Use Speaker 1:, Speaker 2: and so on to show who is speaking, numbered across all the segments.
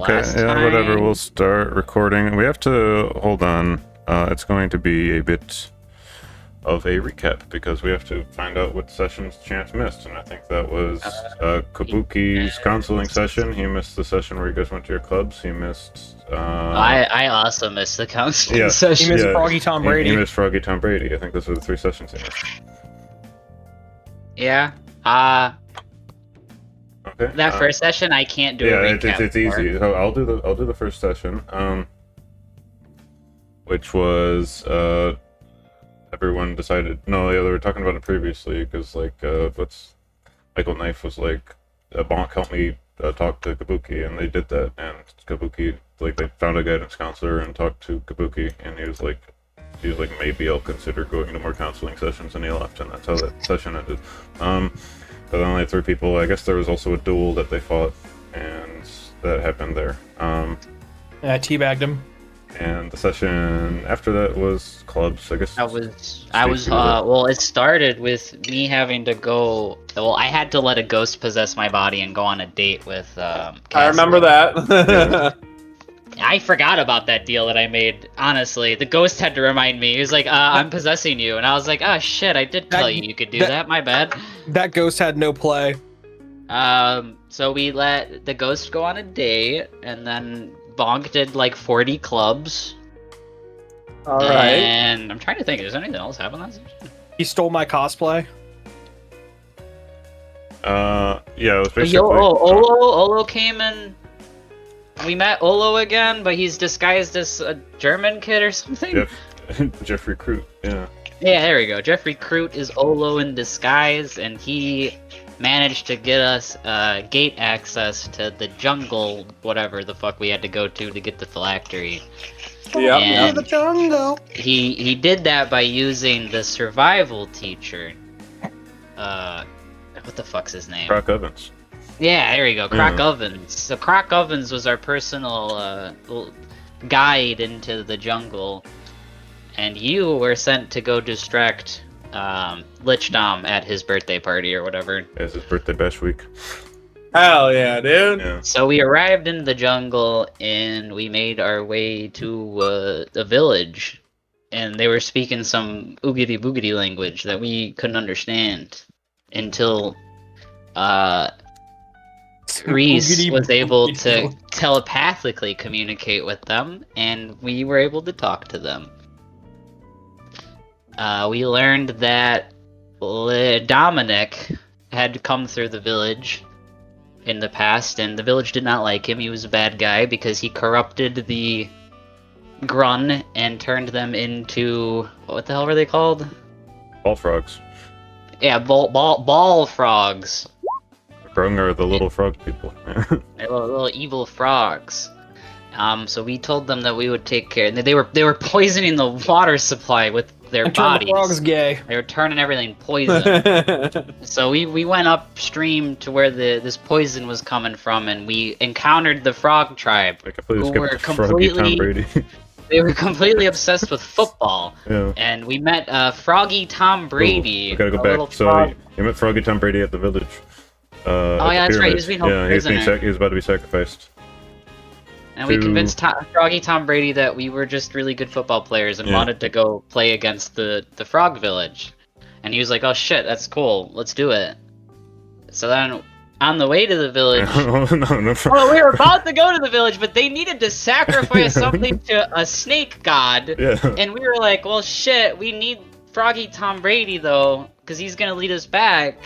Speaker 1: last time.
Speaker 2: Whatever. We'll start recording. We have to hold on. It's going to be a bit of a recap because we have to find out what sessions Chance missed, and I think that was Kabuki's counseling session. He missed the session where you guys went to your clubs. He missed.
Speaker 1: I also missed the counseling session.
Speaker 3: He missed Froggy Tom Brady.
Speaker 2: He missed Froggy Tom Brady. I think those were the 3 sessions he missed.
Speaker 1: Yeah.
Speaker 2: Okay.
Speaker 1: That first session, I can't do a recap.
Speaker 2: It's easy. So I'll do the first session, which was everyone decided. No, yeah, they were talking about it previously because Michael Knife was like, Bonk helped me talk to Kabuki, and they did that, and Kabuki they found a guidance counselor and talked to Kabuki, and he was like maybe I'll consider going to more counseling sessions, and he left, and that's how that session ended. But then only 3 people. I guess there was also a duel that they fought, and that happened there.
Speaker 3: Yeah, I teabagged him.
Speaker 2: And the session after that was clubs, I guess.
Speaker 1: Well, it started with me having to go. Well, I had to let a ghost possess my body and go on a date with.
Speaker 4: I remember that.
Speaker 1: I forgot about that deal that I made. Honestly, the ghost had to remind me. He was like, "I'm possessing you," and I was like, "Oh shit, I did tell you could do that. My bad."
Speaker 3: That ghost had no play.
Speaker 1: So we let the ghost go on a date, and then Bonk did like 40 clubs.
Speaker 4: All right.
Speaker 1: And I'm trying to think, does anything else happen that session?
Speaker 3: He stole my cosplay.
Speaker 2: Yeah, it was basically.
Speaker 1: Olo came in. We met Olo again, but he's disguised as a German kid or something.
Speaker 2: Jeffrey Crute, yeah.
Speaker 1: Yeah, there we go. Jeffrey Crute is Olo in disguise, and he managed to get us gate access to the jungle, whatever the fuck we had to go to get the phylactery.
Speaker 4: Yeah.
Speaker 3: The jungle.
Speaker 1: He did that by using the survival teacher. What the fuck's his name?
Speaker 2: Croc Evans.
Speaker 1: Yeah, there you go, Croc Ovens. So Croc Ovens was our personal guide into the jungle, and you were sent to go distract Lich Dom at his birthday party or whatever.
Speaker 2: It's his birthday bash week.
Speaker 4: Hell yeah, dude.
Speaker 2: Yeah.
Speaker 1: So we arrived in the jungle, and we made our way to the village, and they were speaking some oogity boogity language that we couldn't understand until Reese was able to telepathically communicate with them, and we were able to talk to them. We learned that Dominic had come through the village in the past, and the village did not like him. He was a bad guy because he corrupted the Grun and turned them into... what the hell were they called?
Speaker 2: Ball frogs.
Speaker 1: Yeah, ball frogs.
Speaker 2: Grung are the little frog people.
Speaker 1: They're little evil frogs. So we told them that we would take care. And they were poisoning the water supply with their bodies.
Speaker 3: The frogs gay.
Speaker 1: They were turning everything poison. So we went upstream to where this poison was coming from, and we encountered the frog tribe, who were completely. They were completely obsessed with football.
Speaker 2: Yeah.
Speaker 1: And we met Froggy Tom Brady.
Speaker 2: I gotta go back. So you met Froggy Tom Brady at the village.
Speaker 1: Oh yeah, that's right. He was being held prisoner.
Speaker 2: He was about to be sacrificed.
Speaker 1: And we convinced Froggy Tom Brady that we were just really good football players and wanted to go play against the Frog Village. And he was like, "Oh shit, that's cool. Let's do it." So then, on the way to the village, well, we were about to go to the village, but they needed to sacrifice something to a snake god.
Speaker 2: Yeah.
Speaker 1: And we were like, "Well, shit, we need Froggy Tom Brady though, because he's gonna lead us back."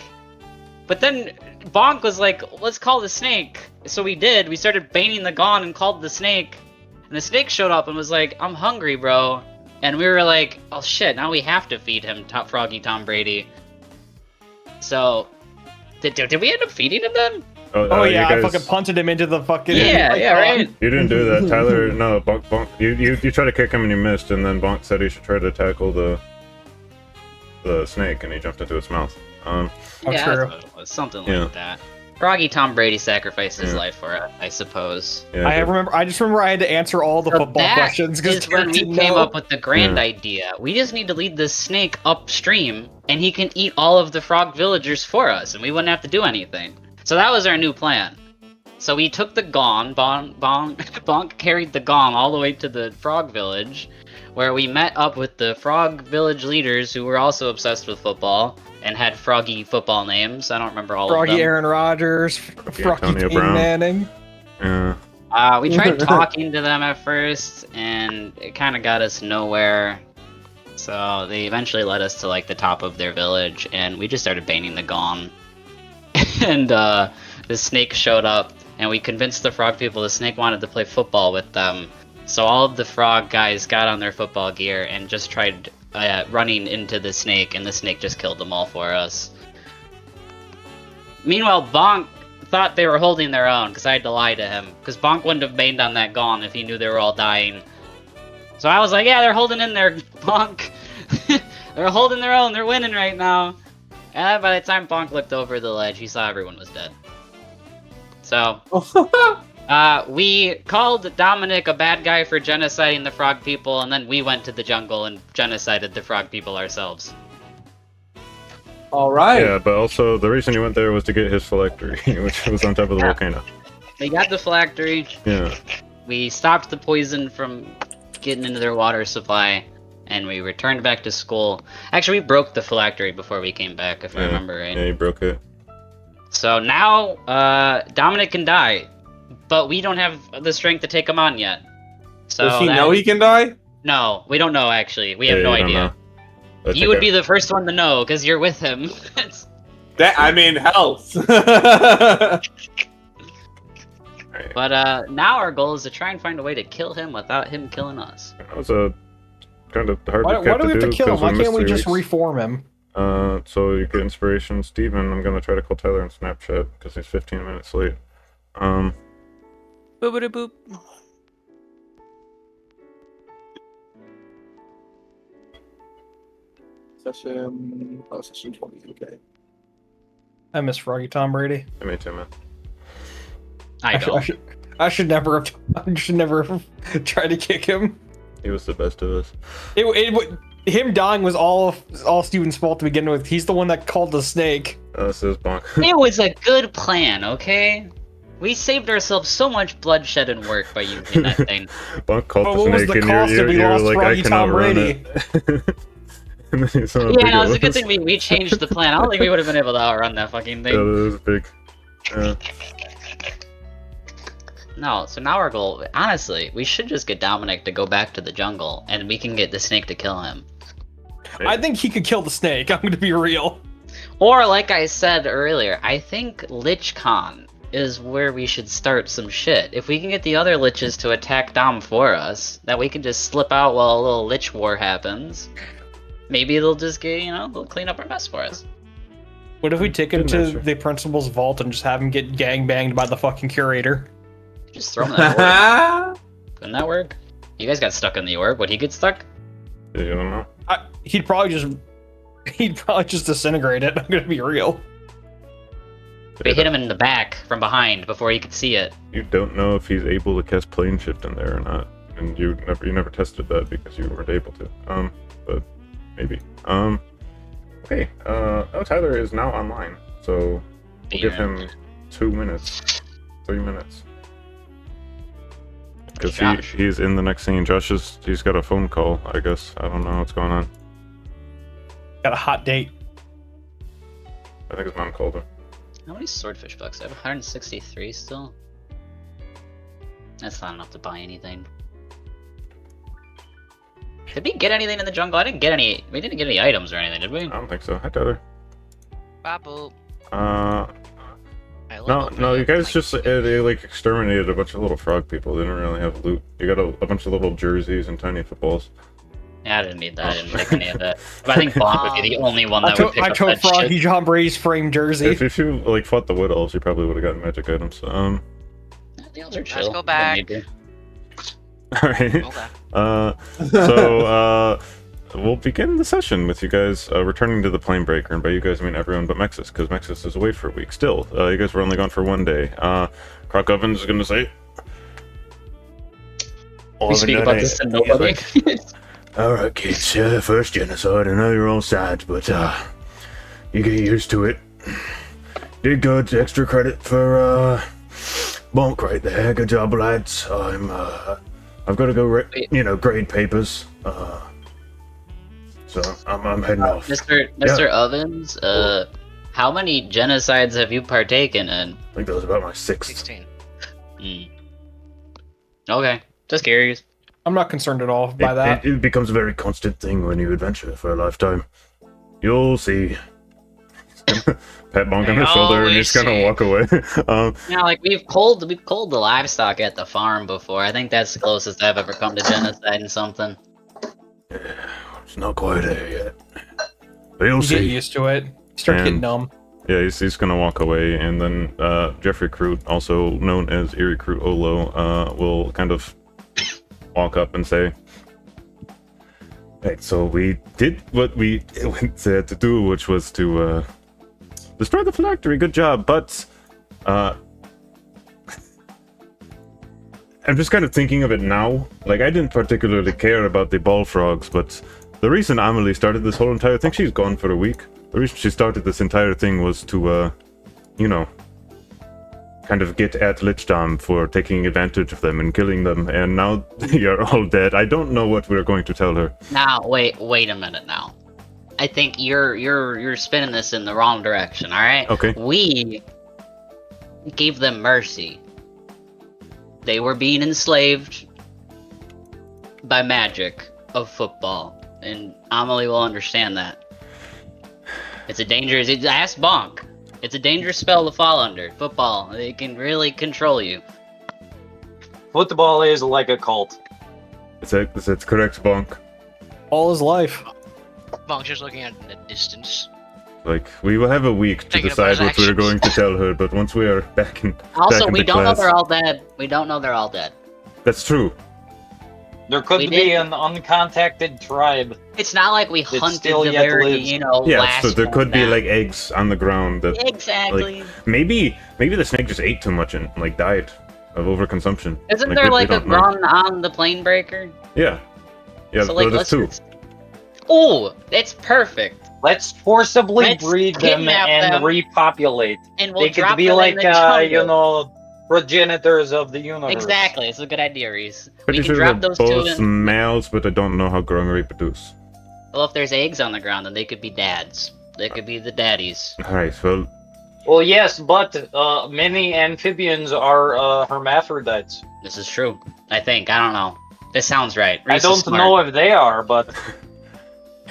Speaker 1: But then Bonk was like, "Let's call the snake." So we did. We started baiting the gong and called the snake. And the snake showed up and was like, "I'm hungry, bro." And we were like, "Oh shit, now we have to feed him Froggy Tom Brady." So, did we end up feeding him then?
Speaker 3: Oh yeah, I fucking punted him into the fucking...
Speaker 1: Yeah, right?
Speaker 2: You didn't do that, Tyler. No, Bonk. You tried to kick him and you missed, and then Bonk said he should try to tackle the snake, and he jumped into its mouth.
Speaker 1: Yeah,
Speaker 3: true.
Speaker 1: that's what it was. Something like that. Froggy Tom Brady sacrificed his life for it, I suppose.
Speaker 2: Yeah,
Speaker 3: I just remember I had to answer all the football questions.
Speaker 1: That's when we came up with the grand idea. We just need to lead this snake upstream, and he can eat all of the frog villagers for us, and we wouldn't have to do anything. So that was our new plan. So we took the gong, Bonk carried the gong all the way to the frog village, where we met up with the frog village leaders who were also obsessed with football and had froggy football names. I don't remember all of them.
Speaker 3: Froggy Aaron Rodgers, Froggy
Speaker 2: Antonio
Speaker 3: Peyton
Speaker 2: Brown.
Speaker 3: Manning.
Speaker 2: Yeah.
Speaker 1: We tried talking to them at first, and it kind of got us nowhere. So they eventually led us to like the top of their village, and we just started banging the gong. And the snake showed up, and we convinced the frog people the snake wanted to play football with them. So all of the frog guys got on their football gear and just tried running into the snake, and the snake just killed them all for us. Meanwhile, Bonk thought they were holding their own, because I had to lie to him. Because Bonk wouldn't have banged on that gong if he knew they were all dying. So I was like, yeah, they're holding in there, Bonk. They're holding their own, they're winning right now. And by the time Bonk looked over the ledge, he saw everyone was dead. So, we called Dominic a bad guy for genociding the frog people, and then we went to the jungle and genocided the frog people ourselves.
Speaker 4: All right.
Speaker 2: Yeah, but also the reason he went there was to get his phylactery, which was on top of the volcano.
Speaker 1: We got the phylactery.
Speaker 2: Yeah.
Speaker 1: We stopped the poison from getting into their water supply, and we returned back to school. Actually, we broke the phylactery before we came back, if I remember right.
Speaker 2: Yeah, he broke it.
Speaker 1: So now, Dominic can die, but we don't have the strength to take him on yet. So
Speaker 4: Does he know he can die?
Speaker 1: No, we don't know, actually. We have no idea. You would be the first one to know, because you're with him.
Speaker 4: I mean, health.
Speaker 1: But now our goal is to try and find a way to kill him without him killing us.
Speaker 2: That was a kind of hard
Speaker 3: Why do we have to kill him? Why can't we just reform him?
Speaker 2: So you get inspiration, Steven. I'm gonna try to call Tyler on Snapchat because he's 15 minutes late.
Speaker 5: Boopity boop.
Speaker 4: Session 20. Okay.
Speaker 3: I miss Froggy Tom Brady.
Speaker 2: I made 2 man.
Speaker 3: I should never have tried to kick him.
Speaker 2: He was the best of us.
Speaker 3: Him dying was all Steven's fault to begin with. He's the one that called the snake.
Speaker 2: Says Bonk.
Speaker 1: It was a good plan, okay? We saved ourselves so much bloodshed and work by using that thing.
Speaker 2: Bonk called
Speaker 3: But
Speaker 2: the
Speaker 3: what was
Speaker 2: snake
Speaker 3: the
Speaker 2: and
Speaker 3: cost if we
Speaker 2: you're
Speaker 3: lost
Speaker 2: like,
Speaker 3: Froggy
Speaker 2: I cannot
Speaker 3: Tom
Speaker 2: run
Speaker 3: Brady?
Speaker 2: it. And then you saw how
Speaker 1: Yeah,
Speaker 2: big
Speaker 1: no,
Speaker 2: it
Speaker 1: it's a good
Speaker 2: was.
Speaker 1: thing we changed the plan. I don't think we would have been able to outrun that fucking
Speaker 2: Yeah,
Speaker 1: thing.
Speaker 2: it was big. Yeah.
Speaker 1: No, so now our goal, honestly, we should just get Dominic to go back to the jungle, and we can get the snake to kill him.
Speaker 3: I think he could kill the snake. I'm gonna be real.
Speaker 1: Or, like I said earlier, I think LichCon is where we should start some shit. If we can get the other liches to attack Dom for us, that we can just slip out while a little lich war happens. Maybe they'll just get, they'll clean up our mess for us.
Speaker 3: What if we take him
Speaker 2: Good
Speaker 3: to
Speaker 2: answer.
Speaker 3: the principal's vault and just have him get gangbanged by the fucking curator?
Speaker 1: Just throw him in that orb. Couldn't that work? You guys got stuck in the orb. Would he get stuck?
Speaker 2: You don't know?
Speaker 3: He'd probably just disintegrate it. I'm gonna be real.
Speaker 1: We hit him in the back from behind before he could see it.
Speaker 2: You don't know if he's able to cast plane shift in there or not, and you never tested that because you weren't able to. But maybe. Okay. Tyler is now online, so we'll give him 2 minutes, 3 minutes. Because he's in the next scene. He's got a phone call, I guess. I don't know what's going on.
Speaker 3: Got a hot date.
Speaker 2: I think his mom called him.
Speaker 1: How many swordfish bucks? I have 163 still. That's not enough to buy anything. Did we get anything in the jungle? We didn't get any items or anything, did we?
Speaker 2: I don't think so. Hi, Tyler.
Speaker 5: Babu.
Speaker 2: No, you guys just they like exterminated a bunch of little frog people. They didn't really have loot. You got a bunch of little jerseys and tiny footballs.
Speaker 1: Yeah, I didn't need that. I didn't pick any of that. But I think Bonk would be the only one that would pick
Speaker 3: I
Speaker 1: up
Speaker 3: took
Speaker 1: that
Speaker 3: Froggy
Speaker 1: shit.
Speaker 3: John Brady's framed jersey.
Speaker 2: If you like fought the wood elves, you probably would have gotten magic items.
Speaker 1: The elves are chill.
Speaker 5: go back.
Speaker 2: All right.
Speaker 5: Okay.
Speaker 2: So we'll begin the session with you guys returning to the Planebreaker, and by you guys I mean everyone but Mexus, because Mexus is away for a week. Still, you guys were only gone for 1 day. Croc Ovens is gonna say.
Speaker 1: We speak about this to nobody.
Speaker 6: Alright kids, first genocide, I know you're all sad, but you get used to it. Did good, extra credit for bonk right there. Good job, lads. I've got to go, grade papers. So I'm heading off.
Speaker 1: Mr. Ovens, how many genocides have you partaken in?
Speaker 6: I think that was about my 6th.
Speaker 5: 16.
Speaker 1: Okay, just curious.
Speaker 3: I'm not concerned at all by that.
Speaker 6: It becomes a very constant thing when you adventure for a lifetime. You'll see. Pat bonk on his shoulder and he's gonna walk away.
Speaker 1: Like we've culled the livestock at the farm before. I think that's the closest I've ever come to genocide in something.
Speaker 6: It's not quite there yet. But you'll
Speaker 3: You get
Speaker 6: see.
Speaker 3: used to it. Start getting numb.
Speaker 2: Yeah, he's gonna walk away, and then Jeffrey Crute, also known as Erie Crute Olo, will kind of walk up and say, "Right, so we did what we went to do, which was to destroy the phylactery. Good job, but I'm just kind of thinking of it now. Like, I didn't particularly care about the ball frogs, but the reason Amelie started this whole entire thing, she's gone for a week. The reason she started this entire thing was to, kind of get at Lichdom for taking advantage of them and killing them, and now you're all dead. I don't know what we're going to tell her."
Speaker 1: Now, wait a minute now. I think you're spinning this in the wrong direction, alright?
Speaker 2: Okay.
Speaker 1: We gave them mercy. They were being enslaved by magic of football, and Amelie will understand that. Ask Bonk. It's a dangerous spell to fall under. Football, they can really control you.
Speaker 7: Football is like a cult.
Speaker 2: It's correct, Bonk.
Speaker 3: All his life.
Speaker 5: Bonk's just looking at the distance.
Speaker 2: Like, we will have a week to
Speaker 5: Thinking about
Speaker 2: decide
Speaker 5: his
Speaker 2: what we're
Speaker 5: actions.
Speaker 2: going to tell her, but once we are back in
Speaker 1: Also,
Speaker 2: back
Speaker 1: we
Speaker 2: into
Speaker 1: don't know
Speaker 2: class,
Speaker 1: they're all dead. We don't know they're all dead.
Speaker 2: That's true.
Speaker 7: There could
Speaker 1: We
Speaker 7: be
Speaker 1: did-
Speaker 7: an uncontacted tribe.
Speaker 1: It's not like we hunted
Speaker 7: still
Speaker 1: the
Speaker 7: yet
Speaker 1: very,
Speaker 7: lives.
Speaker 2: Yeah,
Speaker 1: last
Speaker 2: so there
Speaker 1: one
Speaker 2: could be
Speaker 1: down.
Speaker 2: like eggs on the ground that
Speaker 1: Exactly.
Speaker 2: maybe the snake just ate too much and like died of overconsumption.
Speaker 1: Isn't
Speaker 2: Like,
Speaker 1: there
Speaker 2: we
Speaker 1: like a
Speaker 2: don't know.
Speaker 1: run on the Planebreaker?
Speaker 2: Yeah,
Speaker 1: So like,
Speaker 2: there's two.
Speaker 1: Oh, it's perfect.
Speaker 7: Let's forcibly
Speaker 1: Let's
Speaker 7: breed them
Speaker 1: kidnap
Speaker 7: and
Speaker 1: them.
Speaker 7: repopulate.
Speaker 1: And we'll
Speaker 7: They could
Speaker 1: drop
Speaker 7: be
Speaker 1: them
Speaker 7: like,
Speaker 1: in the jungle.
Speaker 7: progenitors of the universe.
Speaker 1: Exactly, it's a good idea, Reese.
Speaker 2: Pretty
Speaker 1: We can
Speaker 2: sure
Speaker 1: drop
Speaker 2: they're
Speaker 1: those two
Speaker 2: both
Speaker 1: in.
Speaker 2: males, but I don't know how grown or reproduce.
Speaker 1: Well, if there's eggs on the ground, then they could be dads. They could be the daddies.
Speaker 2: All right, well,
Speaker 7: Well, yes, but many amphibians are hermaphrodites.
Speaker 1: This is true. I think. I don't know. This sounds right.
Speaker 7: I
Speaker 1: Reese is
Speaker 7: don't
Speaker 1: smart.
Speaker 7: know if they are, but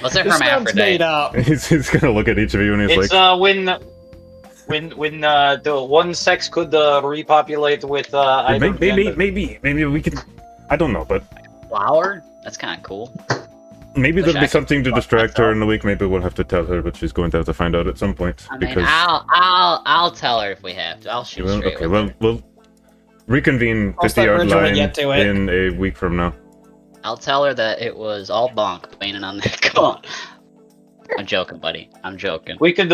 Speaker 1: What's a
Speaker 3: This sounds
Speaker 1: hermaphrodite?
Speaker 3: made up.
Speaker 2: he's gonna look at each of you and he's
Speaker 7: it's
Speaker 2: like,
Speaker 7: when the one sex could repopulate with either gender.
Speaker 2: maybe we can. I don't know, but
Speaker 1: Flower? That's kind of cool.
Speaker 2: maybe
Speaker 1: Wish
Speaker 2: there'll
Speaker 1: I
Speaker 2: be
Speaker 1: could
Speaker 2: something to
Speaker 1: fuck
Speaker 2: distract her
Speaker 1: myself.
Speaker 2: in the week. Maybe we'll have to tell her, but she's going to have to find out at some point.
Speaker 1: I mean,
Speaker 2: because
Speaker 1: I'll tell her if we have to. I'll
Speaker 2: you
Speaker 1: shoot
Speaker 2: will.
Speaker 1: straight
Speaker 2: Okay,
Speaker 1: with
Speaker 2: well,
Speaker 1: her.
Speaker 2: we'll reconvene
Speaker 3: Cross
Speaker 2: 50
Speaker 3: that
Speaker 2: yard
Speaker 3: bridge when we
Speaker 2: line
Speaker 3: get to it.
Speaker 2: in a week from now.
Speaker 1: I'll tell her that it was all bonk planning on that. Come on. I'm joking, buddy. I'm joking.
Speaker 7: We could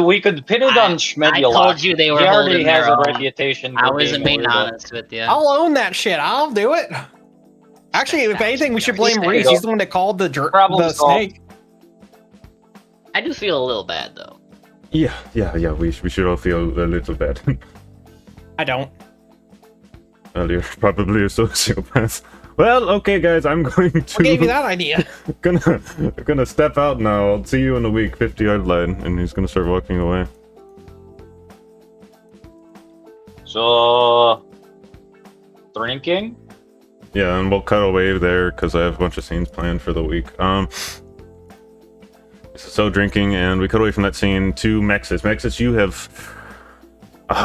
Speaker 7: pin it on Schmedulok.
Speaker 1: I told you they were
Speaker 7: He already
Speaker 1: holding
Speaker 7: has
Speaker 1: their
Speaker 7: a
Speaker 1: own.
Speaker 7: reputation.
Speaker 1: I
Speaker 7: for
Speaker 1: wasn't
Speaker 7: being
Speaker 1: being
Speaker 7: weirdo.
Speaker 1: honest with you.
Speaker 3: I'll own that shit. I'll do it. Actually, if anything, we should blame Reese. He's the one that called the
Speaker 7: Problem solved.
Speaker 3: snake.
Speaker 1: I do feel a little bad though.
Speaker 2: Yeah. We should all feel a little bad.
Speaker 3: I don't.
Speaker 2: Well, you're probably a sociopath. Well, okay, guys, I'm going to
Speaker 3: What gave you that idea?
Speaker 2: gonna step out now. I'll see you in a week, 50 yard line, and he's gonna start walking away.
Speaker 7: So, drinking?
Speaker 2: Yeah, and we'll cut away there because I have a bunch of scenes planned for the week. So drinking, and we cut away from that scene to Mexis. Mexis, you have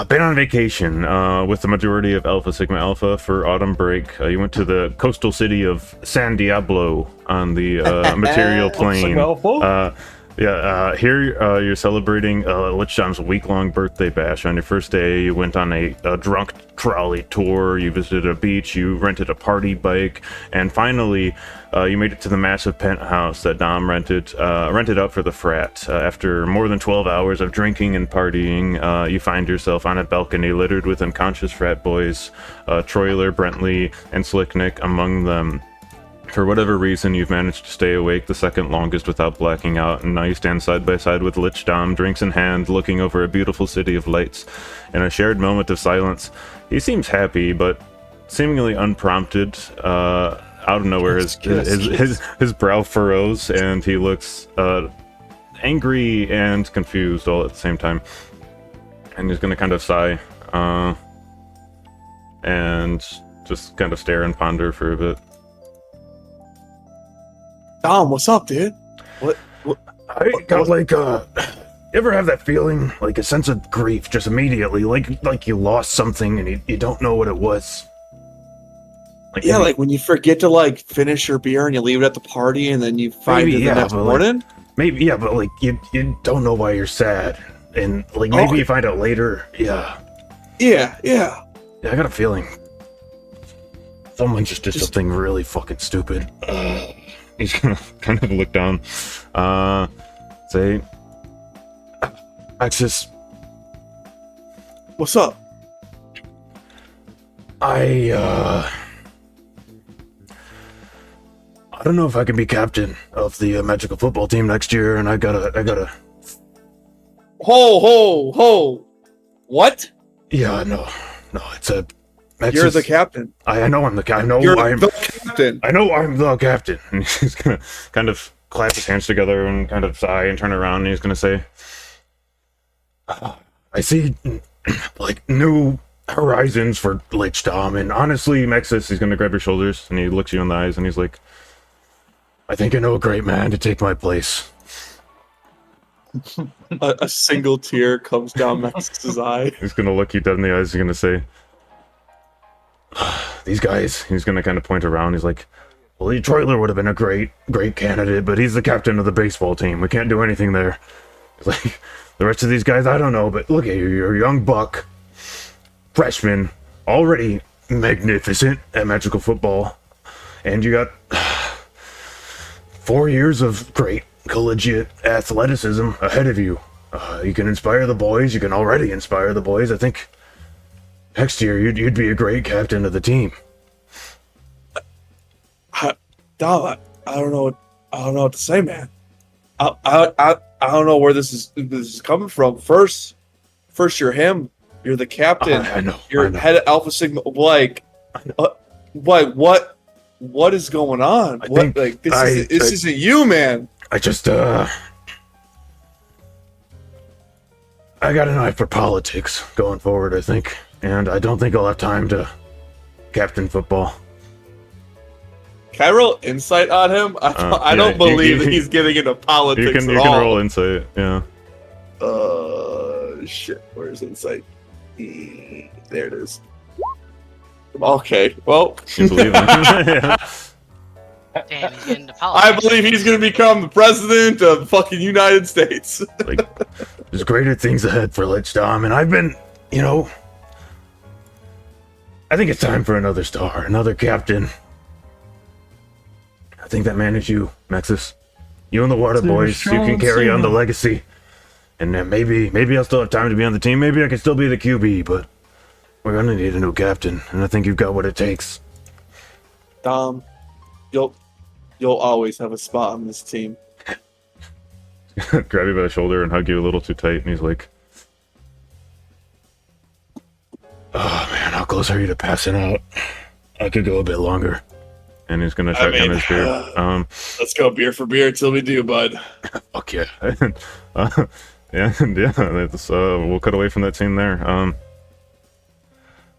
Speaker 2: been on vacation with the majority of Alpha Sigma Alpha for autumn break. You went to the coastal city of San Diablo on the material plane. Here you're celebrating Lichdam's week-long birthday bash. On your first day, you went on a drunk trolley tour, you visited a beach, you rented a party bike, and finally, you made it to the massive penthouse that Dom rented out for the frat. After more than 12 hours of drinking and partying, you find yourself on a balcony littered with unconscious frat boys, Troiler, Brentley, and Slicknick among them. For whatever reason, you've managed to stay awake the second longest without blacking out, and now you stand side by side with Lich Dom, drinks in hand, looking over a beautiful city of lights. In a shared moment of silence, he seems happy, but seemingly unprompted. Out of nowhere, his brow furrows, and he looks angry and confused all at the same time. And he's gonna kind of sigh, and just kind of stare and ponder for a bit.
Speaker 4: Dom, what's up, dude?
Speaker 6: I got like you ever have that feeling, like a sense of grief, just immediately, like you lost something and you don't know what it was.
Speaker 4: Yeah, like when you forget to like finish your beer and you leave it at the party, and then you find it the next morning.
Speaker 6: Maybe, yeah, but like you don't know why you're sad, and like maybe you find out later. Yeah. I got a feeling someone just did something really fucking stupid.
Speaker 2: He's gonna kind of look down, say,
Speaker 6: Axis,
Speaker 4: What's up?
Speaker 6: I don't know if I can be captain of the magical football team next year, and I gotta.
Speaker 4: Ho! What?
Speaker 6: Yeah, no, it's a.
Speaker 4: You're the captain.
Speaker 6: I know I'm the captain. I know
Speaker 4: You're
Speaker 6: I'm
Speaker 4: the captain.
Speaker 6: I know I'm the captain.
Speaker 2: and he's gonna kind of clasp his hands together and kind of sigh and turn around, and he's gonna say,
Speaker 6: I see, like, new horizons for Lich Dom, and honestly,
Speaker 2: Mexis, he's gonna grab your shoulders, and he looks you in the eyes, and he's like,
Speaker 6: I think I know a great man to take my place.
Speaker 4: A single tear comes down Max's eye.
Speaker 2: he's gonna look you dead in the eyes, he's gonna say,
Speaker 6: These guys,
Speaker 2: he's gonna kind of point around, he's like,
Speaker 6: well, Lee Troitler would have been a great candidate, but he's the captain of the baseball team. We can't do anything there. It's like, the rest of these guys, I don't know, but look at you, you're a young buck, freshman, already magnificent at magical football, and you got 4 years of great collegiate athleticism ahead of you. You can inspire the boys, you can already inspire the boys. I think next year you'd be a great captain of the team.
Speaker 4: Dom, I don't know what to say, man. I don't know where this is coming from. First you're him. You're the captain.
Speaker 6: I know.
Speaker 4: You're head of Alpha Sigma. Like, what is going on? This isn't you, man.
Speaker 6: I just I got an eye for politics going forward, I think, and I don't think I'll have time to captain football.
Speaker 4: Can I roll insight on him? I don't believe that he's getting into politics
Speaker 2: you can roll insight, yeah.
Speaker 4: Shit, where's insight? There it is. Okay, well.
Speaker 2: You believe him? Yeah.
Speaker 5: Damn, he's getting into politics.
Speaker 4: I believe he's gonna become the president of the fucking United States.
Speaker 6: Like, there's greater things ahead for Lich Dom, and I've been, I think it's time for another star, another captain. I think that man is you, Mexis. You and the Water Boys, you can carry on the legacy. And then maybe I'll still have time to be on the team. Maybe I can still be the QB, but we're gonna need a new captain, and I think you've got what it takes.
Speaker 4: Dom, you'll always have a spot on this team.
Speaker 2: Grab you by the shoulder and hug you a little too tight, and he's like,
Speaker 6: oh man, how close are you to passing out? I could go a bit longer.
Speaker 2: And he's gonna shotgun his beer.
Speaker 4: Let's go beer for beer until we do, bud.
Speaker 6: Fuck yeah.
Speaker 2: That's, we'll cut away from that scene there.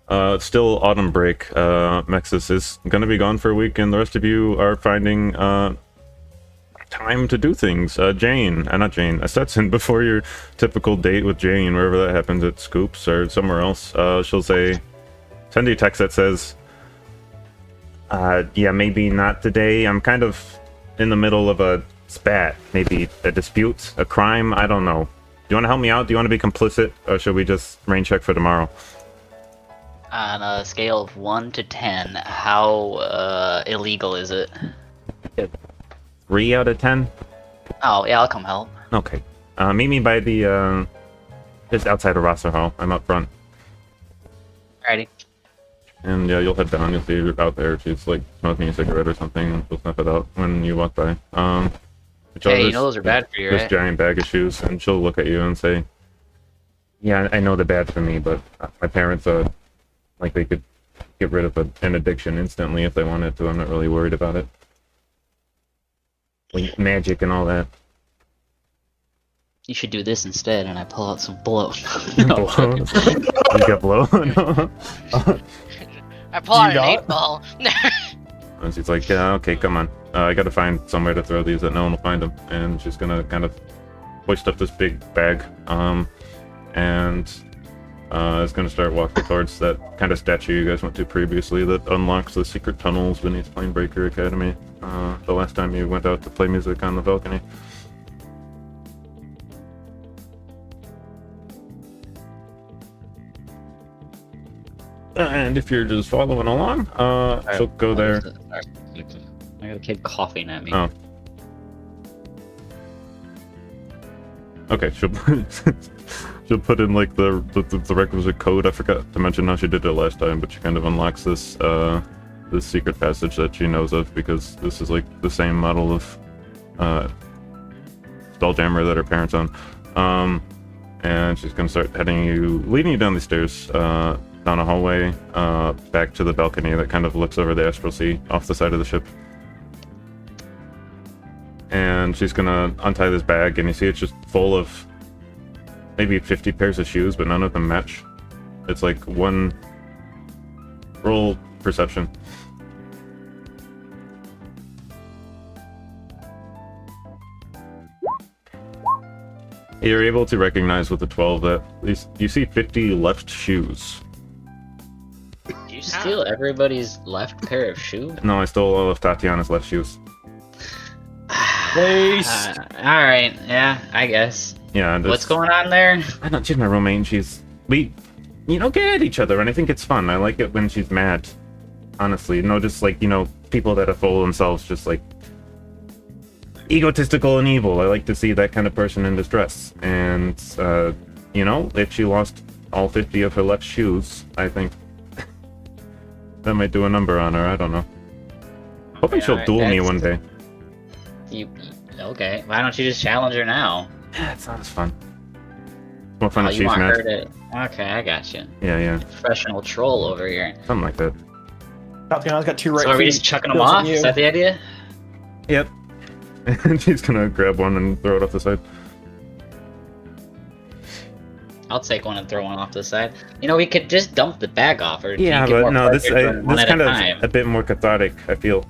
Speaker 2: It's still autumn break. Mexis is gonna be gone for a week, and the rest of you are finding time to do things. Stetson, before your typical date with Jane, wherever that happens, at Scoops or somewhere else, she'll send you a text that says, yeah, maybe not today. I'm kind of in the middle of a spat, maybe a dispute, a crime, I don't know. Do you want to help me out? Do you want to be complicit? Or should we just rain check for tomorrow?
Speaker 1: On a scale of 1 to 10, how illegal is it?
Speaker 2: 3 out of 10?
Speaker 1: Oh, yeah, I'll come help.
Speaker 2: Okay. Meet me by the, just outside of Rosser Hall. I'm up front.
Speaker 1: Alrighty.
Speaker 2: And yeah, you'll head down. You'll see her out there. She's like smoking a cigarette or something, and she'll snuff it out when you walk by.
Speaker 1: Hey, you know those are bad for you,
Speaker 2: this
Speaker 1: right?
Speaker 2: giant bag of shoes, and she'll look at you and say, "Yeah, I know they're bad for me, but my parents like they could get rid of an addiction instantly if they wanted to. I'm not really worried about it. Like magic and all that."
Speaker 1: You should do this instead, and I pull out some blow.
Speaker 6: Blow? You got blow? No.
Speaker 5: I pull out
Speaker 3: You
Speaker 5: an
Speaker 3: got?
Speaker 5: 8-ball.
Speaker 2: And she's like, "Yeah, okay, come on. I gotta find somewhere to throw these that no one will find them." And she's gonna kind of hoist up this big bag, and is gonna start walking towards that kind of statue you guys went to previously that unlocks the secret tunnels beneath Planebreaker Academy. The last time you went out to play music on the balcony. And if you're just following along, she'll go there.
Speaker 1: I got a kid coughing at me.
Speaker 2: Oh. Okay, she'll put in like the requisite code. I forgot to mention how she did it last time, but she kind of unlocks this this secret passage that she knows of because this is like the same model of Spelljammer that her parents own. And she's gonna start leading you down the stairs, down a hallway, back to the balcony that kind of looks over the Astral Sea off the side of the ship. And she's gonna untie this bag, and you see it's just full of maybe 50 pairs of shoes, but none of them match. It's like one roll perception. You're able to recognize with the 12 that you see 50 left shoes.
Speaker 1: Did you steal everybody's left pair of shoes?
Speaker 2: No, I stole all of Tatiana's left shoes.
Speaker 3: Waste.
Speaker 1: Alright, yeah, I guess.
Speaker 2: Yeah,
Speaker 1: What's going on there?
Speaker 2: I don't. She's my roommate. We get at each other, and I think it's fun. I like it when she's mad. Honestly, just like people that are full of themselves, just like egotistical and evil. I like to see that kind of person in distress. And if she lost all 50 of her left shoes, I think that might do a number on her. I don't know. Hoping she'll duel me one day.
Speaker 1: Okay, why don't you just challenge her now?
Speaker 2: Yeah, it's not as fun. More fun if
Speaker 1: you
Speaker 2: she's
Speaker 1: want
Speaker 2: mad.
Speaker 1: her to... Okay, I got you.
Speaker 2: Yeah.
Speaker 1: Professional troll over here.
Speaker 2: Something like that.
Speaker 3: Tatiana's got two right
Speaker 1: So are we
Speaker 3: feet.
Speaker 1: just chucking them
Speaker 3: Feels like
Speaker 1: off?
Speaker 3: you.
Speaker 1: Is that the idea?
Speaker 2: Yep. And she's gonna grab one and throw it off the side.
Speaker 1: I'll take one and throw one off to the side. We could just dump the bag off her.
Speaker 2: Yeah, but no, this kind of a bit more cathartic, I feel.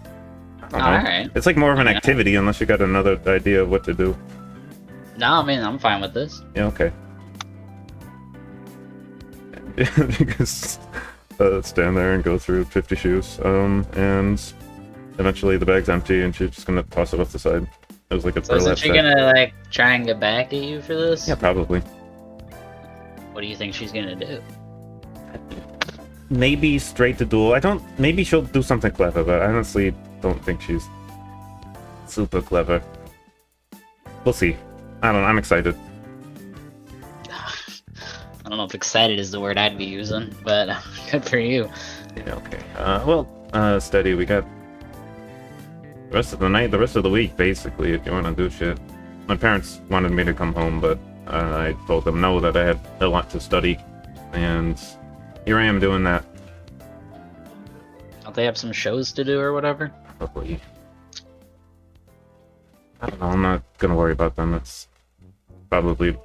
Speaker 2: I don't know.
Speaker 1: Alright.
Speaker 2: It's like more of an
Speaker 1: Yeah.
Speaker 2: activity unless you got another idea of what to do.
Speaker 1: No, I mean, I'm fine with this.
Speaker 2: Yeah, okay. Because stand there and go through 50 shoes. And eventually the bag's empty and she's just gonna toss it off the side. It was like a
Speaker 1: So isn't
Speaker 2: burlap
Speaker 1: she
Speaker 2: sack.
Speaker 1: gonna, try and get back at you for this?
Speaker 2: Yeah, probably.
Speaker 1: What do you think she's gonna do?
Speaker 2: Maybe straight to duel. Maybe she'll do something clever, but I honestly don't think she's super clever. We'll see. I don't know, I'm excited.
Speaker 1: I don't know if excited is the word I'd be using, but good for you.
Speaker 2: Yeah, okay. Steady, we got the rest of the night, the rest of the week, basically, if you want to do shit. My parents wanted me to come home, but I told them no, that I had a lot to study, and here I am doing that.
Speaker 1: Don't they have some shows to do or whatever?
Speaker 2: Probably. I don't know, I'm not gonna worry about them. It's probably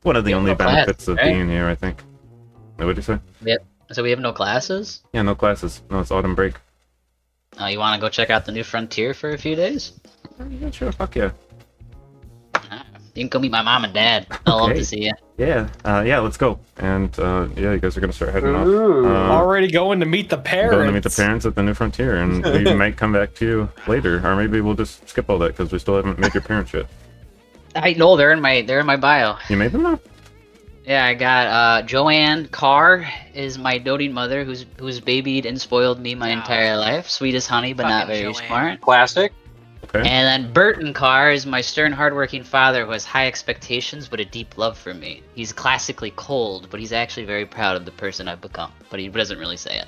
Speaker 2: one of the
Speaker 1: You have
Speaker 2: only
Speaker 1: no class,
Speaker 2: benefits of
Speaker 1: right?
Speaker 2: being here, I think. What'd you say?
Speaker 1: Yep. So we have no classes?
Speaker 2: Yeah, no classes. No, it's autumn break.
Speaker 1: Oh, you want to go check out the new frontier for a few days?
Speaker 2: Yeah, sure, fuck yeah.
Speaker 1: You can go meet my mom and dad. I'll love
Speaker 2: Okay.
Speaker 1: to see you.
Speaker 2: Yeah, let's go. And yeah, you guys are gonna start heading off.
Speaker 3: Already going to meet the parents.
Speaker 2: Going to meet the parents at the new frontier, and we might come back to you later, or maybe we'll just skip all that because we still haven't made your parents yet.
Speaker 1: I know they're in my bio.
Speaker 2: You made them up?
Speaker 1: Yeah, I got Joanne Carr is my doting mother who's babied and spoiled me my
Speaker 5: Wow.
Speaker 1: entire life. Sweet as honey, but not
Speaker 5: Fucking
Speaker 1: very
Speaker 5: Joanne.
Speaker 1: smart.
Speaker 7: Classic.
Speaker 2: Okay.
Speaker 1: And then Burton Carr is my stern, hardworking father who has high expectations but a deep love for me. He's classically cold, but he's actually very proud of the person I've become. But he doesn't really say it.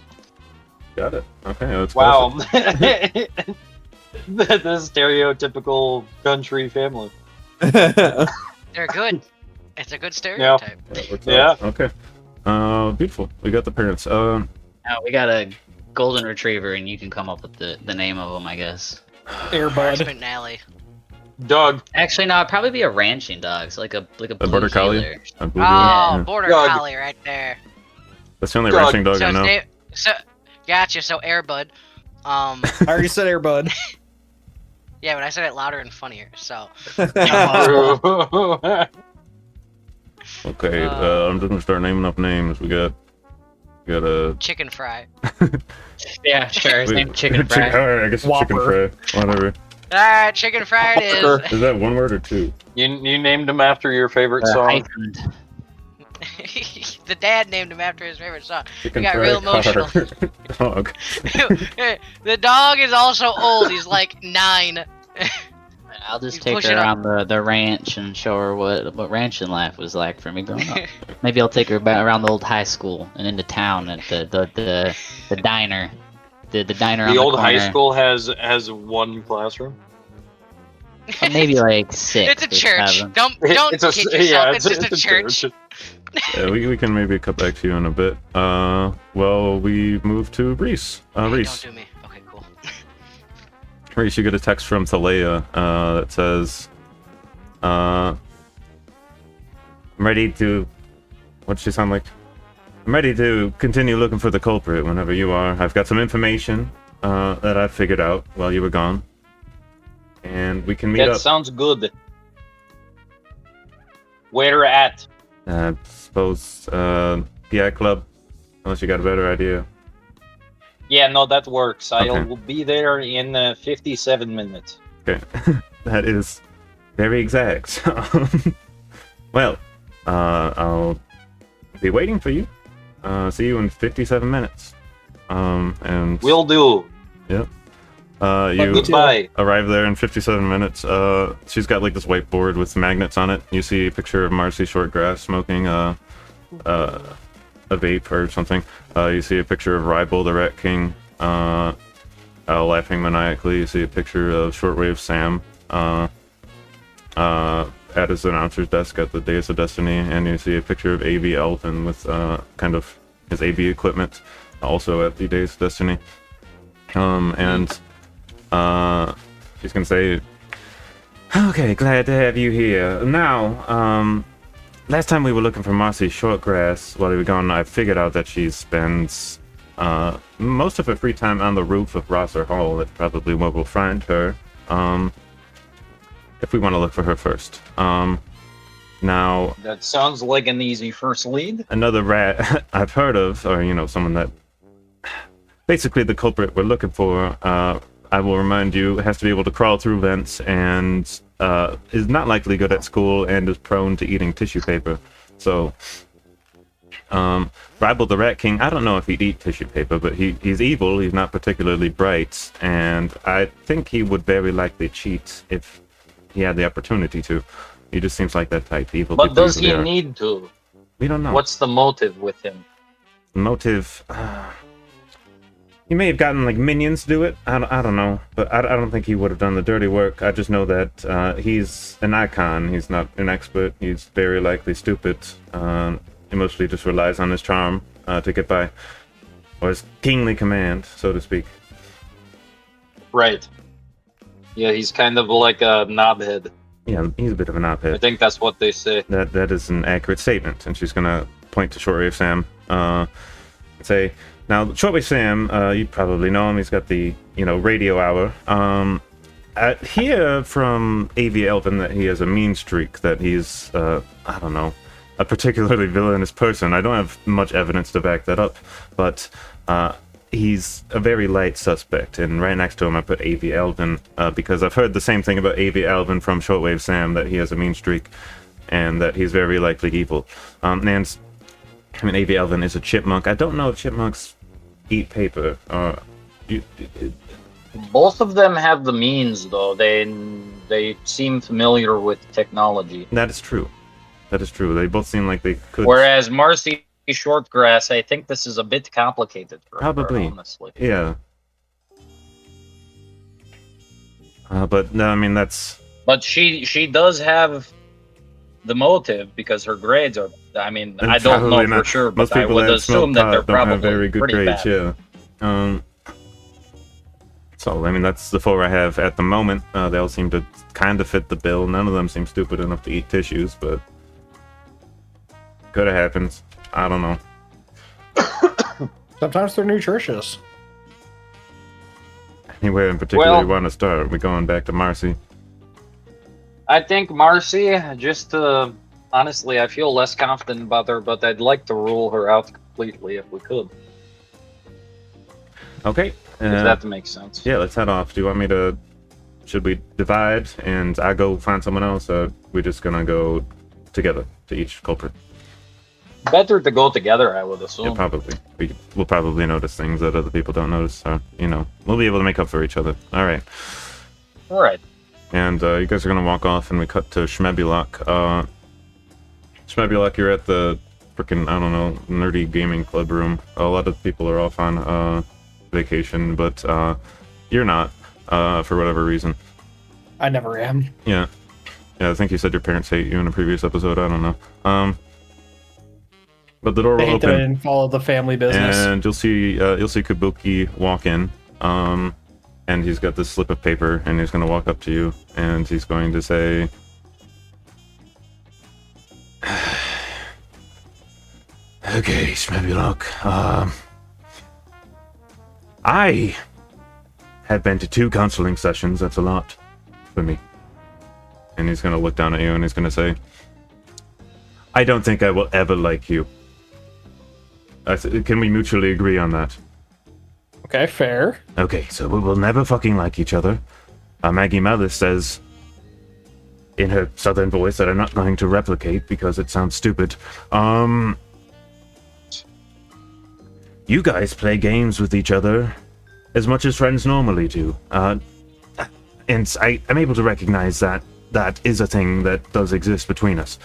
Speaker 2: Got it. Okay, that's
Speaker 7: Wow.
Speaker 2: perfect.
Speaker 7: The stereotypical country family.
Speaker 5: They're good. It's a good stereotype.
Speaker 2: That works
Speaker 7: Yeah.
Speaker 2: out. Okay. Beautiful. We got the parents.
Speaker 1: Now we got a golden retriever, and you can come up with the name of them, I guess.
Speaker 3: Airbud.
Speaker 5: Harassment Alley.
Speaker 7: Doug.
Speaker 1: Actually, no, it'd probably be a ranching dog, so like a blue
Speaker 2: border collie?
Speaker 1: heeler.
Speaker 2: A blue
Speaker 5: Oh,
Speaker 2: yeah.
Speaker 5: border
Speaker 7: Doug.
Speaker 5: collie right there.
Speaker 2: That's the only
Speaker 7: Doug.
Speaker 2: ranching dog
Speaker 5: So
Speaker 2: I
Speaker 5: his
Speaker 2: know.
Speaker 5: name, gotcha. So Airbud.
Speaker 3: I already said Airbud.
Speaker 5: Yeah, but I said it louder and funnier. So
Speaker 2: Okay, I'm just gonna start naming up names. We got a
Speaker 5: chicken fry.
Speaker 1: Yeah, sure. His name's Chicken Fry.
Speaker 2: Alright, I guess it's chicken fry.
Speaker 3: Whopper.
Speaker 2: Whatever.
Speaker 5: Alright, chicken fry it is.
Speaker 2: Is that one word or two?
Speaker 7: You named him after your favorite song.
Speaker 1: Heightened.
Speaker 5: The dad named him after his favorite song.
Speaker 2: Chicken
Speaker 5: got
Speaker 2: fry
Speaker 5: real emotional.
Speaker 2: car. Oh, okay.
Speaker 5: The dog is also old. He's like 9.
Speaker 1: I'll just
Speaker 5: He's
Speaker 1: take her
Speaker 5: pushing
Speaker 1: around the ranch and show her what ranching life was like for me growing up. Maybe I'll take her around the old high school and into town at the diner. The diner on
Speaker 7: The
Speaker 1: the
Speaker 7: old high
Speaker 1: corner.
Speaker 7: school has one classroom.
Speaker 1: Maybe like 6.
Speaker 5: It's a
Speaker 1: or
Speaker 5: church.
Speaker 1: 7.
Speaker 5: Don't
Speaker 7: It's a
Speaker 5: kid yourself.
Speaker 7: yeah.
Speaker 5: It's just a church.
Speaker 2: Yeah, we can maybe cut back to you in a bit. Well, we move to Reese.
Speaker 5: Hey,
Speaker 2: Reese.
Speaker 5: don't do me. Okay, cool.
Speaker 2: Reese, you get a text from Thalea that says, I'm ready to... What'd she sound like? I'm ready to continue looking for the culprit whenever you are. I've got some information that I've figured out while you were gone. And we can meet
Speaker 7: That
Speaker 2: up.
Speaker 7: sounds good. Where at?
Speaker 2: I suppose, PI Club, unless you got a better idea.
Speaker 7: Yeah, no, that works.
Speaker 2: Okay.
Speaker 7: I'll be there in 57 minutes.
Speaker 2: Okay, that is very exact. Well, I'll be waiting for you. See you in 57 minutes. And
Speaker 7: Will do.
Speaker 2: you
Speaker 7: Goodbye.
Speaker 2: arrive there in 57 minutes. She's got like this whiteboard with magnets on it. You see a picture of Marcy Shortgrass smoking a vape or something. You see a picture of Rybel the Rat King laughing maniacally. You see a picture of Shortwave Sam at his announcer's desk at the Days of Destiny, and you see a picture of AV Elvin with kind of his AV equipment also at the Days of Destiny. And she's gonna say, okay, glad to have you here. Now, last time we were looking for Marcy Shortgrass while we were gone, I figured out that she spends most of her free time on the roof of Rosser Hall. That's probably what will find her, if we want to look for her first. Now,
Speaker 7: That sounds like an easy first lead.
Speaker 2: another rat I've heard of, or, someone that... Basically, the culprit we're looking for, I will remind you, has to be able to crawl through vents and is not likely good at school and is prone to eating tissue paper. So, Rybel the Rat King, I don't know if he'd eat tissue paper, but he's evil, he's not particularly bright, and I think he would very likely cheat if he had the opportunity to. He just seems like that type. Evil
Speaker 7: But
Speaker 2: people
Speaker 7: does he
Speaker 2: usually are.
Speaker 7: need to?
Speaker 2: We don't know.
Speaker 7: What's the motive with him?
Speaker 2: Motive? He may have gotten like minions to do it. I don't know, but I don't think he would have done the dirty work. I just know that he's an icon. He's not an expert. He's very likely stupid. He mostly just relies on his charm to get by, or his kingly command, so to speak.
Speaker 7: Right. Yeah, he's kind of like a knobhead.
Speaker 2: Yeah, he's a bit of an
Speaker 7: I
Speaker 2: op-head.
Speaker 7: think that's what they say.
Speaker 2: That is an accurate statement, and she's gonna point to Shortwave Sam and say, now Shortwave Sam, you probably know him. He's got the radio hour. I hear from AV Elvin that he has a mean streak. That he's I don't know, a particularly villainous person. I don't have much evidence to back that up, but he's a very light suspect. And right next to him, I put AV Elvin because I've heard the same thing about AV Elvin from Shortwave Sam, that he has a mean streak and that he's very likely evil. And I mean, AV Elvin is a chipmunk. I don't know if chipmunks eat paper.
Speaker 7: Both of them have the means, though. They seem familiar with technology.
Speaker 2: That is true. That is true. They both seem like they could.
Speaker 7: Whereas Marcy Shortgrass, I think this is a bit complicated for
Speaker 2: Probably.
Speaker 7: her, honestly.
Speaker 2: Yeah. But no, I mean that's.
Speaker 7: But she does have the motive because her grades are. I mean, I don't know for sure, but I would assume that they're probably
Speaker 2: very good
Speaker 7: pretty
Speaker 2: grades.
Speaker 7: bad.
Speaker 2: Yeah. So I mean that's the 4 I have at the moment. They all seem to kind of fit the bill. None of them seem stupid enough to eat tissues, but could have happened. I don't know.
Speaker 3: Sometimes they're nutritious.
Speaker 2: Anywhere in particular
Speaker 7: Well-
Speaker 2: you want to start? We're going back to Marcy.
Speaker 7: I think Marcy, just honestly, I feel less confident about her, but I'd like to rule her out completely if we could.
Speaker 2: Okay.
Speaker 7: If that makes sense.
Speaker 2: Yeah, let's head off. Do you want me to? Should we divide and I go find someone else, or we just gonna go together to each culprit?
Speaker 7: Better to go together, I would assume.
Speaker 2: Yeah, probably. We'll probably notice things that other people don't notice. So, we'll be able to make up for each other. All right.
Speaker 7: All right.
Speaker 2: And you guys are gonna walk off, and we cut to Schmebulok. Schmebulok, you're at the freaking, I don't know, nerdy gaming club room. A lot of people are off on vacation, but you're not, for whatever reason.
Speaker 3: I never am.
Speaker 2: Yeah, I think you said your parents hate you in a previous episode. I don't know. But the door
Speaker 3: They
Speaker 2: will
Speaker 3: hate that I
Speaker 2: open,
Speaker 3: didn't follow the family business.
Speaker 2: and you'll see Kabuki walk in. And he's got this slip of paper, and he's gonna walk up to you, and he's going to say, "Okay, Schmebulok. I have been to 2 counseling sessions. That's a lot for me." And he's gonna look down at you, and he's gonna say, "I don't think I will ever like you. Can we mutually agree on that?"
Speaker 3: Okay, fair.
Speaker 6: Okay, so we will never fucking like each other. Maggie Mellis says in her southern voice that I'm not going to replicate because it sounds stupid. You guys play games with each other as much as friends normally do. And I'm able to recognize that that is a thing that does exist between us.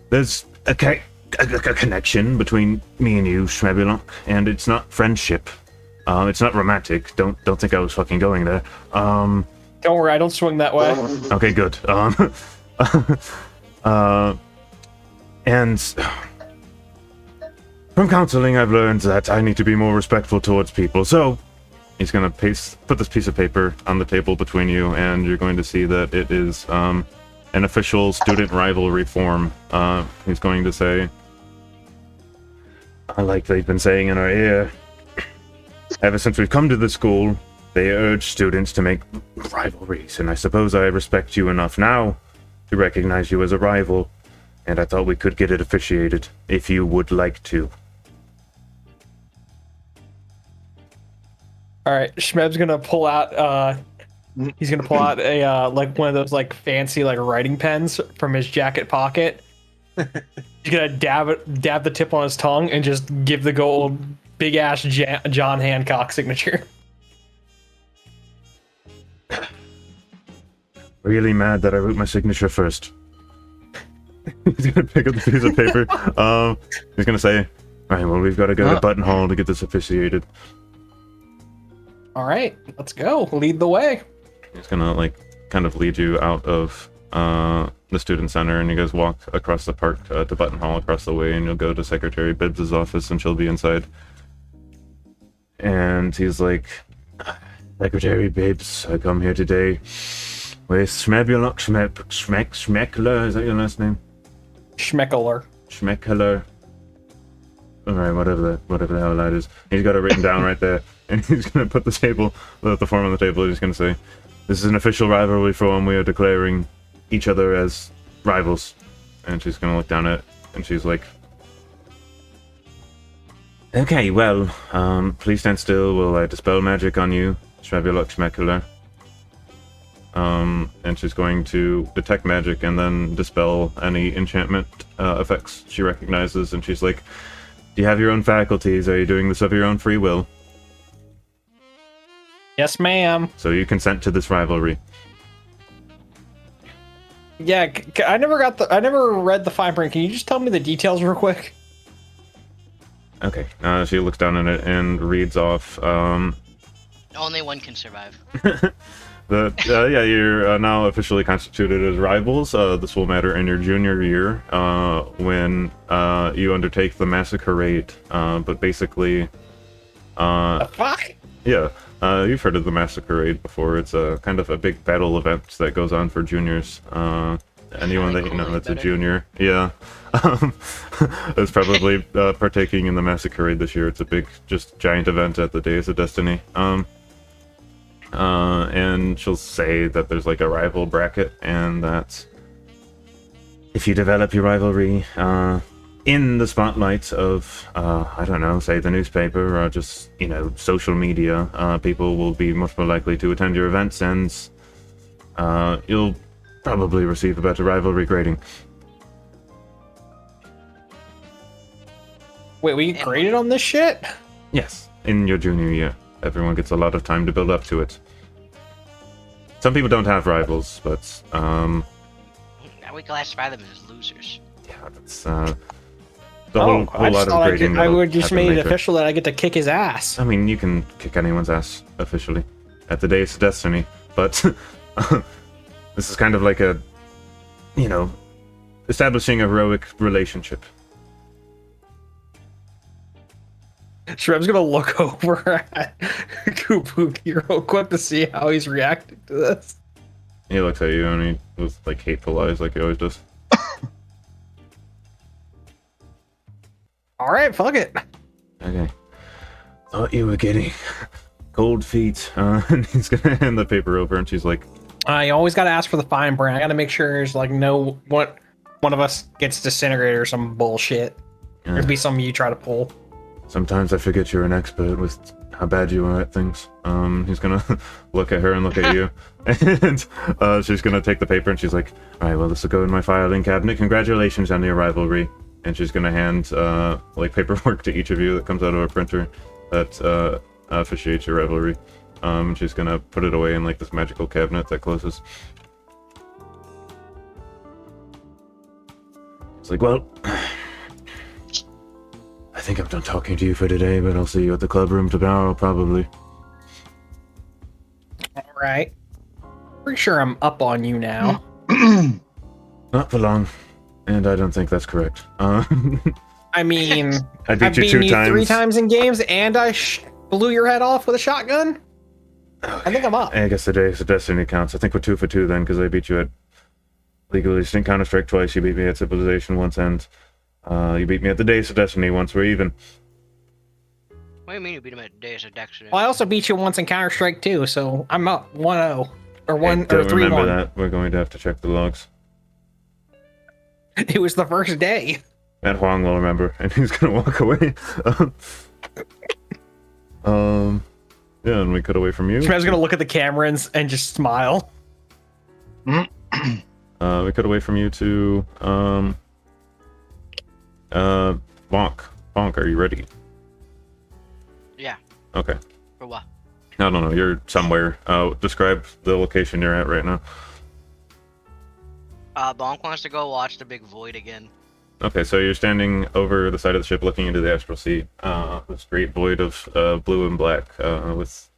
Speaker 6: There's a connection between me and you, Schmebulok, and it's not friendship. It's not romantic. Don't think I was fucking going there.
Speaker 3: Don't worry, I don't swing that way.
Speaker 6: Okay, good. And from counseling, I've learned that I need to be more respectful towards people. So he's gonna put this piece of paper on the table between you, and you're going to see that it is an official student rivalry form. He's going to say, like they've been saying in our ear, ever since we've come to the school, they urge students to make rivalries, and I suppose I respect you enough now to recognize you as a rival, and I thought we could get it officiated, if you would like to.
Speaker 3: All right, Schmeb's gonna pull out. He's gonna pull out a like one of those like fancy like writing pens from his jacket pocket. He's gonna dab the tip on his tongue and just give the gold big ass John Hancock signature.
Speaker 6: Really mad that I wrote my signature first. He's gonna pick up the piece of paper. He's gonna say, "Alright, well, we've got to go to Button Hall to get this officiated."
Speaker 3: All right, let's go. Lead the way.
Speaker 2: He's gonna like kind of lead you out of the student center, and you guys walk across the park to Button Hall across the way, and you'll go to Secretary Bibbs's office, and she'll be inside. And he's like, "Secretary Bibbs, I come here today with Schmebulok Schmeckler. Is that your last name?
Speaker 3: Schmeckler.
Speaker 2: Schmeckler. Alright, whatever the hell that is." He's got it written down right there. And he's gonna put the form on the table, and he's gonna say, "This is an official rivalry form. We are declaring each other as rivals." And she's gonna look down at it, and she's like, "Okay, well, please stand still while I dispel magic on you, Schmebulok Schmeckler." And she's going to detect magic and then dispel any enchantment effects she recognizes, and she's like, "Do you have your own faculties? Are you doing this of your own free will?
Speaker 3: Yes, ma'am.
Speaker 2: So you consent to this rivalry?"
Speaker 3: Yeah, I never read the fine print. Can you just tell me the details real quick?
Speaker 2: Okay. She looks down at it and reads off.
Speaker 5: Only one can survive.
Speaker 2: You're now officially constituted as rivals. This will matter in your junior year when you undertake the Masquerade. But basically,
Speaker 3: Fuck.
Speaker 2: yeah, you've heard of the Masquerade before. It's a kind of a big battle event that goes on for juniors. Anyone that you know that's a junior, yeah, is probably partaking in the Masquerade this year. It's a big, just giant event at the Days of Destiny. And she'll say that there's like a rival bracket, and that if you develop your rivalry in the spotlight of, I don't know, say the newspaper or just, social media, people will be much more likely to attend your events, and you'll probably receive a better rivalry grading.
Speaker 3: Wait, we get graded on this shit?
Speaker 2: Yes, in your junior year. Everyone gets a lot of time to build up to it. Some people don't have rivals, but
Speaker 5: Now we classify them as losers.
Speaker 2: yeah, that's the whole
Speaker 3: I just
Speaker 2: lot of
Speaker 3: thought
Speaker 2: grading.
Speaker 3: I
Speaker 2: that'll
Speaker 3: would just
Speaker 2: happen
Speaker 3: made it
Speaker 2: later.
Speaker 3: official that I get to kick his ass.
Speaker 2: I mean, you can kick anyone's ass officially at the Days of Destiny, but this is kind of like a, establishing a heroic relationship.
Speaker 3: Shrev's gonna look over at Kabuki real quick to see how he's reacting to this.
Speaker 2: He looks at you and he with like hateful eyes, like he always does.
Speaker 3: All right, fuck it.
Speaker 2: Okay. Thought you were getting cold feet. And he's gonna hand the paper over, and she's like,
Speaker 3: You always gotta ask for the fine print. I gotta make sure there's like no one of us gets disintegrated or some bullshit. There'd be something you try to pull.
Speaker 2: sometimes I forget you're an expert with how bad you are at things. He's gonna look at her and look at you. And she's gonna take the paper and she's like, alright, well, this will go in my filing cabinet. Congratulations on your rivalry. And she's gonna hand like paperwork to each of you that comes out of a printer that officiates your rivalry. She's gonna put it away in like this magical cabinet that closes. It's like, well, I think I'm done talking to you for today, but I'll see you at the club room tomorrow, probably.
Speaker 3: All right. Pretty sure I'm up on you now.
Speaker 2: Not for long, and I don't think that's correct.
Speaker 3: I mean,
Speaker 2: I beat
Speaker 3: I've
Speaker 2: you
Speaker 3: beaten
Speaker 2: 2
Speaker 3: you
Speaker 2: times.
Speaker 3: 3 times in games, and I blew your head off with a shotgun. I think I'm up.
Speaker 2: I guess the Days of Destiny counts. I think we're 2 for 2 then, because I beat you at League of Legends Counter-Strike twice. You beat me at Civilization once, and you beat me at the Days of Destiny once. We're even.
Speaker 5: What do you mean you beat him at Days of Destiny?
Speaker 3: Well, I also beat you once in Counter-Strike too, so I'm up 1-0 or 1
Speaker 2: I
Speaker 3: or
Speaker 2: don't remember
Speaker 3: 3-1.
Speaker 2: that. We're going to have to check the logs.
Speaker 3: It was the first day.
Speaker 2: Matt Huang will remember, and he's gonna walk away. Yeah, and we cut away from you.
Speaker 3: I was gonna look at the camera and just smile.
Speaker 2: We cut away from you to Bonk. Bonk, are you ready?
Speaker 5: Yeah.
Speaker 2: Okay.
Speaker 5: For what?
Speaker 2: I don't know. You're somewhere. Describe the location you're at right now.
Speaker 5: Bonk wants to go watch the big void again.
Speaker 2: Okay, so you're standing over the side of the ship looking into the astral sea. This great void of blue and black with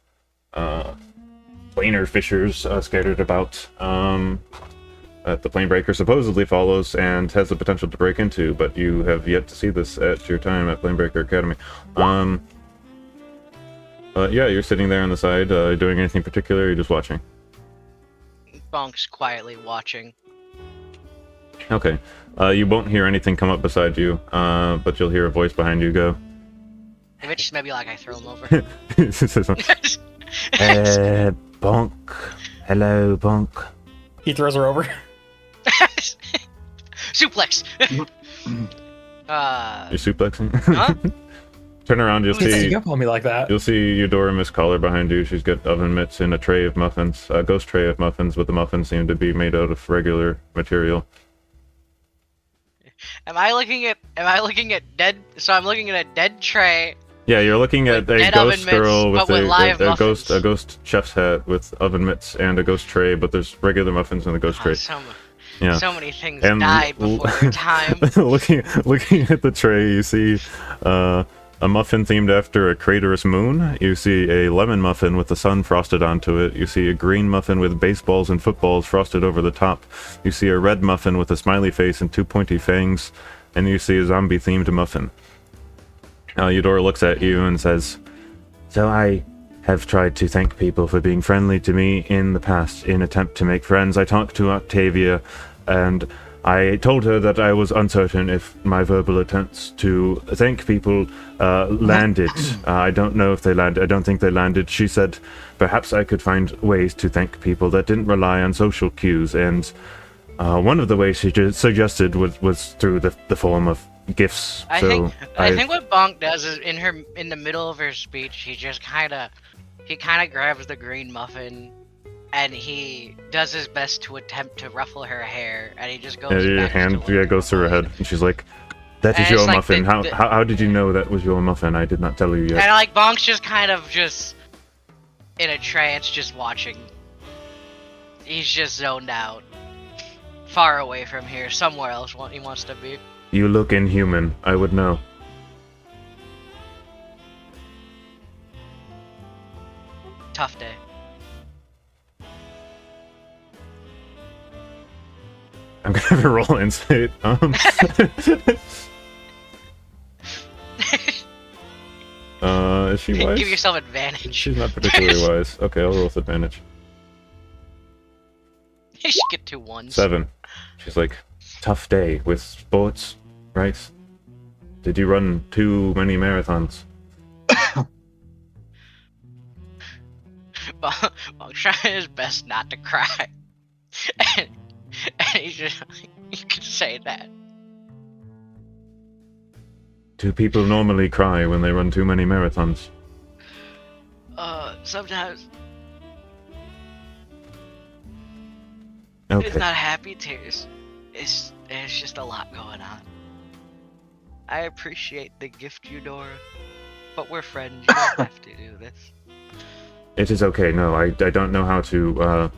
Speaker 2: planar fissures scattered about that the Planebreaker supposedly follows and has the potential to break into, but you have yet to see this at your time at Planebreaker Academy. Yeah, you're sitting there on the side, doing anything particular, or you're just watching?
Speaker 5: Bonk's quietly watching.
Speaker 2: Okay. You won't hear anything come up beside you, but you'll hear a voice behind you go.
Speaker 5: If it's just maybe like I throw him over.
Speaker 2: Bonk. Hello, Bonk.
Speaker 3: He throws her over.
Speaker 5: Suplex!
Speaker 2: You're suplexing?
Speaker 5: Huh?
Speaker 2: Turn around, you'll
Speaker 3: You
Speaker 2: see
Speaker 3: up on me like that.
Speaker 2: You'll see Eudora Miss Collar behind you. She's got oven mitts and a tray of muffins, a ghost tray of muffins, but the muffins seem to be made out of regular material.
Speaker 5: Am I looking at dead? So I'm looking at a dead tray.
Speaker 2: Yeah, you're looking at a
Speaker 5: Dead
Speaker 2: ghost
Speaker 5: oven mitts,
Speaker 2: girl with
Speaker 5: but with live
Speaker 2: a ghost
Speaker 5: muffins.
Speaker 2: chef's hat with oven mitts and a ghost tray, but there's regular muffins in the ghost tray.
Speaker 5: So
Speaker 2: Yeah.
Speaker 5: many things
Speaker 2: And
Speaker 5: died before their time.
Speaker 2: looking at the tray, you see
Speaker 6: a muffin themed after a craterous moon. You see a lemon muffin with the sun frosted onto it. You see a green muffin with baseballs and footballs frosted over the top. You see a red muffin with a smiley face and 2 pointy fangs. And you see a zombie themed muffin. Eudora looks at you and says, "So I have tried to thank people for being friendly to me in the past in attempt to make friends. I talked to Octavia and I told her that I was uncertain if my verbal attempts to thank people landed. I don't know if they landed. I don't think they landed. She said perhaps I could find ways to thank people that didn't rely on social cues, and one of the ways she suggested was through the form of gifts.
Speaker 5: I think what Bonk does is in the middle of her speech, he kind of grabs the green muffin and he does his best to attempt to ruffle her hair, and he just goes.
Speaker 6: Yeah, your hand goes through her head, and she's like, "That is your muffin. How did you know that was your muffin? I did not tell you yet."
Speaker 5: And like Bonk's just kind of just in a trance, just watching. He's just zoned out, far away from here, somewhere else he wants to be.
Speaker 6: You look inhuman. I would know.
Speaker 5: Tough day.
Speaker 6: I'm gonna have a roll insight. Is she wise?
Speaker 5: Give yourself advantage.
Speaker 6: She's not particularly wise. Okay, I'll roll with advantage.
Speaker 5: You should get 2 1s.
Speaker 6: 7. She's like, tough day with sports, right? Did you run too many marathons?
Speaker 5: Bonk trying his best not to cry. And he's just, you can say that.
Speaker 6: Do people normally cry when they run too many marathons?
Speaker 5: Sometimes.
Speaker 6: Okay.
Speaker 5: It's not happy tears. It's just a lot going on. I appreciate the gift, Eudora, but we're friends. You don't have to do this.
Speaker 6: It is okay. No, I don't know how to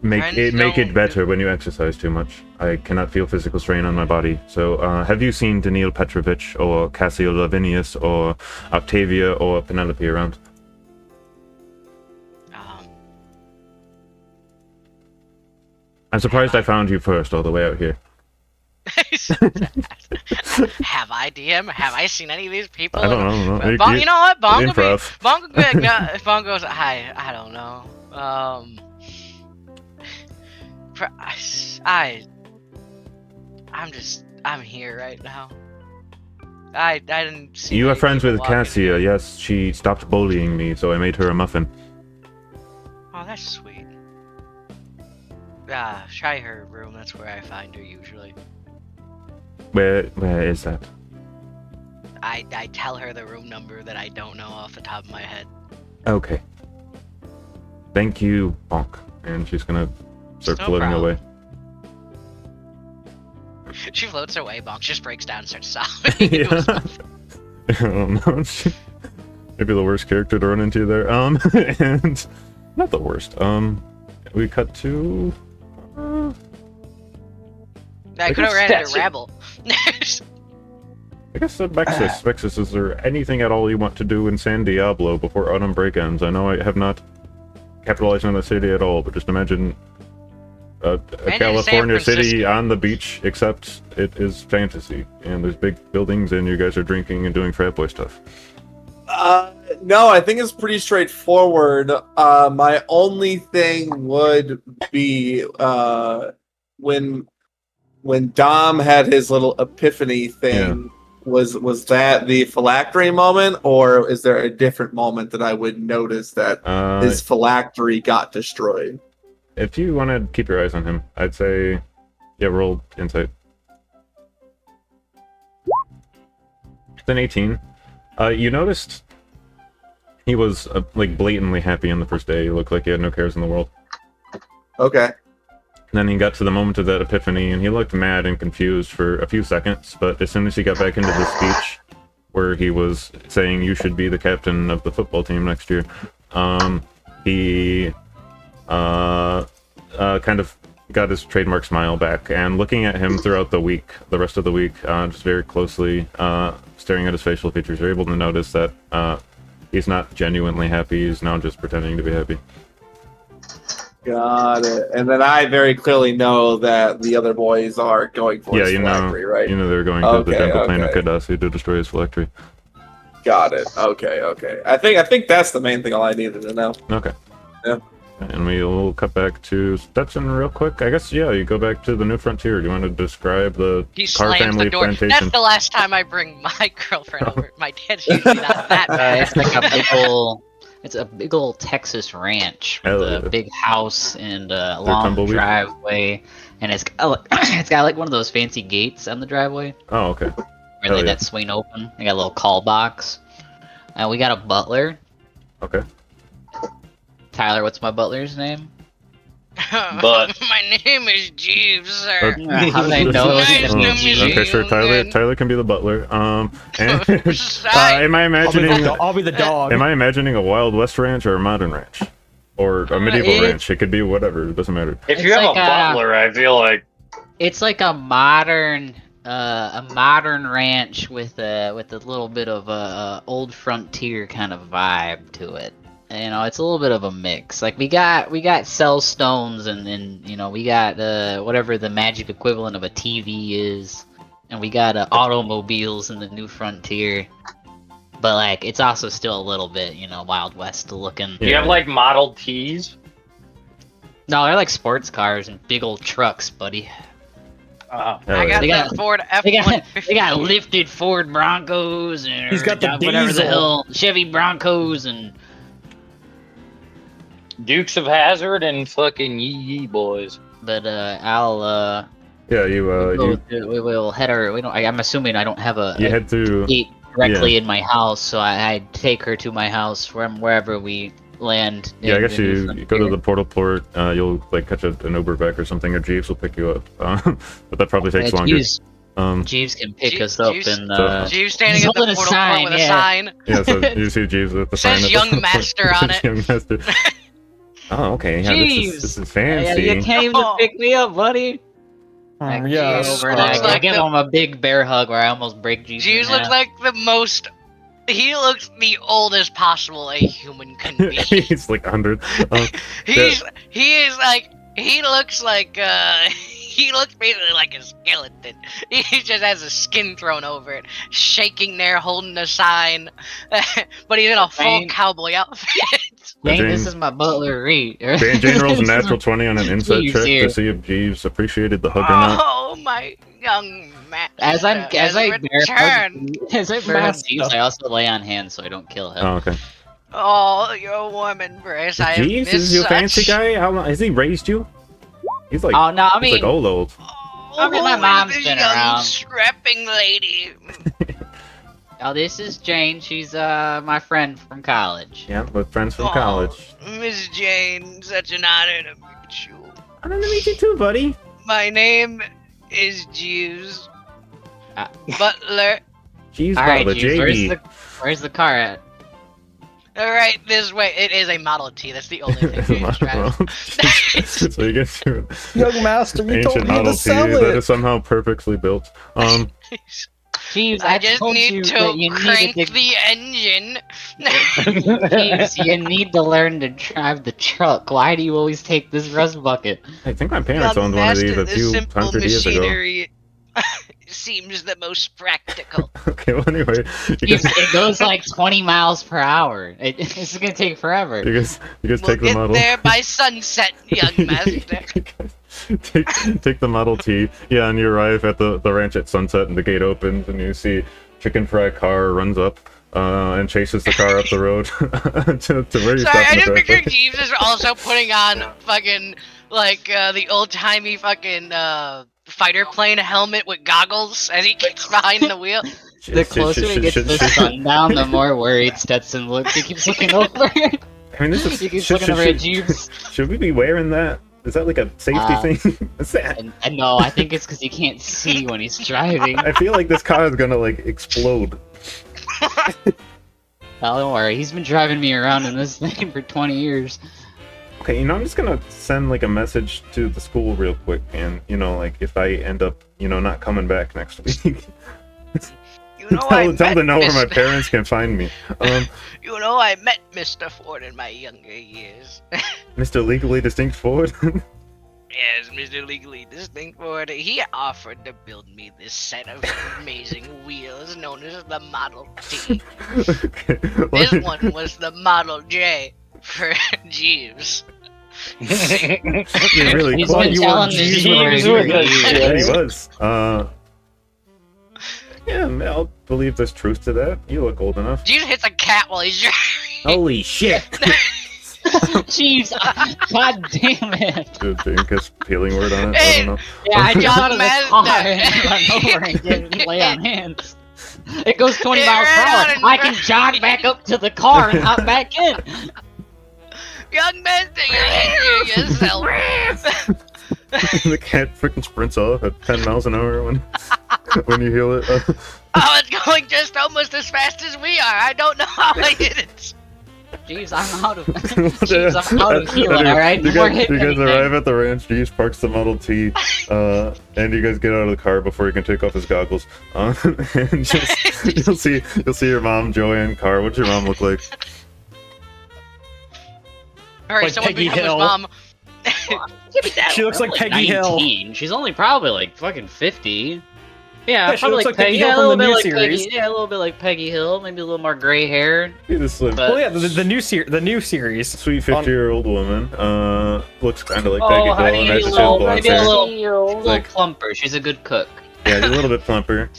Speaker 6: make it better when you exercise too much. I cannot feel physical strain on my body. So, have you seen Daniil Petrovich or Cassio Lavinius or Octavia or Penelope around? I'm surprised I found you first all the way out here.
Speaker 5: Have I, DM? Have I seen any of these people?
Speaker 6: I don't know.
Speaker 5: Bonk, you know what? Bonk
Speaker 6: Improv.
Speaker 5: Bonk goes, hi, I don't know. I'm here right now. I didn't see.
Speaker 6: You are friends with Cassia, yes. She stopped bullying me, so I made her a muffin.
Speaker 5: Oh, that's sweet. Try her room. That's where I find her usually.
Speaker 6: Where is that?
Speaker 5: I tell her the room number that I don't know off the top of my head.
Speaker 6: Okay. Thank you, Bonk. And she's gonna start floating away.
Speaker 5: She floats away, Bonk just breaks down and starts sobbing.
Speaker 6: Yeah. I don't know. Maybe the worst character to run into there. And not the worst. We cut to
Speaker 5: I could have ran into Rabble.
Speaker 6: I guess Vexus. Vexus, is there anything at all you want to do in San Diablo before Autumn Break ends? I know I have not capitalized on the city at all, but just imagine a California city on the beach, except it is fantasy, and there's big buildings, and you guys are drinking and doing frat boy stuff.
Speaker 4: No, I think it's pretty straightforward. My only thing would be when Dom had his little epiphany thing. Yeah. Was that the phylactery moment, or is there a different moment that I would notice that his phylactery got destroyed?
Speaker 6: If you want to keep your eyes on him, I'd say, yeah, roll insight. It's an 18. You noticed he was like blatantly happy on the first day. He looked like he had no cares in the world.
Speaker 4: Okay.
Speaker 6: Then he got to the moment of that epiphany, and he looked mad and confused for a few seconds, but as soon as he got back into the speech, where he was saying you should be the captain of the football team next year, he kind of
Speaker 2: got his trademark smile back, and looking at him throughout the rest of the week, just very closely, staring at his facial features, you're able to notice that he's not genuinely happy. He's now just pretending to be happy.
Speaker 4: Got it. And then I very clearly know that the other boys are going for his phylactery, right?
Speaker 2: You know they're going to the jungle planet Cadasi to destroy his phylactery.
Speaker 4: Got it. Okay. I think that's the main thing all I needed to know.
Speaker 2: Okay.
Speaker 4: Yeah.
Speaker 2: And we'll cut back to Stetson real quick. I guess, yeah, you go back to the New Frontier. Do you want to describe the
Speaker 5: He
Speaker 2: Carr
Speaker 5: slams
Speaker 2: family
Speaker 5: the door.
Speaker 2: plantation?
Speaker 5: That's the last time I bring my girlfriend over. My dad's usually not that bad.
Speaker 1: It's like a big old Texas ranch with
Speaker 2: Hell
Speaker 1: a
Speaker 2: yeah.
Speaker 1: big house and a long
Speaker 2: tumbleweed?
Speaker 1: driveway, and it's got like one of those fancy gates on the driveway
Speaker 2: Oh, okay.
Speaker 1: where
Speaker 2: Hell
Speaker 1: like
Speaker 2: yeah.
Speaker 1: that swing open. They got a little call box. And we got a butler.
Speaker 2: Okay.
Speaker 1: Tyler, what's my butler's name?
Speaker 7: But-
Speaker 5: my name is Jeeves, sir.
Speaker 1: How did I know?
Speaker 5: Nice
Speaker 1: his
Speaker 5: to
Speaker 1: name?
Speaker 5: meet you.
Speaker 2: Okay, sure.
Speaker 5: Good.
Speaker 2: Tyler can be the butler. And,
Speaker 5: Sorry.
Speaker 2: am I imagining?
Speaker 3: I'll be the dog.
Speaker 2: Am I imagining a Wild West ranch or a modern ranch, or a medieval
Speaker 1: it's-
Speaker 2: ranch? It could be whatever. It doesn't matter.
Speaker 7: If
Speaker 1: It's
Speaker 7: you have
Speaker 1: like
Speaker 7: a butler, I feel like
Speaker 1: It's like a modern ranch with a little bit of a old frontier kind of vibe to it. You know, it's a little bit of a mix. Like we got cell stones and you know we got whatever the magic equivalent of a TV is, and we got automobiles in the New Frontier. But like it's also still a little bit, you know, Wild West looking.
Speaker 7: do you have like Model Ts?
Speaker 1: No, they're like sports cars and big old trucks, buddy.
Speaker 2: Hell
Speaker 5: I got
Speaker 1: They
Speaker 5: that
Speaker 1: got-
Speaker 5: Ford
Speaker 1: They got
Speaker 5: F-150.
Speaker 1: lifted Ford Broncos and
Speaker 3: He's got the
Speaker 1: whatever the
Speaker 3: diesel.
Speaker 1: hell Chevy Broncos and
Speaker 7: Dukes of Hazzard and fucking Yee Boys.
Speaker 1: but I'll
Speaker 2: Yeah, you
Speaker 1: we will head our we don't I'm assuming I don't have a
Speaker 2: head to
Speaker 1: gate directly in my house, so I take her to my house from wherever we land.
Speaker 2: I
Speaker 1: in
Speaker 2: guess
Speaker 1: the New
Speaker 2: you go to
Speaker 1: Frontier.
Speaker 2: the portal port. You'll like catch an Uber back or something, or Jeeves will pick you up. But that probably takes longer.
Speaker 1: Jeeves can pick
Speaker 5: Jeeves-
Speaker 1: us up
Speaker 5: Jeeves-
Speaker 1: and
Speaker 5: Jeeves standing
Speaker 1: He's
Speaker 5: at the
Speaker 1: holding a
Speaker 5: portal
Speaker 1: sign,
Speaker 5: point with
Speaker 1: yeah.
Speaker 5: a sign.
Speaker 2: Yeah, so you see Jeeves with the
Speaker 5: Says
Speaker 2: sign. at
Speaker 5: Young
Speaker 2: the-
Speaker 5: Master on
Speaker 2: Says
Speaker 5: it.
Speaker 2: Young Master. Oh, okay. Yeah,
Speaker 1: Jeeves!
Speaker 2: this is
Speaker 1: yeah,
Speaker 2: fancy.
Speaker 1: you came to pick me up, buddy. I
Speaker 3: Yeah.
Speaker 5: Jeeves
Speaker 1: over and
Speaker 5: looks
Speaker 1: I
Speaker 5: like
Speaker 1: give
Speaker 5: the-
Speaker 1: him a big bear hug where I almost break Jeeves.
Speaker 5: Jeeves
Speaker 1: in
Speaker 5: looks
Speaker 1: half.
Speaker 5: like the most. He looks the oldest possible a human can be.
Speaker 2: He's like 100.
Speaker 5: He looks like he looks basically like a skeleton. He just has his skin thrown over it, shaking there, holding a sign. But he's in a full
Speaker 1: Jane-
Speaker 5: cowboy outfit.
Speaker 1: Jane,
Speaker 2: Jane-
Speaker 1: this is my butler, Reed.
Speaker 2: Jane rolls a natural 20 on an insight
Speaker 1: Jeeves
Speaker 2: check
Speaker 1: here.
Speaker 2: to see if Jeeves appreciated the hug or not.
Speaker 5: Oh my young man!
Speaker 1: As I bear
Speaker 5: return.
Speaker 1: hug, as I bear hug Jeeves, I also lay on hands so I don't kill him.
Speaker 2: Oh, okay.
Speaker 5: Oh, your warm embrace. I have
Speaker 2: Jeeves
Speaker 5: missed
Speaker 2: is your
Speaker 5: such.
Speaker 2: fancy guy? How long has he raised you? He's like,
Speaker 1: Oh no, I
Speaker 2: he's
Speaker 1: mean,
Speaker 2: like old.
Speaker 5: Oh,
Speaker 1: mean, my
Speaker 5: who is
Speaker 1: mom's
Speaker 5: this
Speaker 1: been
Speaker 5: young
Speaker 1: around.
Speaker 5: strapping lady.
Speaker 1: oh, this is Jane. She's my friend from college.
Speaker 2: Yeah, with friends from
Speaker 5: Oh,
Speaker 2: college.
Speaker 5: Miss Jane, such an honor to meet you.
Speaker 2: I'm gonna meet you too, buddy.
Speaker 5: My name is Jeeves
Speaker 1: Uh,
Speaker 5: Butler.
Speaker 2: Jeeves
Speaker 1: All right,
Speaker 2: Butler,
Speaker 1: Jeeves,
Speaker 2: JB.
Speaker 1: where's the car at?
Speaker 5: All right, this way. It is a Model T. That's the only thing James drives.
Speaker 2: So you get to
Speaker 3: Young Master, you told
Speaker 2: ancient
Speaker 3: me
Speaker 2: Model
Speaker 3: to
Speaker 2: T
Speaker 3: sell
Speaker 2: that
Speaker 3: it.
Speaker 2: is somehow perfectly built.
Speaker 1: Jeeves,
Speaker 5: I just
Speaker 1: told you
Speaker 5: need
Speaker 1: that
Speaker 5: to
Speaker 1: you
Speaker 5: crank
Speaker 1: needed
Speaker 5: the engine.
Speaker 1: Jeeves, you need to learn to drive the truck. Why do you always take this rust bucket?
Speaker 2: I think my parents
Speaker 5: Young
Speaker 2: owned one of these
Speaker 5: master,
Speaker 2: a
Speaker 5: this
Speaker 2: few
Speaker 5: simple
Speaker 2: hundred years ago.
Speaker 5: machinery seems the most practical.
Speaker 2: Okay, well anyway, you
Speaker 1: Jeeves,
Speaker 2: guys,
Speaker 1: it goes like 20 miles per hour. It's gonna take forever.
Speaker 2: you guys
Speaker 5: We'll
Speaker 2: take the
Speaker 5: get
Speaker 2: model.
Speaker 5: there by sunset, young master.
Speaker 2: take the Model T. Yeah, and you arrive at the ranch at sunset, and the gate opens, and you see Chicken Fry car runs up and chases the car up the road to where you
Speaker 5: Sorry,
Speaker 2: stop
Speaker 5: I
Speaker 2: in the
Speaker 5: just picture
Speaker 2: driveway.
Speaker 5: Jeeves is also putting on fucking like the old timey fucking fighter plane helmet with goggles as he kicks behind the wheel.
Speaker 1: The closer he gets to sundown, the more worried Stetson looks. He keeps looking over.
Speaker 2: I mean, this is
Speaker 1: He keeps looking over at Jeeves.
Speaker 2: should we be wearing that? Is that like a safety thing? What's that?
Speaker 1: And no, I think it's because he can't see when he's driving.
Speaker 2: I feel like this car is gonna like explode.
Speaker 1: Oh, don't worry. He's been driving me around in this thing for 20 years.
Speaker 2: Okay, I'm just gonna send like a message to the school real quick, and like if I end up not coming back next week. Tell them to know where my parents can find me.
Speaker 5: I met Mr. Ford in my younger years.
Speaker 2: Mr. Legally Distinct Ford.
Speaker 5: Yes, Mr. Legally Distinct Ford. He offered to build me this set of amazing wheels known as the Model T.
Speaker 2: Okay,
Speaker 5: This one was the Model J for Jeeves.
Speaker 2: You're really
Speaker 1: He's
Speaker 2: close.
Speaker 1: been telling the
Speaker 3: Jeeves
Speaker 1: story.
Speaker 2: Yeah, he was. Yeah, I'll believe there's truth to that. You look old enough.
Speaker 5: Jeeves hits a cat while he's driving.
Speaker 6: Holy shit!
Speaker 1: Jeez, god damn it!
Speaker 2: Did Jane catch peeling word on it? I
Speaker 5: Hey,
Speaker 2: don't know.
Speaker 1: Yeah, I jumped out of the
Speaker 5: Mazda.
Speaker 1: car and run over and didn't lay on hands. It goes 20
Speaker 5: It
Speaker 1: miles per
Speaker 5: ran
Speaker 1: hour.
Speaker 5: out and
Speaker 1: I can jog back up to the car and hop back in.
Speaker 5: Young man, think you yourself.
Speaker 2: The cat freaking sprints off at 10 miles an hour when you heal it.
Speaker 5: Oh, it's going just almost as fast as we are. I don't know how I did it.
Speaker 1: Jeez, I'm out of Jeez, I'm out of healing, alright?
Speaker 2: You
Speaker 1: Before
Speaker 2: guys,
Speaker 1: hitting
Speaker 2: you guys
Speaker 1: anything.
Speaker 2: arrive at the ranch, Jeeves parks the Model T, and you guys get out of the car before he can take off his goggles. And you'll see your mom, Joanne, car. What's your mom look like?
Speaker 5: Alright,
Speaker 3: Like
Speaker 5: someone
Speaker 3: Peggy
Speaker 5: become his
Speaker 3: Hill.
Speaker 5: mom.
Speaker 3: She looks like
Speaker 1: Probably
Speaker 3: Peggy Hill.
Speaker 1: 19. She's only probably like fucking 50. Yeah,
Speaker 3: Yeah, she
Speaker 1: probably
Speaker 3: looks
Speaker 1: like
Speaker 3: like Peggy
Speaker 1: Peggy.
Speaker 3: Hill
Speaker 1: Yeah, a
Speaker 3: from
Speaker 1: little
Speaker 3: the
Speaker 1: bit
Speaker 3: new
Speaker 1: like
Speaker 3: series.
Speaker 1: Peggy. Yeah, a little bit like Peggy Hill. Maybe a little more gray hair.
Speaker 2: See this like
Speaker 1: But-
Speaker 3: Well, yeah, the new series.
Speaker 2: sweet 50-year-old woman. Looks kind of like Peggy
Speaker 1: Oh,
Speaker 2: Hill, and has just blonde
Speaker 1: maybe a
Speaker 2: hair.
Speaker 1: little
Speaker 2: Like-
Speaker 1: plumper. She's a good cook.
Speaker 2: Yeah, she's a little bit plumper.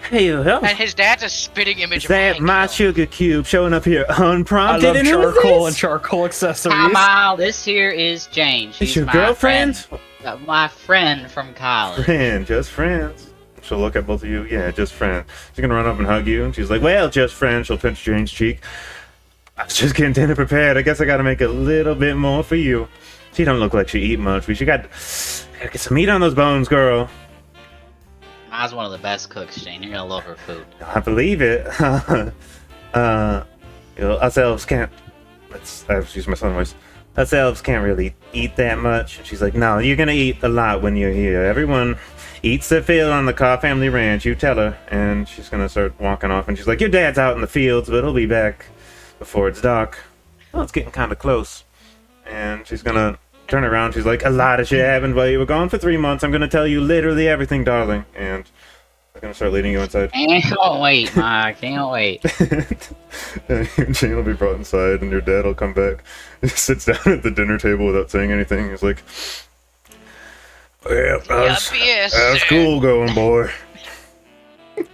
Speaker 6: Hey,
Speaker 5: And his dad's a spitting image
Speaker 6: is
Speaker 5: of
Speaker 6: that
Speaker 5: Hank
Speaker 6: my
Speaker 5: Hill.
Speaker 6: sugar cube showing up here
Speaker 3: I
Speaker 6: unprompted?
Speaker 3: love
Speaker 6: And who is
Speaker 3: charcoal
Speaker 6: this?
Speaker 3: and charcoal accessories.
Speaker 1: Come on, this here is Jane. She's
Speaker 6: It's your
Speaker 1: my
Speaker 6: girlfriend?
Speaker 1: friend. My friend from college.
Speaker 2: Friend, just friends. She'll look at both of you. Yeah, just friends. She's gonna run up and hug you, and she's like, "Well, just friends." She'll pinch Jane's cheek. I was just getting dinner prepared. I guess I gotta make a little bit more for you. She don't look like she eat much, but she gotta get some meat on those bones, girl.
Speaker 1: Ma's one of the best cooks, Jane. You're gonna love her food.
Speaker 2: I believe it. Us elves can't. I've used my son voice. Us elves can't really eat that much. And she's like, "No, you're gonna eat a lot when you're here. Everyone eats their fill on the Carr family ranch. You tell her." And she's gonna start walking off. And she's like, "Your dad's out in the fields, but he'll be back before it's dark." Well, it's getting kind of close. And she's gonna turn around. She's like, "A lot of shit happened while you were gone for 3 months. I'm gonna tell you literally everything, darling." And I'm gonna start leading you inside.
Speaker 1: Can't wait, Ma. Can't wait.
Speaker 2: And Jane will be brought inside, and your dad will come back. He sits down at the dinner table without saying anything. He's like, "Well, how's
Speaker 5: Yes,
Speaker 2: school going, boy?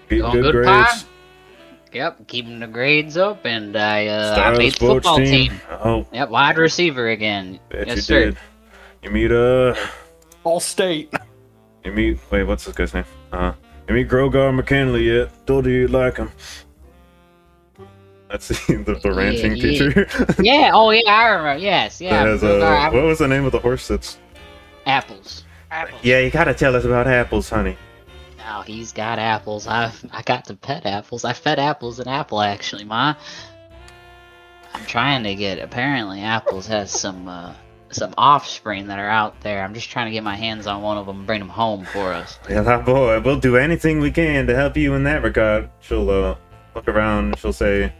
Speaker 2: Getting
Speaker 1: Going
Speaker 2: good
Speaker 1: good,
Speaker 2: grades?
Speaker 1: Pa? Yep, keeping the grades up, and I
Speaker 2: Start of
Speaker 1: made the
Speaker 2: sports
Speaker 1: football team.
Speaker 2: Oh,
Speaker 1: Yep, wide receiver again.
Speaker 2: bet
Speaker 1: Yes,
Speaker 2: you
Speaker 1: sir.
Speaker 2: did. You meet
Speaker 3: All state.
Speaker 2: wait, what's this guy's name? You meet Grogar McKinley yet? Told you you'd like him." That's the ranching
Speaker 1: yeah.
Speaker 2: teacher.
Speaker 1: Yeah, oh yeah, I remember. Yes, yeah.
Speaker 2: That has what was the name of the horse that's...
Speaker 1: Apples.
Speaker 5: Apples.
Speaker 2: Yeah, you gotta tell us about apples, honey.
Speaker 1: Now he's got apples. I got to pet apples. I fed apples an apple actually, Ma. I'm trying to get. Apparently, apples has some offspring that are out there. I'm just trying to get my hands on one of them and bring them home for us.
Speaker 2: Yeah, that boy, we'll do anything we can to help you in that regard. She'll look around and she'll say,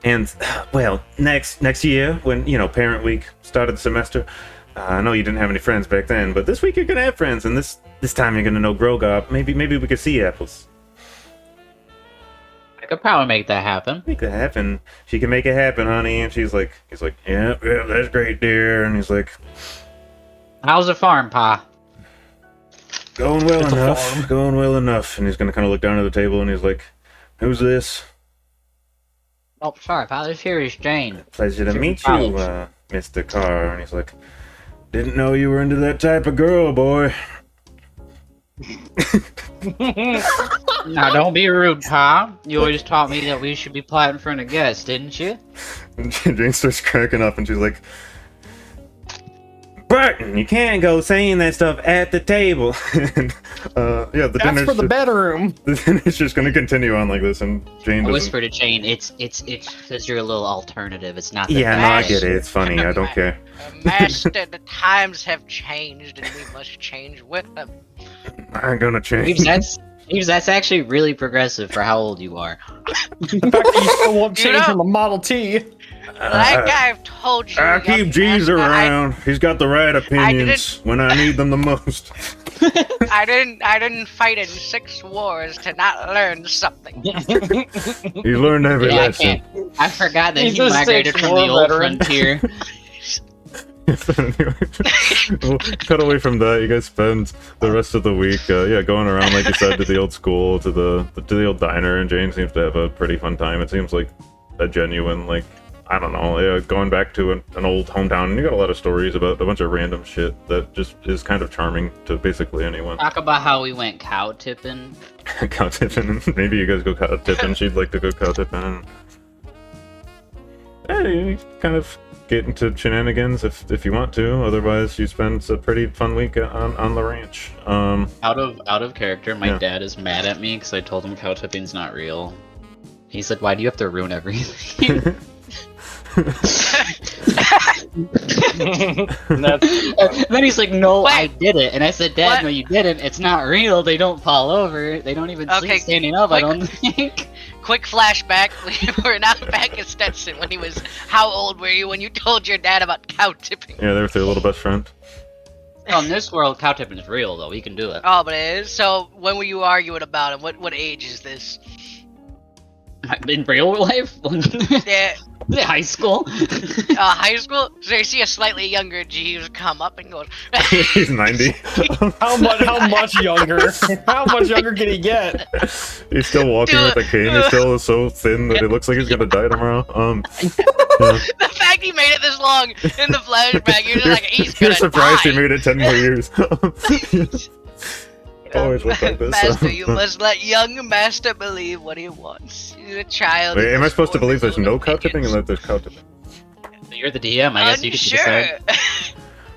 Speaker 2: "And well, next year when parent week started the semester, I know you didn't have any friends back then, but this week you're gonna have friends, and this time you're gonna know Grogar. Maybe we could see apples.
Speaker 1: I could probably make that happen.
Speaker 2: Make that happen. She can make it happen, honey." And he's like, yeah, that's great, dear." And he's like,
Speaker 1: How's the farm, Pa?
Speaker 2: "Going well
Speaker 3: It's a
Speaker 2: enough,
Speaker 3: farm.
Speaker 2: going well enough." And he's gonna kind of look down at the table, and he's like, "Who's this?"
Speaker 1: Oh, sorry, Pa. This here is Jane.
Speaker 2: "Pleasure to
Speaker 1: She's
Speaker 2: meet
Speaker 1: from
Speaker 2: you,
Speaker 1: college."
Speaker 2: Mr. Carr." And he's like, "Didn't know you were into that type of girl, boy."
Speaker 1: Now, don't be rude, Pa. You always taught me that we should be polite in front of guests, didn't you?
Speaker 2: And Jane starts cracking up, and she's like, "Burton, you can't go saying that stuff at the table." And Yeah, the
Speaker 3: That's
Speaker 2: dinner's
Speaker 3: for the
Speaker 2: just,
Speaker 3: bedroom.
Speaker 2: the dinner's just gonna continue on like this, and Jane
Speaker 1: I
Speaker 2: doesn't.
Speaker 1: whisper to Jane, it's because you're a little alternative. It's not.
Speaker 6: Yeah, no, I
Speaker 1: bad.
Speaker 6: get it. It's funny. I don't care.
Speaker 5: Master, the times have changed, and we must change with them.
Speaker 6: I ain't gonna change.
Speaker 1: That's actually really progressive for how old you are.
Speaker 3: The fact that you still won't
Speaker 5: You
Speaker 3: change
Speaker 5: know-
Speaker 3: from the Model T.
Speaker 5: Like I've told you,
Speaker 6: I
Speaker 5: young
Speaker 6: keep G's
Speaker 5: master,
Speaker 6: around. He's got the right opinions when I need them the most.
Speaker 5: I didn't fight in 6 wars to not learn something.
Speaker 6: He's learned every
Speaker 1: Yeah, I
Speaker 6: lesson.
Speaker 1: can't. I forgot that
Speaker 7: He's
Speaker 1: he
Speaker 7: a
Speaker 1: migrated
Speaker 7: Sixth
Speaker 1: from the
Speaker 7: War
Speaker 1: old
Speaker 7: veteran.
Speaker 1: frontier.
Speaker 2: Anyway, we'll cut away from that. You guys spend the rest of the week, going around like you said to the old school, to the old diner, and Jane seems to have a pretty fun time. It seems like a genuine, like, I don't know, going back to an old hometown. And you got a lot of stories about a bunch of random shit that just is kind of charming to basically anyone.
Speaker 1: Talk about how we went cow tipping.
Speaker 2: Cow tipping. Maybe you guys go cow tipping. She'd like to go cow tipping. Hey, kind of get into shenanigans if you want to. Otherwise, you spend a pretty fun week on the ranch.
Speaker 1: Out of character, my
Speaker 2: Yeah.
Speaker 1: dad is mad at me because I told him cow tipping's not real. He said, "Why do you have to ruin everything?" Then he's like, "No, I
Speaker 5: Wait.
Speaker 1: did it," and I said, "Dad,
Speaker 5: What?
Speaker 1: no, you didn't. It's not real. They don't fall over. They don't even
Speaker 5: Okay,
Speaker 1: sleep standing up. I
Speaker 5: quick-
Speaker 1: don't think."
Speaker 5: Quick flashback. We're now back at Stetson when he was. How old were you when you told your dad about cow tipping?
Speaker 2: Yeah, they're with their little best friend.
Speaker 1: Well, in this world, cow tipping is real, though. We can do it.
Speaker 5: Oh, but it is. So when were you arguing about him? What age is this?
Speaker 1: In real life,
Speaker 5: Yeah,
Speaker 1: high school.
Speaker 5: high school. So you see a slightly younger Jeeves come up and goes.
Speaker 2: He's 90.
Speaker 3: How much younger? How much younger can he get?
Speaker 2: He's still walking with a cane. He's still so thin that it looks like he's gonna die tomorrow. Yeah.
Speaker 5: The fact he made it this long in the flashback, you're just like, he's
Speaker 2: You're
Speaker 5: gonna
Speaker 2: surprised
Speaker 5: die.
Speaker 2: he made it 10 more years. Always look like this.
Speaker 5: Master, you must let young Master believe what he wants. He's a child.
Speaker 2: Wait, am I supposed to believe there's no cow
Speaker 5: opinions.
Speaker 2: tipping and that there's cow tipping?
Speaker 1: You're the DM. I guess you get to decide.
Speaker 5: Unsure.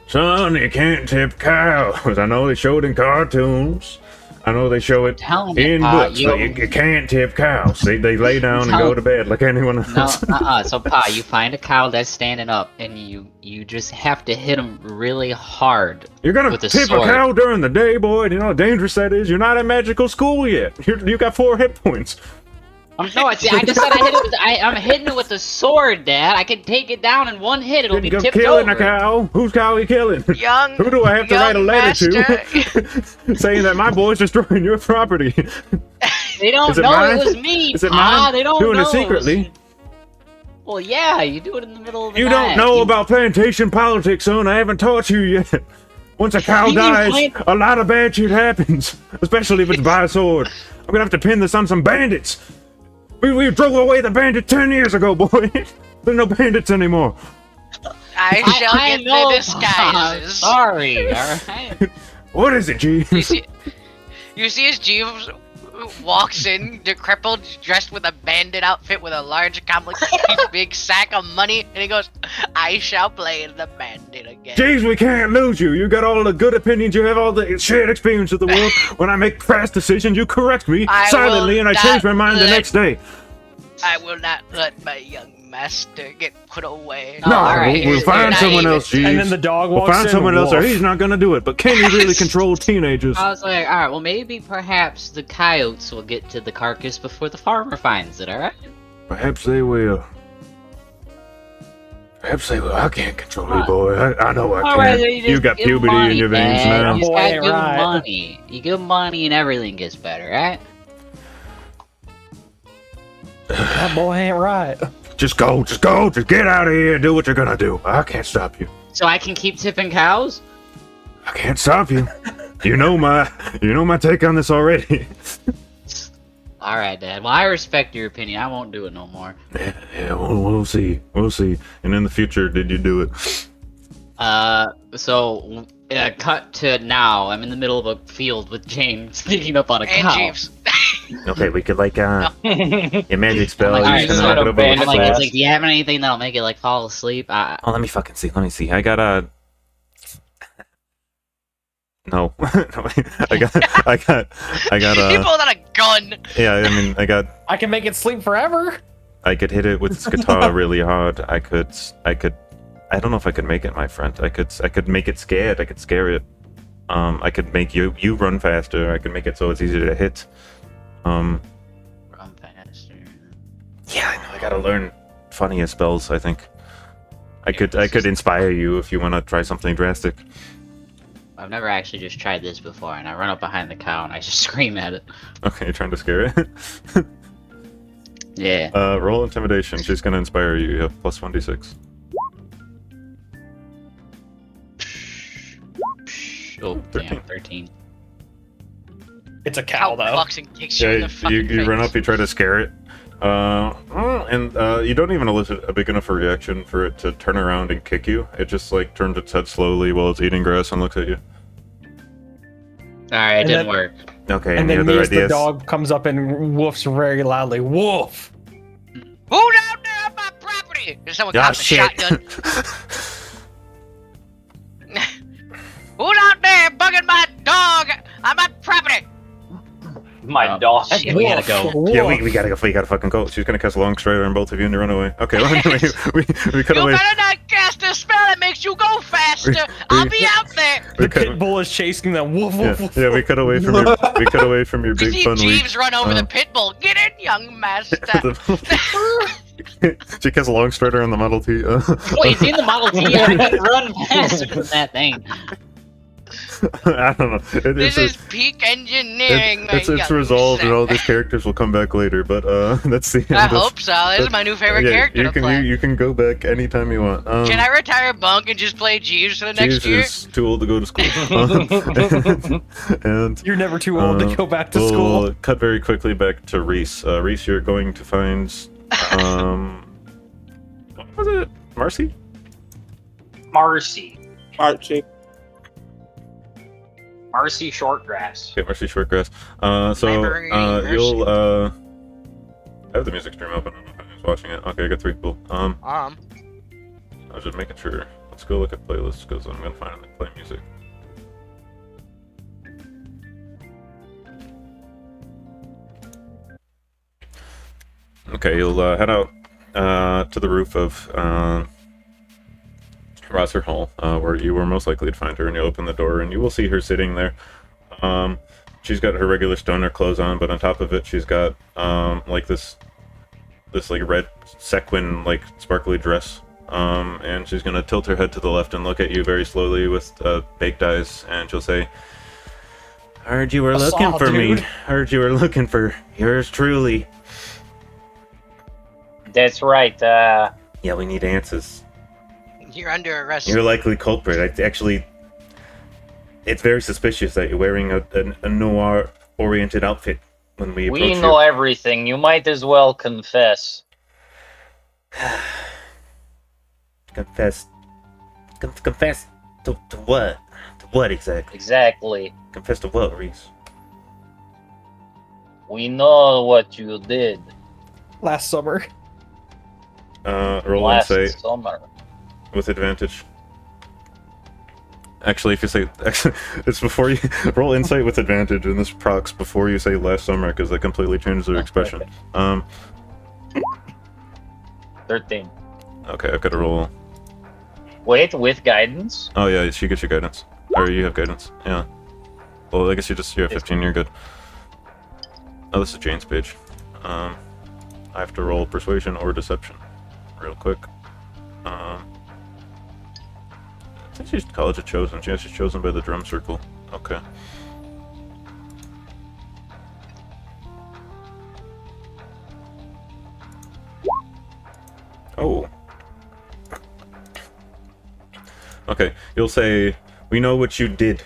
Speaker 6: Son, you can't tip cows. I know they show it in cartoons. I know they show it
Speaker 1: Tell me,
Speaker 6: in books, but you can't tip cows. They lay down and go to bed like anyone
Speaker 1: No,
Speaker 6: else.
Speaker 1: So, Pa, you find a cow that's standing up, and you just have to hit him really hard.
Speaker 6: You're gonna
Speaker 1: with a
Speaker 6: tip a
Speaker 1: sword.
Speaker 6: cow during the day, boy. You know how dangerous that is. You're not at magical school yet. You got 4 hit points.
Speaker 1: No, I just said I hit it with. I'm hitting it with a sword, Dad. I can take it down in one hit. It'll be
Speaker 6: You're
Speaker 1: tipped
Speaker 6: killing
Speaker 1: over.
Speaker 6: a cow. Whose cow are you killing?
Speaker 5: Young.
Speaker 6: Who do I have to write a
Speaker 5: young
Speaker 6: letter
Speaker 5: Master.
Speaker 6: to saying that my boy's destroying your property?
Speaker 1: They don't
Speaker 6: Is it
Speaker 1: know
Speaker 6: mine?
Speaker 1: it was me,
Speaker 6: Is it
Speaker 1: Pa.
Speaker 6: mine?
Speaker 1: They don't
Speaker 6: Doing
Speaker 1: know.
Speaker 6: it secretly.
Speaker 1: Well, yeah, you do it in the middle of the
Speaker 6: You
Speaker 1: night.
Speaker 6: don't know about plantation politics, son. I haven't taught you yet. Once a cow
Speaker 1: You mean
Speaker 6: dies,
Speaker 1: plant-
Speaker 6: a lot of bad shit happens. Especially if it's by a sword. I'm gonna have to pin this on some bandits. We drove away the bandit 10 years ago, boy. There's no bandits anymore.
Speaker 5: I shall
Speaker 1: I
Speaker 5: get
Speaker 1: know,
Speaker 5: the disguises.
Speaker 1: Sorry, alright?
Speaker 6: What is it, G?
Speaker 5: You see as Jeeves walks in, decrepit, dressed with a bandit outfit with a large, complicated, big sack of money, and he goes, I shall play the bandit again.
Speaker 6: Jeez, we can't lose you. You got all the good opinions. You have all the shared experience of the world. When I make crass decisions, you correct me
Speaker 5: I
Speaker 6: silently,
Speaker 5: will
Speaker 6: and I
Speaker 5: not
Speaker 6: change my mind the
Speaker 5: let-
Speaker 6: next day.
Speaker 5: I will not let my young master get put away.
Speaker 1: No,
Speaker 6: No,
Speaker 1: alright,
Speaker 6: we'll find
Speaker 5: you're
Speaker 6: someone
Speaker 5: naive.
Speaker 6: else, Jeeves.
Speaker 3: And then the dog
Speaker 6: We'll
Speaker 3: walks
Speaker 6: find
Speaker 3: in.
Speaker 6: someone else, or
Speaker 3: woof.
Speaker 6: he's not gonna do it. But can he really control teenagers?
Speaker 1: I was like, alright, well, maybe perhaps the coyotes will get to the carcass before the farmer finds it, alright?
Speaker 6: Perhaps they will. Perhaps they will. I can't control you, boy. I know I
Speaker 1: Alright,
Speaker 6: can't. You got puberty in your veins now.
Speaker 1: You just
Speaker 3: Boy,
Speaker 1: gotta
Speaker 3: ain't
Speaker 1: give 'em
Speaker 3: right.
Speaker 1: money. You give 'em money and everything gets better, right?
Speaker 3: That boy ain't right.
Speaker 6: Just go, just get out of here and do what you're gonna do. I can't stop you.
Speaker 1: So I can keep tipping cows?
Speaker 6: I can't stop you. You know my take on this already.
Speaker 1: Alright, Dad. Well, I respect your opinion. I won't do it no more.
Speaker 6: Yeah, we'll see. We'll see.
Speaker 2: And in the future, did you do it?
Speaker 1: So, cut to now. I'm in the middle of a field with James sneaking up on a
Speaker 5: And
Speaker 1: cow.
Speaker 5: Jeeves.
Speaker 6: Okay, we could like your magic spell.
Speaker 1: I'm like,
Speaker 6: you
Speaker 1: alright,
Speaker 6: can
Speaker 1: so
Speaker 6: knock it over with
Speaker 1: I'm like,
Speaker 6: flash.
Speaker 1: it's like, do you have anything that'll make it like fall asleep?
Speaker 6: Oh, let me fucking see. Let me see. I got a.
Speaker 2: No, I got.
Speaker 5: He pulled out a gun.
Speaker 2: Yeah, I mean,
Speaker 3: I can make it sleep forever.
Speaker 2: I could hit it with this guitar really hard. I could. I don't know if I could make it, my friend. I could make it scared. I could scare it. I could make you run faster. I could make it so it's easier to hit.
Speaker 1: Run faster.
Speaker 2: Yeah, I know. I gotta learn funnier spells. I think. I could inspire you if you want to try something drastic.
Speaker 1: I've never actually just tried this before, and I run up behind the cow and I just scream at it.
Speaker 2: Okay, you're trying to scare it.
Speaker 1: Yeah.
Speaker 2: Roll intimidation. She's gonna inspire you. You have plus 1d6.
Speaker 1: Oh,
Speaker 2: 13.
Speaker 1: damn, 13.
Speaker 3: It's a cow, though.
Speaker 5: Bucks and kicks you in
Speaker 2: Yeah,
Speaker 5: the fucking
Speaker 2: you run
Speaker 5: face.
Speaker 2: up, you try to scare it. And you don't even elicit a big enough a reaction for it to turn around and kick you. It just like turns its head slowly while it's eating grass and looks at you.
Speaker 1: Alright, it
Speaker 3: And
Speaker 1: didn't
Speaker 3: then-
Speaker 1: work.
Speaker 2: Okay,
Speaker 3: And
Speaker 2: any
Speaker 3: then
Speaker 2: other
Speaker 3: Mia's the
Speaker 2: ideas?
Speaker 3: dog comes up and woofs very loudly. Woof!
Speaker 5: Who down there on my property? There's someone
Speaker 2: Ah,
Speaker 5: got a
Speaker 2: shit.
Speaker 5: shotgun. Who down there bugging my dog on my property?
Speaker 7: My dog.
Speaker 1: I think we gotta go.
Speaker 2: Yeah, we gotta go. We gotta fucking go. She's gonna cast a long strider on both of you and run away. Okay, well, anyway, we cut
Speaker 5: You
Speaker 2: away.
Speaker 5: better not cast a spell that makes you go faster. I'll be out there.
Speaker 3: The
Speaker 2: We cut-
Speaker 3: pit bull is chasing them. Woof,
Speaker 2: Yeah,
Speaker 3: woof, woof.
Speaker 2: yeah, we cut away from your
Speaker 5: You
Speaker 2: big
Speaker 5: see
Speaker 2: fun week.
Speaker 5: Jeeves run over the pit bull. Get in, young master.
Speaker 2: She casts a long strider on the Model T.
Speaker 1: Wait, see the Model T? I can run faster than that thing.
Speaker 2: I don't know.
Speaker 5: This is peak engineering, my
Speaker 2: It's
Speaker 5: young
Speaker 2: resolved, and
Speaker 5: son.
Speaker 2: all these characters will come back later. But that's the end.
Speaker 5: I
Speaker 2: of-
Speaker 5: hope so. This is my new favorite
Speaker 2: yeah,
Speaker 5: character
Speaker 2: you
Speaker 5: to
Speaker 2: can
Speaker 5: play.
Speaker 2: you can go back anytime you want.
Speaker 5: Can I retire Bunk and just play Jeeves for the next
Speaker 2: Jeeves
Speaker 5: year?
Speaker 2: is too old to go to school. And
Speaker 3: You're never too old to go back to
Speaker 2: we'll
Speaker 3: school.
Speaker 2: cut very quickly back to Reese. Reese, you're going to find what was it? Marcy?
Speaker 7: Marcy.
Speaker 4: Archie.
Speaker 7: Marcy Shortgrass.
Speaker 2: Okay, Marcy Shortgrass. So
Speaker 5: Library
Speaker 2: you'll I have the music stream open. I don't know if anyone's watching it. Okay, I got 3 people. I was just making sure. Let's go look at playlists because I'm gonna finally play music. Okay, you'll head out to the roof of Rosser Hall, where you were most likely to find her, and you open the door, and you will see her sitting there. She's got her regular stoner clothes on, but on top of it, she's got like this like red sequin like sparkly dress. And she's gonna tilt her head to the left and look at you very slowly with baked eyes, and she'll say, "Heard you were
Speaker 3: I
Speaker 2: looking
Speaker 3: saw,
Speaker 2: for me.
Speaker 3: dude."
Speaker 2: Heard you were looking for yours truly.
Speaker 7: That's right.
Speaker 2: Yeah, we need answers.
Speaker 5: You're under arrest.
Speaker 2: You're likely culprit. It's very suspicious that you're wearing a noir-oriented outfit when we approach
Speaker 7: We
Speaker 2: you.
Speaker 7: know everything. You might as well confess.
Speaker 2: Confess. Confess to what? To what exactly?
Speaker 7: Exactly.
Speaker 2: Confess to what, Reese?
Speaker 7: We know what you did
Speaker 3: Last summer.
Speaker 2: Roll
Speaker 7: last
Speaker 2: insight
Speaker 7: summer.
Speaker 2: with advantage. Actually, if you say it's before you roll insight with advantage, and this procs before you say last summer because that completely changes their expression.
Speaker 7: 13.
Speaker 2: Okay, I've got to roll.
Speaker 7: Wait, with guidance?
Speaker 2: Oh yeah, she gets you guidance, or you have guidance. Yeah. Well, I guess you have 15. You're good. Oh, this is Jane's page. I have to roll persuasion or deception, real quick. I think she's College of Chosen. She's chosen by the drum circle. Okay. Oh. Okay, you'll say, "We know what you did,"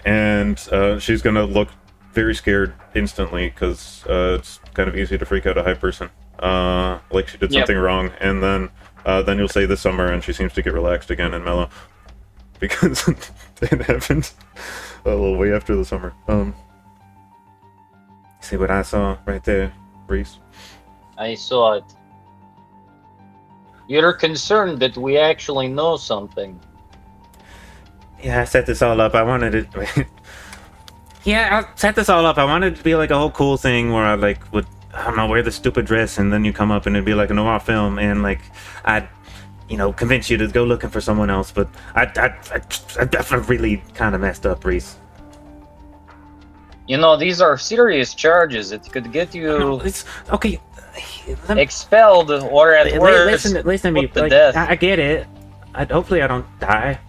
Speaker 2: and she's gonna look very scared instantly because it's kind of easy to freak out a high person, like she did
Speaker 7: Yep.
Speaker 2: something wrong, and then you'll say "this summer," and she seems to get relaxed again and mellow because it happened a little way after the summer. See what I saw right there, Reese?
Speaker 7: I saw it. You're concerned that we actually know something.
Speaker 6: Yeah, I set this all up. I wanted it. Yeah, I set this all up. I wanted it to be like a whole cool thing where I like would, I don't know, wear the stupid dress and then you come up and it'd be like a noir film and like I'd, you know, convince you to go looking for someone else. But I definitely really kind of messed up, Reese.
Speaker 7: You know, these are serious charges. It could get you
Speaker 6: It's okay.
Speaker 7: expelled or at worst
Speaker 6: Listen to me.
Speaker 7: put to
Speaker 6: Like,
Speaker 7: death.
Speaker 6: I get it. Hopefully I don't die.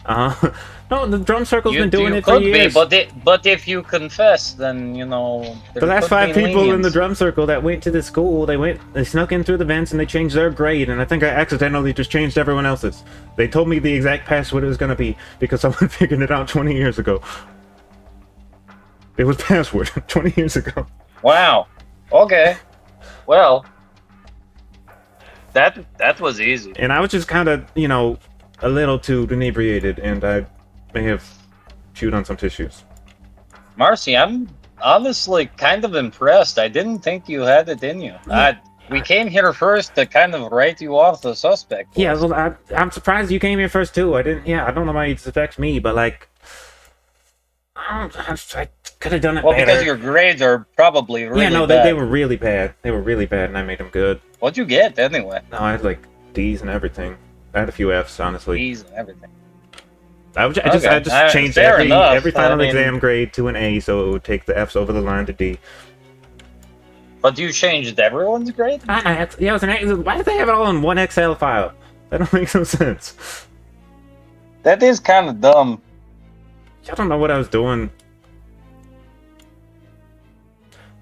Speaker 6: No, the drum circle's been doing
Speaker 7: you
Speaker 6: it for
Speaker 7: could
Speaker 6: years.
Speaker 7: be, but if you confess, then you know.
Speaker 6: The last 5 people in the drum circle that went to the school, they snuck in through the vents and they changed their grade, and I think I accidentally just changed everyone else's. They told me the exact password it was gonna be because someone figured it out 20 years ago. It was password 20 years ago.
Speaker 7: Wow. Okay. Well, that was easy.
Speaker 6: And I was just kind of, you know, a little too inebriated, and I may have chewed on some tissues.
Speaker 7: Marcy, I'm honestly kind of impressed. I didn't think you had it in you. We came here first to kind of write you off the suspect.
Speaker 6: Yeah, well, I'm surprised you came here first too. I don't know why you'd suspect me, but like, I could have done it
Speaker 7: well,
Speaker 6: better.
Speaker 7: because your grades are probably really bad.
Speaker 6: They were really bad. They were really bad, and I made them good.
Speaker 7: What'd you get anyway?
Speaker 6: No, I had like D's and everything. I had a few F's, honestly.
Speaker 7: D's and everything.
Speaker 6: I just changed
Speaker 7: fair
Speaker 6: every
Speaker 7: enough.
Speaker 6: final exam grade to an A, so it would take the F's over the line to D.
Speaker 7: But you changed everyone's grade?
Speaker 6: Yeah, it was an A. Why did they have it all in one Excel file? That don't make no sense.
Speaker 7: That is kind of dumb.
Speaker 6: I don't know what I was doing.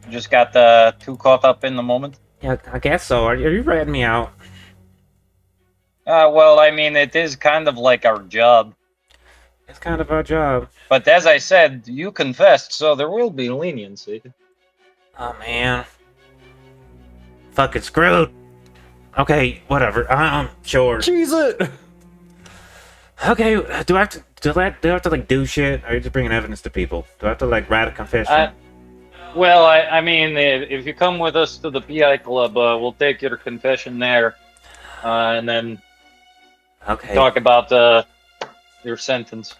Speaker 7: You just got too caught up in the moment.
Speaker 6: Yeah, I guess so. Are you ratting me out?
Speaker 7: Well, I mean, it is kind of like our job.
Speaker 6: It's kind of our job.
Speaker 7: But as I said, you confessed, so there will be leniency.
Speaker 6: Oh, man. Fucking screwed. Okay, whatever. Sure.
Speaker 3: Cheese it.
Speaker 6: Okay, do I have to like do shit? Or are you just bringing evidence to people? Do I have to like write a confession?
Speaker 7: Well, I mean, if you come with us to the PI club, we'll take your confession there, and then
Speaker 6: Okay.
Speaker 7: talk about your sentence.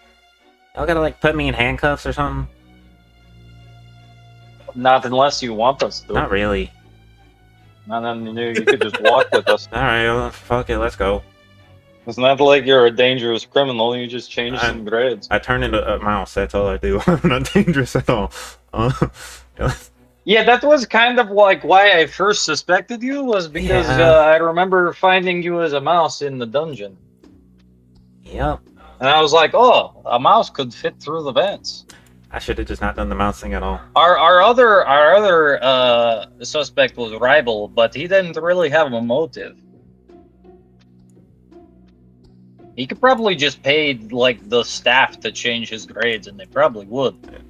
Speaker 6: Y'all gotta like put me in handcuffs or something?
Speaker 7: Not unless you want us to.
Speaker 6: Not really.
Speaker 7: And then you could just walk with us.
Speaker 6: Alright, well, fuck it, let's go.
Speaker 7: It's not like you're a dangerous criminal. You just change some grades.
Speaker 6: I turn into a mouse, that's all I do. I'm not dangerous at all.
Speaker 7: Yeah, that was kind of like why I first suspected you, was because I remember finding you as a mouse in the dungeon.
Speaker 6: Yep.
Speaker 7: And I was like, oh, a mouse could fit through the vents.
Speaker 6: I should have just not done the mouse thing at all.
Speaker 7: Our other suspect was Ribal, but he didn't really have a motive. He could probably just pay like the staff to change his grades, and they probably would.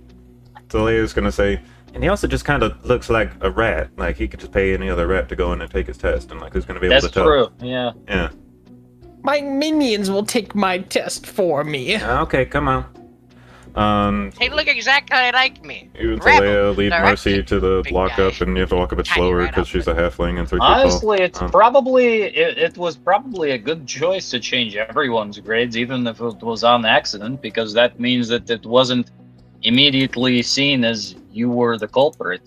Speaker 6: So Leo's gonna say, and he also just kind of looks like a rat. Like he could just pay any other rat to go in and take his test, and like who's gonna be able
Speaker 7: That's
Speaker 6: to tell?
Speaker 7: true. Yeah.
Speaker 6: Yeah.
Speaker 3: My minions will take my test for me.
Speaker 6: Okay, come on.
Speaker 5: They look exactly like me.
Speaker 2: You and
Speaker 5: Rebel,
Speaker 2: Talea lead
Speaker 5: direct
Speaker 2: Marcy
Speaker 5: hit,
Speaker 2: to the
Speaker 5: big
Speaker 2: lockup,
Speaker 5: guy.
Speaker 2: and you have to walk a bit
Speaker 5: Tiny
Speaker 2: slower
Speaker 5: right
Speaker 2: because
Speaker 5: up
Speaker 2: she's a halfling and 3 feet
Speaker 7: Honestly,
Speaker 2: tall.
Speaker 7: it's probably it was probably a good choice to change everyone's grades, even if it was on accident, because that means that it wasn't immediately seen as you were the culprit.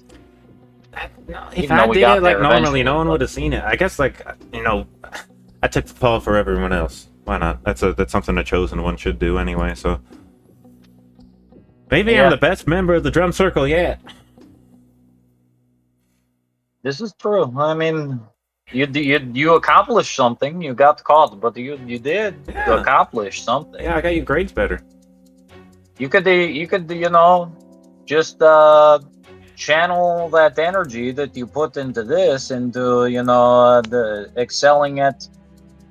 Speaker 6: If
Speaker 7: Even
Speaker 6: I
Speaker 7: though we
Speaker 6: did
Speaker 7: got
Speaker 6: it like
Speaker 7: there
Speaker 6: normally,
Speaker 7: eventually,
Speaker 6: no one
Speaker 7: but-
Speaker 6: would have seen it. I guess like I took the fall for everyone else. Why not? That's something a chosen one should do anyway. So maybe
Speaker 7: Yeah.
Speaker 6: I'm the best member of the drum circle yet.
Speaker 7: This is true. I mean, you accomplished something. You got caught, but you did
Speaker 6: Yeah.
Speaker 7: accomplish something.
Speaker 6: Yeah, I got your grades better.
Speaker 7: You could just channel that energy that you put into this into the excelling at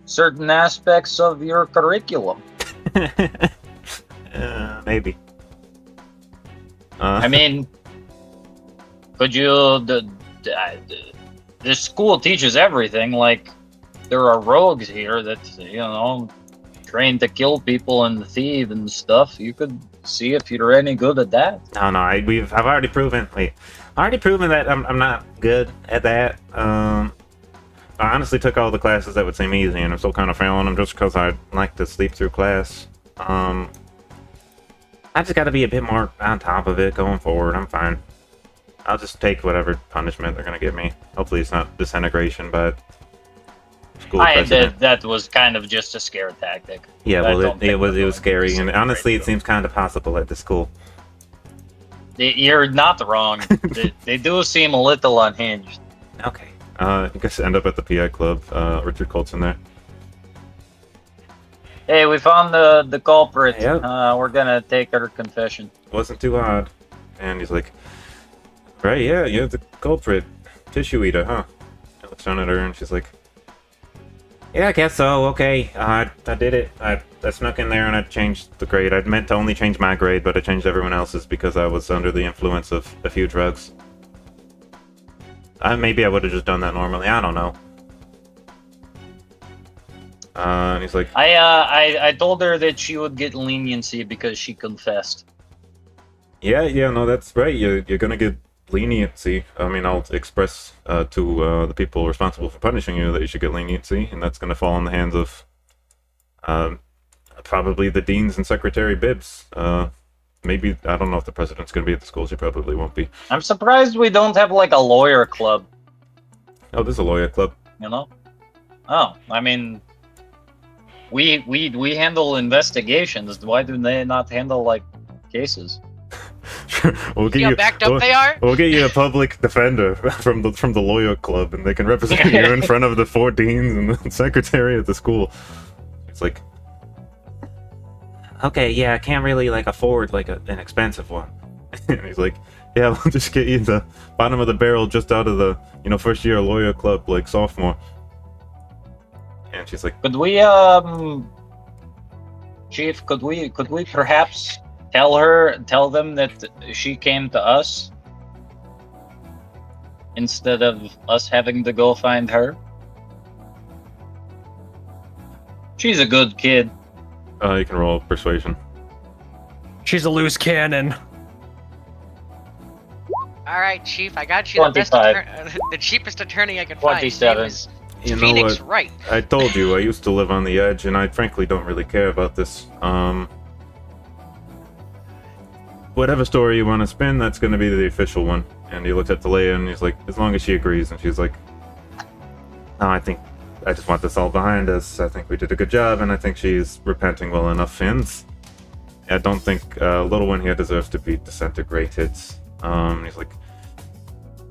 Speaker 7: certain aspects of your curriculum.
Speaker 6: Maybe.
Speaker 7: I mean, could you this school teaches everything. Like, there are rogues here that trained to kill people and thieve and stuff. You could see if you're any good at that.
Speaker 6: No, I've already proven. Wait, I already proven that I'm not good at that. I honestly took all the classes that would seem easy, and I'm still kind of failing them just because I like to sleep through class. I just got to be a bit more on top of it going forward. I'm fine. I'll just take whatever punishment they're gonna give me. Hopefully, it's not disintegration, but school president.
Speaker 7: That was kind of just a scare tactic.
Speaker 6: Yeah,
Speaker 7: I
Speaker 6: well,
Speaker 7: don't
Speaker 6: it
Speaker 7: think
Speaker 6: was
Speaker 7: we're
Speaker 6: scary,
Speaker 7: going
Speaker 6: and
Speaker 7: to
Speaker 6: honestly, it
Speaker 7: disintegrate
Speaker 6: seems kind of possible at the school.
Speaker 7: You're not wrong. they do seem a little unhinged.
Speaker 6: Okay. You guys end up at the PI club. Richard Colt's in there.
Speaker 7: Hey, we found the culprit.
Speaker 6: Yep.
Speaker 7: We're gonna take her confession.
Speaker 6: Wasn't too hard. And he's like, right, yeah, you're the culprit. Tissue eater, huh? I looks down at her and she's like, yeah, I guess so, okay. I did it. I snuck in there and I changed the grade. I'd meant to only change my grade, but I changed everyone else's because I was under the influence of a few drugs. Maybe I would have just done that normally, I don't know. And he's like,
Speaker 7: I told her that she would get leniency because she confessed.
Speaker 6: yeah, no, that's right. You're gonna get leniency. I mean, I'll express to the people responsible for punishing you that you should get leniency, and that's gonna fall in the hands of probably the deans and secretary Bibbs. Maybe, I don't know if the president's gonna be at the school. She probably won't be.
Speaker 7: I'm surprised we don't have like a lawyer club.
Speaker 6: Oh, there's a lawyer club.
Speaker 7: You know? Oh, I mean, we handle investigations. Why do they not handle like cases?
Speaker 6: We'll get
Speaker 5: See how backed up they are?
Speaker 6: We'll get you a public defender from the lawyer club, and they can represent you in front of the 4 deans and the secretary at the school. It's like, okay, yeah, I can't really like afford like an expensive one. And he's like, yeah, we'll just get you the bottom of the barrel just out of the first year lawyer club, like sophomore. And she's like,
Speaker 7: Could we Chief, could we perhaps tell them that she came to us instead of us having to go find her? She's a good kid.
Speaker 6: you can roll persuasion.
Speaker 3: She's a loose cannon.
Speaker 5: All right, Chief, I got you the best
Speaker 7: 25.
Speaker 5: the cheapest attorney I could find.
Speaker 7: 27.
Speaker 5: His name is
Speaker 6: You know
Speaker 5: Phoenix
Speaker 6: what?
Speaker 5: Wright.
Speaker 6: I told you, I used to live on the edge, and I frankly don't really care about this. Whatever story you want to spin, that's going to be the official one. And he looks at Talia, and he's like, as long as she agrees. And she's like, no, I just want this all behind us. I think we did a good job, and I think she's repenting well enough. And I don't think little one here deserves to be disintegrated. He's like,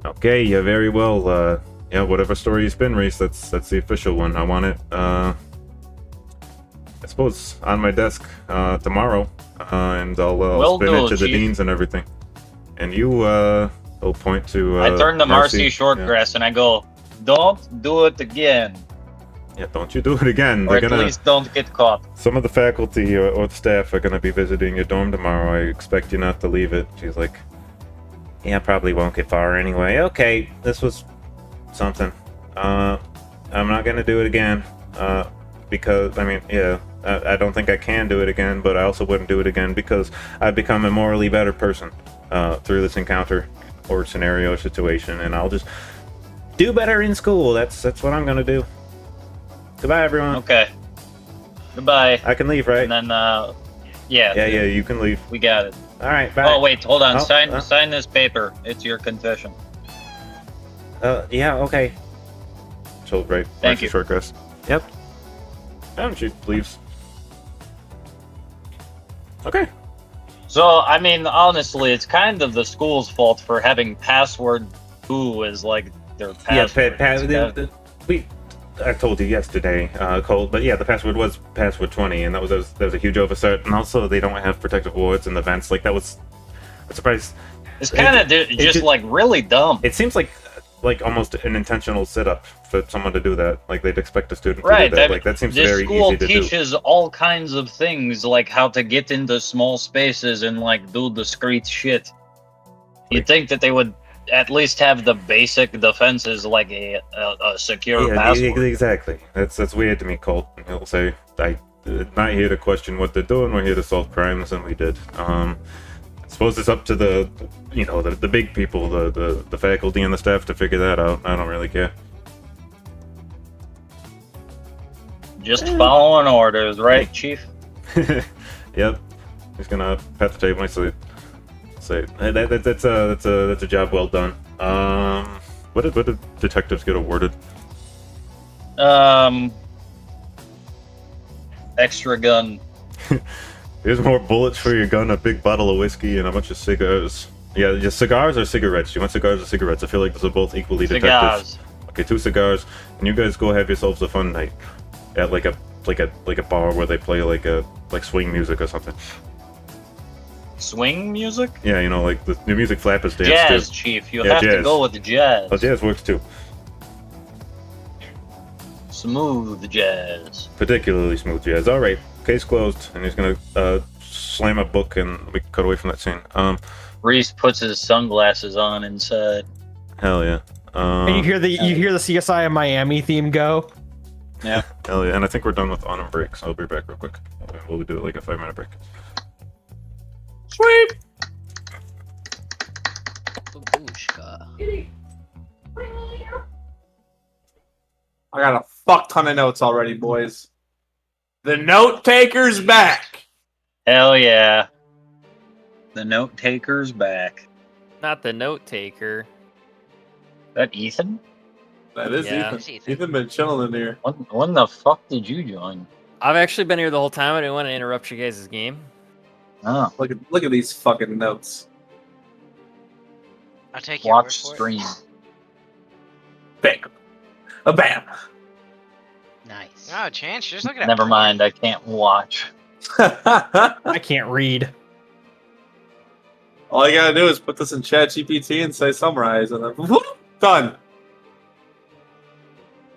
Speaker 6: okay, yeah, very well. Yeah, whatever story you spin, Reese, that's the official one. I want it, I suppose, on my desk tomorrow, and I'll spin it to the deans and everything. And you will point to.
Speaker 7: I turn to Marcy Shortgrass and I go, "Don't do it again."
Speaker 6: Yeah, don't you do it again.
Speaker 7: Or at least don't get caught.
Speaker 6: Some of the faculty or the staff are gonna be visiting your dorm tomorrow. I expect you not to leave it. She's like, yeah, probably won't get far anyway. Okay, this was something. I'm not gonna do it again. Because, I mean, yeah, I don't think I can do it again, but I also wouldn't do it again because I've become a morally better person through this encounter or scenario situation, and I'll just do better in school. That's what I'm gonna do. Goodbye, everyone.
Speaker 7: Okay. Goodbye.
Speaker 6: I can leave, right?
Speaker 7: And then, yeah,
Speaker 6: you can leave.
Speaker 7: we got it.
Speaker 6: All right, bye.
Speaker 7: Oh wait, hold on.
Speaker 6: Oh,
Speaker 7: Sign this paper. It's your confession.
Speaker 6: Yeah, okay. She'll write.
Speaker 7: Thank you.
Speaker 6: Shortgrass. Yep. And she leaves. Okay.
Speaker 7: So, I mean, honestly, it's kind of the school's fault for having password 2 as like their password.
Speaker 6: I told you yesterday, Cole, but yeah, the password was password 20, and that was a huge oversight. And also, they don't have protective wards in the vents. Like that was a surprise.
Speaker 7: It's kind of just like really dumb.
Speaker 6: It seems like almost an intentional setup for someone to do that. Like they'd expect a student to
Speaker 7: Right,
Speaker 6: do that. Like that seems very
Speaker 7: school
Speaker 6: easy to do.
Speaker 7: teaches all kinds of things, like how to get into small spaces and like do discreet shit. You'd think that they would at least have the basic defenses, like a secure password.
Speaker 6: Exactly. That's weird to me, Colt. He'll say, "I'm not here to question what they're doing. We're here to solve crimes, and we did." I suppose it's up to the big people, the faculty and the staff to figure that out. I don't really care.
Speaker 7: Just following orders, right, Chief?
Speaker 6: Yep.
Speaker 2: He's gonna pat the table and say, hey, that's a job well done. What did detectives get awarded?
Speaker 7: Extra gun.
Speaker 2: Here's more bullets for your gun, a big bottle of whiskey, and a bunch of cigars. Yeah, cigars or cigarettes? You want cigars or cigarettes? I feel like those are both equally detectives.
Speaker 7: Cigars.
Speaker 2: Okay, 2 cigars, and you guys go have yourselves a fun night at like a bar where they play like swing music or something.
Speaker 7: Swing music?
Speaker 2: Yeah, you know, like the music flappers dance
Speaker 7: Jazz,
Speaker 2: too.
Speaker 7: Chief. You
Speaker 2: Yeah,
Speaker 7: have to
Speaker 2: jazz.
Speaker 7: go with the jazz.
Speaker 2: Oh, jazz works too.
Speaker 7: Smooth jazz.
Speaker 2: Particularly smooth jazz. All right, case closed, and he's gonna slam a book, and we cut away from that scene.
Speaker 7: Reese puts his sunglasses on inside.
Speaker 2: Hell yeah.
Speaker 3: And you hear the CSI of Miami theme go.
Speaker 7: Yeah.
Speaker 2: Hell yeah, and I think we're done with on and break, so I'll be back real quick. We'll do like a 5-minute break.
Speaker 4: Sweet.
Speaker 1: Babushka.
Speaker 4: I got a fuck ton of notes already, boys. The note taker's back.
Speaker 7: Hell yeah. The note taker's back.
Speaker 8: Not the note taker.
Speaker 7: That Ethan?
Speaker 4: That is
Speaker 8: Yeah.
Speaker 4: Ethan. Ethan been chilling in here.
Speaker 7: When the fuck did you join?
Speaker 8: I've actually been here the whole time. I didn't want to interrupt you guys' game.
Speaker 7: Oh,
Speaker 4: Look at these fucking notes.
Speaker 5: I'll take your word
Speaker 7: watch
Speaker 5: for it.
Speaker 7: stream.
Speaker 4: Bam. A bam.
Speaker 1: Nice.
Speaker 5: Oh, Chance, you're just looking at
Speaker 7: Never mind, I can't watch.
Speaker 3: I can't read.
Speaker 4: All you gotta do is put this in Chat GPT and say summarize, and then whoop, done.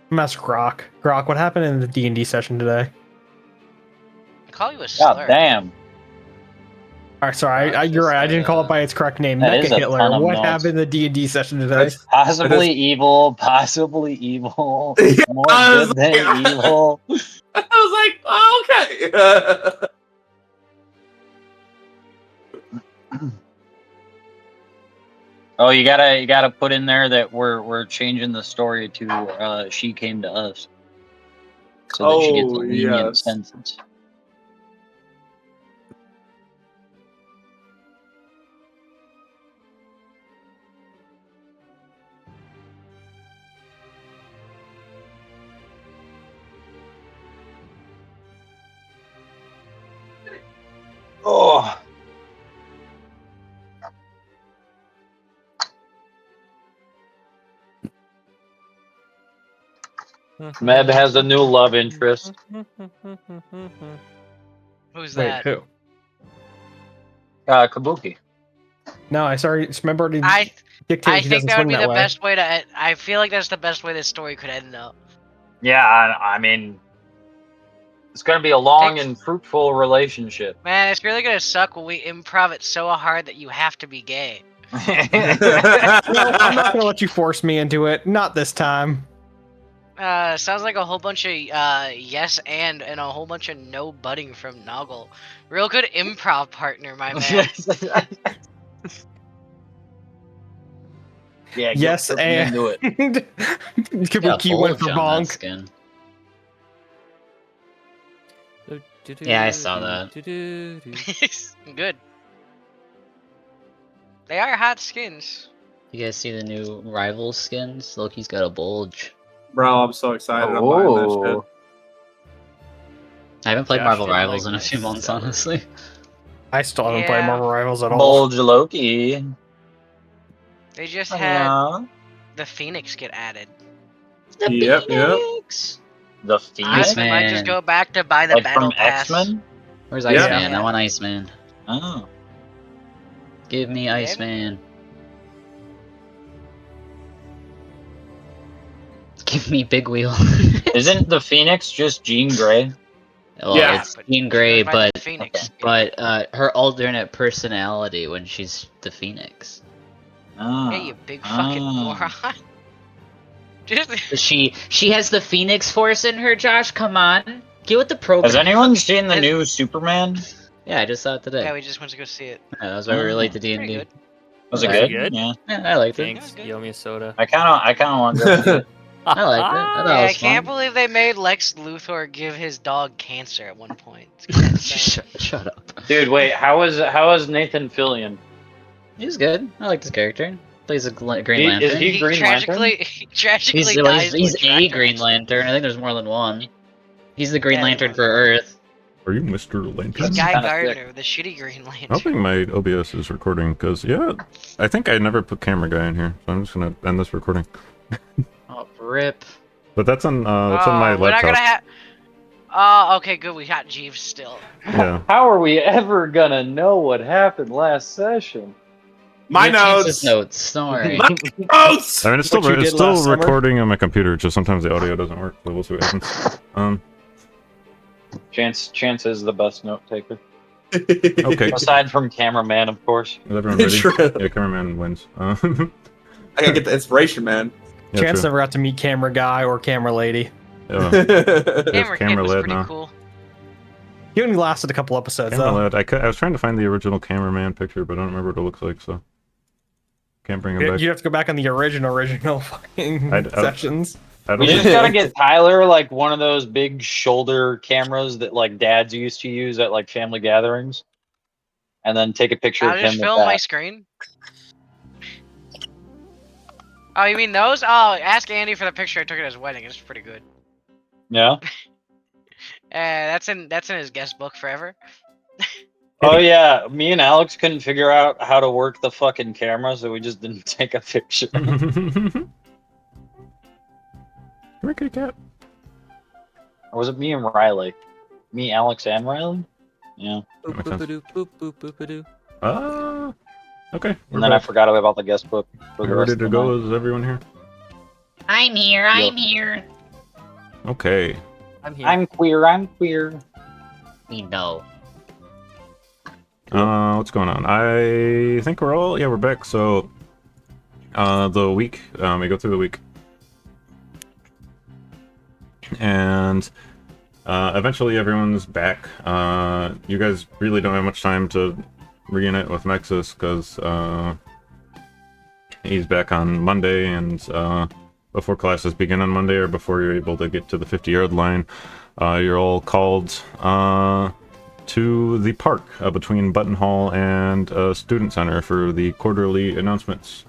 Speaker 3: Mess Grok. Grok, what happened in the D&D session today?
Speaker 5: I call you a slur.
Speaker 7: God damn.
Speaker 3: All right, sorry, you're right. I didn't call it by its correct name.
Speaker 7: That is
Speaker 3: Mecha
Speaker 7: a
Speaker 3: Hitler.
Speaker 7: ton of
Speaker 3: What
Speaker 7: notes.
Speaker 3: happened in the D&D session today?
Speaker 7: Possibly evil, possibly evil.
Speaker 4: Yeah,
Speaker 7: More
Speaker 4: I was
Speaker 7: good than
Speaker 4: like-
Speaker 7: evil.
Speaker 4: I was like, oh, okay.
Speaker 7: Oh, you gotta put in there that we're changing the story to she came to us. So that she gets a
Speaker 4: Oh,
Speaker 7: lenient
Speaker 4: yes.
Speaker 7: sentence. Oh. Meb has a new love interest.
Speaker 5: Who's
Speaker 3: Wait,
Speaker 5: that?
Speaker 3: who?
Speaker 7: Kabuki.
Speaker 3: No, I sorry. Remember to
Speaker 5: I
Speaker 3: dictate he
Speaker 5: think
Speaker 3: doesn't
Speaker 5: that would
Speaker 3: swing
Speaker 5: be
Speaker 3: that
Speaker 5: the
Speaker 3: way.
Speaker 5: best way to. I feel like that's the best way this story could end, though.
Speaker 7: Yeah, I mean, it's gonna be a long and fruitful relationship.
Speaker 5: Man, it's really gonna suck when we improv it so hard that you have to be gay.
Speaker 3: No, I'm not gonna let you force me into it. Not this time.
Speaker 5: Sounds like a whole bunch of yes and a whole bunch of no budding from Noggle. Real good improv partner, my man.
Speaker 7: Yeah,
Speaker 3: Yes,
Speaker 7: get
Speaker 3: and
Speaker 7: into it.
Speaker 3: Kabuki went for
Speaker 1: on that
Speaker 3: bonk.
Speaker 1: skin. Yeah, I saw that.
Speaker 5: Good. They are hot skins.
Speaker 1: You guys see the new Rivals skins? Loki's got a bulge.
Speaker 4: Bro, I'm so excited. I'm buying that shit.
Speaker 1: I haven't played
Speaker 8: Josh,
Speaker 1: Marvel
Speaker 8: you don't
Speaker 1: Rivals
Speaker 8: like
Speaker 1: in a few
Speaker 8: my
Speaker 1: months,
Speaker 8: stuff.
Speaker 1: honestly.
Speaker 3: I still haven't played
Speaker 5: Yeah.
Speaker 3: Marvel Rivals at all.
Speaker 7: Bulge Loki.
Speaker 5: They just had
Speaker 7: Yeah.
Speaker 5: the Phoenix get added.
Speaker 1: The
Speaker 4: Yep, yep.
Speaker 1: Phoenix!
Speaker 7: The Phoenix.
Speaker 5: I might just go back to buy the
Speaker 7: Like
Speaker 5: battle
Speaker 7: from
Speaker 5: pass.
Speaker 7: X-Men?
Speaker 1: Where's
Speaker 4: Yeah.
Speaker 1: Iceman?
Speaker 5: Yeah.
Speaker 1: I want Iceman.
Speaker 7: Oh.
Speaker 1: Give me Iceman. Give me Big Wheel.
Speaker 7: Isn't the Phoenix just Jean Grey?
Speaker 1: Well,
Speaker 4: Yeah.
Speaker 1: it's Jean Grey,
Speaker 5: Goes by the
Speaker 1: but
Speaker 5: Phoenix.
Speaker 1: her alternate personality when she's the Phoenix.
Speaker 7: Oh.
Speaker 5: Hey, you big fucking moron. Just
Speaker 1: She has the Phoenix Force in her, Josh. Come on, get with the program.
Speaker 7: Has anyone seen the new Superman?
Speaker 1: Yeah, I just saw it today.
Speaker 5: yeah, we just went to go see it.
Speaker 1: Yeah, that was why we were late to
Speaker 5: Pretty
Speaker 1: D&D.
Speaker 5: good.
Speaker 7: Was it
Speaker 1: Alright.
Speaker 7: good?
Speaker 8: Good?
Speaker 7: Yeah.
Speaker 1: Yeah, I liked it.
Speaker 8: Thanks. Yell me a soda.
Speaker 7: I kind of want to go see it.
Speaker 1: I liked it. I thought it
Speaker 5: Yeah, I
Speaker 1: was
Speaker 5: can't
Speaker 1: fun.
Speaker 5: believe they made Lex Luthor give his dog cancer at one point. It's kinda insane.
Speaker 1: Shut up.
Speaker 7: Dude, wait, how is Nathan Fillion?
Speaker 1: He's good. I liked his character. Plays a Green
Speaker 7: Is
Speaker 1: Lantern.
Speaker 7: he Green Lantern?
Speaker 5: He tragically
Speaker 1: He's
Speaker 5: dies to
Speaker 1: he's a
Speaker 5: tractor
Speaker 1: Green
Speaker 5: accident.
Speaker 1: Lantern. I think there's more than one. He's the Green
Speaker 5: Yeah,
Speaker 1: Lantern
Speaker 5: there's
Speaker 1: for Earth.
Speaker 2: Are you Mr.
Speaker 5: He's
Speaker 2: Lantern?
Speaker 7: That's
Speaker 5: Guy
Speaker 7: kinda
Speaker 5: Gardner, the shitty Green
Speaker 2: I
Speaker 5: Lantern.
Speaker 2: don't think my OBS is recording because yeah, I think I never put camera guy in here, so I'm just gonna end this recording.
Speaker 1: Oh, rip.
Speaker 2: But that's on my
Speaker 5: We're not
Speaker 2: laptop.
Speaker 5: gonna have. Oh, okay, good. We got Jeeves still.
Speaker 2: Yeah.
Speaker 7: How are we ever gonna know what happened last session?
Speaker 4: My
Speaker 1: Chance's
Speaker 4: notes.
Speaker 1: Don't worry.
Speaker 4: My notes.
Speaker 2: I mean, it's still
Speaker 3: What you did
Speaker 2: it's still
Speaker 3: last summer?
Speaker 2: recording on my computer. Just sometimes the audio doesn't work. So we'll see what happens.
Speaker 7: Chance is the best note taker.
Speaker 2: Okay.
Speaker 7: Aside from cameraman, of course.
Speaker 2: Is everyone ready?
Speaker 4: True.
Speaker 2: Yeah, cameraman wins.
Speaker 4: I gotta get the inspiration, man.
Speaker 2: Yeah,
Speaker 3: Chance
Speaker 2: true.
Speaker 3: never got to meet camera guy or camera lady.
Speaker 2: Yeah.
Speaker 5: Camera Kid
Speaker 2: camera
Speaker 5: was
Speaker 2: led
Speaker 5: pretty
Speaker 2: now.
Speaker 5: cool.
Speaker 3: He only lasted a couple episodes
Speaker 2: Camera
Speaker 3: though.
Speaker 2: led. I was trying to find the original cameraman picture, but I don't remember what it looks like, so can't bring him back.
Speaker 3: You have to go back on the original fucking sessions.
Speaker 2: I
Speaker 7: We
Speaker 2: don't
Speaker 7: just gotta get Tyler like one of those big shoulder cameras that like dads used to use at like family gatherings, and then take a picture
Speaker 5: I'll
Speaker 7: of him
Speaker 5: just
Speaker 7: with
Speaker 5: film my
Speaker 7: that.
Speaker 5: screen. Oh, you mean those? Oh, ask Andy for the picture I took at his wedding. It's pretty good.
Speaker 7: Yeah.
Speaker 5: That's in his guest book forever.
Speaker 7: Oh yeah, me and Alex couldn't figure out how to work the fucking camera, so we just didn't take a picture.
Speaker 2: Come here, kitty cat.
Speaker 7: Or was it me and Riley? Me, Alex, and Riley? Yeah.
Speaker 2: That makes sense.
Speaker 8: Boop-a-doo, boop-boop-boop-a-doo.
Speaker 2: Okay.
Speaker 7: And then I forgot about the guest book for the
Speaker 2: We're
Speaker 7: rest
Speaker 2: ready
Speaker 7: of
Speaker 2: to
Speaker 7: the
Speaker 2: go.
Speaker 7: night.
Speaker 2: Is everyone here?
Speaker 1: I'm here.
Speaker 7: I'm
Speaker 1: here.
Speaker 2: Okay.
Speaker 8: I'm here.
Speaker 7: I'm queer, I'm queer.
Speaker 1: We know.
Speaker 2: What's going on? I think we're back. So, the week, we go through the week. And, eventually everyone's back. You guys really don't have much time to reunite with Nexus, because, he's back on Monday, and, before classes begin on Monday, or before you're able to get to the 50-yard line, you're all called, to the park between Button Hall and Student Center for the quarterly announcements.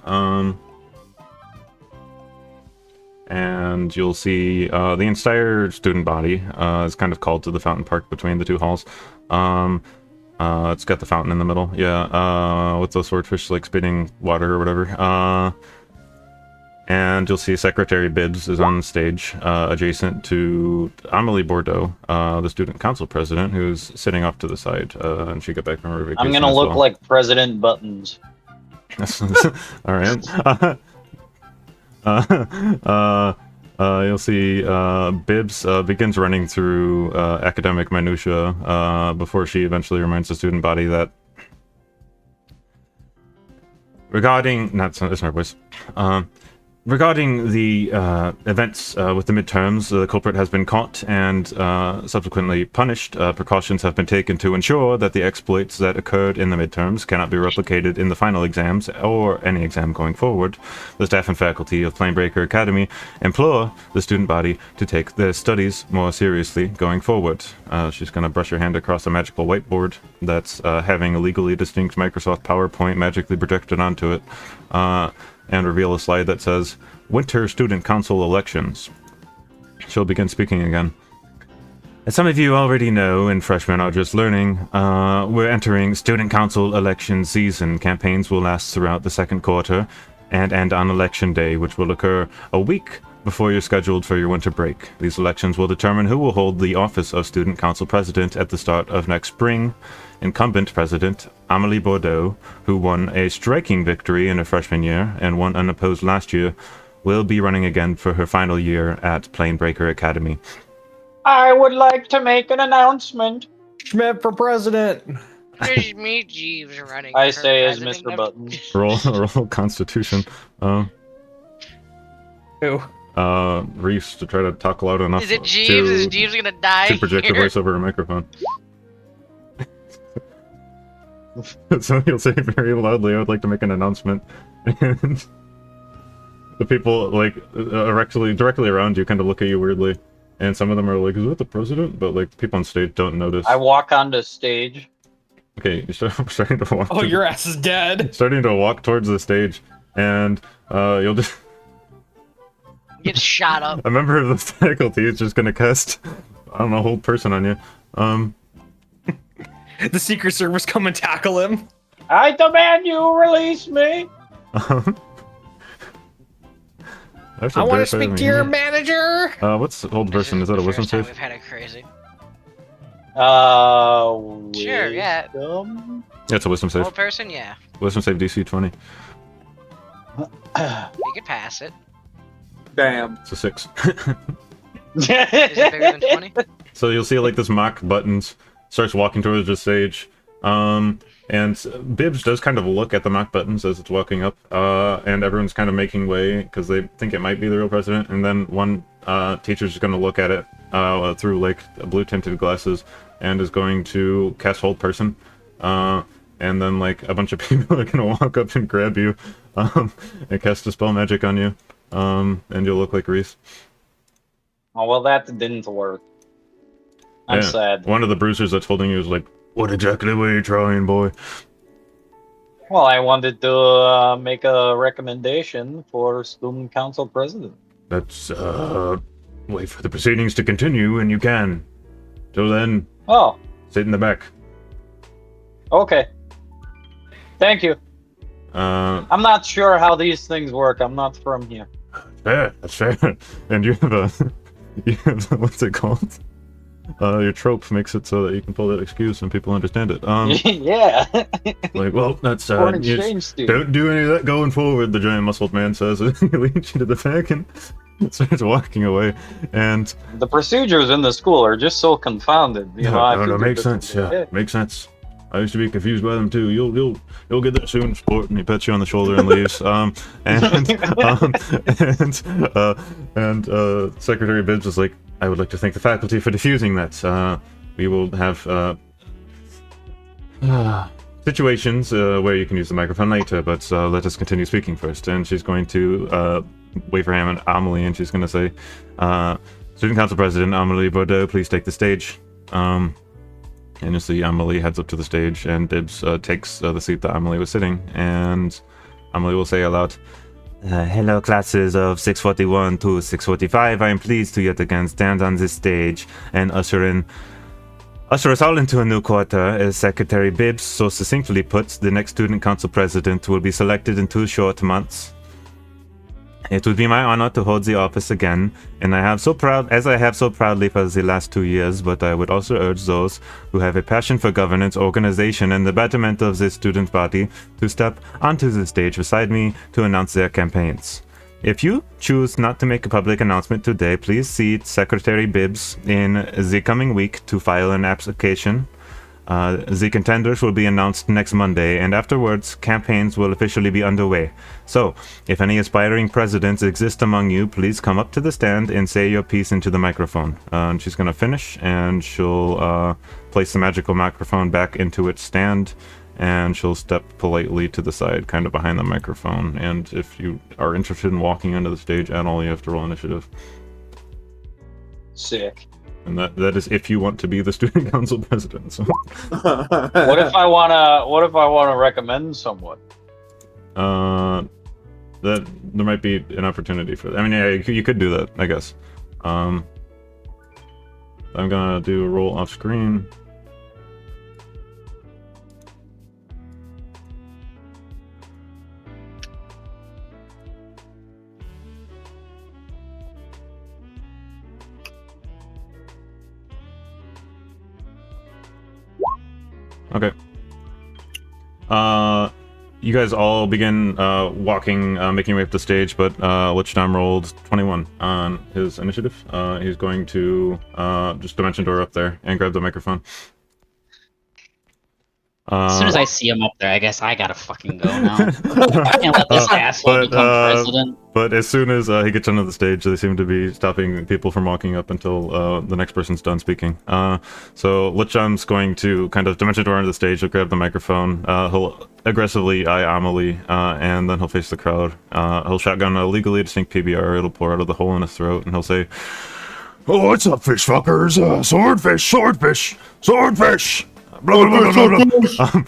Speaker 2: And you'll see the entire student body is kind of called to the fountain park between the two halls. It's got the fountain in the middle, yeah, with those swordfish like spitting water or whatever. And you'll see Secretary Bibbs is on stage, adjacent to Amelie Bordeaux, the student council president, who's sitting off to the side, and she got back from her vacation.
Speaker 7: I'm gonna
Speaker 2: as
Speaker 7: look
Speaker 2: well.
Speaker 7: like President Buttons.
Speaker 2: All right. You'll see Bibbs begins running through academic minutia before she eventually reminds the student body that regarding it's my voice. Regarding the events with the midterms, the culprit has been caught and subsequently punished. Precautions have been taken to ensure that the exploits that occurred in the midterms cannot be replicated in the final exams or any exam going forward. The staff and faculty of Planebreaker Academy implore the student body to take their studies more seriously going forward. She's going to brush her hand across a magical whiteboard that's having a legally distinct Microsoft PowerPoint magically projected onto it. And reveal a slide that says, Winter Student Council Elections. She'll begin speaking again. As some of you already know, and freshmen are just learning, we're entering Student Council election season. Campaigns will last throughout the second quarter and end on Election Day, which will occur a week before you're scheduled for your winter break. These elections will determine who will hold the office of Student Council President at the start of next spring. Incumbent President Amelie Bordeaux, who won a striking victory in her freshman year and won unopposed last year, will be running again for her final year at Planebreaker Academy.
Speaker 7: I would like to make an announcement.
Speaker 3: Schmidt for president.
Speaker 5: There's me, Jeeves, running.
Speaker 7: I
Speaker 5: for
Speaker 7: say as
Speaker 5: president
Speaker 7: Mr.
Speaker 5: of-
Speaker 7: Buttons.
Speaker 2: Roll Constitution.
Speaker 3: Who?
Speaker 2: Reese, to try to talk loud enough
Speaker 5: Is it Jeeves? Is Jeeves gonna die?
Speaker 2: to project your
Speaker 5: here?
Speaker 2: voice over a microphone. So you'll say very loudly, I would like to make an announcement. And the people like directly around you kind of look at you weirdly, and some of them are like, "Is that the president?" But like people on stage don't notice.
Speaker 7: I walk onto stage.
Speaker 2: Okay, you're starting to walk.
Speaker 3: Oh, your ass is dead.
Speaker 2: Starting to walk towards the stage, and you'll just.
Speaker 5: Get shot up.
Speaker 2: A member of the faculty is just gonna cast, I don't know, hold person on you.
Speaker 3: The Secret Service come and tackle him.
Speaker 7: I demand you release me.
Speaker 3: I want to speak to your manager.
Speaker 2: What's hold person? Is that a wisdom save?
Speaker 5: We've had it crazy.
Speaker 7: Sure,
Speaker 5: yeah.
Speaker 2: Yeah, it's a wisdom save.
Speaker 5: Old person, yeah.
Speaker 2: Wisdom save DC 20.
Speaker 5: You could pass it.
Speaker 4: Damn.
Speaker 2: It's a 6.
Speaker 5: Is it bigger than 20?
Speaker 2: So you'll see like this mock buttons starts walking towards the stage. And Bibbs does kind of look at the mock buttons as it's walking up, and everyone's kind of making way because they think it might be the real president. And then one teacher's just going to look at it through like blue tinted glasses and is going to cast hold person. And then like a bunch of people are going to walk up and grab you and cast dispel magic on you, and you'll look like Reese.
Speaker 7: Oh well, that didn't work. I'm sad.
Speaker 2: One of the bruisers that's holding you is like, "What exactly were you trying, boy?"
Speaker 7: Well, I wanted to make a recommendation for student council president.
Speaker 2: Let's wait for the proceedings to continue, and you can. Till then,
Speaker 7: Oh,
Speaker 2: sit in the back.
Speaker 7: okay. Thank you. I'm not sure how these things work. I'm not from here.
Speaker 2: Fair, that's fair. And you have what's it called? Your trope makes it so that you can pull that excuse and people understand it.
Speaker 7: Yeah.
Speaker 2: Like, well, that's
Speaker 7: Foreign exchange student.
Speaker 2: don't do any of that going forward. The giant muscled man says, and he leads you to the back and starts walking away. And
Speaker 7: The procedures in the school are just so confounded. You know, I
Speaker 2: no,
Speaker 7: figured
Speaker 2: makes
Speaker 7: this
Speaker 2: sense.
Speaker 7: would be
Speaker 2: Yeah,
Speaker 7: it.
Speaker 2: makes sense. I used to be confused by them too. You'll get that soon, sport. And he pets you on the shoulder and leaves. Secretary Bibbs is like, "I would like to thank the faculty for diffusing that. We will have situations where you can use the microphone later, but let us continue speaking first." And she's going to wait for him and Amelie, and she's going to say, "Student Council President Amelie Bordeaux, please take the stage." And you see Amelie heads up to the stage, and Bibbs takes the seat that Amelie was sitting, and Amelie will say aloud, "Hello, classes of 641 to 645. I am pleased to yet again stand on this stage and usher us all into a new quarter. As Secretary Bibbs so succinctly puts, the next Student Council President will be selected in 2 short months. It would be my honor to hold the office again, and I have so proudly for the last 2 years, but I would also urge those who have a passion for governance, organization, and the betterment of this student body to step onto the stage beside me to announce their campaigns. If you choose not to make a public announcement today, please see Secretary Bibbs in the coming week to file an application. The contenders will be announced next Monday, and afterwards, campaigns will officially be underway. So, if any aspiring presidents exist among you, please come up to the stand and say your piece into the microphone." And she's going to finish, and she'll place the magical microphone back into its stand, and she'll step politely to the side, kind of behind the microphone. And if you are interested in walking onto the stage at all, you have to roll initiative.
Speaker 7: Sick.
Speaker 2: And that is if you want to be the student council president. So.
Speaker 7: What if I wanna recommend someone?
Speaker 2: That there might be an opportunity for that. I mean, yeah, you could do that, I guess. I'm gonna do a roll off screen. Okay. You guys all begin walking, making your way up the stage, but Lichdom rolled 21 on his initiative. He's going to just dimension door up there and grab the microphone.
Speaker 1: As soon as I see him up there, I guess I gotta fucking go now. I can't let this asshole become president.
Speaker 2: But as soon as he gets onto the stage, they seem to be stopping people from walking up until the next person's done speaking. So Lichon's going to kind of dimension door into the stage. He'll grab the microphone. He'll aggressively eye Amelie, and then he'll face the crowd. He'll shotgun a legally distinct PBR. It'll pour out of the hole in his throat, and he'll say, "Oh, what's up, fish fuckers? Swordfish, swordfish, swordfish! Blah, blah, blah, blah, blah.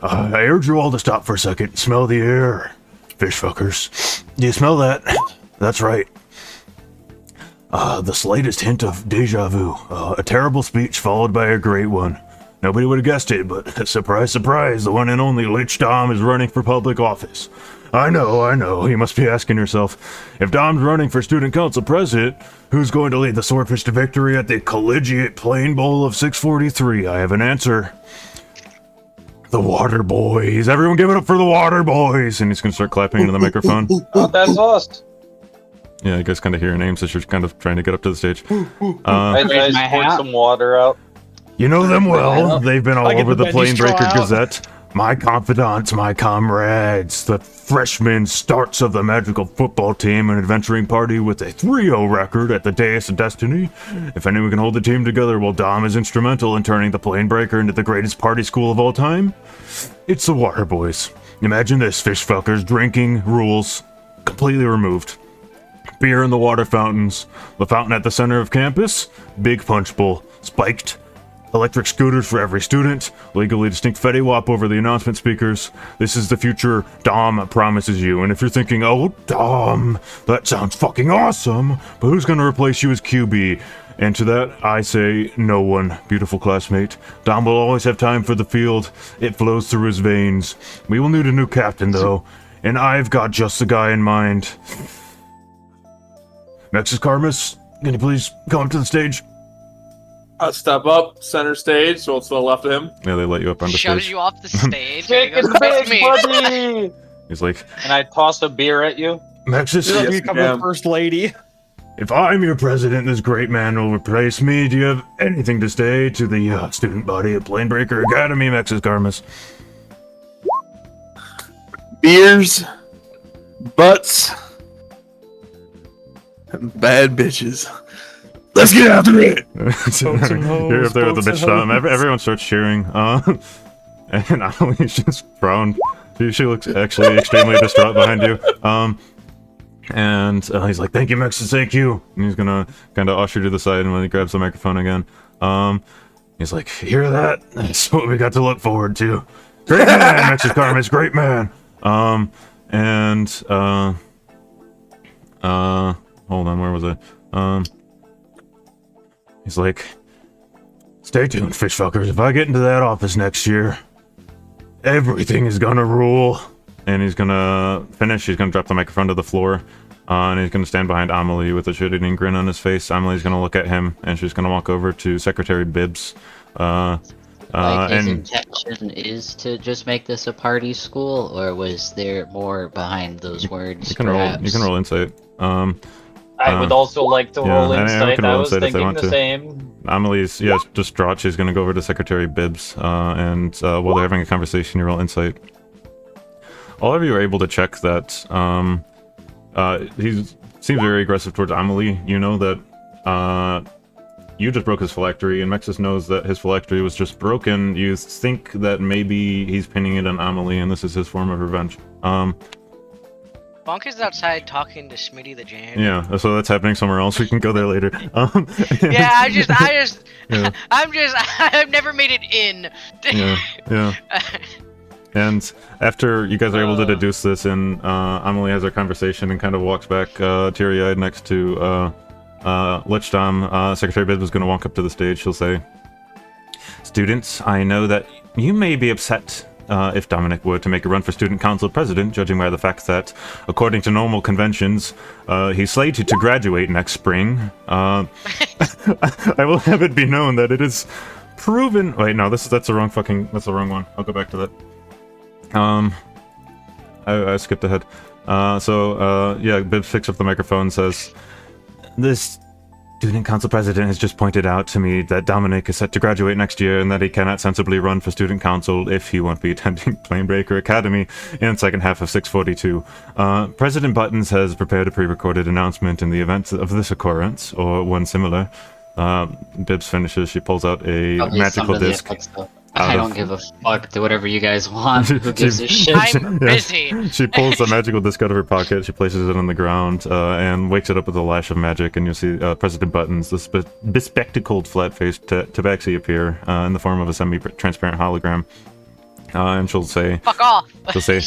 Speaker 2: I urge you all to stop for a second. Smell the air, fish fuckers. Do you smell that? That's right. The slightest hint of deja vu. A terrible speech followed by a great one. Nobody would have guessed it, but surprise, surprise, the one and only Lich Dom is running for public office. I know. You must be asking yourself, if Dom's running for student council president, who's going to lead the Swordfish to victory at the Collegiate Plain Bowl of 643? I have an answer. The Water Boyz. Everyone give it up for the Water Boyz. And he's going to start clapping into the microphone.
Speaker 7: Oh, that's us.
Speaker 2: Yeah, you guys kind of hear names as you're kind of trying to get up to the stage.
Speaker 7: I poured some water out.
Speaker 6: You know them well. They've been all over the
Speaker 3: Benji straw
Speaker 6: Planebreaker
Speaker 3: out.
Speaker 6: Gazette. My confidants, my comrades, the freshman starts of the magical football team, an adventuring party with a 3-0 record at the Dais of Destiny. If anyone can hold the team together while Dom is instrumental in turning the Planebreaker into the greatest party school of all time, it's the Water Boyz. Imagine this, fish fuckers, drinking rules completely removed. Beer in the water fountains, the fountain at the center of campus, big punch bowl, spiked. Electric scooters for every student, legally distinct Fetty Wap over the announcement speakers. This is the future Dom promises you. And if you're thinking, oh, Dom, that sounds fucking awesome, but who's gonna replace you as QB? And to that, I say, no one, beautiful classmate. Dom will always have time for the field. It flows through his veins. We will need a new captain, though, and I've got just the guy in mind. Nexus Karmus, can you please come up to the stage?
Speaker 4: I'll step up, center stage, so it's to the left of him.
Speaker 2: Yeah, they let you up on the
Speaker 5: Shoves
Speaker 2: stage.
Speaker 5: you off the stage.
Speaker 7: Kick
Speaker 5: and
Speaker 7: and
Speaker 5: he goes,
Speaker 7: big,
Speaker 5: "It's me."
Speaker 7: buddy!
Speaker 2: He's like,
Speaker 7: And I toss a beer at you.
Speaker 6: Nexus,
Speaker 3: You're
Speaker 4: Yes,
Speaker 3: become
Speaker 4: ma'am.
Speaker 3: the first lady.
Speaker 6: if I'm your president, this great man will replace me. Do you have anything to say to the student body at Planebreaker Academy, Nexus Karmus?
Speaker 4: Beers, butts, and bad bitches. Let's get after it.
Speaker 3: Boats and hoes,
Speaker 2: You're up there with the
Speaker 3: boats
Speaker 2: bitch
Speaker 3: and
Speaker 2: Dom. Everyone starts cheering. And Amelie's just frowned. She looks actually extremely distraught behind you. And he's like, "Thank you, Mexus, thank you." And he's gonna kind of usher you to the side, and when he grabs the microphone again, he's like, "Hear that? That's what we got to look forward to. Great man, Mexus Karmus, great man." Hold on, where was I? He's like, "Stay tuned, fish fuckers. If I get into that office next year, everything is gonna rule." And he's gonna finish. He's gonna drop the microphone to the floor, and he's gonna stand behind Amelie with a shit-eating grin on his face. Amelie's gonna look at him, and she's gonna walk over to Secretary Bibbs.
Speaker 1: Like his
Speaker 2: And
Speaker 1: intention is to just make this a party school, or was there more behind those words?
Speaker 2: you can roll. You
Speaker 1: perhaps?
Speaker 2: can roll insight.
Speaker 7: I would also like to
Speaker 2: yeah,
Speaker 7: roll
Speaker 2: anyone
Speaker 7: insight.
Speaker 2: can
Speaker 7: I
Speaker 2: roll
Speaker 7: was
Speaker 2: insight if they
Speaker 7: thinking
Speaker 2: want
Speaker 7: the
Speaker 2: to.
Speaker 7: same.
Speaker 2: Amelie's distraught. She's gonna go over to Secretary Bibbs, and while they're having a conversation, you roll insight. All of you are able to check that he seems very aggressive towards Amelie. You know that you just broke his phylactery, and Mexus knows that his phylactery was just broken. You think that maybe he's pinning it on Amelie, and this is his form of revenge.
Speaker 5: Bonk is outside talking to Smitty the Jam.
Speaker 2: Yeah, so that's happening somewhere else. We can go there later.
Speaker 5: Yeah,
Speaker 2: Yeah.
Speaker 5: I've never made it in.
Speaker 2: Yeah. And after you guys are able to deduce this, and Amelie has her conversation and kind of walks back teary-eyed next to Lich Dom, Secretary Bibbs is going to walk up to the stage. She'll say, "Students, I know that you may be upset if Dominic were to make a run for student council president, judging by the fact that, according to normal conventions, he's slated to graduate next spring. I will have it be known that it is proven..." Wait, no, that's the wrong one. I'll go back to that. I skipped ahead. Yeah, Bibbs picks up the microphone and says,
Speaker 6: Student Council President has just pointed out to me that Dominic is set to graduate next year and that he cannot sensibly run for Student Council if he won't be attending Planebreaker Academy in the second half of 642. President Buttons has prepared a pre-recorded announcement in the event of this occurrence, or one similar. Bibbs finishes, she pulls out a magical disc.
Speaker 1: I don't give a fuck. Do whatever you guys want. Who gives a shit?
Speaker 5: I'm busy.
Speaker 6: She pulls the magical disc out of her pocket, she places it on the ground, and wakes it up with a lash of magic, and you'll see President Buttons, the bespectacled, flat-faced tabaxi appear in the form of a semi-transparent hologram. And she'll say...
Speaker 5: Fuck off!
Speaker 6: She'll say,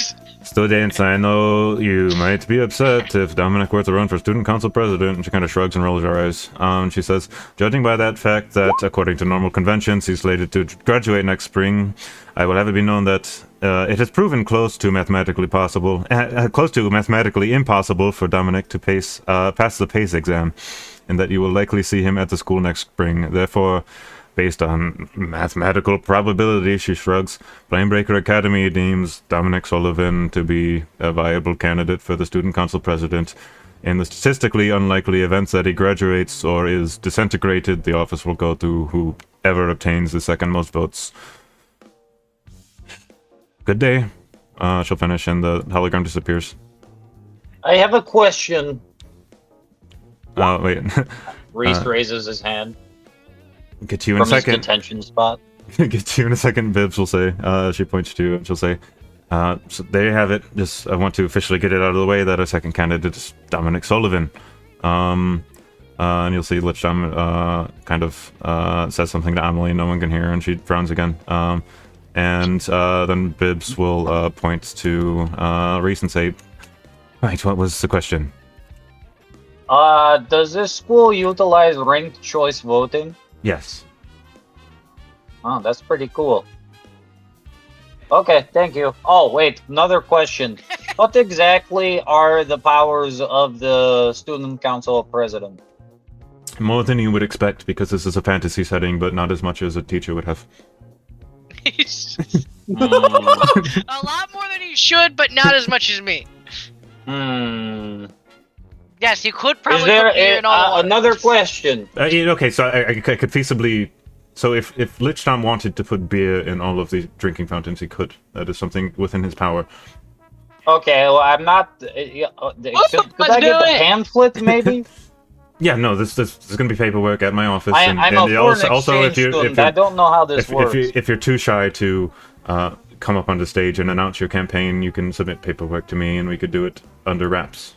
Speaker 6: "Students, I know you might be upset if Dominic were to run for Student Council President," and she kind of shrugs and rolls her eyes. She says, "Judging by that fact that, according to normal conventions, he's slated to graduate next spring, I will have it be known that it has proven close to mathematically impossible for Dominic to pass the PACE exam, and that you will likely see him at the school next spring. Therefore, based on mathematical probability," she shrugs, "Planebreaker Academy deems Dominic Sullivan to be a viable candidate for the Student Council President. In the statistically unlikely events that he graduates or is disintegrated, the office will go to whoever obtains the second most votes. Good day." She'll finish and the hologram disappears.
Speaker 7: I have a question.
Speaker 6: Wait.
Speaker 7: Reese raises his hand
Speaker 6: Get you in a
Speaker 7: from his
Speaker 6: second.
Speaker 7: detention spot.
Speaker 6: Get you in a second, Bibbs will say. She points to you and she'll say, "So there you have it. Just, I want to officially get it out of the way that our second candidate is Dominic Sullivan." And you'll see Lichdom kind of says something to Amelie, no one can hear, and she frowns again. And then Bibbs will point to Reese and say, "Right, what was the question?"
Speaker 7: Does this school utilize ranked choice voting?
Speaker 6: Yes.
Speaker 7: Oh, that's pretty cool. Okay, thank you. Oh, wait, another question. What exactly are the powers of the Student Council President?
Speaker 6: More than you would expect, because this is a fantasy setting, but not as much as a teacher would have.
Speaker 5: A lot more than he should, but not as much as me. Yes, he could probably
Speaker 7: Is there
Speaker 5: put beer in all the
Speaker 7: another
Speaker 5: waters.
Speaker 6: question? Okay, so I could feasibly... So if Lichdom wanted to put beer in all of the drinking fountains, he could. That is something within his power.
Speaker 7: Okay, well, I'm not... could I get the pamphlet, maybe?
Speaker 6: Yeah, no, this is going to be paperwork at my office.
Speaker 7: I'm a foreign exchange student. I don't know how this works.
Speaker 6: If you're too shy to come up on the stage and announce your campaign, you can submit paperwork to me, and we could do it under wraps.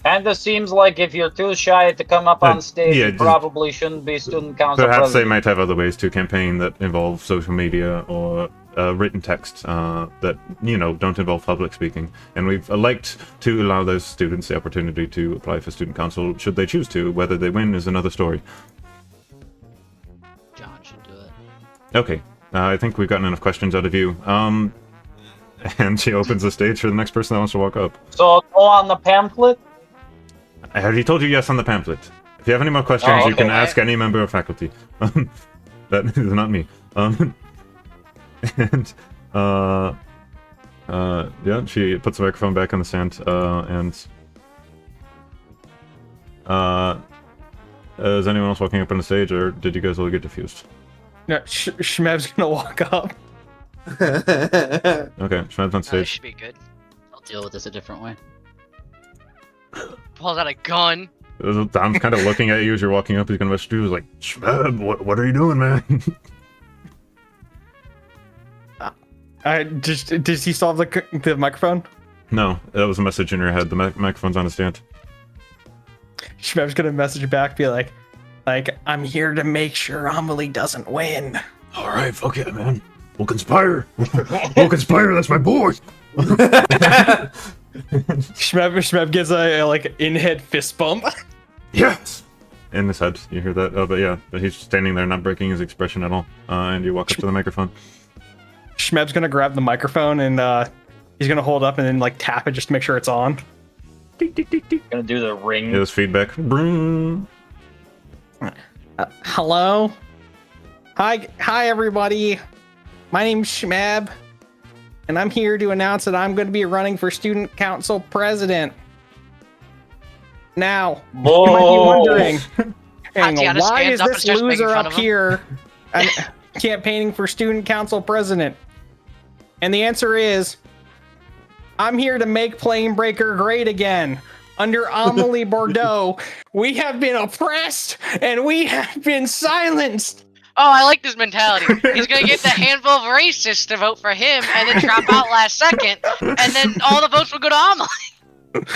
Speaker 7: Kinda seems like if you're too shy to come up on stage, you probably shouldn't be student council
Speaker 6: Perhaps
Speaker 7: president.
Speaker 6: they might have other ways to campaign that involve social media or written text that, don't involve public speaking. And we've liked to allow those students the opportunity to apply for student council should they choose to. Whether they win is another story.
Speaker 1: John should do it.
Speaker 6: Okay, I think we've gotten enough questions out of you. And she opens the stage for the next person that wants to walk up.
Speaker 7: So go on the pamphlet?
Speaker 6: I already told you yes on the pamphlet. If you have any more questions, you can ask any member of faculty. That is not me. Yeah, she puts the microphone back on the stand, is anyone else walking up on the stage, or did you guys all get diffused?
Speaker 3: No, Shmev's gonna walk up.
Speaker 6: Okay, Shmev's on
Speaker 5: This
Speaker 6: stage.
Speaker 5: should be good.
Speaker 1: I'll deal with this a different way.
Speaker 5: Pulls out a gun.
Speaker 6: Dom's kind of looking at you as you're walking up. He's gonna rush you. He's like, Shmev, what are you doing, man?
Speaker 3: Does he still have the microphone?
Speaker 6: No, that was a message in your head. The microphone's on the stand.
Speaker 3: Shmev's gonna message back, be like, I'm here to make sure Amelie doesn't win.
Speaker 6: All right, fuck yeah, man. We'll conspire. We'll conspire. That's my boy.
Speaker 3: Shmev gives a in-head fist bump.
Speaker 6: Yes. In his head, you hear that? But yeah, he's standing there, not breaking his expression at all. And you walk up to the microphone.
Speaker 3: Shmev's gonna grab the microphone and he's gonna hold up and then tap it just to make sure it's on.
Speaker 7: Gonna do the ring.
Speaker 6: It was feedback.
Speaker 3: Hello. Hi everybody. My name's Shmeb, and I'm here to announce that I'm going to be running for student council president. Now, you might be wondering, And
Speaker 5: Tatiana
Speaker 3: why
Speaker 5: stands
Speaker 3: is
Speaker 5: up and
Speaker 3: this
Speaker 5: starts making
Speaker 3: loser
Speaker 5: fun
Speaker 3: up
Speaker 5: of him.
Speaker 3: here and campaigning for student council president? And the answer is, I'm here to make Planebreaker great again. Under Amelie Bordeaux, we have been oppressed and we have been silenced.
Speaker 5: Oh, I like this mentality. He's gonna get the handful of racists to vote for him, and then drop out last second, and then all the votes will go to Amelie.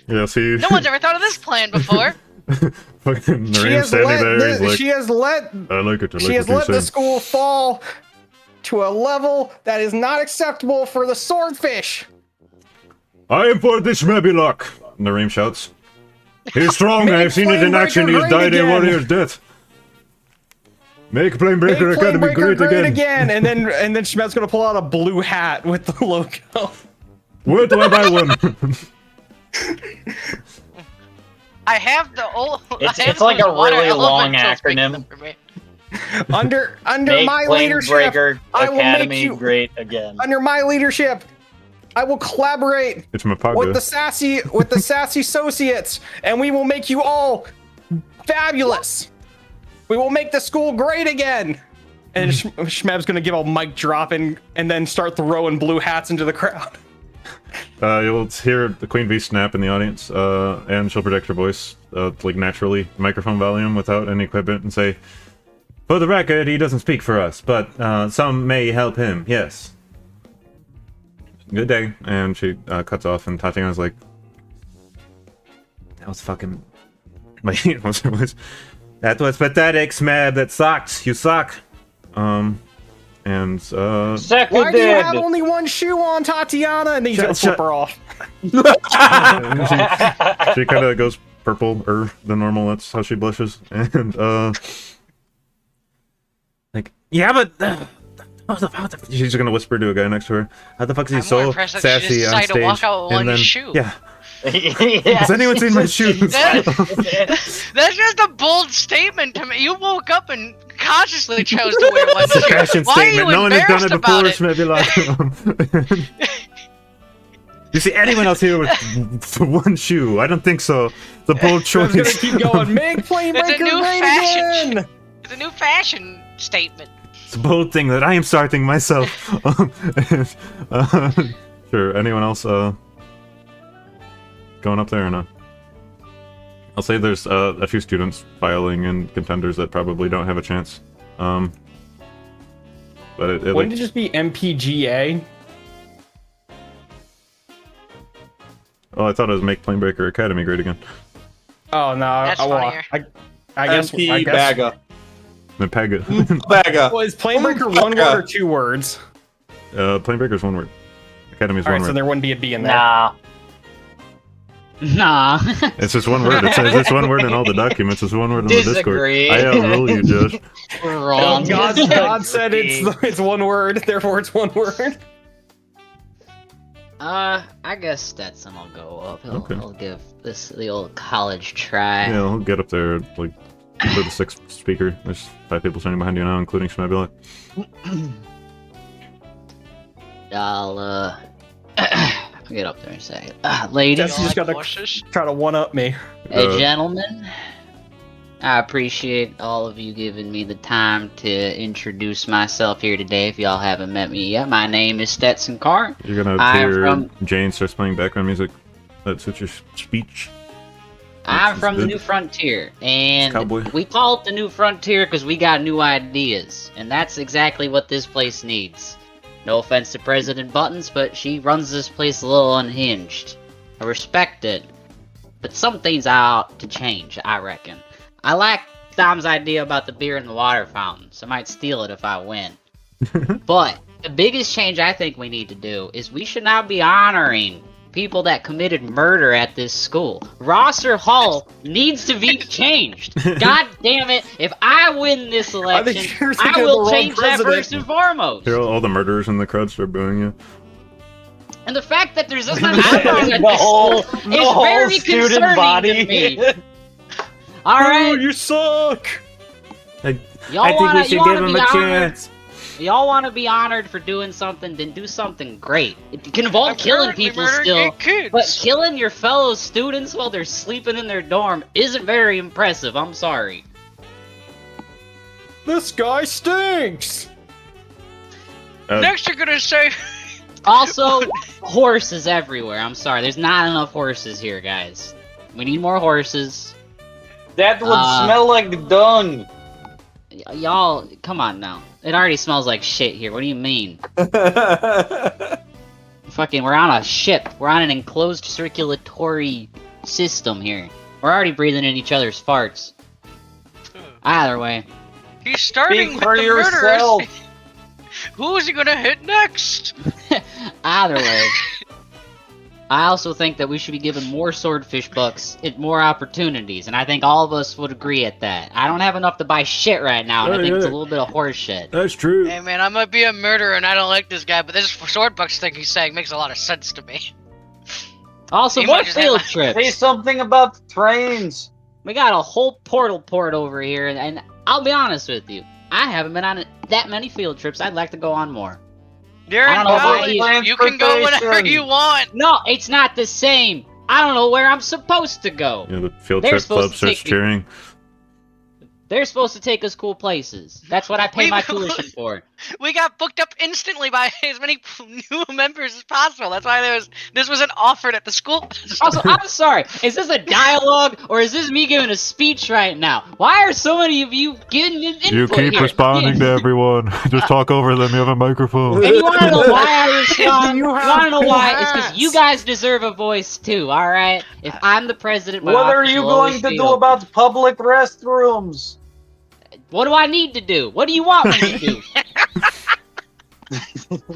Speaker 2: Yeah, see.
Speaker 5: No one's ever thought of this plan before.
Speaker 2: Fucking
Speaker 3: She
Speaker 2: Nareem
Speaker 3: has
Speaker 2: standing
Speaker 3: let
Speaker 2: there. He's like,
Speaker 3: she has let
Speaker 2: I like it. I like
Speaker 3: she has
Speaker 2: what
Speaker 3: let
Speaker 2: you
Speaker 3: the
Speaker 2: said.
Speaker 3: school fall to a level that is not acceptable for the swordfish.
Speaker 2: I am for this Schmebilock, Nareem shouts. He's strong.
Speaker 3: Make
Speaker 2: I've seen it in
Speaker 3: Planebreaker
Speaker 2: action. He has
Speaker 3: great
Speaker 2: died a
Speaker 3: again.
Speaker 2: warrior's death. Make Planebreaker
Speaker 3: Make
Speaker 2: Academy
Speaker 3: Planebreaker
Speaker 2: great again.
Speaker 3: And then Schmed's gonna pull out a blue hat with the logo.
Speaker 2: Where do I buy one?
Speaker 5: I have the old.
Speaker 7: It's like a really long acronym.
Speaker 3: Under
Speaker 7: Make
Speaker 3: my leadership,
Speaker 7: Planebreaker
Speaker 3: I will make
Speaker 7: Academy
Speaker 3: you-
Speaker 7: great again.
Speaker 3: under my leadership, I will collaborate
Speaker 2: It's Mapaga.
Speaker 3: with the sassy associates, and we will make you all fabulous. We will make the school great again. And Schmeb's gonna give a mic drop and then start throwing blue hats into the crowd.
Speaker 2: You'll hear the Queen Bee snap in the audience, and she'll project her voice, like naturally, microphone volume without any equipment, and say, "For the record, he doesn't speak for us, but some may help him. Yes. Good day." And she cuts off, and Tatiana's like, "That was fucking." That was pathetic, Smeb. That sucked. You suck. And
Speaker 7: Seconded.
Speaker 3: Why do you have only one shoe on, Tatiana? And then he's gonna flip her off.
Speaker 2: she kind of goes purple than normal. That's how she blushes. And like, yeah, but she's gonna whisper to a guy next to her. How the fuck is he
Speaker 5: I'm
Speaker 2: so
Speaker 5: more impressed that she
Speaker 2: sassy
Speaker 5: just
Speaker 2: on
Speaker 5: decided to
Speaker 2: stage?
Speaker 5: walk out with one shoe.
Speaker 2: Yeah.
Speaker 7: Yeah.
Speaker 2: Has anyone seen my shoes?
Speaker 5: That's just a bold statement to me. You woke up and consciously chose to wear one
Speaker 2: It's a
Speaker 5: shoe.
Speaker 2: fashion
Speaker 5: Why
Speaker 2: statement.
Speaker 5: are you
Speaker 2: No one has done it
Speaker 5: embarrassed
Speaker 2: before.
Speaker 5: about
Speaker 2: Schmebula. You see anyone else here with one shoe? I don't think so. It's a bold
Speaker 3: I'm
Speaker 2: choice.
Speaker 3: gonna keep going. Make Planebreaker
Speaker 5: It's a new
Speaker 3: great
Speaker 5: fashion.
Speaker 3: again.
Speaker 5: It's a new fashion statement.
Speaker 2: It's a bold thing that I am starting myself. Sure. Anyone else going up there or not? I'll say there's a few students filing and contenders that probably don't have a chance. But it
Speaker 3: Wouldn't
Speaker 2: like,
Speaker 3: it just be MPGA?
Speaker 2: oh, I thought it was Make Planebreaker Academy great again.
Speaker 3: Oh no,
Speaker 5: That's
Speaker 3: well,
Speaker 5: funnier.
Speaker 3: I guess.
Speaker 4: MP Baga.
Speaker 2: Mapaga.
Speaker 4: Baga.
Speaker 3: Well, is Planebreaker one word or two words?
Speaker 2: Planebreaker's one word. Academy's
Speaker 3: All right,
Speaker 2: one
Speaker 3: so
Speaker 2: word.
Speaker 3: there wouldn't be a B in there.
Speaker 7: Nah.
Speaker 1: Nah.
Speaker 2: It's just one word. It says it's one word in all the documents. It's one word in the Discord.
Speaker 1: Disagree.
Speaker 2: I outrule you, Josh.
Speaker 1: Wrong.
Speaker 3: God said it's one word, therefore it's one word.
Speaker 1: I guess Stetson will go up.
Speaker 2: Okay.
Speaker 1: He'll give this the old college try.
Speaker 2: Yeah, I'll get up there, like, for the sixth speaker. There's 5 people standing behind you now, including Schmebula.
Speaker 1: I'll get up there and say, ladies,
Speaker 3: Jesse just gotta try to one-up me.
Speaker 1: hey, gentlemen, I appreciate all of you giving me the time to introduce myself here today. If y'all haven't met me yet, my name is Stetson Carr.
Speaker 2: You're gonna
Speaker 1: I'm
Speaker 2: hear
Speaker 1: from-
Speaker 2: Jane starts playing background music. That suits your speech.
Speaker 1: I'm
Speaker 2: This
Speaker 1: from
Speaker 2: is
Speaker 1: the
Speaker 2: good.
Speaker 1: New Frontier, and
Speaker 2: Cowboy.
Speaker 1: we call it the New Frontier because we got new ideas, and that's exactly what this place needs. No offense to President Buttons, but she runs this place a little unhinged. I respect it, but some things ought to change, I reckon. I like Dom's idea about the beer and the water fountains. I might steal it if I win. But the biggest change I think we need to do is we should now be honoring people that committed murder at this school. Rosser Hall needs to be changed. God damn it! If I win this election,
Speaker 3: you're thinking
Speaker 1: I
Speaker 3: of
Speaker 1: will
Speaker 3: the wrong
Speaker 1: change that
Speaker 3: president.
Speaker 1: first and foremost.
Speaker 2: Hear all the murderers in the crowd start booing you.
Speaker 1: And the fact that there's just an outlaws at
Speaker 7: The
Speaker 1: this
Speaker 7: whole-
Speaker 1: school
Speaker 7: the
Speaker 1: is
Speaker 7: whole
Speaker 1: very
Speaker 7: student
Speaker 1: concerning
Speaker 7: body.
Speaker 1: to me. All right,
Speaker 3: you suck.
Speaker 1: y'all wanna be honored.
Speaker 2: chance.
Speaker 1: Y'all want to be honored for doing something, then do something great. It can involve killing people still, but killing your fellow students while they're sleeping in their dorm isn't very impressive. I'm sorry.
Speaker 3: This guy stinks.
Speaker 5: Next, you're gonna say.
Speaker 1: Also, horses everywhere. I'm sorry, there's not enough horses here, guys. We need more horses.
Speaker 7: That would smell like dung.
Speaker 1: Y'all, come on now. It already smells like shit here. What do you mean? Fucking, we're on a ship. We're on an enclosed circulatory system here. We're already breathing in each other's farts. Either way.
Speaker 5: He's starting
Speaker 7: Speak
Speaker 5: with
Speaker 7: for
Speaker 5: the
Speaker 7: yourself.
Speaker 5: murderers. Who is he gonna hit next?
Speaker 1: Either way. I also think that we should be given more swordfish bucks and more opportunities, and I think all of us would agree at that. I don't have enough to buy shit right now, and I think it's a little bit of horse shit.
Speaker 6: That's true.
Speaker 5: Hey man, I might be a murderer and I don't like this guy, but this swordbucks thing he's saying makes a lot of sense to me.
Speaker 1: Also,
Speaker 5: He
Speaker 1: more
Speaker 5: might just have
Speaker 1: field
Speaker 5: a-
Speaker 1: trips.
Speaker 7: Say something about the trains.
Speaker 1: We got a whole portal port over here, and I'll be honest with you. I haven't been on that many field trips. I'd like to go on more.
Speaker 5: You're
Speaker 1: I
Speaker 5: in
Speaker 1: don't know about
Speaker 5: college.
Speaker 7: you.
Speaker 5: You can go whenever
Speaker 7: Transportation.
Speaker 5: you want.
Speaker 1: No, it's not the same. I don't know where I'm supposed to go.
Speaker 2: You know, the field
Speaker 1: They're
Speaker 2: trip
Speaker 1: supposed
Speaker 2: club
Speaker 1: to
Speaker 2: starts
Speaker 1: take me-
Speaker 2: cheering.
Speaker 1: They're supposed to take us cool places. That's what I pay my tuition for.
Speaker 5: We got booked up instantly by as many new members as possible. That's why this wasn't offered at the school.
Speaker 1: Also, I'm sorry. Is this a dialogue or is this me giving a speech right now? Why are so many of you giving input
Speaker 6: You keep
Speaker 1: here?
Speaker 6: responding to everyone. Just talk over them. You have a microphone.
Speaker 1: And you want to know why I respond?
Speaker 3: You
Speaker 1: You
Speaker 3: have
Speaker 1: want to know
Speaker 3: cool
Speaker 1: why? It's because
Speaker 3: hats.
Speaker 1: you guys deserve a voice too. All right. If I'm the president, my
Speaker 7: What are
Speaker 1: office
Speaker 7: you
Speaker 1: will
Speaker 7: going
Speaker 1: always
Speaker 7: to
Speaker 1: be
Speaker 7: do
Speaker 1: open.
Speaker 7: about public restrooms?
Speaker 1: What do I need to do? What do you want me to do?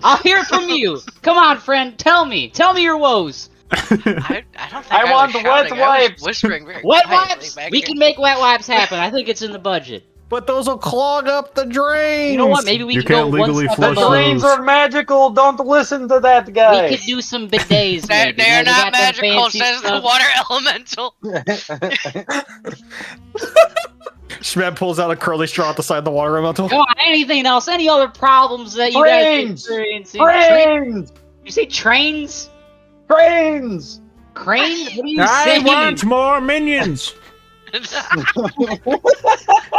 Speaker 1: I'll hear from you. Come on, friend. Tell me. Tell me your woes.
Speaker 5: I don't think
Speaker 7: I want
Speaker 5: was
Speaker 7: wet
Speaker 5: shouting. I was
Speaker 7: wipes.
Speaker 5: whispering very
Speaker 1: Wet
Speaker 5: quietly
Speaker 1: wipes?
Speaker 5: back
Speaker 1: We
Speaker 5: here.
Speaker 1: can make wet wipes happen. I think it's in the budget.
Speaker 3: But those will clog up the drains.
Speaker 1: You know what? Maybe we
Speaker 6: You
Speaker 1: can go
Speaker 6: can't
Speaker 1: one
Speaker 6: legally
Speaker 1: step
Speaker 7: The
Speaker 6: flush
Speaker 1: above.
Speaker 7: drains
Speaker 6: those.
Speaker 7: are magical. Don't listen to that guy.
Speaker 1: We could do some bidets.
Speaker 5: They're,
Speaker 1: maybe.
Speaker 5: they're
Speaker 1: They got
Speaker 5: not
Speaker 1: them
Speaker 5: magical,
Speaker 1: fancy
Speaker 5: says the
Speaker 1: stuff.
Speaker 5: water elemental.
Speaker 3: Shmed pulls out a curly straw at the side of the water elemental.
Speaker 1: Come on, anything else? Any other problems that you
Speaker 7: Trains!
Speaker 1: guys are experiencing?
Speaker 7: Trains!
Speaker 1: You say trains?
Speaker 7: Trains!
Speaker 1: Cranes? What are you
Speaker 6: I
Speaker 1: saying?
Speaker 6: want more minions.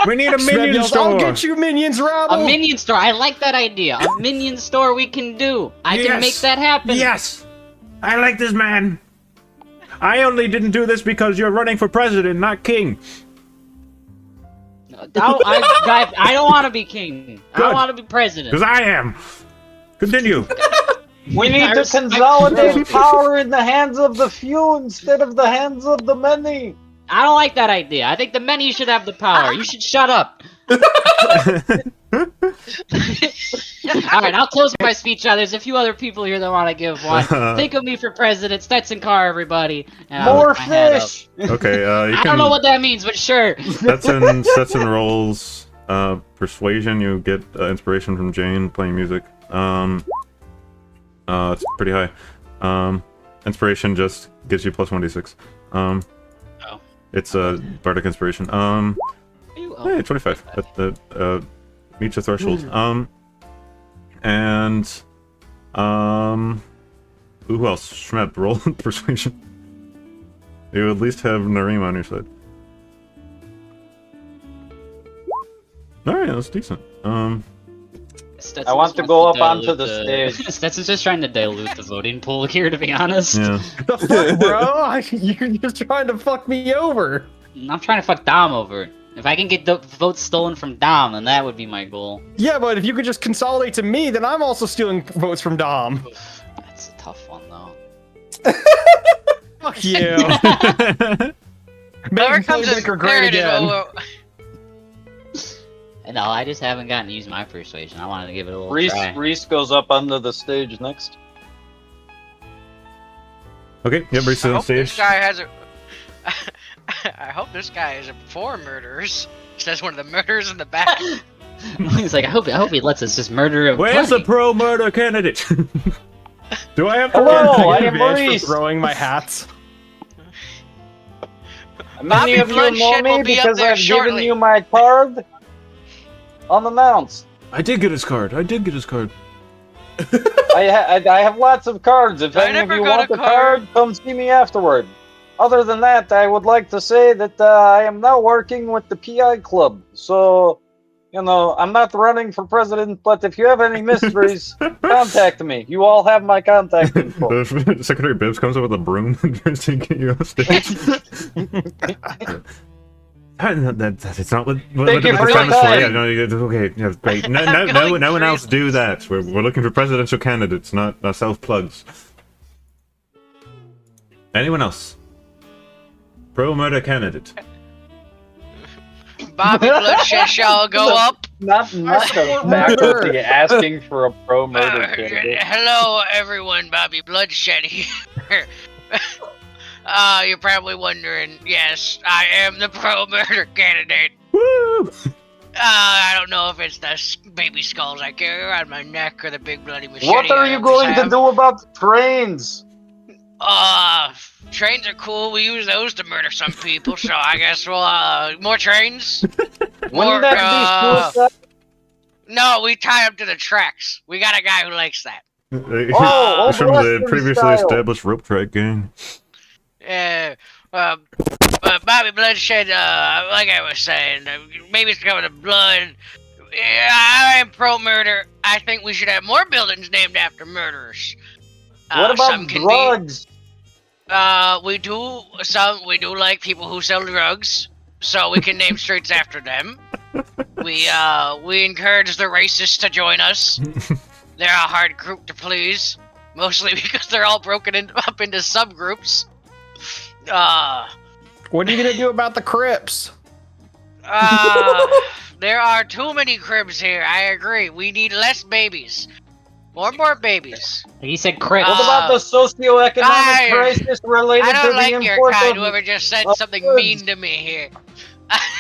Speaker 6: We need a
Speaker 3: Shmed
Speaker 6: minion
Speaker 3: yells,
Speaker 6: store.
Speaker 3: I'll get you minions,
Speaker 1: A
Speaker 3: Rabble.
Speaker 1: minion store. I like that idea. A minion store we can do. I can
Speaker 6: Yes.
Speaker 1: make that happen.
Speaker 6: Yes, I like this man. I only didn't do this because you're running for president, not king.
Speaker 1: I don't want to be king. I don't
Speaker 6: Good.
Speaker 1: want to be president.
Speaker 6: Because I am. Continue.
Speaker 7: We need
Speaker 1: I
Speaker 7: to
Speaker 1: respect
Speaker 7: consolidate
Speaker 1: you.
Speaker 7: power in the hands of the few instead of the hands of the many.
Speaker 1: I don't like that idea. I think the many should have the power. You should shut up. Alright, I'll close my speech now. There's a few other people here that want to give one. Think of me for president. Stetson Carr, everybody. And I'll
Speaker 7: More
Speaker 1: lift my hand up.
Speaker 7: fish!
Speaker 2: Okay, you
Speaker 1: I
Speaker 2: can.
Speaker 1: don't know what that means, but sure.
Speaker 2: Stetson rolls persuasion. You get inspiration from Jane playing music. It's pretty high. Inspiration just gives you plus 1d6.
Speaker 1: Oh.
Speaker 2: It's a bardic inspiration. Hey, 25. That meets the threshold. And who else? Shmep, roll persuasion. You at least have Nareem on your side. Alright, that's decent.
Speaker 1: Stetson
Speaker 7: I want
Speaker 1: just
Speaker 7: to
Speaker 1: wants
Speaker 7: go up
Speaker 1: dilute
Speaker 7: onto the stage.
Speaker 1: Stetson's just trying to dilute the voting pool here, to be honest.
Speaker 2: Yeah.
Speaker 3: The fuck, bro? You're just trying to fuck me over.
Speaker 1: I'm trying to fuck Dom over. If I can get the votes stolen from Dom, then that would be my goal.
Speaker 3: Yeah, but if you could just consolidate to me, then I'm also stealing votes from Dom.
Speaker 1: That's a tough one, though.
Speaker 3: Fuck you.
Speaker 5: Whoever
Speaker 3: Making
Speaker 5: comes in
Speaker 3: Planebreaker great
Speaker 5: third
Speaker 3: again.
Speaker 1: No, I just haven't gotten to use my persuasion. I wanted to give it a little try.
Speaker 7: Reese goes up onto the stage next.
Speaker 2: Okay, yeah, Reese is
Speaker 5: I
Speaker 2: on
Speaker 5: hope this
Speaker 2: stage.
Speaker 5: guy has a. I hope this guy is for murderers. Says one of the murderers in the back.
Speaker 1: He's like, I hope he lets us just murder him.
Speaker 6: Where's the pro-murder candidate?
Speaker 2: Do I have to
Speaker 7: Hello, I
Speaker 3: Take
Speaker 7: am
Speaker 3: advantage for
Speaker 7: Reese.
Speaker 3: throwing my hats.
Speaker 7: Many of you know
Speaker 5: Bloodshed will
Speaker 7: me
Speaker 5: be up
Speaker 7: because
Speaker 5: there
Speaker 7: I've given
Speaker 5: shortly.
Speaker 7: you my card unannounced.
Speaker 6: I did get his card.
Speaker 7: I have lots of cards. If
Speaker 5: I
Speaker 7: any of
Speaker 5: never
Speaker 7: you
Speaker 5: got
Speaker 7: want
Speaker 5: a
Speaker 7: the card, come see me afterward. Other than that, I would like to say that I am now working with the PI Club. So, You know, I'm not running for president, but if you have any mysteries, contact me. You all have my contact info.
Speaker 2: Secretary Bibbs comes up with a broom and tries to get you off stage. It's not what
Speaker 7: Thank you for your
Speaker 2: time is for.
Speaker 7: time.
Speaker 2: Yeah, no, okay, yeah, great. No one else do that. We're looking for presidential candidates, not self-plugs. Anyone else? Pro-murder candidate.
Speaker 5: Bobby Bloodshed shall go up.
Speaker 7: Not the faculty asking for a pro-murder candidate.
Speaker 5: Hello, everyone. Bobby Bloodshed here. You're probably wondering. Yes, I am the pro-murder candidate.
Speaker 2: Woo!
Speaker 5: I don't know if it's the baby skulls I carry around my neck or the big bloody machete.
Speaker 7: What are you going to do about the trains?
Speaker 5: Trains are cool. We use those to murder some people, so I guess we'll, more trains?
Speaker 7: Wouldn't that be suicide?
Speaker 5: No, we tie them to the tracks. We got a guy who likes that.
Speaker 7: Oh,
Speaker 2: It's from the
Speaker 7: Western
Speaker 2: previously
Speaker 7: style.
Speaker 2: established rope track gang.
Speaker 5: Bobby Bloodshed, like I was saying, maybe it's covered in blood. Yeah, I am pro-murder. I think we should have more buildings named after murderers.
Speaker 7: What about
Speaker 5: some can
Speaker 7: drugs?
Speaker 5: we do like people who sell drugs, so we can name streets after them. We encourage the racists to join us. They're a hard group to please, mostly because they're all broken up into subgroups.
Speaker 3: What are you gonna do about the Crips?
Speaker 5: There are too many cribs here. I agree. We need less babies. More babies.
Speaker 1: He said Crips.
Speaker 7: What about the socioeconomic crisis related
Speaker 5: I
Speaker 7: to
Speaker 5: don't
Speaker 7: the
Speaker 5: like your
Speaker 7: import
Speaker 5: kind.
Speaker 7: of
Speaker 5: Whoever just said
Speaker 7: of
Speaker 5: something
Speaker 7: goods?
Speaker 5: mean to me here.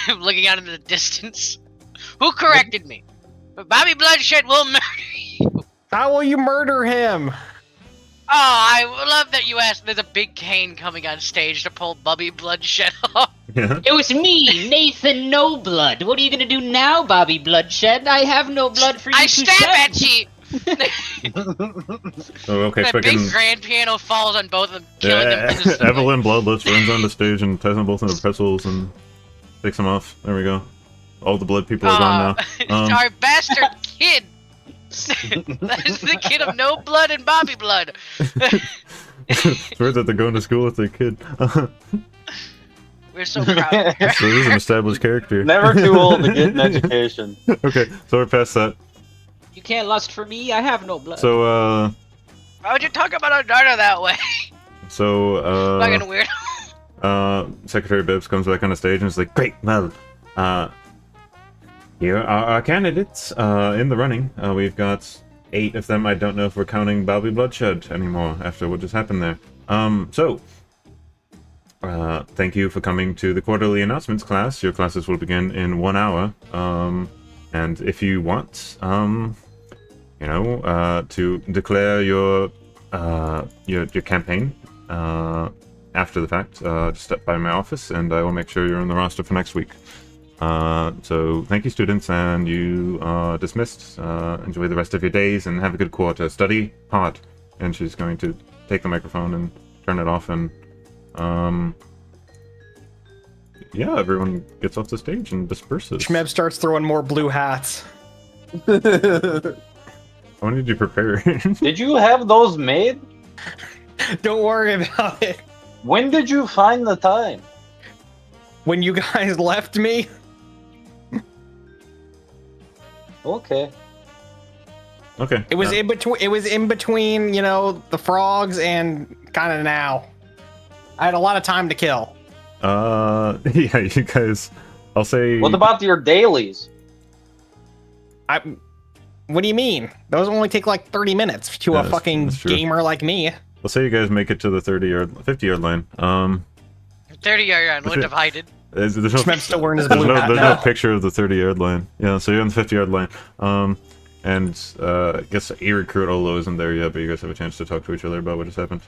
Speaker 5: I'm looking out into the distance. Who corrected me? Bobby Bloodshed will murder you.
Speaker 3: How will you murder him?
Speaker 5: Oh, I love that you asked. There's a big cane coming on stage to pull Bobby Bloodshed off.
Speaker 2: Yeah.
Speaker 1: It was me, Nathan No Blood. What are you gonna do now, Bobby Bloodshed? I have no blood for you
Speaker 5: I
Speaker 1: to
Speaker 5: stab
Speaker 1: shed.
Speaker 5: at you.
Speaker 2: Oh, okay,
Speaker 5: That
Speaker 2: fucking.
Speaker 5: big grand piano falls on both of them, killing them instantly.
Speaker 2: Evelyn Bloodless runs on the stage and ties them both into pretzels and takes them off. There we go. All the blood people are gone now.
Speaker 5: Our bastard kid. That is the kid of No Blood and Bobby Blood.
Speaker 2: It's weird that they're going to school with their kid.
Speaker 5: We're so proud of her.
Speaker 2: So this is an established character.
Speaker 7: Never too old to get an education.
Speaker 2: Okay, so we're past that.
Speaker 1: You can't lust for me. I have no blood.
Speaker 2: So,
Speaker 5: Why would you talk about Odarna that way? Fucking weirdo.
Speaker 2: Secretary Bibbs comes back on the stage and is like, great, well, here are our candidates in the running. We've got 8 of them. I don't know if we're counting Bobby Bloodshed anymore after what just happened there. Thank you for coming to the quarterly announcements class. Your classes will begin in 1 hour. And if you want, to declare your campaign after the fact, just step by my office and I will make sure you're in the roster for next week. So thank you, students, and you are dismissed. Enjoy the rest of your days and have a good quarter. Study hard. And she's going to take the microphone and turn it off, and yeah, everyone gets off the stage and disperses.
Speaker 3: Shmeb starts throwing more blue hats.
Speaker 2: When did you prepare?
Speaker 7: Did you have those made?
Speaker 3: Don't worry about it.
Speaker 7: When did you find the time?
Speaker 3: When you guys left me,
Speaker 7: Okay.
Speaker 2: Okay.
Speaker 3: it was in between. It was in between, the frogs and kind of now. I had a lot of time to kill.
Speaker 2: Yeah, you guys. I'll say.
Speaker 7: What about your dailies?
Speaker 3: What do you mean? Those only take like 30 minutes to
Speaker 2: Yeah,
Speaker 3: a fucking
Speaker 2: that's true.
Speaker 3: gamer like me.
Speaker 2: I'll say you guys make it to the 50-yard line.
Speaker 5: 30-yard line, what divided?
Speaker 2: There's no,
Speaker 3: Shmeb's still wearing his
Speaker 2: there's
Speaker 3: blue
Speaker 2: no,
Speaker 3: hat
Speaker 2: there's
Speaker 3: now.
Speaker 2: no picture of the 30-yard line. Yeah, so you're on the 50-yard line. And I guess A-Recruit Olo isn't there yet, but you guys have a chance to talk to each other about what just happened.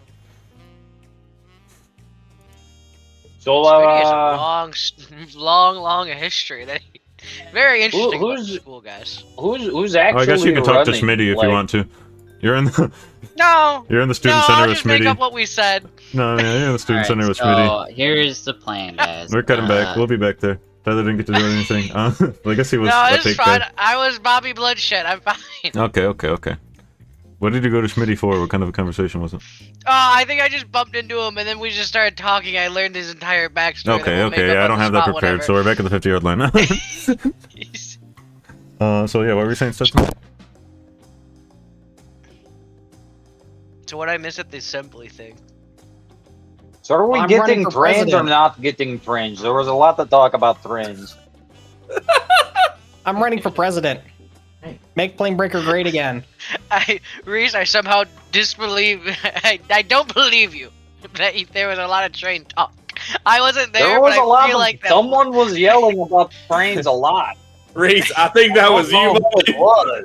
Speaker 7: So,
Speaker 5: Speedy has a long history. Very interesting about
Speaker 7: who's-
Speaker 5: school, guys.
Speaker 7: who's
Speaker 2: Oh,
Speaker 7: actually
Speaker 2: I guess you can talk to
Speaker 7: running?
Speaker 2: Smitty if
Speaker 7: Like,
Speaker 2: you want to. You're in the
Speaker 5: No,
Speaker 2: you're in the
Speaker 5: no,
Speaker 2: student
Speaker 5: I'll
Speaker 2: center with
Speaker 5: just make up
Speaker 2: Smitty.
Speaker 5: what we said.
Speaker 2: No, yeah, you're in the student center with Smitty.
Speaker 1: So here's the plan, guys.
Speaker 2: We're cutting back. We'll be back there. Tyler didn't get to do anything. I guess he was.
Speaker 5: No,
Speaker 2: a
Speaker 5: it's
Speaker 2: fake
Speaker 5: fine.
Speaker 2: guy.
Speaker 5: I was Bobby Bloodshed. I'm fine.
Speaker 2: Okay. What did you go to Schmitty for? What kind of a conversation was it?
Speaker 5: I think I just bumped into him, and then we just started talking. I learned his entire backstory.
Speaker 2: Okay. Yeah, I don't have that prepared, so we're back at the 50-yard line. So yeah, what were you saying, Stetson?
Speaker 5: So what I miss at the assembly thing?
Speaker 7: So are we
Speaker 3: I'm
Speaker 7: getting
Speaker 3: running for
Speaker 7: trains or
Speaker 3: president.
Speaker 7: not getting trains? There was a lot to talk about trains.
Speaker 3: I'm running for president. Make Planebreaker great again.
Speaker 5: Reese, I somehow disbelieve. I don't believe you that there was a lot of train talk. I wasn't there,
Speaker 7: There was
Speaker 5: but
Speaker 7: a lot
Speaker 5: I feel
Speaker 7: of
Speaker 5: like that.
Speaker 7: someone was yelling about trains a lot.
Speaker 4: Reese, I think that was you.
Speaker 7: It was.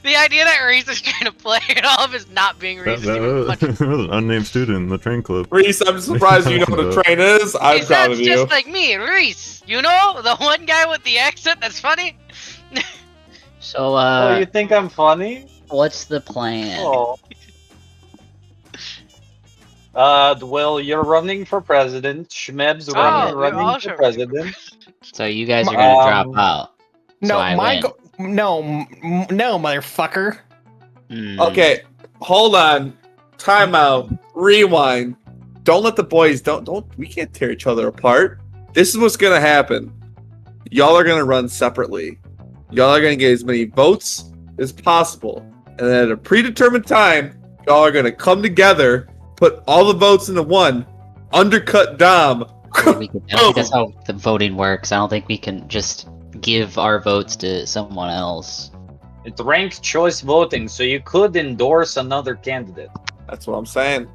Speaker 5: The idea that Reese is trying to play it off as not being Reese is even much.
Speaker 2: That was an unnamed student in the train club.
Speaker 4: Reese, I'm surprised you know what a train is. I'm
Speaker 5: He
Speaker 4: proud
Speaker 5: sounds
Speaker 4: of you.
Speaker 5: just like me, Reese. You know, the one guy with the accent that's funny.
Speaker 1: So,
Speaker 7: Oh, you think I'm funny?
Speaker 1: what's the plan?
Speaker 7: Oh. Well, you're running for president. Schmeb's running
Speaker 5: you're
Speaker 7: for
Speaker 5: also
Speaker 7: president.
Speaker 1: So you guys are gonna drop
Speaker 7: Um,
Speaker 1: out. So
Speaker 3: No,
Speaker 1: I win.
Speaker 3: no, motherfucker.
Speaker 1: Hmm.
Speaker 4: Okay, hold on. Time out. Rewind. Don't let the boys don't we can't tear each other apart. This is what's gonna happen. Y'all are gonna run separately. Y'all are gonna get as many votes as possible. And then at a predetermined time, y'all are gonna come together, put all the votes into one, undercut Dom.
Speaker 1: I don't think that's how the voting works. I don't think we can just give our votes to someone else.
Speaker 7: It's ranked choice voting, so you could endorse another candidate.
Speaker 4: That's what I'm saying.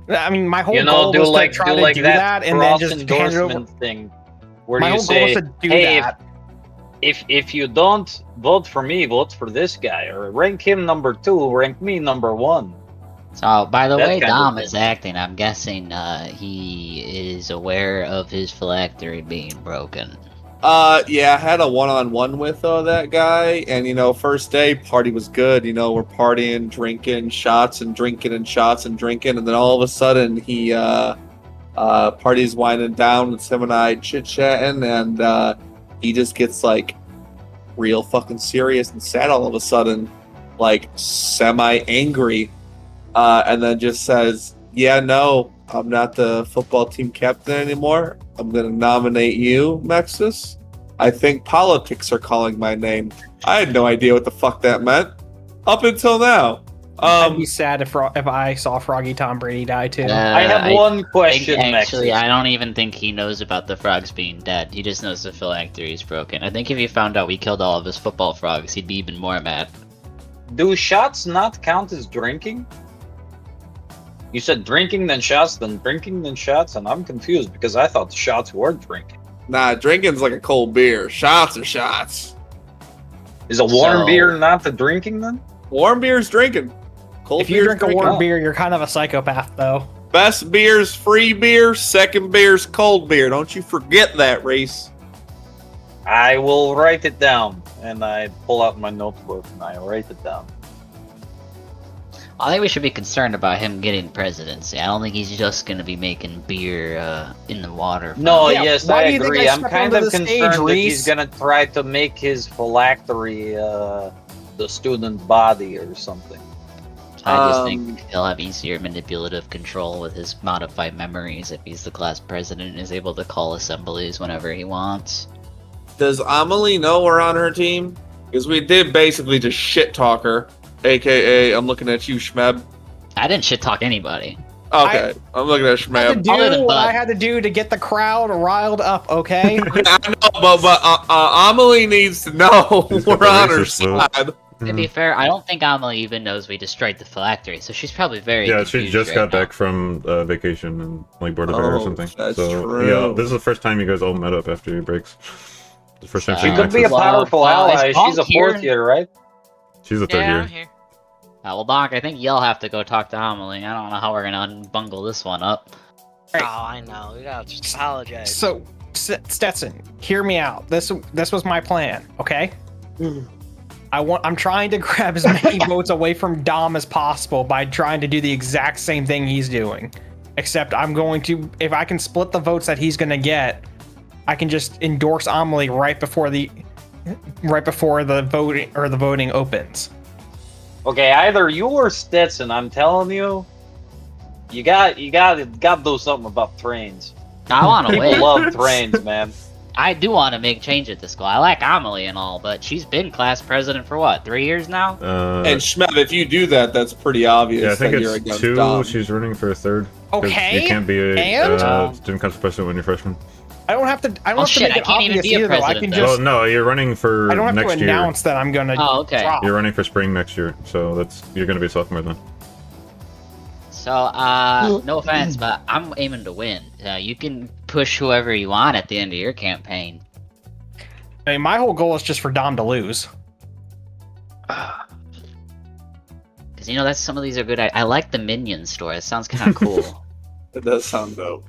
Speaker 3: I mean, my whole
Speaker 7: You know,
Speaker 3: goal
Speaker 7: do
Speaker 3: was
Speaker 7: like
Speaker 3: to try
Speaker 7: do like
Speaker 3: to do
Speaker 7: that,
Speaker 3: that and then
Speaker 7: cross
Speaker 3: just hand it over.
Speaker 7: endorsement thing, where
Speaker 3: My
Speaker 7: you
Speaker 3: whole goal was
Speaker 7: say,
Speaker 3: to do
Speaker 7: "Hey,
Speaker 3: that.
Speaker 7: if you don't vote for me, vote for this guy, or rank him number 2, rank me number 1."
Speaker 1: So, by the
Speaker 7: That
Speaker 1: way
Speaker 7: kind of
Speaker 1: Dom
Speaker 7: thing.
Speaker 1: is acting, I'm guessing he is aware of his phylactery being broken.
Speaker 4: Yeah, I had a one-on-one with that guy, and first day party was good. We're partying, drinking, shots and drinking and shots and drinking, and then all of a sudden he party's winding down. It's him and I chit-chatting, and he just gets like real fucking serious and sad all of a sudden, like semi-angry, and then just says, "Yeah, no, I'm not the football team captain anymore. I'm gonna nominate you, Mexus. I think politics are calling my name." I had no idea what the fuck that meant up until now.
Speaker 3: I'd be sad if I saw Froggy Tom Brady die too.
Speaker 7: I have one question,
Speaker 1: Actually,
Speaker 7: Mexus.
Speaker 1: I don't even think he knows about the frogs being dead. He just knows the phylactery is broken. I think if he found out we killed all of his football frogs, he'd be even more mad.
Speaker 7: Do shots not count as drinking? You said drinking, then shots, then drinking, then shots, and I'm confused because I thought shots were drinking.
Speaker 4: Nah, drinking's like a cold beer. Shots are shots.
Speaker 7: Is a warm
Speaker 1: So-
Speaker 7: beer not the drinking then?
Speaker 4: Warm beer's drinking. Cold
Speaker 3: If you
Speaker 4: beer's
Speaker 3: drink a
Speaker 4: drinking.
Speaker 3: warm beer, you're kind of a psychopath, though.
Speaker 4: Best beer's free beer. Second beer's cold beer. Don't you forget that, Reese.
Speaker 7: I will write it down, and I pull out my notebook and I write it down.
Speaker 1: I think we should be concerned about him getting presidency. I don't think he's just gonna be making beer in the water.
Speaker 7: No,
Speaker 3: Yeah,
Speaker 7: yes,
Speaker 3: why
Speaker 7: I
Speaker 3: do you think
Speaker 7: agree.
Speaker 3: I
Speaker 7: I'm
Speaker 3: stepped
Speaker 7: kind
Speaker 3: onto
Speaker 7: of
Speaker 3: the stage,
Speaker 7: concerned that he's
Speaker 3: Reese?
Speaker 7: gonna try to make his phylactery the student body or something.
Speaker 1: I just think he'll have easier manipulative control with his modified memories if he's the class president and is able to call assemblies whenever he wants.
Speaker 4: Does Amelie know we're on her team? Because we did basically just shit talk her. AKA, I'm looking at you, Schmeb.
Speaker 1: I didn't shit talk anybody.
Speaker 4: Okay, I'm looking at
Speaker 3: I had to
Speaker 4: Schmeb.
Speaker 1: Other than
Speaker 3: do what I
Speaker 1: Bud.
Speaker 3: had to do to get the crowd riled up, okay?
Speaker 4: I know, but Amelie needs to know we're on her
Speaker 2: racist vote.
Speaker 4: side.
Speaker 1: To be fair, I don't think Amelie even knows we destroyed the phylactery, so she's probably very
Speaker 2: Yeah, she
Speaker 1: confused
Speaker 2: just
Speaker 1: right
Speaker 2: got
Speaker 1: now.
Speaker 2: back from vacation and like bored of her or
Speaker 4: Oh,
Speaker 2: something.
Speaker 4: that's
Speaker 2: so
Speaker 4: true.
Speaker 2: yeah, this is the first time you guys all met up after your breaks. The first time
Speaker 1: She
Speaker 7: She could be a
Speaker 1: Well,
Speaker 7: powerful
Speaker 1: well,
Speaker 7: ally.
Speaker 1: is
Speaker 7: She's a
Speaker 1: Bonk here?
Speaker 7: 4th year, right?
Speaker 2: She's the third
Speaker 5: Yeah,
Speaker 2: year.
Speaker 5: I'm here.
Speaker 1: Well, Doc, I think you'll have to go talk to Amelie. I don't know how we're gonna unbungle this one up.
Speaker 5: Oh, I know. We gotta just apologize.
Speaker 3: So, Stetson, hear me out. This was my plan, okay? I'm trying to grab as many votes away from Dom as possible by trying to do the exact same thing he's doing. Except I'm going to, if I can split the votes that he's going to get, I can just endorse Amelie right before the voting opens.
Speaker 9: Okay, either you or Stetson. I'm telling you, you got to do something about trains.
Speaker 1: I want to
Speaker 9: People
Speaker 1: win.
Speaker 9: love trains, man.
Speaker 1: I do want to make change at the school. I like Amelie and all, but she's been class president for what, 3 years now?
Speaker 4: And Shmev, if you do that, that's pretty obvious.
Speaker 2: Yeah, I think
Speaker 4: that you're
Speaker 2: it's
Speaker 4: against
Speaker 2: 2.
Speaker 4: Dom.
Speaker 2: She's running for a 3rd. 'Cause
Speaker 3: Okay,
Speaker 2: You can't be a
Speaker 3: and?
Speaker 2: student council president when you're freshman.
Speaker 3: I don't have to. I don't
Speaker 1: Oh,
Speaker 3: have
Speaker 1: shit,
Speaker 3: to make
Speaker 1: I
Speaker 3: it
Speaker 1: can't even
Speaker 3: obvious
Speaker 1: be a
Speaker 3: either. Though. I
Speaker 1: president,
Speaker 3: can
Speaker 1: though.
Speaker 3: just.
Speaker 2: Well, no, you're running for
Speaker 3: I don't have
Speaker 2: next
Speaker 3: to
Speaker 2: year.
Speaker 3: announce that I'm gonna.
Speaker 1: Oh, okay.
Speaker 3: drop.
Speaker 2: You're running for spring next year, so you're gonna be a sophomore then.
Speaker 1: So, no offense, but I'm aiming to win. You can push whoever you want at the end of your campaign.
Speaker 3: I mean, my whole goal is just for Dom to lose.
Speaker 1: Because, that's some of these are good. I like the Minion store. It sounds kind of cool.
Speaker 4: It does sound dope.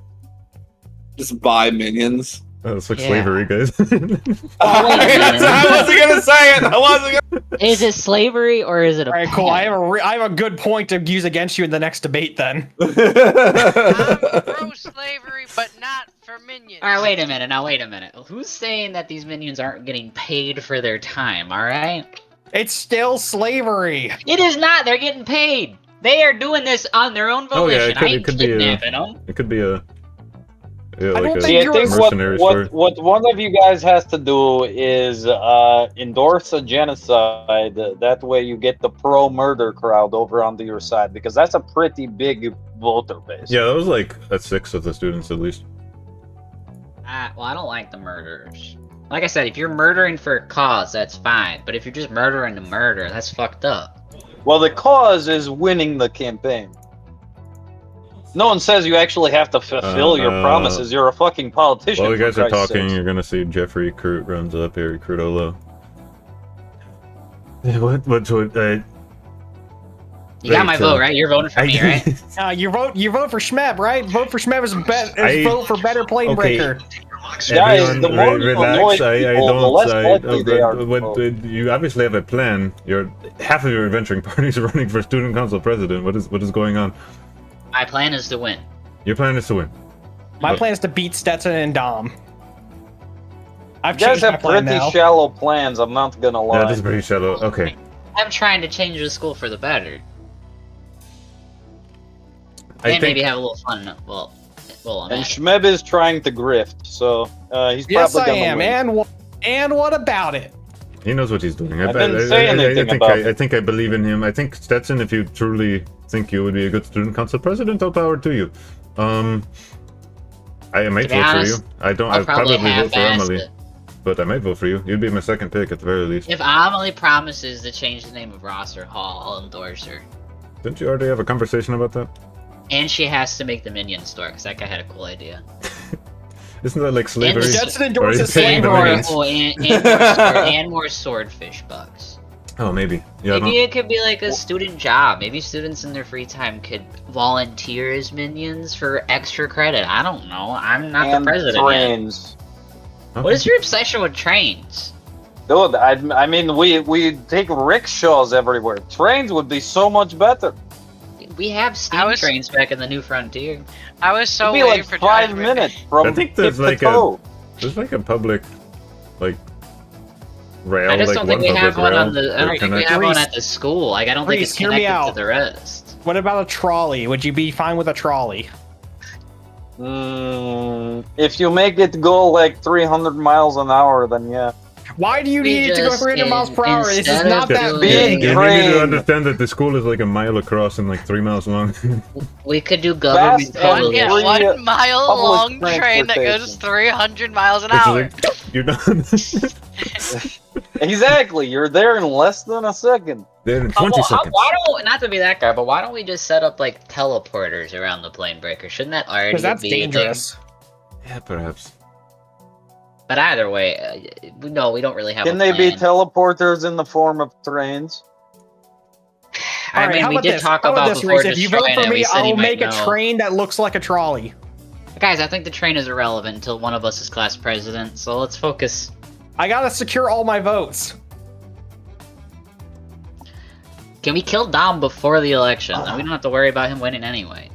Speaker 4: Just buy minions.
Speaker 2: Oh, it's like
Speaker 1: Yeah.
Speaker 2: slavery, guys.
Speaker 1: Wait a minute.
Speaker 4: I wasn't gonna say it. I wasn't gonna.
Speaker 1: Is it slavery or is it a
Speaker 3: All right, cool.
Speaker 1: pen?
Speaker 3: I have a good point to use against you in the next debate. Then.
Speaker 5: I'm pro-slavery, but not for minions.
Speaker 1: Alright, wait a minute. Who's saying that these minions aren't getting paid for their time, alright?
Speaker 3: It's still slavery.
Speaker 1: It is not! They're getting paid! They are doing this on their own
Speaker 2: Oh, yeah,
Speaker 1: volition.
Speaker 2: it could-
Speaker 1: I ain't
Speaker 2: it could be a-
Speaker 1: kidnapping them.
Speaker 2: It could be a
Speaker 3: don't
Speaker 2: like
Speaker 3: think
Speaker 9: See, I
Speaker 3: you're
Speaker 9: think
Speaker 3: a
Speaker 2: mercenary story.
Speaker 9: what one of you guys has to do is endorse a genocide. That way, you get the pro-murder crowd over onto your side, because that's a pretty big voter base.
Speaker 2: Yeah, that was like a 6 of the students at least.
Speaker 1: Well, I don't like the murderers. Like I said, if you're murdering for a cause, that's fine. But if you're just murdering to murder, that's fucked up.
Speaker 9: Well, the cause is winning the campaign. No one says you actually have to fulfill your promises. You're a fucking politician.
Speaker 2: While you guys
Speaker 9: for
Speaker 2: are
Speaker 9: Christ's
Speaker 2: talking,
Speaker 9: sakes.
Speaker 2: you're gonna see Jeffrey Crute runs up here, Crutolo. What?
Speaker 1: You got my vote, right? You're voting for me, right?
Speaker 3: You vote for Shmeb, right? Vote for Shmeb is
Speaker 2: I-
Speaker 3: vote for better Planebreaker.
Speaker 9: Guys, the more you annoy
Speaker 2: relax. I
Speaker 9: people, the
Speaker 2: don't.
Speaker 9: less likely they are to
Speaker 2: but
Speaker 9: vote.
Speaker 2: you obviously have a plan. Half of your adventuring parties are running for student council president. What is going on?
Speaker 1: My plan is to win.
Speaker 2: Your plan is to win.
Speaker 3: My
Speaker 2: But-
Speaker 3: plan is to beat Stetson and Dom. I've
Speaker 9: You guys
Speaker 3: changed my
Speaker 9: have
Speaker 3: plan
Speaker 9: pretty
Speaker 3: now.
Speaker 9: shallow plans. I'm not gonna lie.
Speaker 2: That is pretty shallow. Okay.
Speaker 1: I'm trying to change the school for the better.
Speaker 2: I
Speaker 1: And
Speaker 2: think
Speaker 1: maybe have a little fun. Well, I'm
Speaker 9: And
Speaker 1: at it.
Speaker 9: Shmeb is trying to grift, so he's
Speaker 3: Yes,
Speaker 9: probably
Speaker 3: I
Speaker 9: gonna
Speaker 3: am.
Speaker 9: win.
Speaker 3: And what about it?
Speaker 2: he knows what he's doing.
Speaker 9: I didn't say anything about it.
Speaker 2: I think I believe in him. I think Stetson, if you truly think you would be a good student council president, all power to you. I might
Speaker 1: To be
Speaker 2: vote
Speaker 1: honest,
Speaker 2: for you. I don't.
Speaker 1: I'll
Speaker 2: I'd probably vote for
Speaker 1: half-ass
Speaker 2: Emily,
Speaker 1: it.
Speaker 2: but I might vote for you. You'd be my second pick at the very least.
Speaker 1: If Amelie promises to change the name of Rosser Hall, I'll endorse her.
Speaker 2: Didn't you already have a conversation about that?
Speaker 1: And she has to make the Minion store, because that guy had a cool idea.
Speaker 2: Isn't that like slavery?
Speaker 3: Stetson
Speaker 2: Or
Speaker 3: endorses
Speaker 2: is paying
Speaker 1: And
Speaker 2: the
Speaker 1: more,
Speaker 2: minions?
Speaker 1: and more swordfish bucks.
Speaker 2: Oh, maybe. Yeah, I
Speaker 1: Maybe
Speaker 2: don't-
Speaker 1: it could be like a student job. Maybe students in their free time could volunteer as minions for extra credit. I don't know. I'm not
Speaker 9: And
Speaker 1: the president yet.
Speaker 9: trains.
Speaker 1: What is your obsession with trains?
Speaker 9: Dude, I mean, we take rickshaws everywhere. Trains would be so much better.
Speaker 1: We have steam
Speaker 5: was-
Speaker 1: trains back in the New Frontier.
Speaker 5: I was so
Speaker 9: It'd be
Speaker 5: waiting
Speaker 9: like
Speaker 5: for
Speaker 9: 5
Speaker 5: Josh
Speaker 9: minutes from
Speaker 2: I think
Speaker 9: tip
Speaker 2: there's
Speaker 9: to
Speaker 2: like
Speaker 9: toe.
Speaker 2: There's like a public, like, rail.
Speaker 1: I just
Speaker 2: like
Speaker 1: don't think
Speaker 2: one
Speaker 1: we have
Speaker 2: public
Speaker 1: one
Speaker 2: rail
Speaker 1: on the. I
Speaker 2: that
Speaker 1: don't think we
Speaker 2: connects-
Speaker 1: have one
Speaker 3: Reese-
Speaker 1: at the school. Like I don't think
Speaker 3: Reese,
Speaker 1: it's
Speaker 3: hear me
Speaker 1: connected
Speaker 3: out.
Speaker 1: to the rest.
Speaker 3: What about a trolley? Would you be fine with a trolley?
Speaker 9: If you make it go like 300 miles an hour, then yeah.
Speaker 3: Why do you
Speaker 1: We
Speaker 3: need it to go
Speaker 1: just
Speaker 3: 300 miles per hour? This is
Speaker 1: instead
Speaker 3: not
Speaker 1: of
Speaker 3: that
Speaker 1: doing-
Speaker 3: big.
Speaker 9: Big
Speaker 2: You need to
Speaker 9: train.
Speaker 2: understand that the school is like a mile across and like 3 miles long.
Speaker 1: We could do government
Speaker 9: Fast and
Speaker 5: One,
Speaker 1: coalition.
Speaker 5: yeah,
Speaker 9: free,
Speaker 5: 1 mile
Speaker 9: public
Speaker 5: long train that goes
Speaker 9: transportation.
Speaker 5: 300 miles an
Speaker 2: Which is
Speaker 5: hour.
Speaker 2: like, you're done.
Speaker 9: Exactly, you're there in less than a second.
Speaker 2: There in 20 seconds.
Speaker 1: Why don't not to be that guy, but why don't we just set up like teleporters around the Planebreaker? Shouldn't that already
Speaker 3: Because that's
Speaker 1: be a thing?
Speaker 3: dangerous.
Speaker 2: Yeah, perhaps.
Speaker 1: But either way, no, we don't really have.
Speaker 9: Can
Speaker 1: a
Speaker 9: they be
Speaker 1: plan.
Speaker 9: teleporters in the form of trains?
Speaker 1: I
Speaker 3: Alright,
Speaker 1: mean,
Speaker 3: how
Speaker 1: we
Speaker 3: about
Speaker 1: did
Speaker 3: this?
Speaker 1: talk
Speaker 3: How
Speaker 1: about
Speaker 3: this,
Speaker 1: before
Speaker 3: Reese? If you vote
Speaker 1: destroying
Speaker 3: for
Speaker 1: it. We
Speaker 3: me,
Speaker 1: said
Speaker 3: I
Speaker 1: he
Speaker 3: will
Speaker 1: might
Speaker 3: make a
Speaker 1: know.
Speaker 3: train that looks like a trolley.
Speaker 1: Guys, I think the train is irrelevant until one of us is class president. So let's focus.
Speaker 3: I gotta secure all my votes.
Speaker 1: Can we kill Dom before the election? Then we don't have to worry about him winning anyway.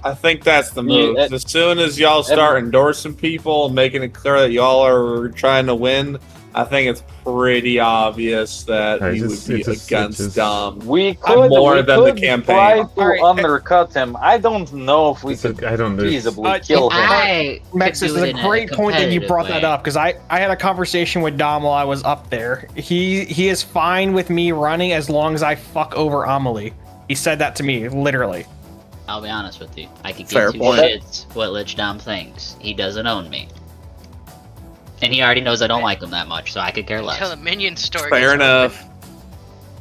Speaker 4: I think that's the
Speaker 9: Yeah,
Speaker 4: move. As soon as y'all start endorsing people and making it clear that y'all are trying to win, I think it's pretty obvious that he would be against Dom.
Speaker 9: We could
Speaker 4: more than the
Speaker 9: try
Speaker 4: campaign.
Speaker 9: to undercut him. I don't know if we could
Speaker 6: I don't know.
Speaker 9: feasibly kill him.
Speaker 3: Max, this is a great point that you brought that up, because I had a conversation with Dom while I was up there. He is fine with me running as long as I fuck over Amelie. He said that to me, literally.
Speaker 1: I'll be honest with you. I could
Speaker 4: Fair
Speaker 1: give two
Speaker 4: point.
Speaker 1: shits what Lich Dom thinks. He doesn't own me. And he already knows I don't like him that much, so I could care
Speaker 5: Until
Speaker 1: less.
Speaker 5: the minion story.
Speaker 4: Fair
Speaker 5: gets
Speaker 4: enough.
Speaker 5: open.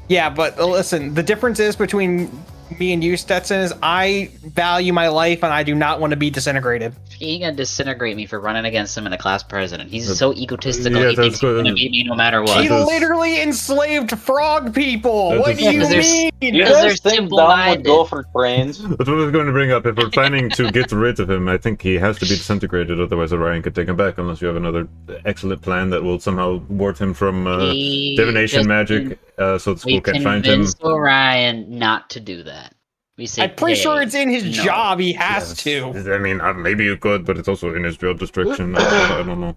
Speaker 3: Yeah, but listen, the difference is between me and you, Stetson, is I value my life and I do not want to be disintegrated.
Speaker 1: He ain't gonna disintegrate me for running against him in a class president. He's so egotistical,
Speaker 6: yeah,
Speaker 1: he
Speaker 6: that's
Speaker 1: thinks he's gonna beat me no matter what.
Speaker 3: He literally enslaved frog people.
Speaker 6: That
Speaker 3: What
Speaker 6: is-
Speaker 3: do you
Speaker 1: There's-
Speaker 3: mean?
Speaker 9: You
Speaker 1: Because
Speaker 9: guys
Speaker 1: there's
Speaker 9: think
Speaker 1: simple
Speaker 9: Dom would go
Speaker 1: minded.
Speaker 9: for trains?
Speaker 6: That's what I was going to bring up. If we're planning to get rid of him, I think he has to be disintegrated, otherwise Orion could take him back, unless you have another excellent plan that will somehow ward him from
Speaker 1: He
Speaker 6: divination
Speaker 1: just-
Speaker 6: magic, so the
Speaker 1: We
Speaker 6: school can't find him.
Speaker 1: convinced Orion not to do that. We say,
Speaker 3: I'm pretty sure
Speaker 1: "Hey,
Speaker 3: it's in his
Speaker 1: no."
Speaker 3: job. He has to.
Speaker 6: I mean, maybe you could, but it's also in his job description. I don't know.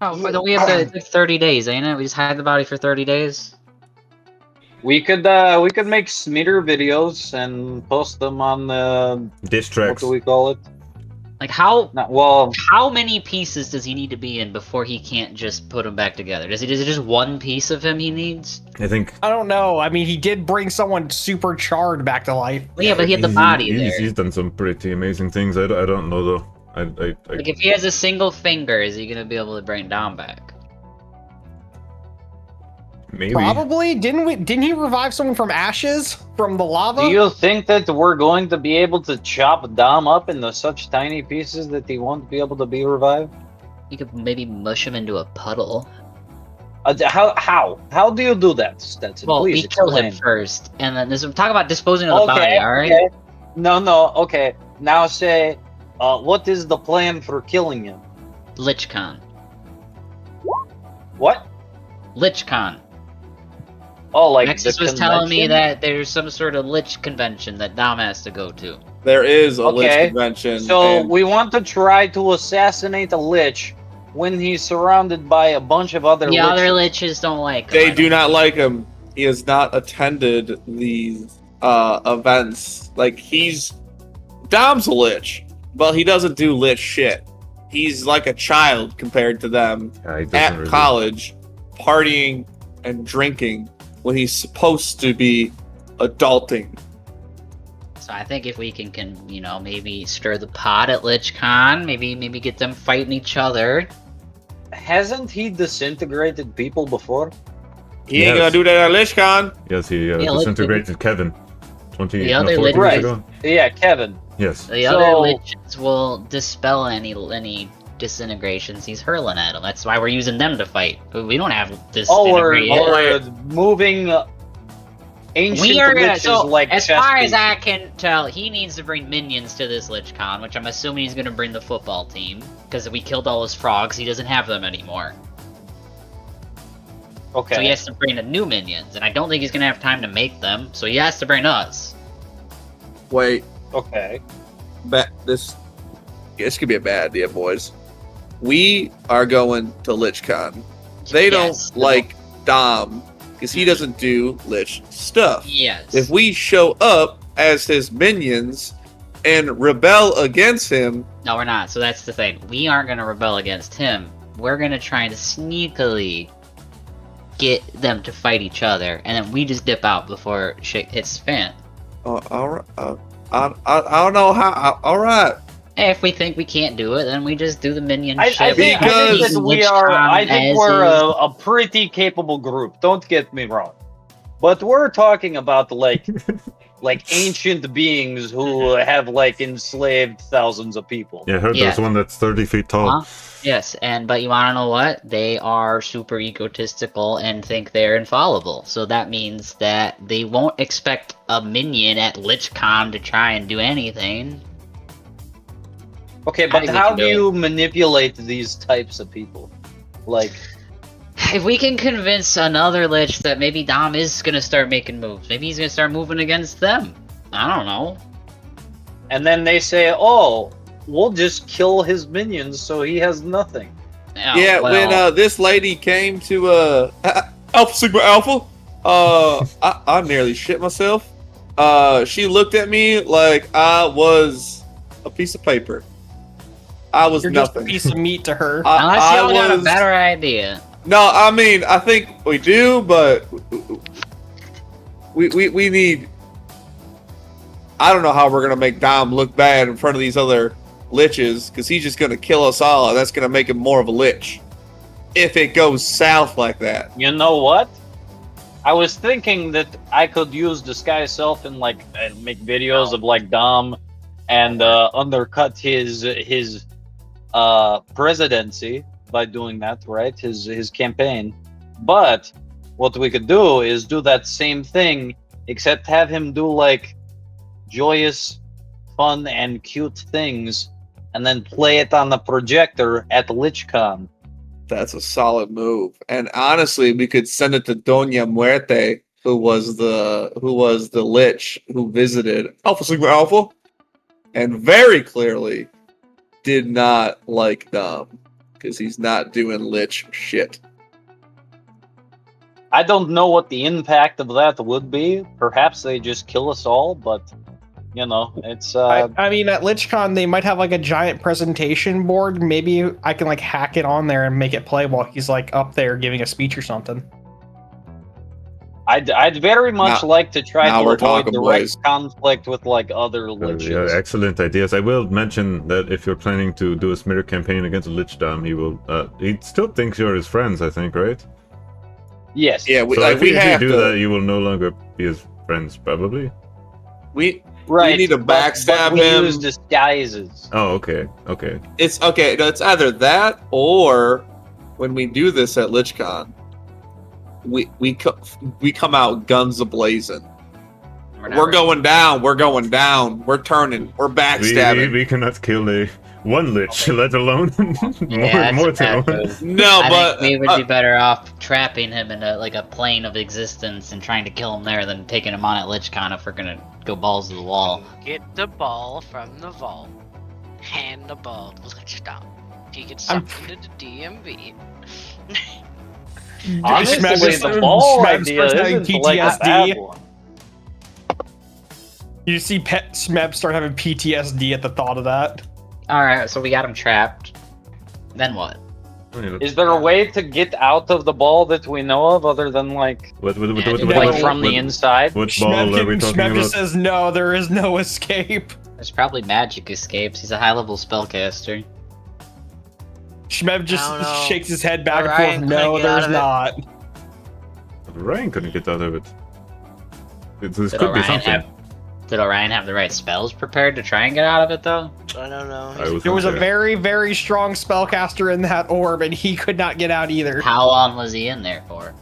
Speaker 1: Oh, but we have it's like 30 days, ain't it? We just hide the body for 30 days.
Speaker 9: We could make smear videos and post them on the
Speaker 6: Diss
Speaker 9: what
Speaker 6: tracks.
Speaker 9: do we call it?
Speaker 1: Like how
Speaker 9: Well,
Speaker 1: how many pieces does he need to be in before he can't just put them back together? Is it just one piece of him he needs?
Speaker 6: I think.
Speaker 3: I don't know. I mean, he did bring someone super charred back to life.
Speaker 1: Well, yeah, but he had the body there.
Speaker 6: He's done some pretty amazing things. I don't know though.
Speaker 1: Like if he has a single finger, is he gonna be able to bring Dom back?
Speaker 6: Maybe.
Speaker 3: Probably. Didn't he revive someone from ashes from the lava?
Speaker 9: do you think that we're going to be able to chop Dom up into such tiny pieces that he won't be able to be revived?
Speaker 1: You could maybe mush him into a puddle.
Speaker 9: How do you do that, Stetson?
Speaker 1: Well,
Speaker 9: Please
Speaker 1: we kill him
Speaker 9: explain.
Speaker 1: first, and then this. Talk about disposing of the body. All right.
Speaker 9: Okay. No. Okay. Now say, what is the plan for killing him?
Speaker 1: LichCon.
Speaker 9: What?
Speaker 1: LichCon.
Speaker 9: Oh, like
Speaker 1: Nexus
Speaker 9: the
Speaker 1: was telling me
Speaker 9: convention?
Speaker 1: that there's some sort of Lich convention that Dom has to go to.
Speaker 4: There is a Lich
Speaker 9: Okay,
Speaker 4: convention.
Speaker 9: So
Speaker 4: and
Speaker 9: we want to try to assassinate a Lich when he's surrounded by a bunch of other
Speaker 1: The other
Speaker 9: Liches.
Speaker 1: Liches don't like him.
Speaker 4: they
Speaker 1: I
Speaker 4: do
Speaker 1: don't
Speaker 4: not
Speaker 1: think.
Speaker 4: like him. He has not attended these events. Like Dom's a Lich, but he doesn't do Lich shit. He's like a child compared to them
Speaker 6: Yeah, he doesn't
Speaker 4: at
Speaker 6: really-
Speaker 4: college, partying and drinking when he's supposed to be adulting.
Speaker 1: So I think if we can maybe stir the pot at LichCon, maybe get them fighting each other.
Speaker 9: Hasn't he disintegrated people before?
Speaker 4: He ain't
Speaker 6: Yes.
Speaker 4: gonna do that at LichCon.
Speaker 6: Yes, he
Speaker 1: Yeah,
Speaker 6: disintegrated Kevin. 14
Speaker 1: The other
Speaker 6: 14
Speaker 1: Lich-
Speaker 6: years ago.
Speaker 9: Yeah, Kevin.
Speaker 6: Yes.
Speaker 1: The
Speaker 9: So-
Speaker 1: other Liches will dispel any disintegrations he's hurling at them. That's why we're using them to fight. We don't have disintegrate.
Speaker 9: Or moving ancient
Speaker 1: We are gonna,
Speaker 9: Liches
Speaker 1: so
Speaker 9: like
Speaker 1: as
Speaker 9: chess
Speaker 1: far as
Speaker 9: pieces.
Speaker 1: I can tell, he needs to bring minions to this LichCon, which I'm assuming he's gonna bring the football team because we killed all his frogs. He doesn't have them anymore,
Speaker 9: Okay.
Speaker 1: so he has to bring the new minions, and I don't think he's gonna have time to make them. So he has to bring us.
Speaker 4: Wait,
Speaker 9: Okay.
Speaker 4: this could be a bad idea, boys. We are going to LichCon. They
Speaker 1: Yes.
Speaker 4: don't like Dom because he doesn't do Lich stuff.
Speaker 1: Yes.
Speaker 4: If we show up as his minions and rebel against him,
Speaker 1: No, we're not. So that's the thing. We aren't gonna rebel against him. We're gonna try to sneakily get them to fight each other, and then we just dip out before shit hits the fan.
Speaker 4: all right, I don't know how. All right,
Speaker 1: If we think we can't do it, then we just do the minion
Speaker 9: I
Speaker 1: shit.
Speaker 9: think
Speaker 4: Because-
Speaker 9: that we
Speaker 1: LichCon
Speaker 9: are. I think
Speaker 1: as
Speaker 9: we're
Speaker 1: is.
Speaker 9: a pretty capable group. Don't get me wrong, but we're talking about like ancient beings who have like enslaved thousands of people.
Speaker 6: Yeah, I heard there's
Speaker 1: Yeah.
Speaker 6: one that's 30 feet tall.
Speaker 1: Huh? Yes, but you want to know what? They are super egotistical and think they're infallible. So that means that they won't expect a minion at LichCon to try and do anything.
Speaker 9: Okay,
Speaker 1: I
Speaker 9: but
Speaker 1: think we
Speaker 9: how
Speaker 1: can
Speaker 9: do
Speaker 1: do it.
Speaker 9: you manipulate these types of people? Like,
Speaker 1: If we can convince another Lich that maybe Dom is gonna start making moves, maybe he's gonna start moving against them. I don't know.
Speaker 9: and then they say, "Oh, we'll just kill his minions, so he has nothing."
Speaker 4: Yeah, when this lady came to Alpha Sigma Alpha, I nearly shit myself. She looked at me like I was a piece of paper. I was
Speaker 3: You're
Speaker 4: nothing.
Speaker 3: just a piece of meat to her.
Speaker 1: Unless y'all got a better idea.
Speaker 4: No, I mean, I think we do, but we need. I don't know how we're gonna make Dom look bad in front of these other liches, because he's just gonna kill us all, and that's gonna make him more of a lich. If it goes south like that.
Speaker 9: You know what? I was thinking that I could use disguise self and like make videos of like Dom and undercut his presidency by doing that, right? His campaign. But what we could do is do that same thing, except have him do like joyous, fun, and cute things, and then play it on the projector at LichCon.
Speaker 4: That's a solid move. And honestly, we could send it to Doña Muerte, who was the lich who visited Alpha Sigma Alpha, and very clearly did not like Dom, because he's not doing lich shit.
Speaker 9: I don't know what the impact of that would be. Perhaps they just kill us all, but you know, it's
Speaker 3: I mean, at LichCon they might have like a giant presentation board. Maybe I can like hack it on there and make it play while he's like up there giving a speech or something.
Speaker 9: I'd very much like to try to avoid
Speaker 4: talking,
Speaker 9: direct
Speaker 4: boys.
Speaker 9: conflict with like other liches.
Speaker 2: Yeah, excellent ideas. I will mention that if you're planning to do a smear campaign against a Lich Dom, he will. He still thinks you're his friends, I think, right?
Speaker 9: Yes.
Speaker 4: Yeah,
Speaker 2: So if you do that, you will no longer be his friends, probably.
Speaker 4: We
Speaker 9: Right.
Speaker 4: need to
Speaker 9: but
Speaker 4: backstab
Speaker 9: we
Speaker 4: him.
Speaker 9: use disguises.
Speaker 2: Oh, okay, okay.
Speaker 4: It's okay. No, it's either that or when we do this at LichCon, we come out guns a-blazing. We're going down. We're going down. We're turning. We're backstabbing.
Speaker 2: We cannot kill one Lich, let alone
Speaker 1: Yeah,
Speaker 2: more
Speaker 1: that's a
Speaker 2: than
Speaker 1: bad
Speaker 2: one.
Speaker 1: move.
Speaker 4: No,
Speaker 1: I
Speaker 4: but
Speaker 1: think we would be better off trapping him in a plane of existence and trying to kill him there than taking him on at LichCon if we're gonna go balls to the wall.
Speaker 5: Get the ball from the vault. Hand the ball to Lichdown. He gets sucked into the DMV.
Speaker 9: Honestly,
Speaker 3: Smeb's
Speaker 9: the ball
Speaker 3: Smeb's
Speaker 9: idea
Speaker 3: starts having
Speaker 9: isn't like a bad
Speaker 3: PTSD.
Speaker 9: one.
Speaker 3: You see Pet Smeb start having PTSD at the thought of that.
Speaker 1: Alright, so we got him trapped. Then what?
Speaker 9: Is there a way to get out of the ball that we know of, other than like
Speaker 2: What
Speaker 9: from the inside?
Speaker 2: What ball are we talking
Speaker 3: Smeb
Speaker 2: about?
Speaker 3: just says no, there is no escape.
Speaker 1: There's probably magic escapes. He's a high-level spellcaster.
Speaker 3: Schmeb just
Speaker 5: I don't know.
Speaker 3: shakes his head back
Speaker 5: Orion
Speaker 3: and forth. No,
Speaker 5: couldn't get out
Speaker 3: there's
Speaker 5: of it.
Speaker 3: not.
Speaker 2: Ryan couldn't get out of it. This
Speaker 1: Did
Speaker 2: could be
Speaker 1: Orion
Speaker 2: something.
Speaker 1: Did Orion have the right spells prepared to try and get out of it, though?
Speaker 5: I don't know.
Speaker 3: There was a
Speaker 2: unclear.
Speaker 3: very, very strong spellcaster in that orb, and he could not get out either.
Speaker 1: How long was he in there for?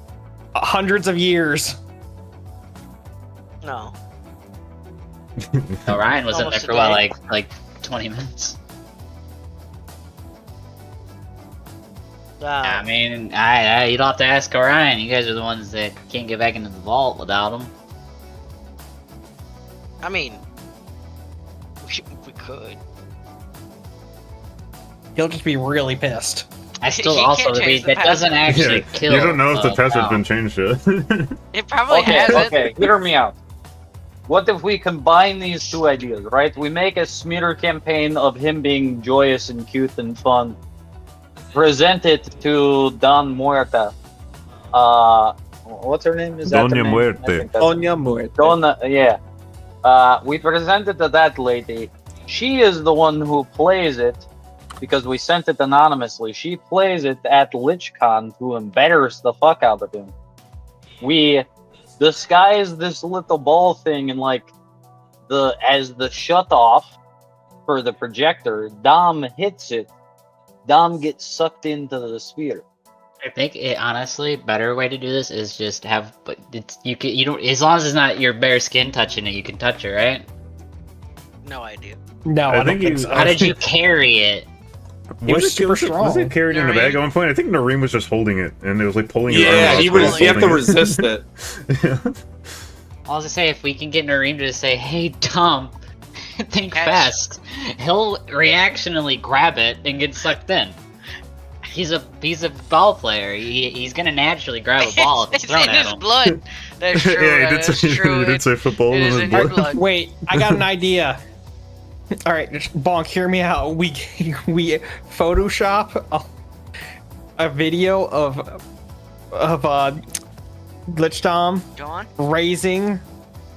Speaker 3: Hundreds of years.
Speaker 5: No.
Speaker 1: Orion was in there
Speaker 5: Almost a
Speaker 1: for what,
Speaker 5: day.
Speaker 1: like 20 minutes? I mean, you don't have to ask Orion. You guys are the ones that can't get back into the vault without him.
Speaker 5: I mean, we could.
Speaker 3: He'll just be really pissed.
Speaker 1: I still
Speaker 5: He
Speaker 1: also
Speaker 5: can't change
Speaker 1: read
Speaker 5: the
Speaker 1: that doesn't actually
Speaker 2: Yeah,
Speaker 1: kill.
Speaker 2: you don't know if the password's
Speaker 1: Val.
Speaker 2: been changed yet.
Speaker 5: It probably has it.
Speaker 9: Okay, hear me out. What if we combine these two ideas, right? We make a smear campaign of him being joyous and cute and fun. Present it to Don Muerta. What's her name? Is that her
Speaker 2: Doña
Speaker 9: name?
Speaker 2: Muerte.
Speaker 9: I think that's-
Speaker 4: Doña Muerte.
Speaker 9: Donna, yeah. We present it to that lady. She is the one who plays it because we sent it anonymously. She plays it at LichCon to embarrass the fuck out of him. We disguise this little ball thing in like as the shut off for the projector. Dom hits it. Dom gets sucked into the sphere.
Speaker 1: I think honestly, better way to do this is just have, but you don't, as long as it's not your bare skin touching it, you can touch it, right?
Speaker 5: No idea.
Speaker 3: No, I, don't think so.
Speaker 1: How did you carry it?
Speaker 3: It was super strong.
Speaker 2: Was it carried in a bag at one point? I think Nareem was just holding it, and it was like pulling it.
Speaker 4: Yeah, he was. You have to
Speaker 2: holding it.
Speaker 4: resist it.
Speaker 2: Yeah.
Speaker 1: I was gonna say, if we can get Nareem to say, "Hey, Tom, Think
Speaker 5: Catch.
Speaker 1: fast. He'll reactionally grab it and get sucked in. He's a ball player. He's gonna naturally grab a ball if it's
Speaker 5: It's
Speaker 1: thrown
Speaker 5: in
Speaker 1: at
Speaker 5: his
Speaker 1: him.
Speaker 5: blood. That's true.
Speaker 6: Yeah, he did
Speaker 5: that's
Speaker 6: say,
Speaker 5: true.
Speaker 6: he did say football
Speaker 5: it
Speaker 6: in
Speaker 5: is
Speaker 6: his
Speaker 5: in your
Speaker 6: blood.
Speaker 5: blood.
Speaker 3: Wait, I got an idea. All right, Bonk, hear me out. We Photoshop a video of Glitch Tom
Speaker 5: Go on.
Speaker 3: raising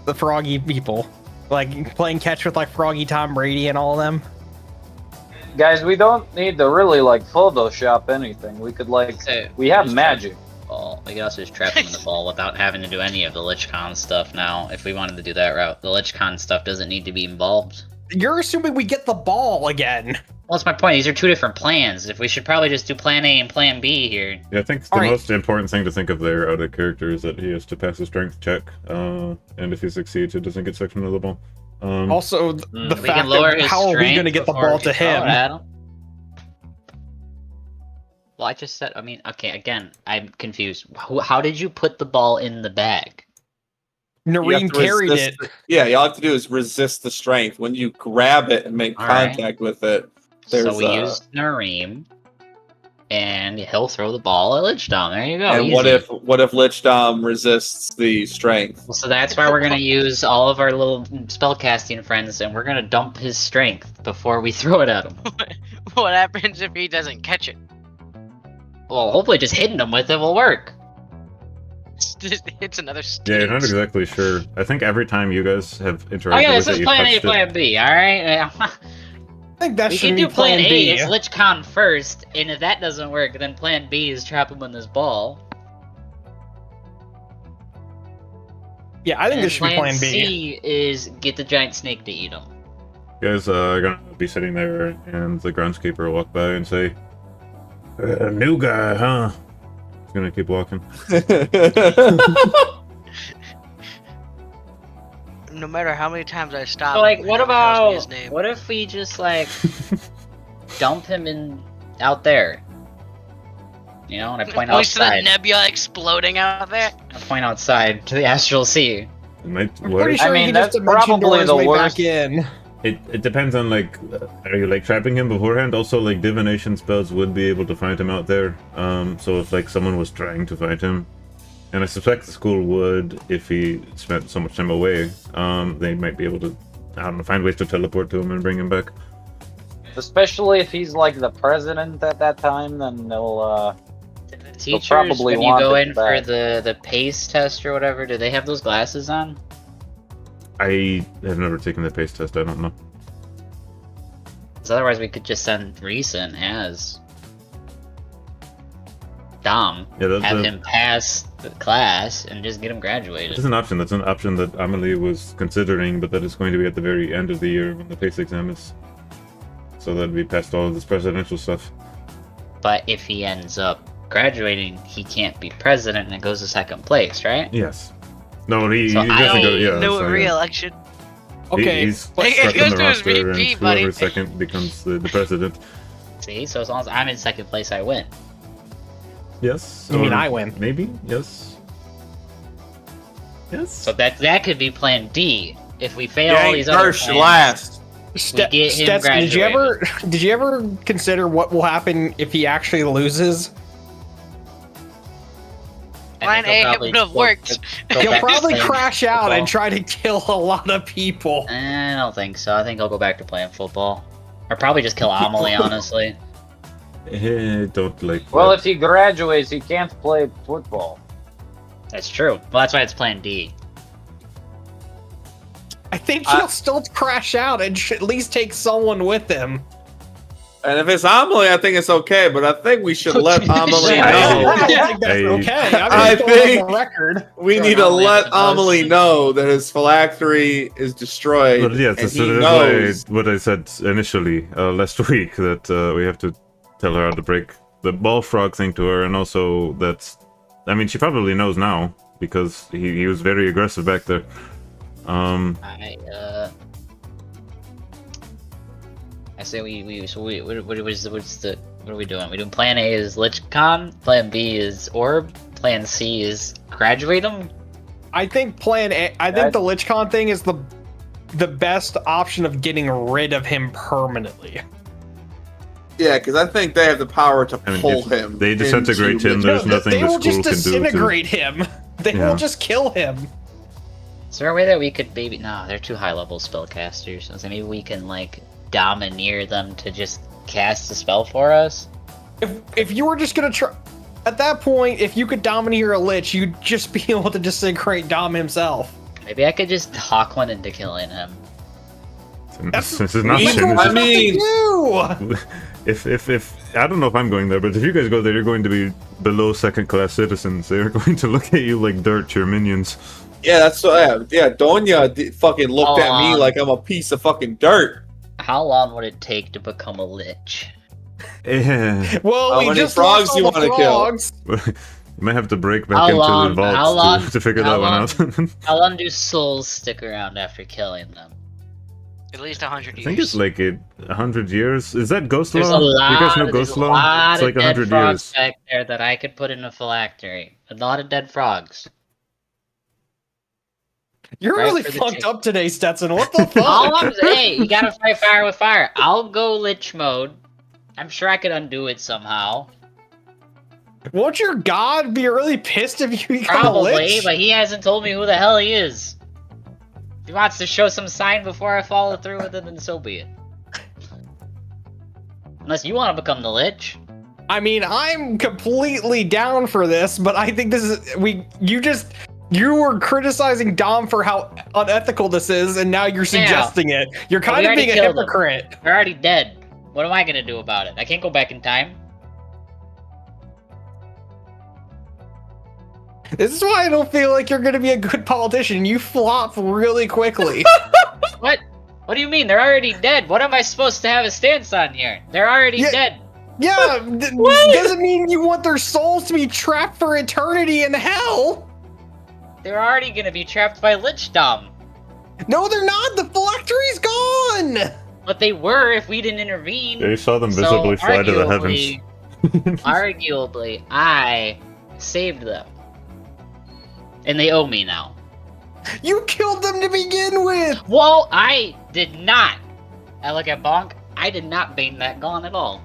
Speaker 3: the Froggy people, like playing catch with like Froggy Tom Brady and all of them.
Speaker 9: Guys, we don't need to really like Photoshop anything. We could like
Speaker 1: So,
Speaker 9: we have
Speaker 1: just
Speaker 9: magic.
Speaker 1: Ball. We could also just trap him in the ball without having to do any of the LichCon stuff now. If we wanted to do that route, the LichCon stuff doesn't need to be involved.
Speaker 3: You're assuming we get the ball again.
Speaker 1: Well, that's my point. These are two different plans. If we should probably just do Plan A and Plan B here.
Speaker 2: Yeah, I think the
Speaker 3: Alright.
Speaker 2: most important thing to think of there out of character is that he has to pass a strength check, and if he succeeds, it doesn't get sectioned of the ball.
Speaker 3: Also, the
Speaker 1: We can
Speaker 3: fact
Speaker 1: lower
Speaker 3: that
Speaker 1: his
Speaker 3: how are we
Speaker 1: strength
Speaker 3: going to get the
Speaker 1: before
Speaker 3: ball
Speaker 1: we
Speaker 3: to
Speaker 1: throw it
Speaker 3: him?
Speaker 1: at him. Well, I just said. I mean, okay. Again, I'm confused. How did you put the ball in the bag?
Speaker 4: You have
Speaker 3: Noreen
Speaker 4: to
Speaker 3: carried
Speaker 4: resist
Speaker 3: it.
Speaker 4: Yeah, all you have to do is resist the strength. When you grab it and make
Speaker 1: Alright.
Speaker 4: contact with it,
Speaker 1: So
Speaker 4: there's
Speaker 1: we used Nareem, and he'll throw the ball at Lichdom. There you go.
Speaker 4: and
Speaker 1: easy.
Speaker 4: what if Lichdom resists the strength?
Speaker 1: Well, so that's why we're gonna use all of our little spellcasting friends, and we're gonna dump his strength before we throw it at him.
Speaker 5: What happens if he doesn't catch it?
Speaker 1: Well, hopefully, just hitting him with it will work.
Speaker 5: It's another
Speaker 2: Yeah, you're not
Speaker 5: stance.
Speaker 2: exactly sure. I think every time you guys have interacted
Speaker 1: Oh yeah,
Speaker 2: with
Speaker 1: this is
Speaker 2: it, you
Speaker 1: Plan A,
Speaker 2: touched it.
Speaker 1: Plan B. All right.
Speaker 3: I think that
Speaker 1: We
Speaker 3: should
Speaker 1: can
Speaker 3: be
Speaker 1: do Plan A.
Speaker 3: B.
Speaker 1: It's LichCon first, and if that doesn't work, then Plan B is trap him in this ball.
Speaker 3: Yeah, I think
Speaker 1: And
Speaker 3: this should be Plan B.
Speaker 1: C is get the giant snake to eat him.
Speaker 2: You guys are gonna be sitting there, and the groundskeeper will walk by and say, "New guy, huh?" He's gonna keep walking.
Speaker 5: No matter how many times I stop.
Speaker 1: So, like,
Speaker 5: him,
Speaker 1: what
Speaker 5: he never tells me his
Speaker 1: about
Speaker 5: name.
Speaker 1: what if we just like dump him in out there? You know, and I point
Speaker 5: Points to the
Speaker 1: outside.
Speaker 5: nebula exploding out there.
Speaker 1: I point outside to the astral sea.
Speaker 2: It might
Speaker 3: I'm
Speaker 2: work.
Speaker 3: pretty sure
Speaker 9: I mean,
Speaker 3: he can just
Speaker 9: that's
Speaker 3: dimension door
Speaker 9: probably
Speaker 3: his
Speaker 9: the
Speaker 3: way
Speaker 9: worst.
Speaker 3: back in.
Speaker 2: It depends on like, are you like trapping him beforehand? Also, like divination spells would be able to find him out there. So if like someone was trying to find him, and I suspect the school would if he spent so much time away, they might be able to, I don't know, find ways to teleport to him and bring him back.
Speaker 9: Especially if he's like the president at that time, then they'll
Speaker 1: The
Speaker 9: They'll
Speaker 1: teachers,
Speaker 9: probably
Speaker 1: when you
Speaker 9: want
Speaker 1: go
Speaker 9: it
Speaker 1: in for
Speaker 9: back.
Speaker 1: the pace test or whatever, do they have those glasses on?
Speaker 2: I have never taken the pace test. I don't know.
Speaker 1: Because otherwise, we could just send Recent as Dom,
Speaker 2: Yeah, that's
Speaker 1: have him pass the class, and just get him graduated.
Speaker 2: That's an option. That's an option that Amelie was considering, but that is going to be at the very end of the year when the pace exam is. So that'd be past all of this presidential stuff.
Speaker 1: But if he ends up graduating, he can't be president, and it goes to second place, right?
Speaker 2: Yes. No, he
Speaker 1: So I
Speaker 2: doesn't go.
Speaker 1: don't
Speaker 2: Yeah,
Speaker 5: No
Speaker 2: so, yeah.
Speaker 5: re-election.
Speaker 3: Okay,
Speaker 2: He's
Speaker 5: It
Speaker 2: struck
Speaker 5: goes
Speaker 2: on the
Speaker 5: to his
Speaker 2: roster, and
Speaker 5: VP,
Speaker 2: whoever
Speaker 5: buddy.
Speaker 2: second becomes the president.
Speaker 1: See, so as long as I'm in second place, I win.
Speaker 2: Yes.
Speaker 3: You mean
Speaker 2: or
Speaker 3: I win?
Speaker 2: Maybe. Yes. Yes.
Speaker 1: So that could be Plan D. If we fail all
Speaker 4: Dang,
Speaker 1: these other
Speaker 4: Gersh,
Speaker 1: plans,
Speaker 4: last.
Speaker 1: get him
Speaker 3: Stetson, did you ever consider what will happen if he actually loses?
Speaker 5: Plan A would have worked.
Speaker 3: He'll probably crash out and try to kill a lot of people.
Speaker 1: I don't think so. I think I'll go back to playing football. Or probably just kill Amelie, honestly.
Speaker 2: Don't like.
Speaker 9: Well,
Speaker 2: that.
Speaker 9: if he graduates, he can't play football.
Speaker 1: That's true. Well, that's why it's Plan D.
Speaker 3: I think he'll still crash out and should at least take someone with him.
Speaker 4: And if it's Amelie, I think it's okay, but I think we should let Amelie
Speaker 3: I
Speaker 4: know.
Speaker 3: don't think that's
Speaker 2: Hey.
Speaker 3: okay.
Speaker 4: I
Speaker 3: I'm
Speaker 4: think-
Speaker 3: on the record.
Speaker 4: We
Speaker 1: Sure,
Speaker 4: need to
Speaker 1: Amelie
Speaker 4: let
Speaker 1: has the most.
Speaker 4: Amelie know that his phylactery is destroyed.
Speaker 2: But yes,
Speaker 4: and
Speaker 2: that's
Speaker 4: he knows.
Speaker 2: what I said initially last week, that we have to tell her how to break the ball frog thing to her, and also that, I mean, she probably knows now because he was very aggressive back there.
Speaker 1: I say what are we doing? We doing Plan A is LichCon, Plan B is Orb, Plan C is graduate him.
Speaker 3: I think Plan A. I think the LichCon thing is the the best option of getting rid of him permanently.
Speaker 4: Yeah, because I think they have the power to
Speaker 2: I mean,
Speaker 4: pull
Speaker 2: if
Speaker 4: him.
Speaker 2: they disintegrate
Speaker 4: into
Speaker 2: him, there's nothing
Speaker 3: they
Speaker 2: the
Speaker 3: will just
Speaker 2: school can do to...
Speaker 3: disintegrate him. They
Speaker 2: Yeah.
Speaker 3: will just kill him.
Speaker 1: Is there a way that we could maybe... No, they're too high-level spellcasters. So maybe we can, like, domineer them to just cast the spell for us?
Speaker 3: If you were just gonna try... At that point, if you could domineer a lich, you'd just be able to disintegrate Dom himself.
Speaker 1: Maybe I could just talk one into killing him.
Speaker 2: This is not
Speaker 3: That's what
Speaker 4: I
Speaker 3: we're
Speaker 4: mean-
Speaker 3: about to do!
Speaker 2: If I don't know if I'm going there, but if you guys go there, you're going to be below second-class citizens. They're going to look at you like dirt, your minions.
Speaker 4: Yeah, that's so. Yeah, Donya fucking looked at me
Speaker 1: Oh.
Speaker 4: like I'm a piece of fucking dirt.
Speaker 1: How long would it take to become a lich?
Speaker 2: Yeah.
Speaker 3: Well,
Speaker 4: How
Speaker 3: we
Speaker 4: many
Speaker 3: just
Speaker 4: frogs
Speaker 3: lost
Speaker 4: you
Speaker 3: all the
Speaker 4: wanna kill?
Speaker 3: frogs.
Speaker 2: You might have to break back
Speaker 1: How
Speaker 2: into
Speaker 1: long-
Speaker 2: the
Speaker 1: how long-
Speaker 2: vaults to figure
Speaker 1: how
Speaker 2: that one out.
Speaker 1: How long do souls stick around after killing them?
Speaker 5: At least 100
Speaker 2: I
Speaker 5: years.
Speaker 2: think it's like 100 years. Is that Ghost
Speaker 1: There's
Speaker 2: Law?
Speaker 1: a lot,
Speaker 2: you guys know
Speaker 1: there's
Speaker 2: Ghost
Speaker 1: a
Speaker 2: Law?
Speaker 1: lot
Speaker 2: It's
Speaker 1: of
Speaker 2: like
Speaker 1: dead
Speaker 2: 100
Speaker 1: frogs
Speaker 2: years.
Speaker 1: back there that I could put in a phylactery. A lot of dead frogs.
Speaker 3: You're
Speaker 1: Right
Speaker 3: really
Speaker 1: for the
Speaker 3: fucked
Speaker 1: chick.
Speaker 3: up today, Stetson. What the
Speaker 1: All
Speaker 3: fuck?
Speaker 1: I'm hey, you gotta fight fire with fire. I'll go lich mode. I'm sure I could undo it somehow.
Speaker 3: Won't your god be really pissed if you become a
Speaker 1: Probably,
Speaker 3: lich?
Speaker 1: but he hasn't told me who the hell he is. If he wants to show some sign before I follow through with it, then so be it. Unless you want to become the lich.
Speaker 3: I mean, I'm completely down for this, but I think this is you were criticizing Dom for how unethical this is, and now you're suggesting it. You're
Speaker 1: Well,
Speaker 3: kind
Speaker 1: we
Speaker 3: of being a
Speaker 1: already killed him.
Speaker 3: hypocrite.
Speaker 1: They're already dead. What am I gonna do about it? I can't go back in time.
Speaker 3: This is why I don't feel like you're gonna be a good politician. You flop really quickly.
Speaker 1: What? What do you mean? They're already dead. What am I supposed to have a stance on here? They're already
Speaker 3: Yeah.
Speaker 1: dead.
Speaker 3: Yeah, doesn't mean you want their souls to be trapped for eternity in hell.
Speaker 1: They're already gonna be trapped by Lichdom.
Speaker 3: No, they're not. The phylactery's gone.
Speaker 1: But they were if we didn't intervene.
Speaker 2: Yeah, you saw them
Speaker 1: So,
Speaker 2: visibly fly to the heavens.
Speaker 1: Arguably, I saved them. And they owe me now.
Speaker 3: You killed them to begin with.
Speaker 1: Well, I did not. I look at Bonk. I did not bane that gone at all.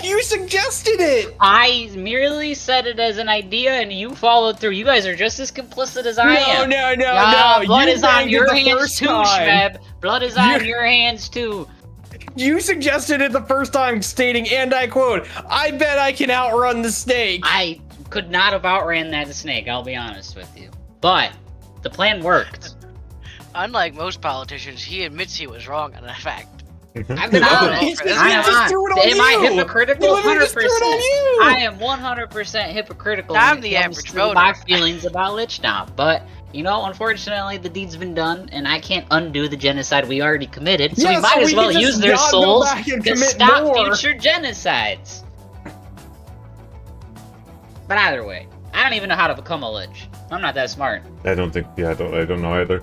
Speaker 3: You suggested it.
Speaker 1: I merely said it as an idea, and you followed through. You guys are just as complicit as I am.
Speaker 3: No.
Speaker 1: Blood
Speaker 3: You
Speaker 1: is on
Speaker 3: banged it
Speaker 1: your
Speaker 3: the
Speaker 1: hands
Speaker 3: first
Speaker 1: too,
Speaker 3: time.
Speaker 1: Shmeb. Blood is on
Speaker 3: You-
Speaker 1: your hands too.
Speaker 3: You suggested it the first time, stating, and I quote, "I bet I can outrun the snake."
Speaker 1: I could not have outran that snake, I'll be honest with you. But the plan worked.
Speaker 5: Unlike most politicians, he admits he was wrong on that fact.
Speaker 1: I've been
Speaker 5: No,
Speaker 1: honest.
Speaker 5: he's just-
Speaker 1: I
Speaker 5: he
Speaker 1: am
Speaker 5: just
Speaker 1: honest.
Speaker 3: threw it on
Speaker 1: Am I
Speaker 3: you.
Speaker 1: hypocritical?
Speaker 3: He literally just threw it on
Speaker 1: 100%.
Speaker 3: you.
Speaker 1: I am 100% hypocritical
Speaker 5: I'm
Speaker 1: when
Speaker 5: the
Speaker 1: it comes
Speaker 5: average
Speaker 1: to
Speaker 5: voter.
Speaker 1: my feelings about Lichdom. But, you know, unfortunately, the deed's been done, and I can't undo the genocide we already committed, so
Speaker 3: Yeah,
Speaker 1: we might
Speaker 3: so
Speaker 1: as
Speaker 3: we
Speaker 1: well
Speaker 3: can just
Speaker 1: use their
Speaker 3: not go
Speaker 1: souls
Speaker 3: back and
Speaker 1: to
Speaker 3: commit
Speaker 1: stop
Speaker 3: more.
Speaker 1: future genocides. But either way, I don't even know how to become a lich. I'm not that smart.
Speaker 2: I don't know either.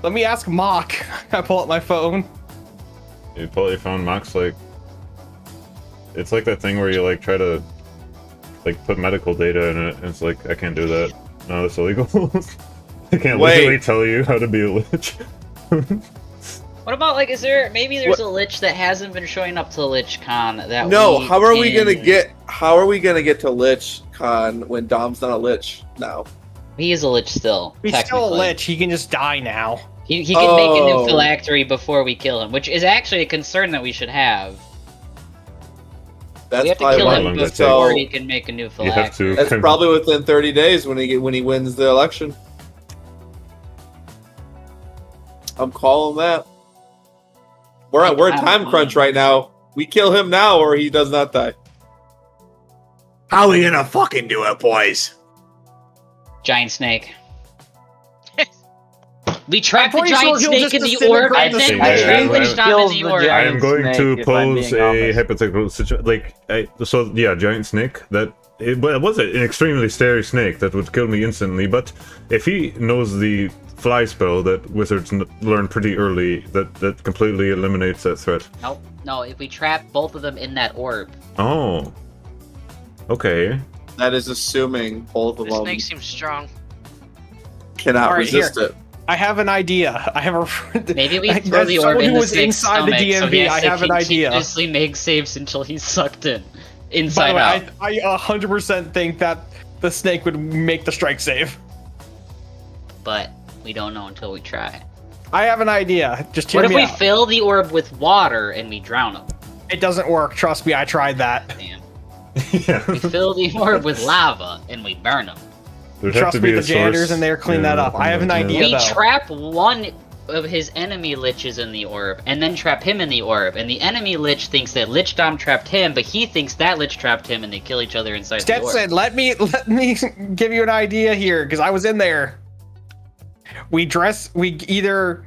Speaker 3: Let me ask Mock. I pull up my phone.
Speaker 2: You pull your phone, Mock's like... It's like that thing where you like try to like put medical data in it, and it's like, I can't do that. No, that's illegal. I can't
Speaker 4: Wait.
Speaker 2: legally tell you how to be a lich.
Speaker 1: What about, like, maybe there's a lich that hasn't been showing up to LichCon that
Speaker 4: No,
Speaker 1: we
Speaker 4: how are we
Speaker 1: can-
Speaker 4: gonna get to Lich Con when Dom's not a Lich now?
Speaker 1: He is a lich still.
Speaker 3: He's still a
Speaker 1: technically.
Speaker 3: lich. He can just die now.
Speaker 1: He can make a new
Speaker 4: Oh.
Speaker 1: phylactery before we kill him, which is actually a concern that we should have.
Speaker 4: That's
Speaker 1: We have to
Speaker 4: probably
Speaker 1: kill
Speaker 2: why-
Speaker 1: him
Speaker 2: How long does it
Speaker 1: before
Speaker 2: take?
Speaker 1: he can make a new
Speaker 2: You
Speaker 1: phylactery.
Speaker 2: have to.
Speaker 4: That's probably within 30 days when he wins the election. I'm calling that. We're in time crunch right now. We kill him now, or he does not die.
Speaker 10: How are we gonna fucking do it, boys?
Speaker 1: Giant snake. We trapped the
Speaker 3: pretty sure
Speaker 1: giant
Speaker 3: he'll
Speaker 1: snake
Speaker 3: just
Speaker 1: in the orb,
Speaker 3: disintegrate
Speaker 1: and
Speaker 3: the
Speaker 1: then
Speaker 3: snake.
Speaker 1: we
Speaker 2: Yeah,
Speaker 1: trapped
Speaker 2: yeah,
Speaker 1: Lichdom
Speaker 9: kills
Speaker 1: in the
Speaker 9: the
Speaker 1: orb.
Speaker 2: I am going
Speaker 9: Giant
Speaker 2: to
Speaker 9: snake, if I'm
Speaker 2: pose
Speaker 9: being
Speaker 2: a
Speaker 9: honest.
Speaker 2: hypothetical situation. Giant snake. But it was an extremely scary snake that would kill me instantly. But if he knows the fly spell that wizards learn pretty early, that completely eliminates that threat.
Speaker 1: Nope. No, if we trap both of them in that orb.
Speaker 2: Oh. Okay.
Speaker 4: That is assuming both of
Speaker 5: The
Speaker 4: them.
Speaker 5: snake seems strong.
Speaker 4: cannot
Speaker 3: All right,
Speaker 4: resist
Speaker 3: here.
Speaker 4: it.
Speaker 3: I have an idea. I have a.
Speaker 1: Maybe we
Speaker 3: As
Speaker 1: throw the orb
Speaker 3: someone
Speaker 1: in
Speaker 3: who
Speaker 1: the
Speaker 3: was
Speaker 1: snake's
Speaker 3: inside the
Speaker 1: stomach, so
Speaker 3: DMV,
Speaker 1: he has
Speaker 3: I
Speaker 1: to
Speaker 3: have an idea.
Speaker 1: continuously make saves until he's sucked in.
Speaker 3: By
Speaker 1: Inside
Speaker 3: the way,
Speaker 1: out.
Speaker 3: I 100% think that the snake would make the strike save.
Speaker 1: But we don't know until we try.
Speaker 3: I have an idea. Just hear
Speaker 1: What if
Speaker 3: me
Speaker 1: we
Speaker 3: out.
Speaker 1: fill the orb with water and we drown him?
Speaker 3: It doesn't work. Trust me, I tried that.
Speaker 1: Damn.
Speaker 6: Yeah.
Speaker 1: We fill the orb with lava and we burn him.
Speaker 6: There'd have
Speaker 3: Trust
Speaker 6: to
Speaker 3: me,
Speaker 6: be
Speaker 3: the
Speaker 6: a
Speaker 3: janitors
Speaker 6: source.
Speaker 3: in there clean that up. I have an idea.
Speaker 1: We
Speaker 3: though.
Speaker 1: trap one of his enemy liches in the orb and then trap him in the orb. And the enemy lich thinks that Lich Dom trapped him, but he thinks that lich trapped him and they kill each other inside the orb.
Speaker 3: Stetson, let me give you an idea here because I was in there. We either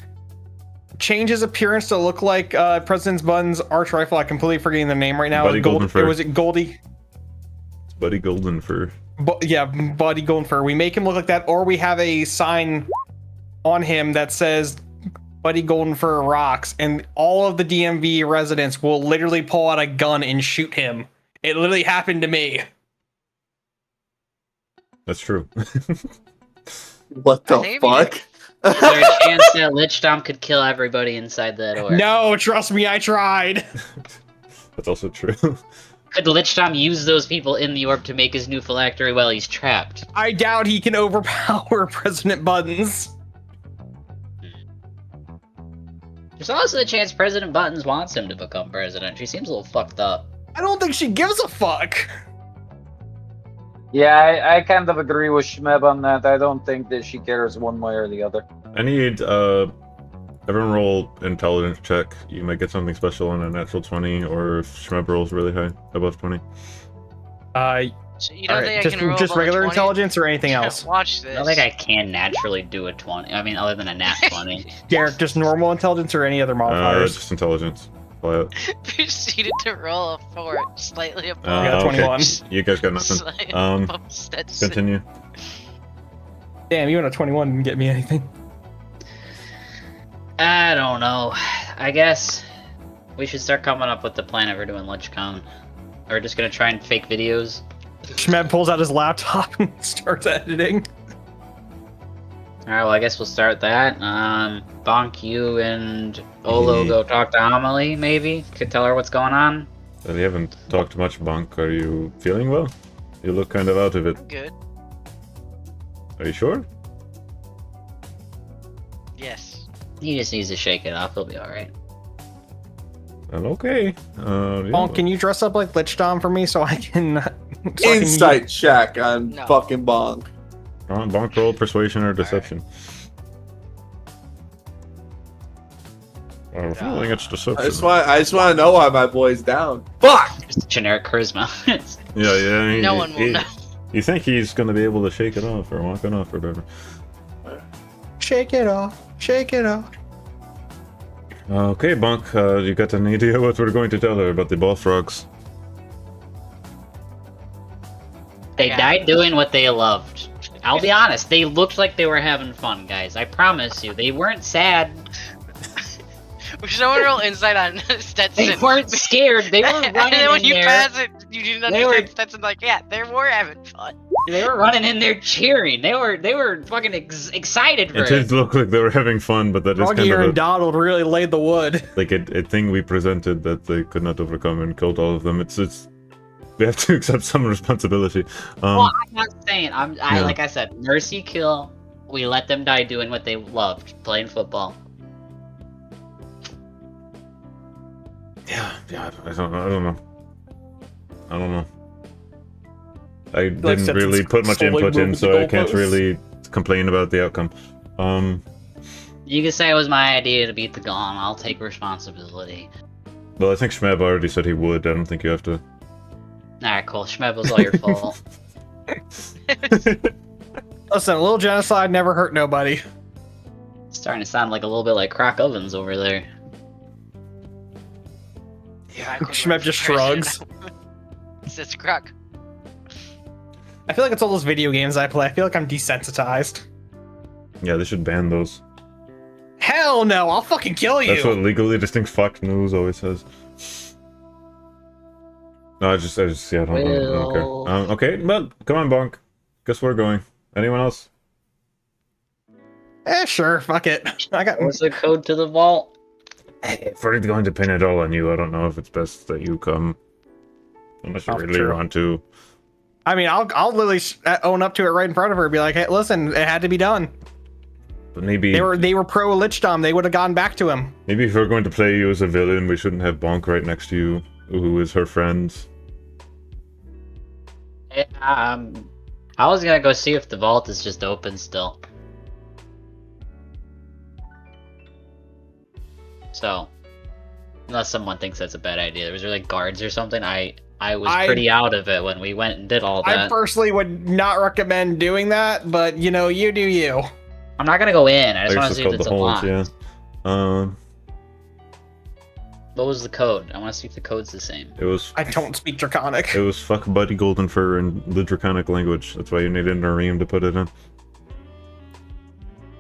Speaker 3: change his appearance to look like President Bun's arch rifle. I'm completely forgetting the name right now.
Speaker 6: Buddy Goldenfur.
Speaker 3: Was it Goldie?
Speaker 6: It's Buddy Goldenfur.
Speaker 3: Yeah, Buddy Goldenfur. We make him look like that, or we have a sign on him that says Buddy Goldenfur rocks, and all of the DMV residents will literally pull out a gun and shoot him. It literally happened to me.
Speaker 6: That's true.
Speaker 4: What the
Speaker 5: think
Speaker 4: fuck?
Speaker 1: Is there a chance that Lich Dom could kill everybody inside that orb?
Speaker 3: No, trust me, I tried.
Speaker 6: That's also true.
Speaker 1: Could Lich Dom use those people in the orb to make his new phylactery while he's trapped?
Speaker 3: I doubt he can overpower President Buttons.
Speaker 1: There's also a chance President Buttons wants him to become president. She seems a little fucked up.
Speaker 3: I don't think she gives a fuck.
Speaker 9: Yeah, I kind of agree with Shmeb on that. I don't think that she cares one way or the other.
Speaker 6: I need everyone roll intelligence check. You might get something special on a natural 20, or if Shmeb rolls really high, above 20.
Speaker 5: So you don't
Speaker 3: Alright,
Speaker 5: think I can roll
Speaker 3: just
Speaker 5: above a
Speaker 3: regular
Speaker 5: 20?
Speaker 3: intelligence or anything else?
Speaker 5: Watch this.
Speaker 1: I don't think I can naturally do a 20. I mean, other than a nat 20.
Speaker 3: Derek, just normal intelligence or any other modifiers?
Speaker 6: Just intelligence. Quiet.
Speaker 5: Proceeded to roll a 4, slightly above.
Speaker 3: got a 21.
Speaker 6: You guys got nothing.
Speaker 5: Slightly
Speaker 6: Um,
Speaker 5: above Stetson.
Speaker 6: Continue.
Speaker 3: Damn, you and a 21 didn't get me anything.
Speaker 1: I don't know. I guess we should start coming up with the plan if we're doing LunchCon. Or just gonna try and fake videos.
Speaker 3: Shmeb pulls out his laptop and starts editing.
Speaker 1: Alright, well, I guess we'll start that. Bonk, you and Olo go talk to Amelie, maybe? Could tell her what's going on?
Speaker 6: We haven't talked much, Bonk. Are you feeling well? You look kind of out of it.
Speaker 5: I'm good.
Speaker 6: Are you sure?
Speaker 5: Yes.
Speaker 1: He just needs to shake it off, he'll be alright.
Speaker 6: I'm okay. Yeah.
Speaker 3: Bonk, can you dress up like Lich Dom for me so I can... so I can-
Speaker 4: Insight check on
Speaker 5: No.
Speaker 4: fucking Bonk.
Speaker 6: Come on, Bonk, roll persuasion or deception. I'm feeling it's deception.
Speaker 4: I just want to know why my boy's down. Fuck!
Speaker 1: Just generic charisma.
Speaker 6: Yeah.
Speaker 5: No one will know.
Speaker 6: You think he's gonna be able to shake it off or walk it off or whatever?
Speaker 3: Shake it off. Shake it off.
Speaker 6: Okay, Bonk, you got an idea what we're going to tell her about the ball frogs?
Speaker 1: They
Speaker 5: Yeah.
Speaker 1: died doing what they loved. I'll be honest, they looked like they were having fun, guys. I promise you. They weren't sad.
Speaker 5: Someone roll insight on Stetson.
Speaker 1: They weren't scared. They were
Speaker 5: And
Speaker 1: running
Speaker 5: then when
Speaker 1: in
Speaker 5: you
Speaker 1: there.
Speaker 5: pass it, you didn't
Speaker 1: They
Speaker 5: understand
Speaker 1: were-
Speaker 5: Stetson's like, yeah, they were having fun.
Speaker 1: They were running in there cheering. They were fucking excited for
Speaker 6: It did
Speaker 1: it.
Speaker 6: look like they were having fun, but that is kind
Speaker 3: Froggier and
Speaker 6: of
Speaker 3: Donald really laid the wood.
Speaker 6: like a thing we presented that they could not overcome and killed all of them. It's we have to accept some responsibility.
Speaker 1: Well, I'm not saying.
Speaker 6: Yeah.
Speaker 1: Like I said, mercy kill. We let them die doing what they loved, playing football.
Speaker 6: Yeah, I don't know. I
Speaker 3: Like
Speaker 6: didn't
Speaker 3: Stetson's
Speaker 6: really put much
Speaker 3: slowly
Speaker 6: input in,
Speaker 3: moving
Speaker 6: so
Speaker 3: the
Speaker 6: I can't
Speaker 3: goalposts.
Speaker 6: really complain about the outcome.
Speaker 1: You can say it was my idea to beat the Golem. I'll take responsibility.
Speaker 6: Well, I think Shmeb already said he would. I don't think you have to.
Speaker 1: Alright, cool. Shmeb was all your fault.
Speaker 3: Listen, a little genocide never hurt nobody.
Speaker 1: It's starting to sound like a little bit like Croc Ovens over there.
Speaker 5: Yeah,
Speaker 3: Shmeb just shrugs.
Speaker 5: It's Croc.
Speaker 3: I feel like it's all those video games I play. I feel like I'm desensitized.
Speaker 6: Yeah, they should ban those.
Speaker 3: Hell no, I'll fucking kill you.
Speaker 6: That's what legally distinct Fox News always says. No, I just, yeah, I don't care. Okay, but come on, Bonk. Guess we're going. Anyone else?
Speaker 3: Sure, fuck it. I got.
Speaker 1: What's the code to the vault?
Speaker 6: If we're going to pin it all on you, I don't know if it's best that you come. Unless you really
Speaker 3: true.
Speaker 6: want to.
Speaker 3: I mean, I'll literally own up to it right in front of her and be like, hey, listen, it had to be done.
Speaker 6: But maybe
Speaker 3: They were pro Lichdom. They would have gone back to him.
Speaker 6: maybe if we're going to play you as a villain, we shouldn't have Bonk right next to you, who is her friend.
Speaker 1: Yeah, I was gonna go see if the vault is just open still. So, unless someone thinks that's a bad idea, there was like guards or something. I was pretty out of it when we went and did all that.
Speaker 3: I personally would not recommend doing that, but you know, you do you.
Speaker 1: I'm not gonna go in. I just
Speaker 6: guess
Speaker 1: want to see if it's unlocked.
Speaker 6: Yeah.
Speaker 1: What was the code? I want to see if the code's the same.
Speaker 6: It was.
Speaker 3: I don't speak Draconic.
Speaker 6: It was fuck Buddy Golden Fur in the Draconic language. That's why you needed an Areem to put it in.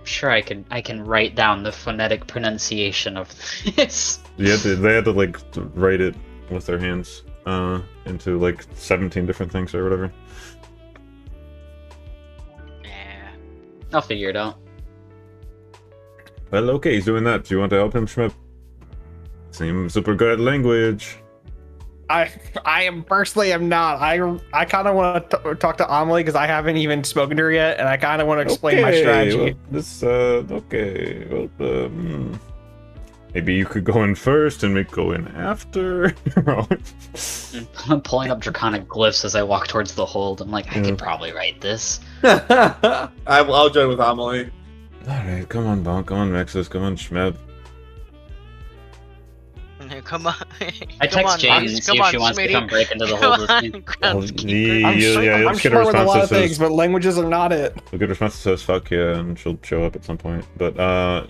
Speaker 1: Sure, I can write down the phonetic pronunciation of this.
Speaker 6: Yeah, they had to like write it with their hands into like 17 different things or whatever.
Speaker 5: Yeah.
Speaker 1: I'll figure it out.
Speaker 6: Well, okay, he's doing that. Do you want to help him, Schmip? Seems super good at language.
Speaker 3: I am personally am not. I kind of want to talk to Amelie because I haven't even spoken to her yet, and I kind of want to explain my strategy.
Speaker 6: Well, okay. Well, maybe you could go in first and make go in after.
Speaker 1: I'm pulling up draconic glyphs as I walk towards the hold. I'm like, I could probably write this.
Speaker 4: I'll join with Amelie.
Speaker 6: Alright, come on, Bonk. Come on, Mexus. Come on, Schmeb.
Speaker 5: Come on.
Speaker 1: I text Jane and see if she wants to come break into the hold with me.
Speaker 3: I'm sure with a lot of things, but languages are not it.
Speaker 6: A good response says fuck yeah, and she'll show up at some point. But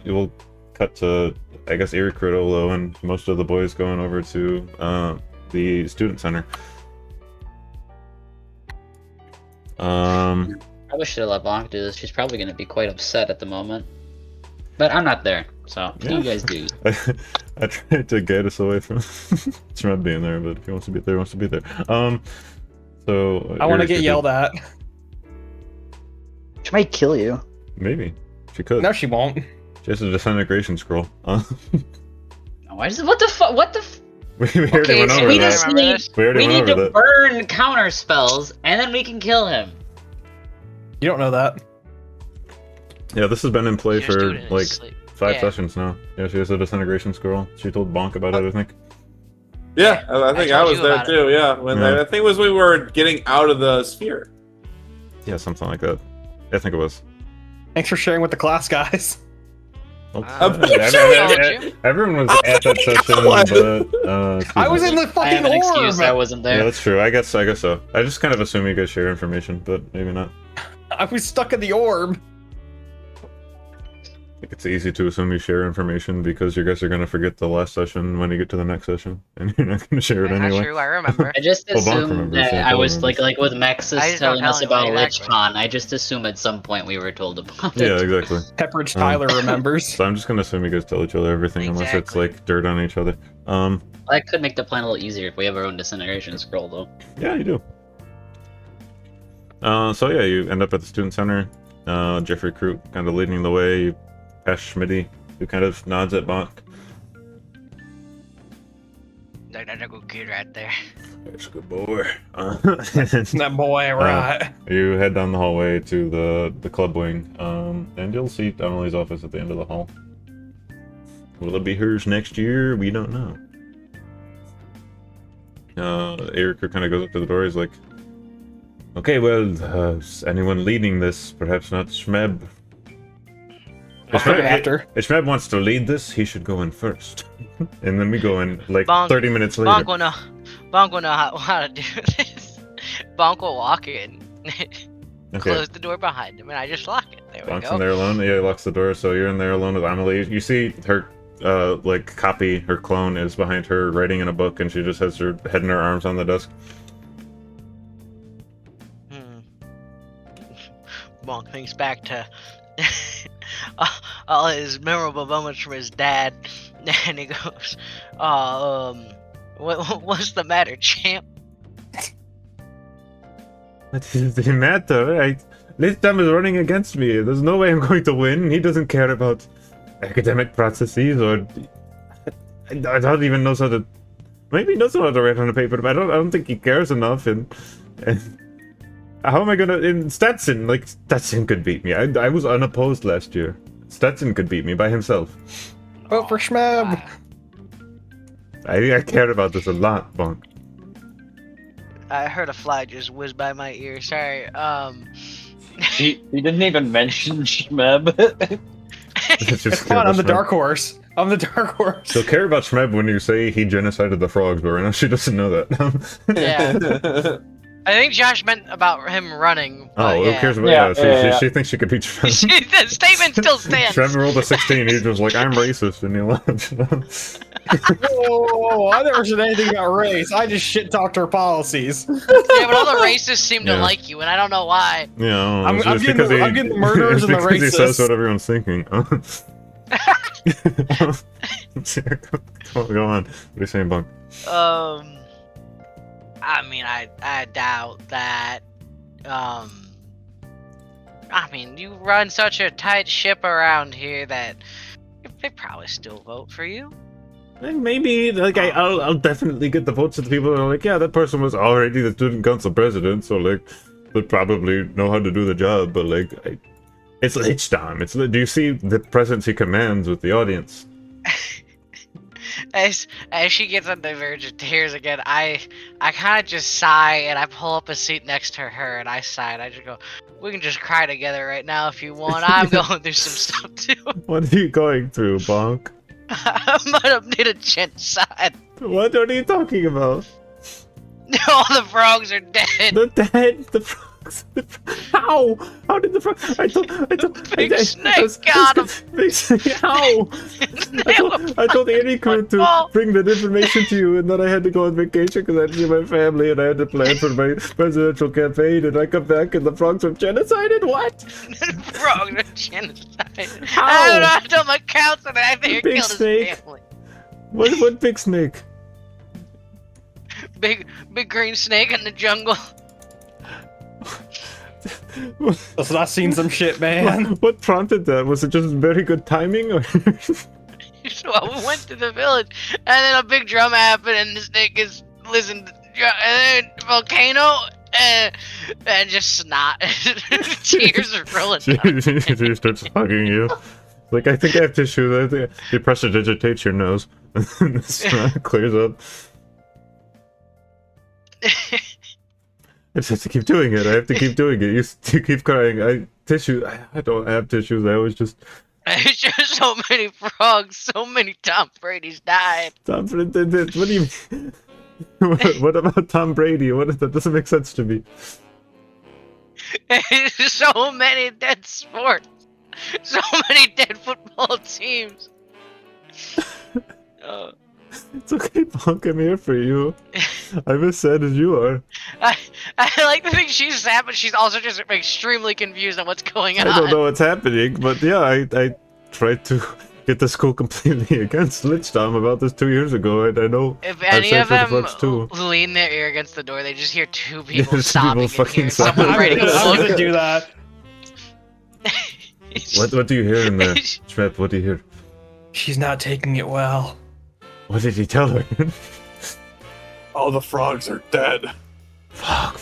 Speaker 6: you will cut to, I guess, Eric Crodolo and most of the boys going over to the student center.
Speaker 1: Probably should have let Bonk do this. She's probably going to be quite upset at the moment. But I'm not there, so what do you guys do?
Speaker 6: I tried to get us away from Shmeb being there, but if he wants to be there, he wants to be there. So
Speaker 3: I want to get yelled at.
Speaker 1: She might kill you.
Speaker 6: Maybe she could.
Speaker 3: No, she won't.
Speaker 6: She has a disintegration scroll.
Speaker 1: Why is it? What the fuck? What the?
Speaker 6: We already went over that.
Speaker 1: We need to burn counter spells, and then we can kill him.
Speaker 3: You don't know that.
Speaker 6: Yeah, this has been in play
Speaker 5: Just
Speaker 6: for
Speaker 5: do it in
Speaker 6: like
Speaker 5: his sleep.
Speaker 6: 5 sessions now. Yeah, she has a disintegration scroll. She told Bonk about it, I think.
Speaker 4: Yeah, I think I was there too. Yeah, when
Speaker 6: Yeah.
Speaker 4: I think it was we were getting out of the sphere.
Speaker 6: Yeah, something like that. I think it was.
Speaker 3: Thanks for sharing with the class, guys.
Speaker 6: Well,
Speaker 5: you.
Speaker 6: everyone was at that session, but
Speaker 3: I was in the
Speaker 1: I
Speaker 3: fucking
Speaker 1: have an excuse. I
Speaker 3: orb.
Speaker 1: wasn't
Speaker 6: yeah,
Speaker 1: there.
Speaker 6: that's true. I guess so. I just kind of assume you guys share information, but maybe not.
Speaker 3: I was stuck in the orb.
Speaker 6: I think it's easy to assume you share information because you guys are going to forget the last session when you get to the next session, and you're not going to share it
Speaker 5: That's
Speaker 6: anyway.
Speaker 5: true, I remember.
Speaker 1: I just
Speaker 6: Well, Bonk
Speaker 1: assumed
Speaker 6: remembers,
Speaker 1: that
Speaker 6: yeah,
Speaker 1: I
Speaker 6: Bonk
Speaker 1: was
Speaker 6: remembers.
Speaker 1: like with
Speaker 5: I
Speaker 1: Mexus
Speaker 5: just don't
Speaker 1: telling us
Speaker 5: tell
Speaker 1: about
Speaker 5: anybody, exactly.
Speaker 1: LichCon. I just assume at some point we were told about it.
Speaker 6: Yeah, exactly.
Speaker 3: Pepperidge Tyler remembers.
Speaker 6: So I'm just going to assume you guys tell each other everything unless it's
Speaker 5: Exactly.
Speaker 6: like dirt on each other.
Speaker 1: That could make the plan a little easier if we have our own disintegration scroll, though.
Speaker 6: Yeah, you do. So yeah, you end up at the student center. Jeffrey Crute kind of leading the way. You pass Schmitty, who kind of nods at Bonk.
Speaker 5: That's a good kid right there.
Speaker 6: That's a good boy.
Speaker 3: That boy, right?
Speaker 6: You head down the hallway to the club wing, and you'll see Emily's office at the end of the hall. Will it be hers next year? We don't know. Eric kind of goes up to the door. He's like, "Okay, well, is anyone leading this? Perhaps not Schmeb. If Schmeb wants to lead this, he should go in first, and then we go in like
Speaker 5: Bonk-
Speaker 6: 30 minutes later."
Speaker 5: Bonk will know how to do this. Bonk will walk in, close the door behind him, and I just lock it. There we
Speaker 6: Bonk's
Speaker 5: go.
Speaker 6: in there alone. Yeah, he locks the door, so you're in there alone with Amelie. You see her, like, copy, her clone is behind her writing in a book, and she just has her head in her arms on the desk.
Speaker 5: Bonk thinks back to all his memorable moments from his dad, and he goes, what's the matter, champ?"
Speaker 6: What is the matter? Lichtam is running against me. There's no way I'm going to win. He doesn't care about academic processes or... I don't even know how to... Maybe he knows how to write on a paper, but I don't think he cares enough. And how am I gonna... In Stetson, like, Stetson could beat me. I was unopposed last year. Stetson could beat me by himself.
Speaker 3: Vote for Schmeb.
Speaker 6: I care about this a lot, Bonk.
Speaker 5: I heard a fly just whiz by my ear. Sorry.
Speaker 9: He didn't even mention Shmeb.
Speaker 3: Come on, I'm the dark horse. I'm the dark horse.
Speaker 6: She'll care about Schmeb when you say he genocided the frogs, but right now she doesn't know that.
Speaker 5: Yeah. I think Josh meant about him running.
Speaker 6: Oh,
Speaker 5: yeah.
Speaker 6: who cares about she thinks she could beat Schmeb.
Speaker 5: The statement still stands.
Speaker 6: Schmeb rolled a 16, he was like, I'm racist, and he left.
Speaker 3: Whoa, I never said anything about race. I just shit talked her policies.
Speaker 5: Yeah, but all the racists seem to like you, and I don't know why.
Speaker 6: Yeah,
Speaker 3: I'm getting the murderers and the racists.
Speaker 6: He says what everyone's thinking. Go on. What are you saying, Bunk?
Speaker 5: I mean, I doubt that. I mean, you run such a tight ship around here that they probably still vote for you.
Speaker 6: Maybe, like, I'll definitely get the votes of the people that are like, yeah, that person was already the student council president, so, like, they probably know how to do the job, but, like, it's Lichtam. Do you see the presence he commands with the audience?
Speaker 5: As she gets on the verge of tears again, I kind of just sigh and I pull up a seat next to her and I sigh and I just go, we can just cry together right now if you want. I'm going through some stuff too.
Speaker 6: What are you going through, Bonk?
Speaker 5: I might have need a genocide.
Speaker 6: What are you talking about?
Speaker 5: All the frogs are dead.
Speaker 6: They're dead. The frogs. How? How did the frogs? I told.
Speaker 5: Big snake got him.
Speaker 6: Big snake. How? I told Eric to bring that information to you, and then I had to go on vacation because I had to see my family, and I had to plan for my presidential campaign, and I come back, and the frogs were genocided. What?
Speaker 5: Frogs are genocided.
Speaker 6: How?
Speaker 5: I don't know. I told my counselor that I think
Speaker 6: Big
Speaker 5: killed
Speaker 6: snake.
Speaker 5: his family.
Speaker 6: What big snake?
Speaker 5: Big green snake in the jungle.
Speaker 3: Listen, I've seen some shit, man.
Speaker 6: What prompted that? Was it just very good timing? Or?
Speaker 5: So I went to the village, and then a big drum happened, and the snake is listening to and then volcano, and just snot. Tears are rolling down.
Speaker 6: She starts hugging you. Like, I think I have tissue. I think you prestidigitate your nose, and then the snot clears up. I just have to keep doing it. I have to keep doing it. You keep crying. Tissue. I don't have tissues. I always just.
Speaker 5: There's just so many frogs. So many Tom Brady's died.
Speaker 6: Tom Brady. What do you mean? What about Tom Brady? That doesn't make sense to me.
Speaker 5: So many dead sports. So many dead football teams.
Speaker 6: It's okay, Punk. I'm here for you. I'm as sad as you are.
Speaker 5: I like to think she's sad, but she's also just extremely confused on what's going on.
Speaker 6: I don't know what's happening, but yeah, I tried to get the school completely against Lichtam about this 2 years ago, and I know
Speaker 5: if any of them
Speaker 6: too.
Speaker 5: lean their ear against the door, they just hear two people
Speaker 6: Two
Speaker 5: sobbing.
Speaker 6: people fucking
Speaker 5: Someone
Speaker 6: sobbing.
Speaker 5: writing a
Speaker 3: I'm
Speaker 5: book.
Speaker 3: gonna do that.
Speaker 6: What do you hear in there, Shmep? What do you hear?
Speaker 3: She's not taking it well.
Speaker 6: What did he tell her?
Speaker 10: All the frogs are dead.
Speaker 6: Fuck.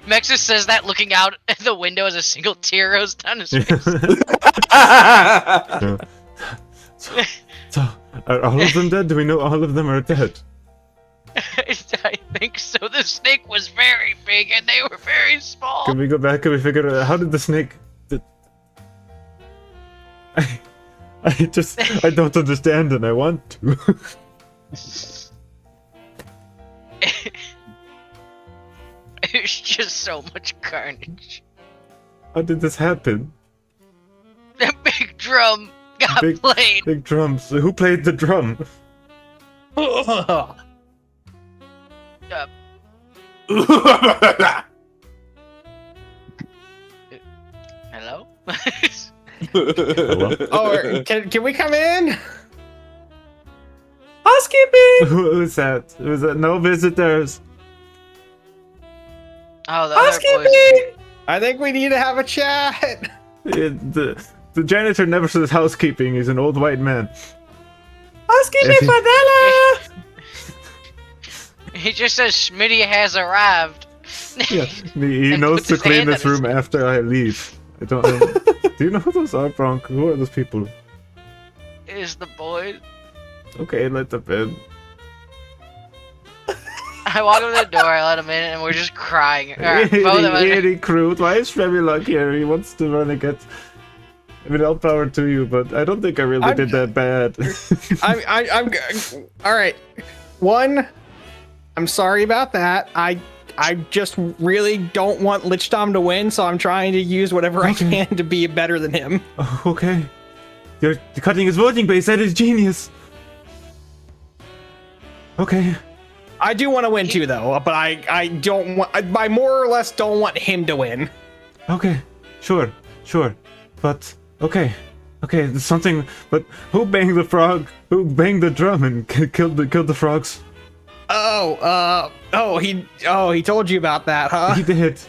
Speaker 5: Mexus says that looking out the window as a single tear rolls down his face.
Speaker 6: So, are all of them dead? Do we know all of them are dead?
Speaker 5: I think so. The snake was very big and they were very small.
Speaker 6: Can we go back? Can we figure out how did the snake? I don't understand, and I want to.
Speaker 5: There's just so much carnage.
Speaker 6: How did this happen?
Speaker 5: The big drum got played.
Speaker 6: Big drums. Who played the drum?
Speaker 5: Hello?
Speaker 6: Hello?
Speaker 3: Oh, can we come in?
Speaker 10: Housekeeping.
Speaker 6: Who is that? Was that no visitors?
Speaker 5: Oh, the other boys.
Speaker 3: Housekeeping! I think we need to have a chat.
Speaker 6: The janitor never says housekeeping. He's an old white man.
Speaker 3: Housekeeping for Della!
Speaker 5: He just says Schmitty has arrived.
Speaker 6: Yeah, he
Speaker 5: And
Speaker 6: knows
Speaker 5: puts
Speaker 6: to
Speaker 5: his
Speaker 6: clean
Speaker 5: hand
Speaker 6: this
Speaker 5: on his
Speaker 6: room after I leave. I don't know. Do you know who those are, Bronk? Who are those people?
Speaker 5: Is the boys.
Speaker 6: Okay, let them in.
Speaker 5: I walk up to the door, I let him in, and we're just crying. Both of us.
Speaker 6: Eerie crude. Why is Shrevilog here? He wants to run against. I mean, all power to you, but I don't think I really did that bad.
Speaker 3: I'm all right. One, I'm sorry about that. I just really don't want Lich Tom to win, so I'm trying to use whatever I can to be better than him.
Speaker 6: Oh, okay. You're cutting his voting base. That is genius. Okay.
Speaker 3: I do want to win too, though, but I don't want. I more or less don't want him to win.
Speaker 6: Okay. Sure. But okay. There's something. But who banged the frog? Who banged the drum and killed the frogs?
Speaker 3: He told you about that, huh?
Speaker 6: He did.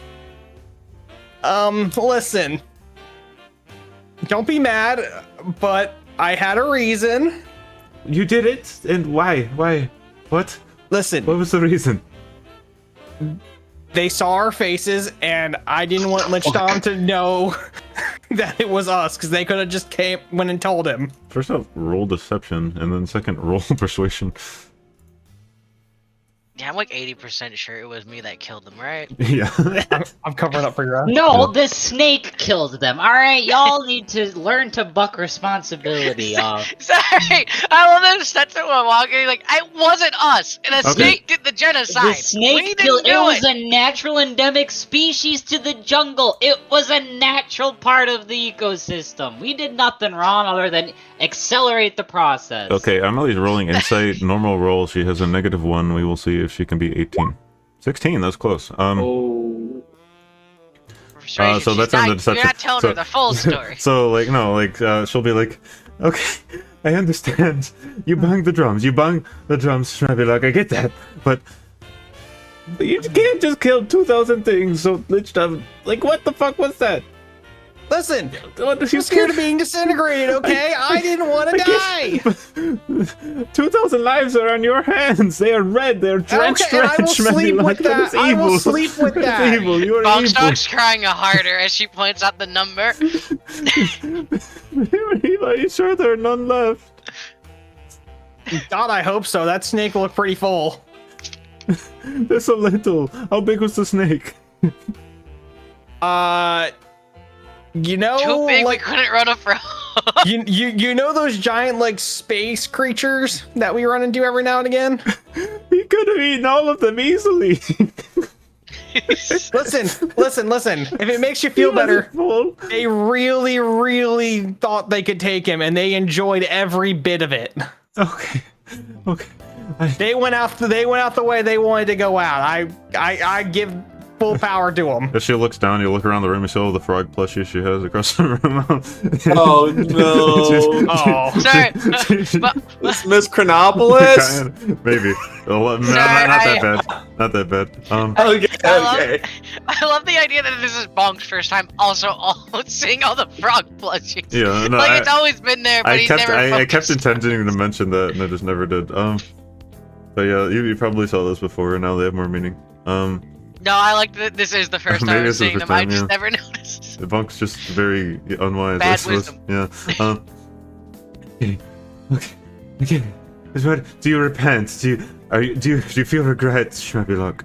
Speaker 3: Listen. Don't be mad, but I had a reason.
Speaker 6: You did it, and why? What?
Speaker 3: Listen.
Speaker 6: What was the reason?
Speaker 3: They saw our faces, and I didn't want Lich Tom to know that it was us, because they could have just went and told him.
Speaker 2: First off, roll deception, and then second, roll persuasion.
Speaker 5: Yeah, I'm like 80% sure it was me that killed them, right?
Speaker 2: Yeah.
Speaker 3: I'm covering up for your eyes.
Speaker 1: No, the snake killed them. All right, y'all need to learn to buck responsibility.
Speaker 5: Sorry, I love this. That's what I'm walking. Like, it wasn't us, and a snake did the genocide.
Speaker 1: The snake killed. It was a natural endemic species to the jungle. It was a natural part of the ecosystem. We did nothing wrong other than accelerate the process.
Speaker 2: Okay, Amelie's rolling insight. Normal roll. She has a -1. We will see if she can be 18. 16, that's close. So that's on the deception.
Speaker 5: You're not telling her the full story.
Speaker 2: So, like, no, like, she'll be like, okay, I understand. You bang the drums. Shrevilog, I get that. But you can't just kill 2,000 things, so Lich Tom, like, what the fuck was that?
Speaker 3: Listen, I'm scared of being disintegrated, okay? I didn't want to die!
Speaker 2: 2,000 lives are on your hands! They are red, they're drenched
Speaker 3: I will sleep with that! I will sleep with that!
Speaker 2: It's evil, you are evil!
Speaker 5: Bongstock's crying harder as she points out the number.
Speaker 2: Are you sure there are none left?
Speaker 3: God, I hope so. That snake looked pretty full.
Speaker 2: There's so little. How big was the snake?
Speaker 3: You know,
Speaker 5: too big,
Speaker 3: like,
Speaker 5: we couldn't run a frog.
Speaker 3: you know those giant like space creatures that we run into every now and again?
Speaker 2: He could have eaten all of them easily.
Speaker 3: Listen. If it makes you feel better, they really thought they could take him, and they enjoyed every bit of it.
Speaker 2: Okay.
Speaker 3: They went out the way they wanted to go out. I give full power to them.
Speaker 2: As she looks down, you look around the room, you see all the frog plushies she has across the room.
Speaker 4: Oh no!
Speaker 5: Sorry,
Speaker 4: This Miss Chronopolis?
Speaker 2: Maybe. Not that bad.
Speaker 4: Okay.
Speaker 5: I love the idea that this is Bonk's first time also seeing all the frog plushies.
Speaker 2: Yeah, no,
Speaker 5: like it's always been there, but he's never
Speaker 2: I kept
Speaker 5: focused.
Speaker 2: intending to mention that, and I just never did. But yeah, you probably saw this before, and now they have more meaning.
Speaker 5: No, I like that this is the first time I'm seeing them. I just never noticed.
Speaker 2: The Bunk's just very unwise.
Speaker 5: Bad wisdom.
Speaker 2: Yeah. Okay. Do you repent? Do you feel regret, Shrevilog?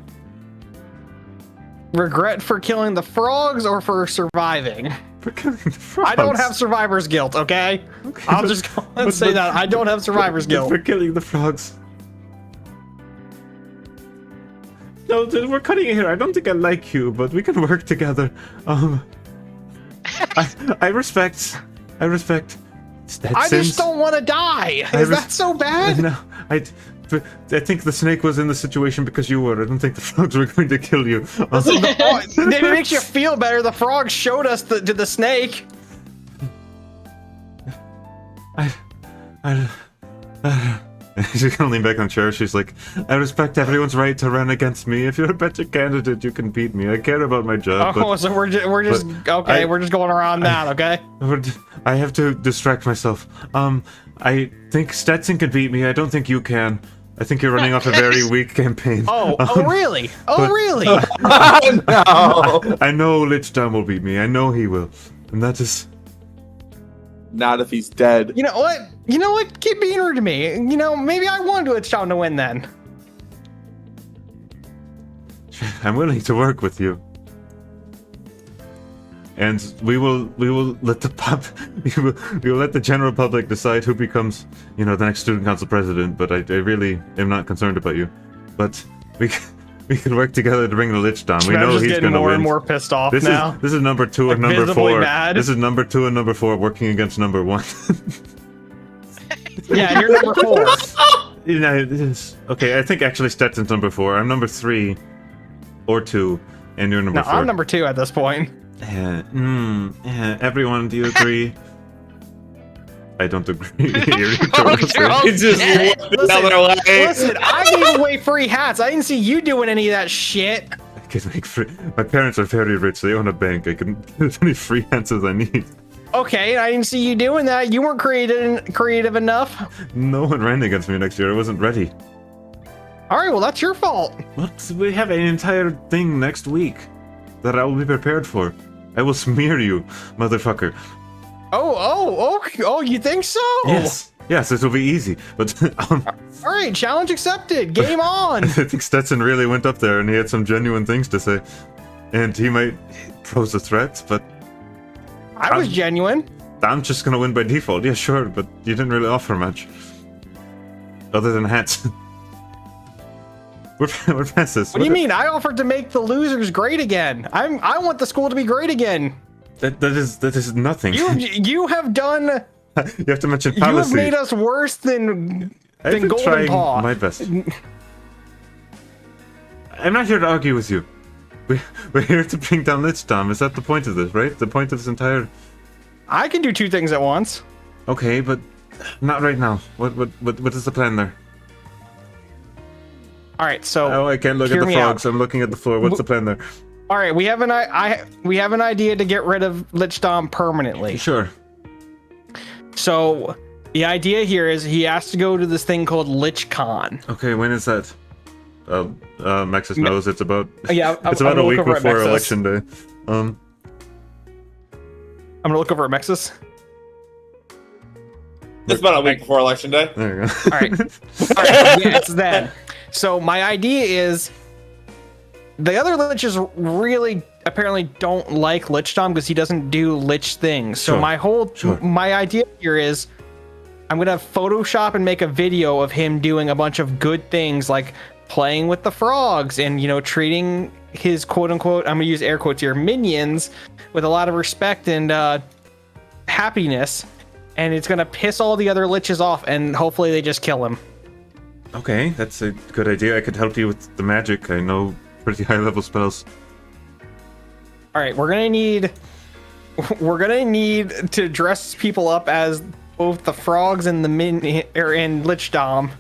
Speaker 3: Regret for killing the frogs or for surviving?
Speaker 2: For killing the frogs.
Speaker 3: I don't have survivor's guilt, okay? I'll just go and say that. I don't have survivor's guilt.
Speaker 2: For killing the frogs. No, we're cutting it here. I don't think I like you, but we can work together. I respect.
Speaker 3: I just don't want to die. Is that so bad?
Speaker 2: No, I think the snake was in the situation because you were. I don't think the frogs were going to kill you.
Speaker 3: Listen, if it makes you feel better, the frog showed us to the snake.
Speaker 2: She's gonna lean back on the chair. She's like, I respect everyone's right to run against me. If you're a better candidate, you can beat me. I care about my job.
Speaker 3: Oh, so we're just okay. We're just going around that, okay?
Speaker 2: I have to distract myself. I think Stetson could beat me. I don't think you can. I think you're running off a very weak campaign.
Speaker 3: Oh, really? Really?
Speaker 4: No.
Speaker 2: I know Lich Dom will beat me. I know he will. And that is...
Speaker 4: Not if he's dead.
Speaker 3: You know what? Keep being rude to me. Maybe I wanted Lich Dom to win then.
Speaker 2: I'm willing to work with you. And we will let the we will let the general public decide who becomes, the next student council president. But I really am not concerned about you. But we can work together to bring the Lich Dom. We know he's going to win.
Speaker 3: More and more pissed off now.
Speaker 2: This is number 2 and number 4. This is number 2 and number 4 working against number 1.
Speaker 3: Yeah, and you're number 4.
Speaker 2: Okay. I think actually Stetson's number 4. I'm number 3 or 2, and you're number 4.
Speaker 3: I'm number 2 at this point.
Speaker 2: Everyone, do you agree? I don't agree.
Speaker 3: Listen, I gave away free hats. I didn't see you doing any of that shit.
Speaker 2: I can make free. My parents are very rich. They own a bank. I can as many free hats as I need.
Speaker 3: Okay, I didn't see you doing that. You weren't creative enough.
Speaker 2: No one ran against me next year. I wasn't ready.
Speaker 3: All right, well, that's your fault.
Speaker 2: What? We have an entire thing next week that I will be prepared for. I will smear you, motherfucker.
Speaker 3: Oh, you think so?
Speaker 2: Yes, this will be easy. But
Speaker 3: all right, challenge accepted. Game on.
Speaker 2: I think Stetson really went up there, and he had some genuine things to say, and he might pose a threat. But
Speaker 3: I was genuine.
Speaker 2: I'm just gonna win by default. Yeah, sure, but you didn't really offer much, other than hats. We're past this.
Speaker 3: What do you mean? I offered to make the losers great again. I want the school to be great again.
Speaker 2: That is nothing.
Speaker 3: You have done.
Speaker 2: You have to mention policy.
Speaker 3: You have made us worse than Golden Paw.
Speaker 2: My best. I'm not here to argue with you. We're here to bring down Lich Dom. Is that the point of this, right? The point of this entire...
Speaker 3: I can do 2 things at once.
Speaker 2: Okay, but not right now. What is the plan there?
Speaker 3: All right, so...
Speaker 2: Oh, I can't look at the frogs. I'm looking at the floor. What's the plan there?
Speaker 3: All right, we have an idea to get rid of Lich Dom permanently.
Speaker 2: Sure.
Speaker 3: So the idea here is he has to go to this thing called LichCon.
Speaker 2: Okay, when is that? Mexus knows it's about.
Speaker 3: Yeah,
Speaker 2: it's about a week before election day.
Speaker 3: I'm gonna look over at Mexus.
Speaker 4: It's about a week before election day.
Speaker 2: There you go.
Speaker 3: All right. Yeah, it's then. So my idea is. The other liches really apparently don't like Lich Dom because he doesn't do lich things. So my idea here is I'm gonna Photoshop and make a video of him doing a bunch of good things like playing with the frogs and treating his quote unquote, I'm gonna use air quotes here, minions with a lot of respect and happiness, and it's gonna piss all the other liches off and hopefully they just kill him.
Speaker 2: Okay, that's a good idea. I could help you with the magic. I know pretty high level spells.
Speaker 3: All right, we're gonna need to dress people up as both the frogs and the and Lich Dom,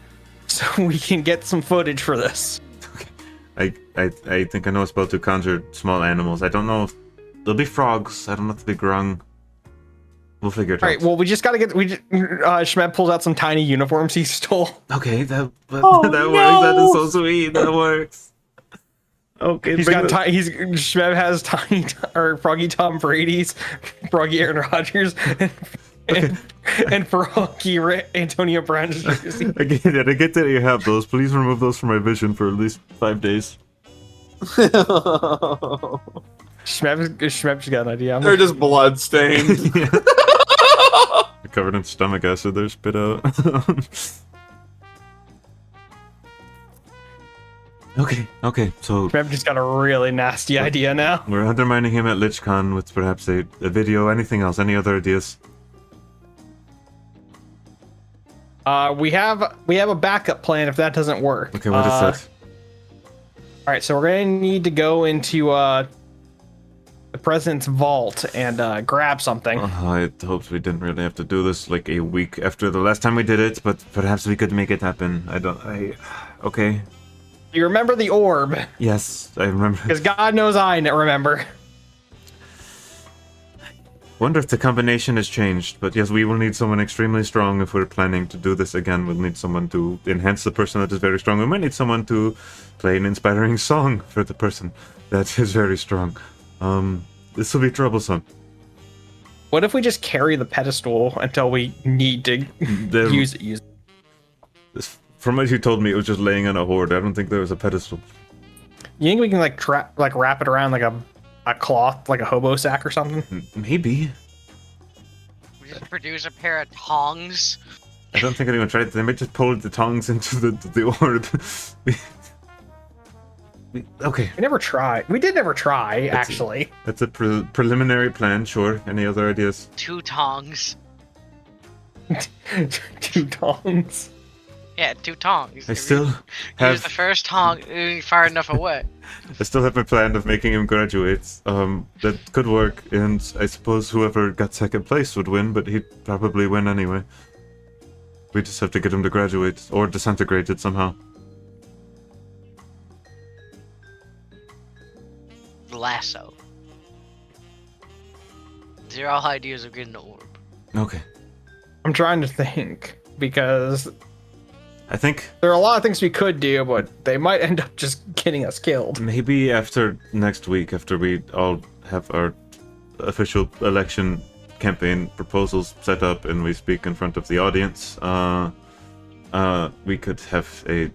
Speaker 3: so we can get some footage for this.
Speaker 2: Okay, I think I know a spell to conjure small animals. I don't know if they'll be frogs. I don't know if they'll be grung. We'll figure it out.
Speaker 3: All right, well, we just gotta get. Shmed pulls out some tiny uniforms he stole.
Speaker 2: Okay, that works. That is so sweet. That works. Okay,
Speaker 3: Shmed has tiny or Froggy Tom Brady's, Froggy Aaron Rodgers, and Froggy Antonio Brown's jersey.
Speaker 2: I get that you have those. Please remove those from my vision for at least 5 days.
Speaker 3: Shmeb's got an idea.
Speaker 4: They're just blood stained.
Speaker 2: They're covered in stomach acid. They're spit out. Okay, so...
Speaker 3: Shmeb just got a really nasty idea now.
Speaker 2: We're undermining him at LichCon with perhaps a video, anything else, any other ideas?
Speaker 3: We have a backup plan if that doesn't work.
Speaker 2: Okay, what is that?
Speaker 3: Alright, so we're gonna need to go into the president's vault and grab something.
Speaker 6: I hoped we didn't really have to do this like a week after the last time we did it, but perhaps we could make it happen. Okay.
Speaker 3: You remember the orb?
Speaker 6: Yes, I remember.
Speaker 3: Because God knows I remember.
Speaker 6: Wonder if the combination has changed, but yes, we will need someone extremely strong if we're planning to do this again. We'll need someone to enhance the person that is very strong. We might need someone to play an inspiring song for the person that is very strong. This will be troublesome.
Speaker 3: What if we just carry the pedestal until we need to use it?
Speaker 6: From what you told me, it was just laying on a hoard. I don't think there was a pedestal.
Speaker 3: You think we can wrap it around like a cloth, like a hobo sack or something?
Speaker 6: Maybe.
Speaker 5: We just produce a pair of tongs.
Speaker 6: I don't think anyone tried. They might just pull the tongs into the orb. Okay.
Speaker 3: We never tried. We did never try, actually.
Speaker 6: That's a preliminary plan, sure. Any other ideas?
Speaker 5: 2 tongs.
Speaker 3: 2 tongs.
Speaker 5: Yeah, 2 tongs.
Speaker 6: I still have...
Speaker 5: Use the first tong far enough away.
Speaker 6: I still have my plan of making him graduate. That could work, and I suppose whoever got second place would win, but he'd probably win anyway. We just have to get him to graduate, or disintegrate it somehow.
Speaker 5: Lasso. These are all ideas of getting the orb.
Speaker 6: Okay.
Speaker 3: I'm trying to think, because...
Speaker 6: I think
Speaker 3: there are a lot of things we could do, but they might end up just getting us killed.
Speaker 6: Maybe after next week, after we all have our official election campaign proposals set up and we speak in front of the audience, we could have a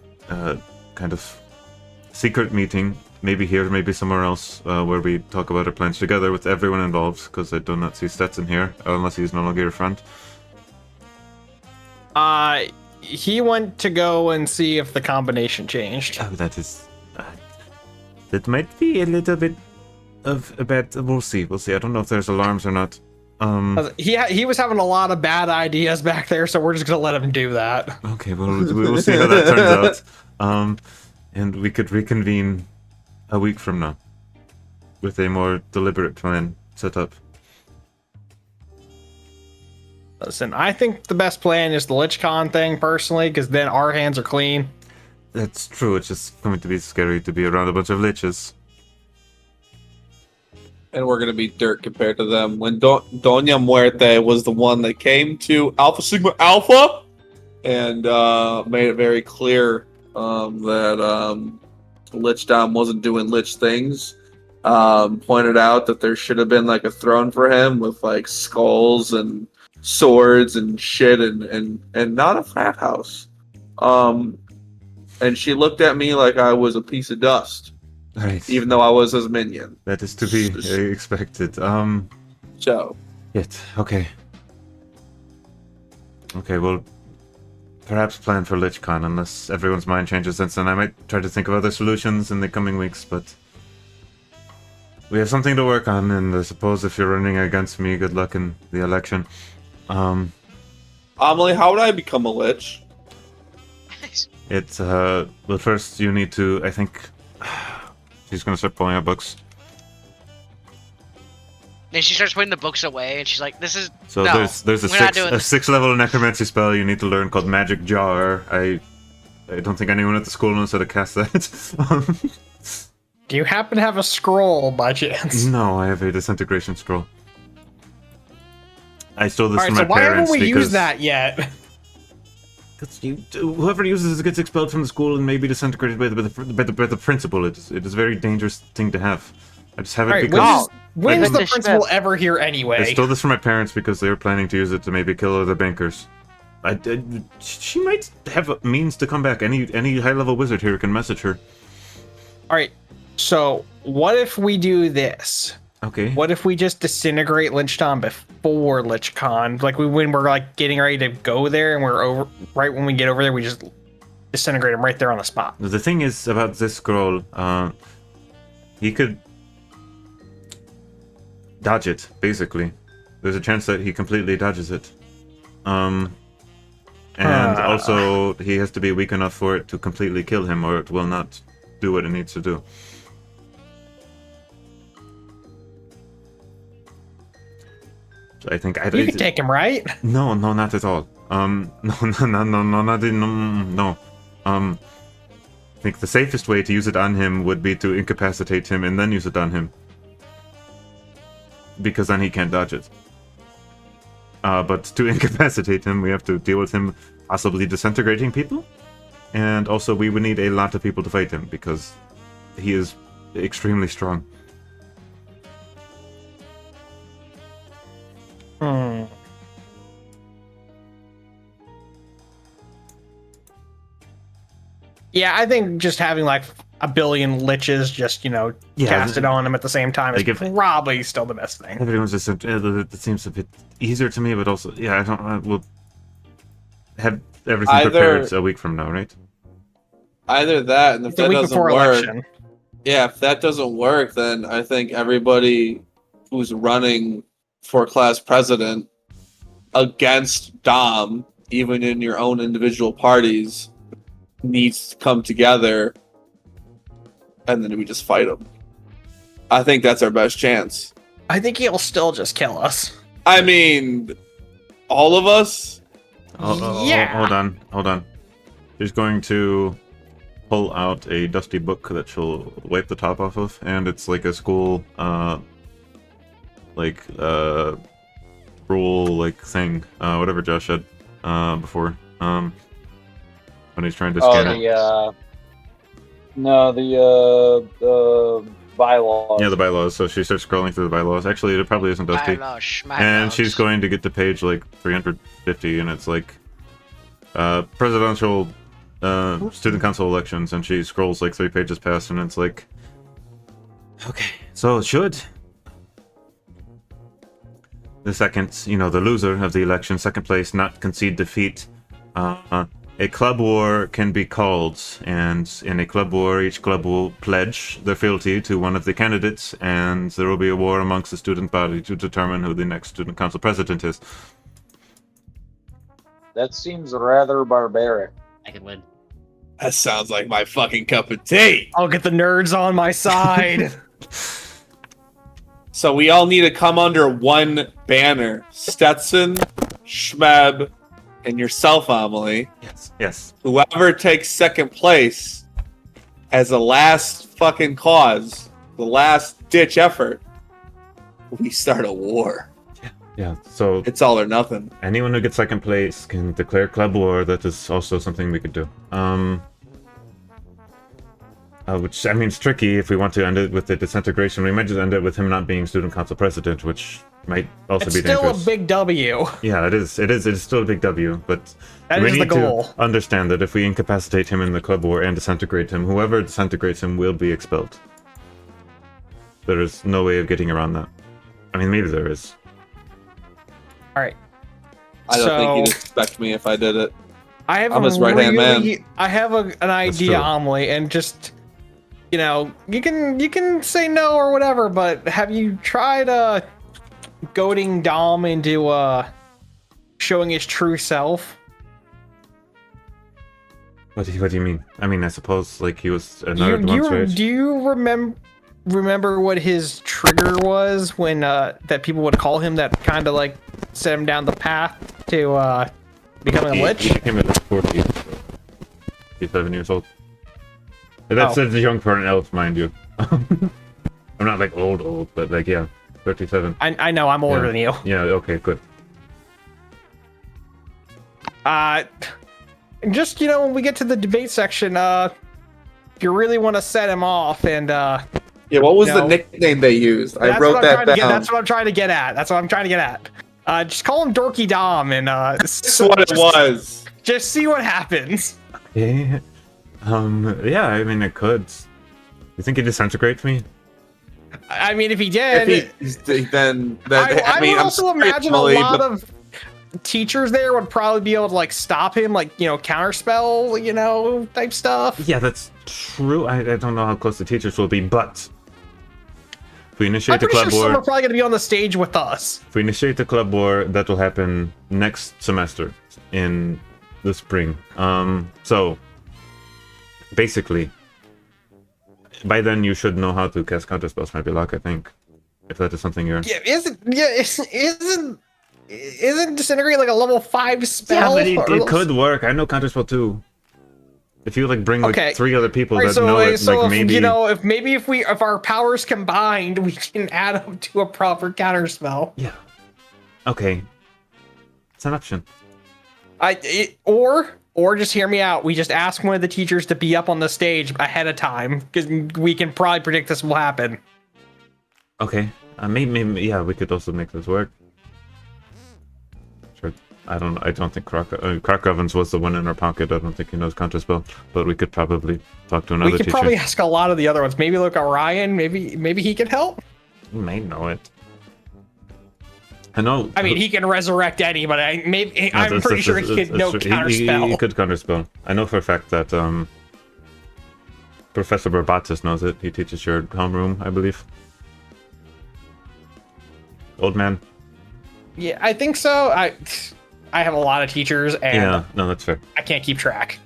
Speaker 6: kind of secret meeting, maybe here, maybe somewhere else, where we talk about our plans together with everyone involved, because I do not see Stetson here, unless he's no longer your friend.
Speaker 3: He went to go and see if the combination changed.
Speaker 6: Oh, that is... that might be a little bit of a bad... We'll see. I don't know if there's alarms or not.
Speaker 3: He was having a lot of bad ideas back there, so we're just gonna let him do that.
Speaker 6: Okay, well, we'll see how that turns out. And we could reconvene a week from now with a more deliberate plan set up.
Speaker 3: Listen, I think the best plan is the LichCon thing, personally, because then our hands are clean.
Speaker 6: That's true. It's just going to be scary to be around a bunch of liches.
Speaker 4: And we're going to be dirt compared to them. When Doña Muerte was the one that came to Alpha Sigma Alpha and made it very clear that Lich Dom wasn't doing Lich things, pointed out that there should have been like a throne for him with like skulls and swords and shit and not a frat house. And she looked at me like I was a piece of dust.
Speaker 6: Right.
Speaker 4: Even though I was his minion.
Speaker 6: That is to be expected.
Speaker 4: So.
Speaker 6: Yet, okay. Okay, well, perhaps plan for LichCon, unless everyone's mind changes since then. I might try to think of other solutions in the coming weeks, but we have something to work on, and I suppose if you're running against me, good luck in the election.
Speaker 4: Amelie, how would I become a lich?
Speaker 6: Well, first you need to, I think, she's gonna start pulling out books.
Speaker 5: Then she starts putting the books away, and she's like, "This is
Speaker 6: so
Speaker 5: no,
Speaker 6: there's a sixth level necromancy spell you need to learn called Magic Jar. I don't think anyone at the school knows how to cast that.
Speaker 3: Do you happen to have a scroll by chance?
Speaker 6: No, I have a disintegration scroll. I stole this from my
Speaker 3: so why
Speaker 6: parents
Speaker 3: haven't we
Speaker 6: because
Speaker 3: used that yet?
Speaker 6: Whoever uses it gets expelled from the school and maybe disintegrated by the principal. It is a very dangerous thing to have. I just have it because...
Speaker 3: When's the principal ever here anyway?
Speaker 6: I stole this from my parents because they were planning to use it to maybe kill other bankers. She might have a means to come back. Any high-level wizard here can message her.
Speaker 3: Alright, so what if we do this?
Speaker 6: Okay.
Speaker 3: What if we just disintegrate Lynchtown before LichCon? Like when we're like getting ready to go there, and we're over right when we get over there, we just disintegrate him right there on the spot.
Speaker 6: The thing is about this scroll, he could dodge it. Basically, there's a chance that he completely dodges it. And also he has to be weak enough for it to completely kill him, or it will not do what it needs to do. I think
Speaker 3: You can take him, right?
Speaker 6: No, not at all. No, no. I think the safest way to use it on him would be to incapacitate him and then use it on him. Because then he can't dodge it. But to incapacitate him, we have to deal with him possibly disintegrating people. And also, we would need a lot of people to fight him, because he is extremely strong.
Speaker 3: Yeah, I think just having like a billion liches just, cast it on him at the same time is probably still the best thing.
Speaker 6: Everyone's just, it seems a bit easier to me, but also, we'll have everything prepared a week from now, right?
Speaker 4: Either that, and if that doesn't work, if that doesn't work, then I think everybody who's running for class president against Dom, even in your own individual parties, needs to come together, and then we just fight him. I think that's our best chance.
Speaker 3: I think he'll still just kill us.
Speaker 4: I mean, all of us?
Speaker 3: Yeah.
Speaker 6: Hold on. She's going to pull out a dusty book that she'll wipe the top off of, and it's like a school, rule, thing, whatever Josh said, before, when he's trying to scan it.
Speaker 9: The bylaws.
Speaker 6: Yeah, the bylaws. So she starts scrolling through the bylaws. Actually, it probably isn't dusty. And she's going to get to page 350, and it's presidential student council elections, and she scrolls 3 pages past, and it's okay, so should the second, the loser of the election, second place, not concede defeat, a club war can be called, and in a club war, each club will pledge their fealty to one of the candidates, and there will be a war amongst the student body to determine who the next student council president is.
Speaker 9: That seems rather barbaric.
Speaker 1: I could win.
Speaker 4: That sounds like my fucking cup of tea.
Speaker 3: I'll get the nerds on my side.
Speaker 4: So we all need to come under one banner. Stetson, Schmeb, and yourself, Amelie.
Speaker 6: Yes.
Speaker 4: Whoever takes second place as a last fucking cause, the last ditch effort, we start a war.
Speaker 6: Yeah, so
Speaker 4: it's all or nothing.
Speaker 6: Anyone who gets second place can declare club war. That is also something we could do. Which, it's tricky if we want to end it with the disintegration. We might just end it with him not being student council president, which might also be dangerous.
Speaker 3: It's still a big W.
Speaker 6: Yeah, it is. It is still a big W, but
Speaker 3: we need
Speaker 6: to understand that if we incapacitate him in the club war and disintegrate him, whoever disintegrates him will be expelled. There is no way of getting around that. Maybe there is.
Speaker 3: All right.
Speaker 4: I don't think you'd expect me if I did it.
Speaker 3: I'm
Speaker 4: his right-hand man.
Speaker 3: I have an idea, Amelie, and just, you can say no or whatever, but have you tried goading Dom into showing his true self?
Speaker 6: What do you mean? I suppose he was a nerd once, right?
Speaker 3: Do you remember what his trigger was when that people would call him that kind of set him down the path to becoming a lich?
Speaker 6: He became a lich 40. He's 7 years old. That's a young for an elf, mind you. I'm not old, but 37.
Speaker 3: I know, I'm older than you.
Speaker 6: Yeah, okay, good.
Speaker 3: Just, when we get to the debate section, if you really want to set him off and
Speaker 4: what was the nickname they used? I wrote that down.
Speaker 3: That's what I'm trying to get at. Just call him Dorky Dom, and
Speaker 4: that's what it was.
Speaker 3: Just see what happens.
Speaker 6: Okay. It could. You think he disintegrates me?
Speaker 3: If he did,
Speaker 4: then
Speaker 3: I would also imagine a lot of teachers there would probably be able to stop him, counterspell, type stuff.
Speaker 6: Yeah, that's true. I don't know how close the teachers will be, but if we initiate the club war,
Speaker 3: some are probably going to be on the stage with us.
Speaker 6: If we initiate the club war, that will happen next semester in the spring. So basically, by then you should know how to cast counterspells, maybe luck. I think, if that is something you're.
Speaker 3: Yeah, isn't isn't disintegrate like a level 5 spell?
Speaker 6: Yeah, but it could work. I know Counterspell too. If you like bring like 3 other people that know it, like maybe
Speaker 3: if our powers combined, we can add up to a proper counterspell.
Speaker 6: Yeah. Okay. It's an option.
Speaker 3: Or just hear me out. We just ask one of the teachers to be up on the stage ahead of time because we can probably predict this will happen.
Speaker 6: Okay. Maybe yeah, we could also make this work. Sure. I don't think Croc Ovens was the one in our pocket. I don't think he knows Counterspell, but we could probably talk to another teacher.
Speaker 3: We could probably ask a lot of the other ones. Maybe look at Ryan. Maybe he can help.
Speaker 6: He may know it. I know.
Speaker 3: I mean, he can resurrect anybody. I'm pretty sure he could know Counterspell.
Speaker 6: He could Counterspell. I know for a fact that Professor Barbatus knows it. He teaches your homeroom, I believe. Old man.
Speaker 3: Yeah, I think so. I have a lot of teachers, and
Speaker 6: yeah, no, that's fair.
Speaker 3: I can't keep track.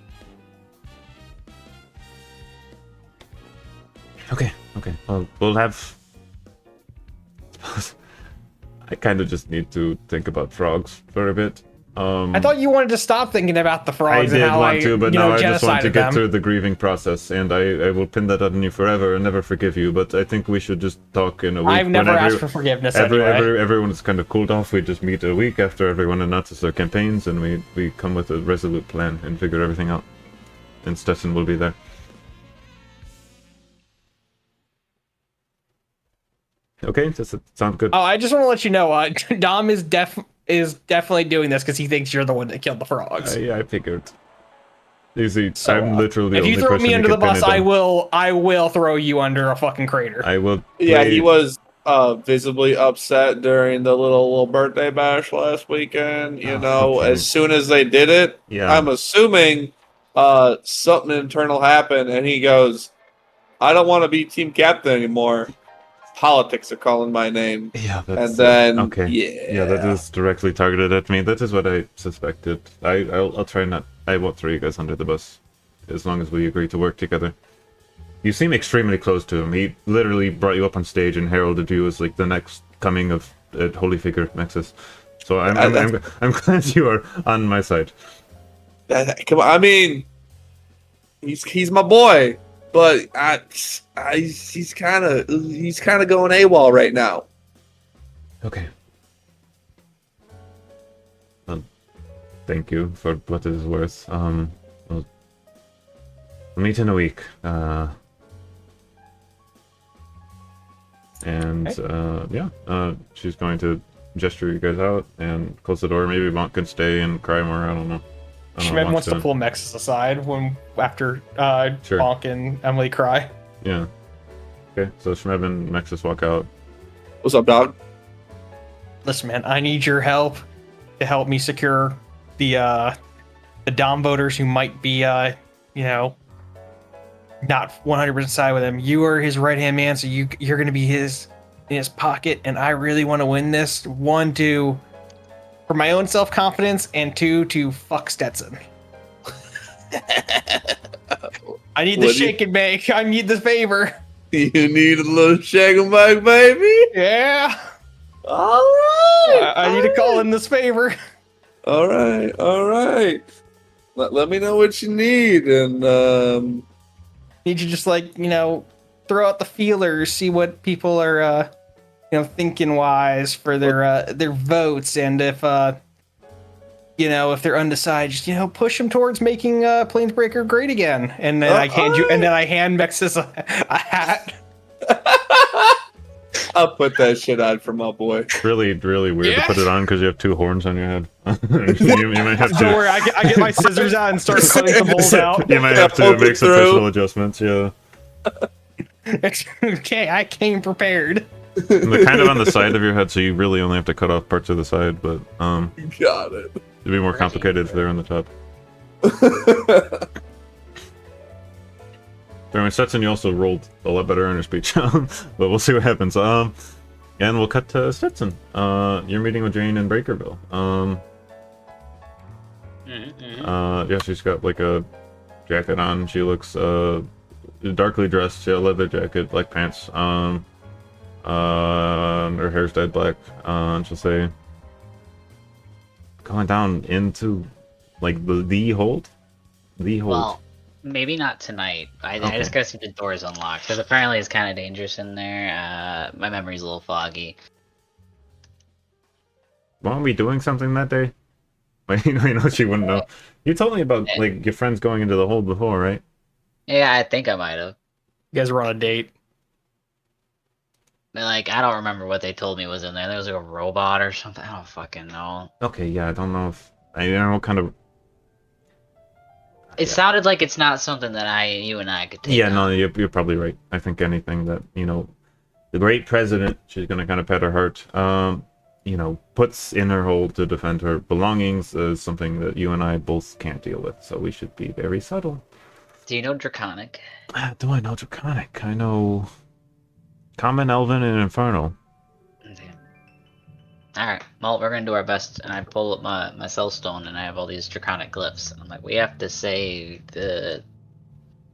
Speaker 6: Okay. Well, we'll have. I kind of just need to think about frogs for a bit.
Speaker 3: I thought you wanted to stop thinking about the frogs.
Speaker 6: I did want to, but now I just want to get
Speaker 3: them.
Speaker 6: through the grieving process, and I will pin that on you forever and never forgive you. But I think we should just talk in a week.
Speaker 3: I've never asked for forgiveness anyway.
Speaker 6: Everyone is kind of cooled off. We just meet a week after everyone announces their campaigns, and we come with a resolute plan and figure everything out. And Stetson will be there. Okay, does it sound good?
Speaker 3: Oh, I just want to let you know, Dom is definitely doing this because he thinks you're the one that killed the frogs.
Speaker 6: Yeah, I figured. Easy. So, I'm literally the
Speaker 3: if
Speaker 6: only
Speaker 3: you throw
Speaker 6: person
Speaker 3: me under the bus, I
Speaker 6: on.
Speaker 3: will throw you under a fucking crater.
Speaker 6: I will.
Speaker 4: Yeah, he was visibly upset during the little birthday bash last weekend. You know,
Speaker 6: okay.
Speaker 4: As soon as they did it,
Speaker 6: Yeah.
Speaker 4: I'm assuming something internal happened, and he goes, "I don't want to be team captain anymore. Politics are calling my name."
Speaker 6: Yeah, that's,
Speaker 4: and then
Speaker 6: okay. Yeah, that is directly targeted at me. That is what I suspected. I'll try not. I won't throw you guys under the bus, as long as we agree to work together. You seem extremely close to him. He literally brought you up on stage and heralded you as like the next coming of Holy Figure Nexus. So I'm glad you are on my side.
Speaker 4: Come on, I mean, he's my boy. But he's kind of going AWOL right now.
Speaker 6: Okay. Well, thank you for what it is worth. We'll meet in a week. She's going to gesture you guys out and close the door. Maybe Monk can stay and cry more. I don't know.
Speaker 3: Shmed wants to pull Mexus aside after
Speaker 6: Sure.
Speaker 3: Bonk and Emily cry.
Speaker 6: Yeah. Okay, so Shmed and Mexus walk out.
Speaker 4: What's up, dog?
Speaker 3: Listen, man, I need your help to help me secure the Dom voters who might be, not 100% side with him. You are his right-hand man, so you're going to be in his pocket, and I really want to win this. 1, 2... for my own self-confidence, and 2, to fuck Stetson. I need the shake and bake. I need the favor.
Speaker 4: You need a little shake and bake, baby?
Speaker 3: Yeah.
Speaker 4: All right.
Speaker 3: I need to call in this favor.
Speaker 4: All right. Let me know what you need, and
Speaker 3: need you just throw out the feelers, see what people are thinking wise for their votes, and if they're undecided, just push them towards making Planebreaker great again. And then I hand Mexus a hat.
Speaker 4: I'll put that shit on for my boy.
Speaker 6: Really, really weird to put it on because you have 2 horns on your head. you might have to.
Speaker 3: Don't worry, I get my scissors out and start cutting some holes out.
Speaker 6: You might have to make some personal adjustments. Yeah.
Speaker 3: Okay, I came prepared.
Speaker 6: They're kind of on the side of your head, so you really only have to cut off parts of the side, but
Speaker 4: got it.
Speaker 6: It'd be more complicated if they're on the top. Anyway, Stetson, you also rolled a lot better in your speech, but we'll see what happens. And we'll cut to Stetson. You're meeting with Jane in Breakerville. Yeah, she's got like a jacket on. She looks darkly dressed. She has a leather jacket, black pants. Her hair's dyed black. And she'll say,
Speaker 2: going down into like the hold? The hold.
Speaker 1: Well, maybe not tonight. I just gotta see the doors unlocked because apparently it's kind of dangerous in there. My memory's a little foggy.
Speaker 2: Weren't we doing something that day? Like, you know, she wouldn't know. You told me about like your friends going into the hold before, right?
Speaker 1: Yeah, I think I might have.
Speaker 3: You guys were on a date.
Speaker 1: But, like, I don't remember what they told me was in there. There was like a robot or something. I don't fucking know.
Speaker 2: Okay, yeah, I don't know if I don't know what kind of.
Speaker 1: It sounded like it's not something that you and I could take.
Speaker 2: Yeah,
Speaker 1: on.
Speaker 2: no, you're probably right. I think anything that the great president, she's gonna kind of pet her heart. Puts in her hold to defend her belongings is something that you and I both can't deal with. So we should be very subtle.
Speaker 1: Do you know Draconic?
Speaker 2: Do I know Draconic? I know Common, Elven, and Infernal.
Speaker 1: Okay. Alright, well, we're gonna do our best. And I pull up my cell stone and I have all these Draconic glyphs. And I'm like, we have to say the.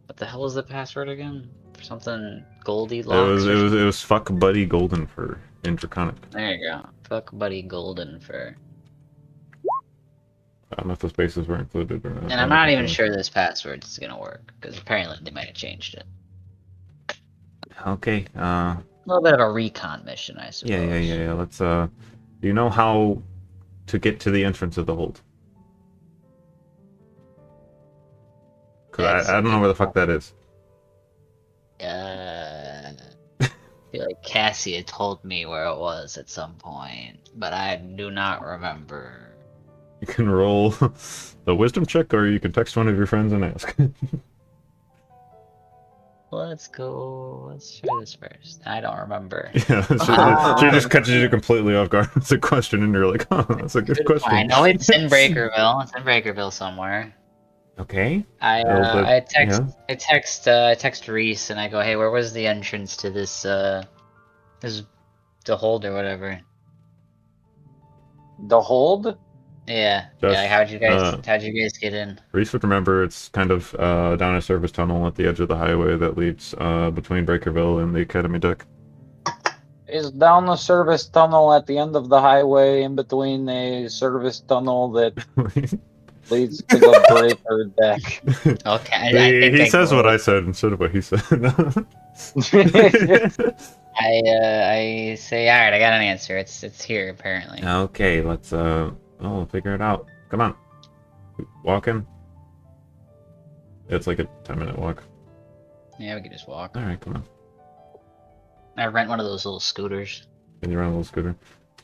Speaker 1: What the hell is the password again? For something Goldilocks?
Speaker 2: It was fuck buddy golden fur in Draconic.
Speaker 1: There you go. Fuck buddy golden fur.
Speaker 2: I don't know if the spaces were included or not.
Speaker 1: And I'm not even sure this password is gonna work, because apparently they might have changed it.
Speaker 2: Okay,
Speaker 1: A little bit of a recon mission, I suppose.
Speaker 2: Yeah. Let's, do you know how to get to the entrance of the hold? Because I don't know where the fuck that is.
Speaker 1: I feel like Cassie had told me where it was at some point, but I do not remember.
Speaker 2: You can roll a wisdom check, or you can text one of your friends and ask.
Speaker 1: Let's try this first. I don't remember.
Speaker 2: Yeah, she just catches you completely off guard. It's a question, and you're like, "Oh, that's a good question."
Speaker 1: I know it's in Breakerville. It's in Breakerville somewhere.
Speaker 2: Okay.
Speaker 1: I text Reese and I go, hey, where was the entrance to this the hold or whatever?
Speaker 9: The hold?
Speaker 1: Yeah.
Speaker 2: Just,
Speaker 1: yeah. How'd you guys get in?
Speaker 2: Reese would remember it's kind of down a service tunnel at the edge of the highway that leads between Breakerville and the Academy deck.
Speaker 9: Is down the service tunnel at the end of the highway in between a service tunnel that leads to the breaker deck.
Speaker 1: Okay.
Speaker 2: He says what I said instead of what he said.
Speaker 1: I say, all right, I got an answer. It's here apparently.
Speaker 2: Okay, let's we'll figure it out. Come on, walking. It's like a 10-minute walk.
Speaker 1: Yeah, we could just walk.
Speaker 2: All right, come on.
Speaker 1: I rent one of those little scooters.
Speaker 2: And you run a little scooter.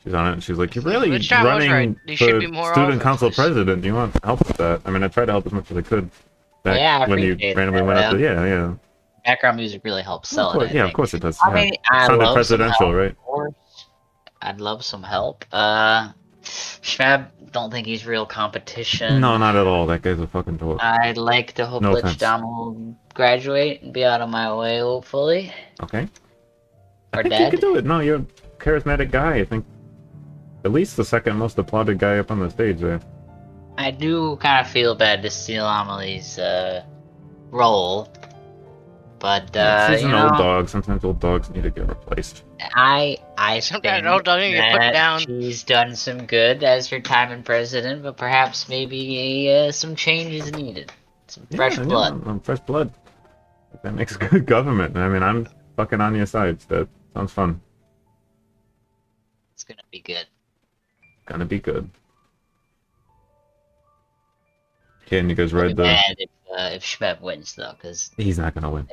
Speaker 2: She's on it, and she's like, "You're really
Speaker 5: Which John was
Speaker 2: running
Speaker 5: right. There should be
Speaker 2: for
Speaker 5: more
Speaker 2: student
Speaker 5: of
Speaker 2: council
Speaker 5: this.
Speaker 2: president. Do you want help with that?" I mean, I tried to help as much as I could. Back
Speaker 1: Yeah, I
Speaker 2: when you
Speaker 1: appreciate
Speaker 2: randomly
Speaker 1: that,
Speaker 2: went up to
Speaker 1: yeah.
Speaker 2: yeah.
Speaker 1: Background music really helps sell it.
Speaker 2: Of course it does.
Speaker 1: I mean, I
Speaker 2: Sounded
Speaker 1: love
Speaker 2: presidential,
Speaker 1: some help,
Speaker 2: right?
Speaker 1: Of course. I'd love some help. Schmab, don't think he's real competition.
Speaker 2: No, not at all. That guy's a fucking dork.
Speaker 1: I'd like to hope
Speaker 2: No
Speaker 1: Lich
Speaker 2: offense.
Speaker 1: Dom will graduate and be out of my way, hopefully.
Speaker 2: Okay. I
Speaker 1: Or
Speaker 2: think you
Speaker 1: dead.
Speaker 2: could do it. No, you're a charismatic guy. I think at least the second most applauded guy up on the stage there.
Speaker 1: I do kind of feel bad to steal Amelie's role, but
Speaker 2: She's an
Speaker 1: you
Speaker 2: old
Speaker 1: know,
Speaker 2: dog. Sometimes old dogs need to get replaced.
Speaker 1: I
Speaker 5: Sometimes
Speaker 1: think
Speaker 5: old dog get put
Speaker 1: that
Speaker 5: down.
Speaker 1: she's done some good as her time in president, but perhaps maybe some change is needed. Some fresh blood.
Speaker 2: Yeah, fresh blood. That makes good government. I mean, I'm fucking on your side. That sounds fun.
Speaker 1: It's gonna be good.
Speaker 2: Gonna be good. Okay, and you guys
Speaker 1: I'll be
Speaker 2: read the...
Speaker 1: mad if Schmeb wins though, because
Speaker 2: He's not gonna win.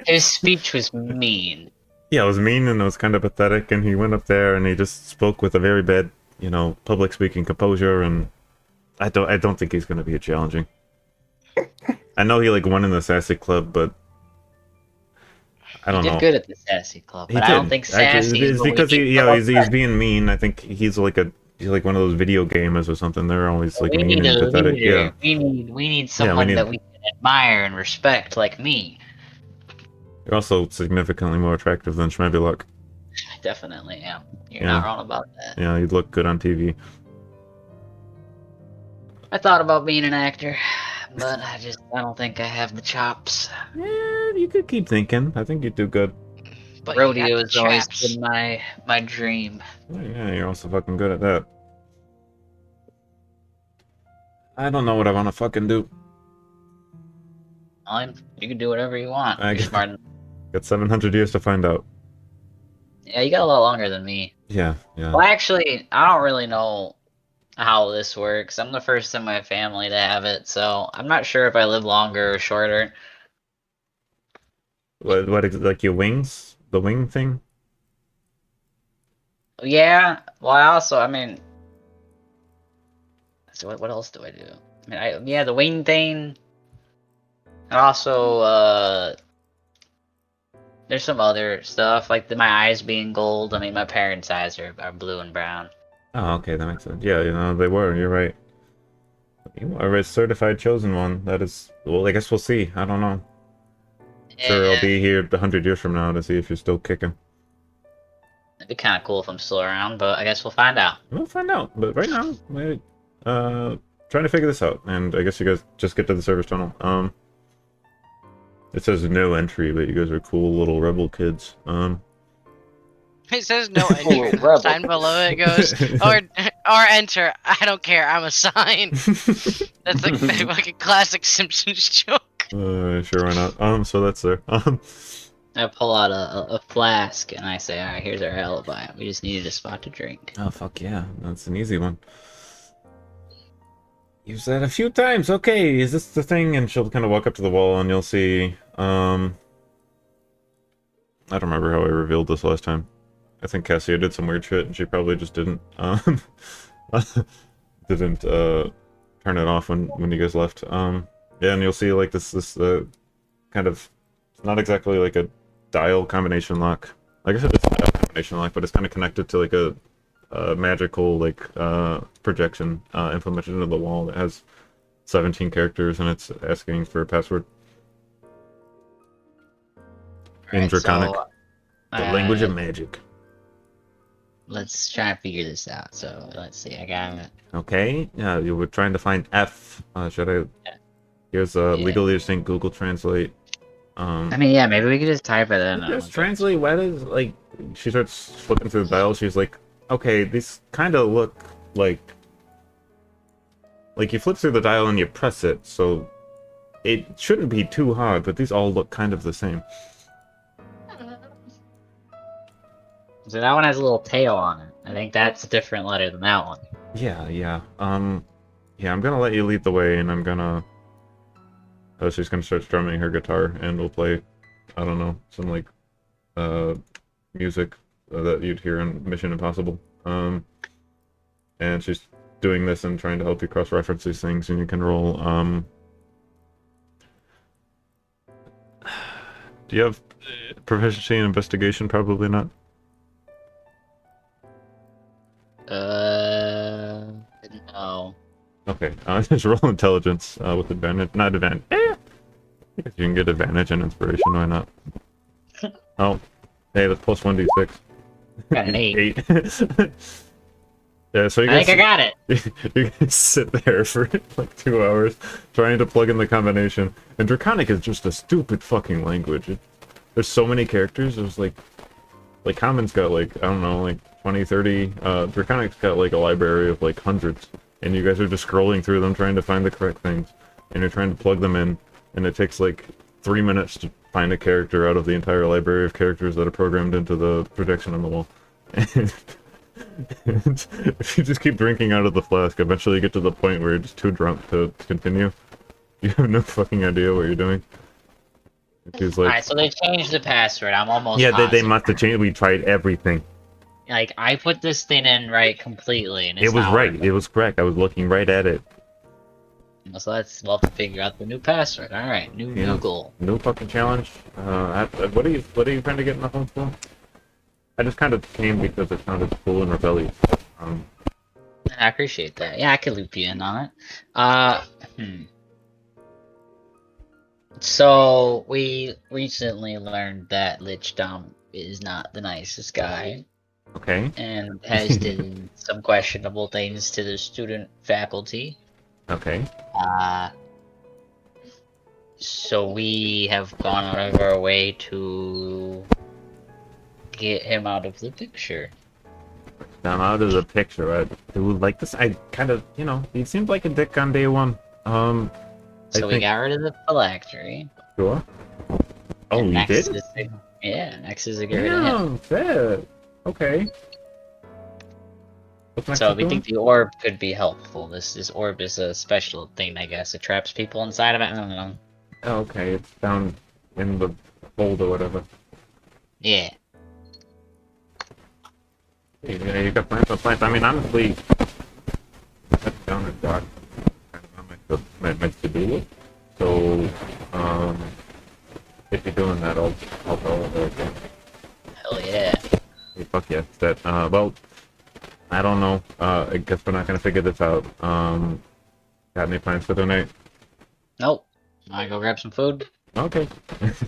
Speaker 1: his speech was mean.
Speaker 2: Yeah, it was mean and it was kind of pathetic, and he went up there and he just spoke with a very bad, public speaking composure, and I don't think he's gonna be challenging. I know he won in the Sassy Club, but I don't
Speaker 1: He
Speaker 2: know.
Speaker 1: did good at the Sassy Club,
Speaker 2: He
Speaker 1: but I don't think Sassy
Speaker 2: it's
Speaker 1: is what
Speaker 2: because
Speaker 1: we need
Speaker 2: he's being mean. I think he's like one of those video gamers or something. They're always
Speaker 1: we
Speaker 2: mean
Speaker 1: need
Speaker 2: and
Speaker 1: a
Speaker 2: pathetic.
Speaker 1: leader.
Speaker 2: Yeah.
Speaker 1: We need someone that we can admire and respect, like me.
Speaker 2: You're also significantly more attractive than Schmebiluk.
Speaker 1: I definitely am. You're
Speaker 2: Yeah.
Speaker 1: not wrong about that.
Speaker 2: Yeah, you'd look good on TV.
Speaker 1: I thought about being an actor, but I don't think I have the chops.
Speaker 2: Yeah, you could keep thinking. I think you'd do good.
Speaker 5: But you got
Speaker 1: Rodeo has always
Speaker 5: chaps.
Speaker 1: been my dream.
Speaker 2: Oh, yeah, you're also fucking good at that. I don't know what I want to fucking do.
Speaker 1: You can do whatever you want.
Speaker 2: I
Speaker 1: You're
Speaker 2: got-
Speaker 1: smart.
Speaker 2: Got 700 years to find out.
Speaker 1: Yeah, you got a lot longer than me.
Speaker 2: Yeah, yeah.
Speaker 1: Well, actually, I don't really know how this works. I'm the first in my family to have it, so I'm not sure if I live longer or shorter.
Speaker 2: Like your wings? The wing thing?
Speaker 1: Yeah. Well, I mean, so what else do I do? I mean, yeah, the wing thing. And also, there's some other stuff like my eyes being gold. I mean, my parents' eyes are blue and brown.
Speaker 2: Oh, okay, that makes sense. Yeah, they were. You're right. You are a certified chosen one. That is. Well, I guess we'll see. I don't know. Sure, I'll be here 100 years from now to see if you're still kicking.
Speaker 1: It'd be kind of cool if I'm still around, but I guess we'll find out.
Speaker 2: We'll find out. But right now, we're trying to figure this out. And I guess you guys just get to the service tunnel. It says no entry, but you guys are cool little rebel kids.
Speaker 5: It says no enter.
Speaker 9: Rebel.
Speaker 5: Sign below it goes or enter. I don't care. I'm a sign. That's like the fucking classic Simpsons joke.
Speaker 2: Sure, why not? So that's there.
Speaker 1: I pull out a flask and I say, "All right, here's our alibi. We just needed a spot to drink."
Speaker 2: Oh, fuck yeah. That's an easy one. Use that a few times. Okay, is this the thing? And she'll kind of walk up to the wall and you'll see, I don't remember how I revealed this last time. I think Cassia did some weird shit and she probably just didn't, didn't, turn it off when you guys left. Yeah, and you'll see, like, this kind of, not exactly like a dial combination lock. Like I said, it's a dial combination lock, but it's kind of connected to, like, a magical, like, projection implemented into the wall that has 17 characters, and it's asking for a password. In
Speaker 1: Alright,
Speaker 2: Draconic.
Speaker 1: so,
Speaker 2: The language of magic.
Speaker 1: Let's try and figure this out. So, let's see. I got it.
Speaker 2: Okay, yeah, you were trying to find F. Should I... Here's legally distinct Google Translate.
Speaker 1: I mean, yeah, maybe we could just type it in.
Speaker 2: Just translate what is, like... She starts flipping through the dial, she's like, okay, these kind of look like... Like, you flip through the dial and you press it, so... It shouldn't be too hard, but these all look kind of the same.
Speaker 1: So that one has a little tail on it. I think that's a different letter than that one.
Speaker 2: Yeah, yeah. Yeah, I'm gonna let you lead the way, and I'm gonna... she's gonna start strumming her guitar, and we'll play, I don't know, some, like, music that you'd hear in Mission Impossible. And she's doing this and trying to help you cross-reference these things, and you can roll, Do you have proficiency in investigation? Probably not.
Speaker 1: No.
Speaker 2: Okay, just roll intelligence with advantage. Not advantage. You can get advantage and inspiration, why not? Oh, hey, that's plus 1d6.
Speaker 1: Got an 8.
Speaker 2: 8. Yeah, so you
Speaker 1: I
Speaker 2: guys,
Speaker 1: think I got it.
Speaker 2: you guys sit there for like 2 hours trying to plug in the combination. And Draconic is just a stupid fucking language. There's so many characters. There's like Common's got like, I don't know, like 20, 30. Draconic's got like a library of like hundreds. And you guys are just scrolling through them trying to find the correct things. And you're trying to plug them in. And it takes like 3 minutes to find a character out of the entire library of characters that are programmed into the projection on the wall. And if you just keep drinking out of the flask, eventually you get to the point where you're just too drunk to continue. You have no fucking idea what you're doing. Like,
Speaker 1: Alright, so they changed the password. I'm almost
Speaker 2: yeah, they
Speaker 1: positive.
Speaker 2: must have changed. We tried everything.
Speaker 1: Like, I put this thing in right completely, and it's
Speaker 2: It was
Speaker 1: not
Speaker 2: right.
Speaker 1: working.
Speaker 2: It was correct. I was looking right at it.
Speaker 1: So we'll have to figure out the new password. Alright, new goal.
Speaker 2: New fucking challenge. What are you trying to get in the home for? I just kind of came because it sounded cool and rebellious.
Speaker 1: I appreciate that. Yeah, I could loop you in on it. So, we recently learned that Lich Dom is not the nicest guy.
Speaker 2: Okay.
Speaker 1: And has done some questionable things to the student faculty.
Speaker 2: Okay.
Speaker 1: So we have gone out of our way to get him out of the picture.
Speaker 2: I'm out of the picture. I would like this. I kind of, you know, he seemed like a dick on day one.
Speaker 1: So
Speaker 2: I
Speaker 1: we
Speaker 2: think-
Speaker 1: got rid of the phylactery.
Speaker 2: Sure. Oh,
Speaker 1: And
Speaker 2: you
Speaker 1: next
Speaker 2: did?
Speaker 1: is to, yeah, next is to get rid of him.
Speaker 2: Yeah, fair. Okay. What's next
Speaker 1: So
Speaker 2: to
Speaker 1: we
Speaker 2: doing?
Speaker 1: think the orb could be helpful. This orb is a special thing, I guess. It traps people inside of it. I don't know.
Speaker 2: Oh, okay, it's down in the fold or whatever.
Speaker 1: Yeah.
Speaker 2: Yeah, you got plants on plants. I mean, honestly, that's down a dot. Kind of on my to-do list. So, if you're doing that, I'll follow it again.
Speaker 1: Hell yeah.
Speaker 2: Hey, fuck yeah. That, well, I don't know. I guess we're not gonna figure this out. Got any plans for tonight?
Speaker 1: Nope. Wanna go grab some food?
Speaker 2: Okay.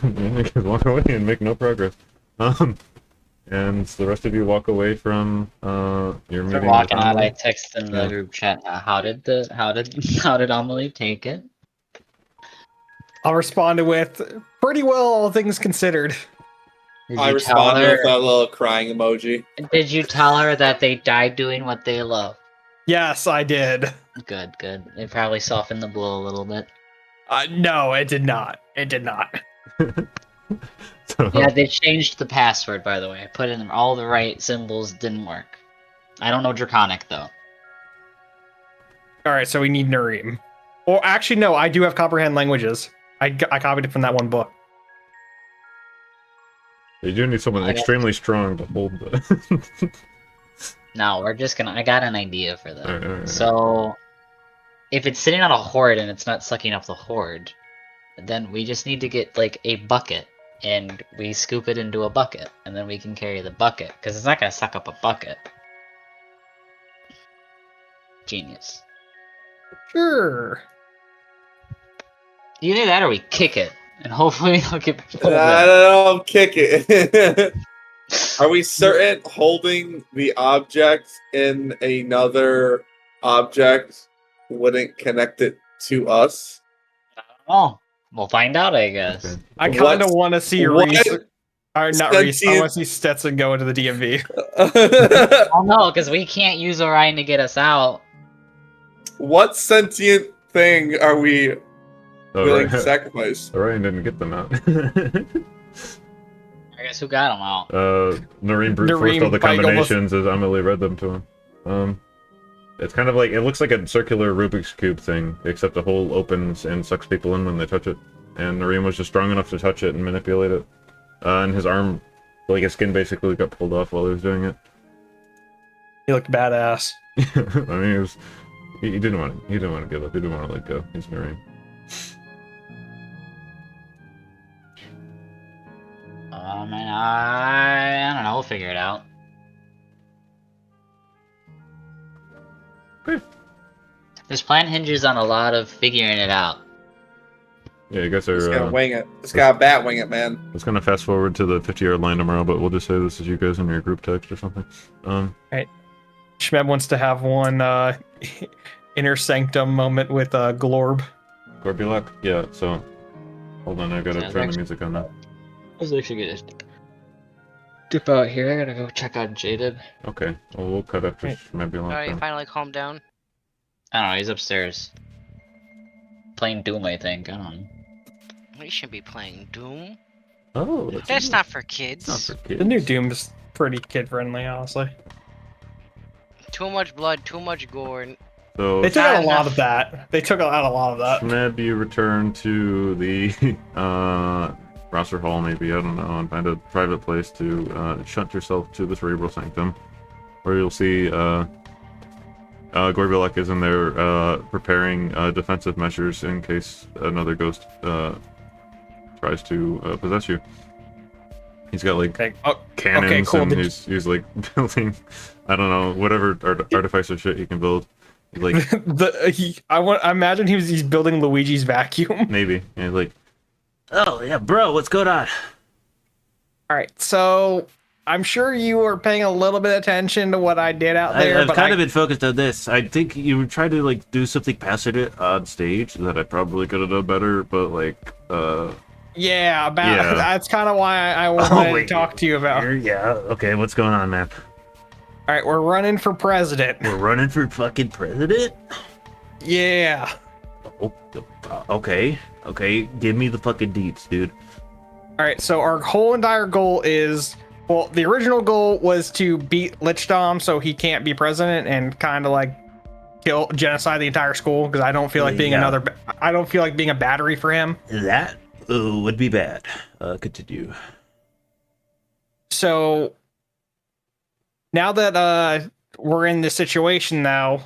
Speaker 2: You guys walk away and make no progress. And the rest of you walk away from your
Speaker 1: They're
Speaker 2: meeting.
Speaker 1: walking
Speaker 2: with
Speaker 1: out. I
Speaker 2: Amelie.
Speaker 1: text in the
Speaker 2: Yeah.
Speaker 1: group chat. How did Amelie take it?
Speaker 3: I'll respond with pretty well, all things considered.
Speaker 1: Did
Speaker 4: I
Speaker 1: you tell
Speaker 4: responded
Speaker 1: her?
Speaker 4: with that little crying emoji.
Speaker 1: Did you tell her that they died doing what they love?
Speaker 3: Yes, I did.
Speaker 1: Good, good. It probably softened the blow a little bit.
Speaker 3: No, it did not. It did not.
Speaker 2: So,
Speaker 1: Yeah, they changed the password, by the way. I put in all the right symbols, didn't work. I don't know Draconic, though.
Speaker 3: All right, so we need Nareem. Or actually, no, I do have comprehend languages. I copied it from that one book.
Speaker 2: you do need someone
Speaker 1: I got-
Speaker 2: extremely strong to hold the.
Speaker 1: No, we're just gonna... I got an idea for that.
Speaker 2: Alright.
Speaker 1: So, if it's sitting on a horde and it's not sucking up the horde, then we just need to get, like, a bucket. And we scoop it into a bucket. And then we can carry the bucket. Because it's not gonna suck up a bucket. Genius.
Speaker 3: Sure.
Speaker 1: Either that or we kick it. And hopefully they'll get pulled
Speaker 4: I
Speaker 1: in.
Speaker 4: don't know, kick it. Are we certain holding the object in another object wouldn't connect it to us?
Speaker 1: Oh, we'll find out, I guess.
Speaker 2: Okay.
Speaker 3: I kind of
Speaker 4: What's-
Speaker 3: want to see
Speaker 4: what
Speaker 3: Reese. Or not Reese. I
Speaker 4: sentient-
Speaker 3: want to see Stetson go into the DMV.
Speaker 1: Oh no, because we can't use Orion to get us out.
Speaker 4: What sentient thing are we willing to
Speaker 2: Alright.
Speaker 4: sacrifice?
Speaker 2: Orion didn't get them out.
Speaker 1: I guess who got them out?
Speaker 2: Nareem brute forced
Speaker 3: Nareem
Speaker 2: all the
Speaker 3: probably almost-
Speaker 2: combinations as Amelie read them to him. It's kind of like, it looks like a circular Rubik's Cube thing, except the hole opens and sucks people in when they touch it. And Nareem was just strong enough to touch it and manipulate it. And his arm, like his skin basically got pulled off while he was doing it.
Speaker 3: He looked badass.
Speaker 2: I mean, he didn't want to give up. He didn't want to let go. He's Nareem.
Speaker 1: And I don't know. We'll figure it out.
Speaker 2: Okay.
Speaker 1: This plan hinges on a lot of figuring it out.
Speaker 2: Yeah, you guys
Speaker 4: Just
Speaker 2: are.
Speaker 4: gotta wing it. Just gotta bat wing it, man.
Speaker 2: I was gonna fast forward to the 50-yard line tomorrow, but we'll just say this is you guys in your group text or something.
Speaker 3: Shmeb wants to have one inner sanctum moment with Glorb.
Speaker 2: Gorbulak? Yeah, so hold on, I gotta
Speaker 1: Sounds
Speaker 2: turn
Speaker 1: like-
Speaker 2: the music on that.
Speaker 1: I was actually gonna dip out here. I gotta go check on Jaded.
Speaker 2: Okay, well we'll cut after
Speaker 3: Right.
Speaker 2: Shmebulak.
Speaker 5: Alright,
Speaker 2: then.
Speaker 5: finally calm down.
Speaker 1: I don't know. He's upstairs playing Doom. I think. I don't know.
Speaker 5: We shouldn't be playing Doom.
Speaker 2: Oh,
Speaker 5: That's not for
Speaker 2: it's
Speaker 5: kids.
Speaker 2: not for kids.
Speaker 3: The new Doom is pretty kid friendly, honestly.
Speaker 5: Too much blood, too much gore.
Speaker 2: So
Speaker 3: They took out a
Speaker 5: Not
Speaker 3: lot
Speaker 5: enough.
Speaker 3: of that. They took out a lot of that.
Speaker 2: Shmeb, you return to the roster hall, maybe, I don't know, and find a private place to shunt yourself to the Cerebral Sanctum, where you'll see Gorbulak is in there preparing defensive measures in case another ghost tries to possess you. He's got like
Speaker 3: Okay. Oh,
Speaker 2: cannons
Speaker 3: okay, cool.
Speaker 2: and
Speaker 3: Did-
Speaker 2: he's like building, I don't know, whatever artificer shit he can build. Like
Speaker 3: I imagine he's building Luigi's vacuum.
Speaker 2: maybe, and like
Speaker 8: Oh yeah, bro, what's going on?
Speaker 3: All right, so I'm sure you were paying a little bit of attention to what I did out there,
Speaker 8: I've
Speaker 3: but
Speaker 8: kind of been focused on this. I think you tried to like do something passionate on stage that I probably could have done better, but like
Speaker 3: Yeah, about
Speaker 6: Yeah.
Speaker 3: that's kind of why I wanted to talk to you about.
Speaker 6: Yeah, okay, what's going on, man?
Speaker 3: All right, we're running for president.
Speaker 6: We're running for fucking president?
Speaker 3: Yeah.
Speaker 6: Oh, okay, give me the fucking deets, dude.
Speaker 3: All right, so our whole entire goal is, well, the original goal was to beat Lichdom so he can't be president and kind of like genocide the entire school, because I don't feel like being I don't feel like being a battery for him.
Speaker 6: That would be bad. Continue.
Speaker 3: So now that we're in this situation now,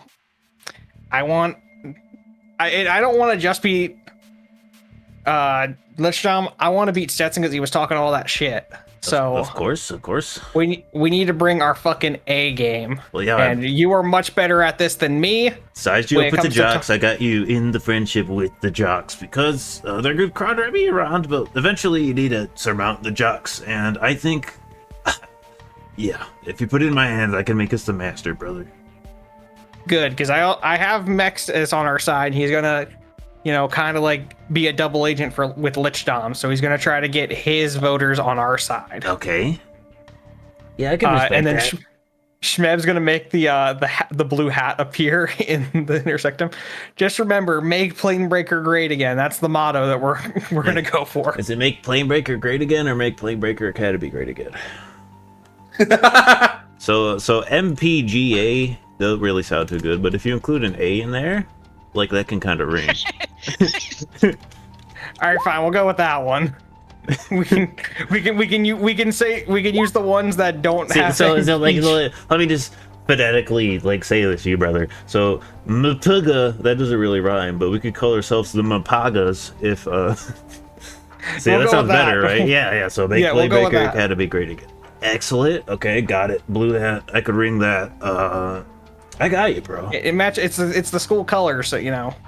Speaker 3: I don't want to just beat Lichdom. I want to beat Stetson because he was talking all that shit. So
Speaker 6: of course.
Speaker 3: We need to bring our fucking A game.
Speaker 6: Well, yeah.
Speaker 3: And you are much better at this than me.
Speaker 6: Sized you up with the jocks. I got you in the friendship with the jocks because they're good crowd to be around, but eventually you need to surmount the jocks. And I think, yeah, if you put it in my hands, I can make us the master, brother.
Speaker 3: Good, because I have Mex is on our side. He's gonna, kind of like be a double agent with Lichdom. So he's gonna try to get his voters on our side.
Speaker 6: Okay. Yeah, I can respect
Speaker 3: and then
Speaker 6: that.
Speaker 3: Shmeb's gonna make the blue hat appear in the intersectum. Just remember, make Planebreaker great again. That's the motto that we're gonna go for.
Speaker 6: Is it make Planebreaker great again or make Planebreaker Academy great again? So MPGA don't really sound too good, but if you include an A in there, like that can kind of ring.
Speaker 3: All right, fine. We'll go with that one. We can use the ones that don't have.
Speaker 6: So let me just phonetically say this to you, brother. So Mapuga, that doesn't really rhyme, but we could call ourselves the Mapagas if See, that sounds better, right? Yeah. So make Planebreaker Academy great again. Excellent. Okay, got it. Blue hat. I could ring that. I got you, bro.
Speaker 3: It match. It's the school colors, so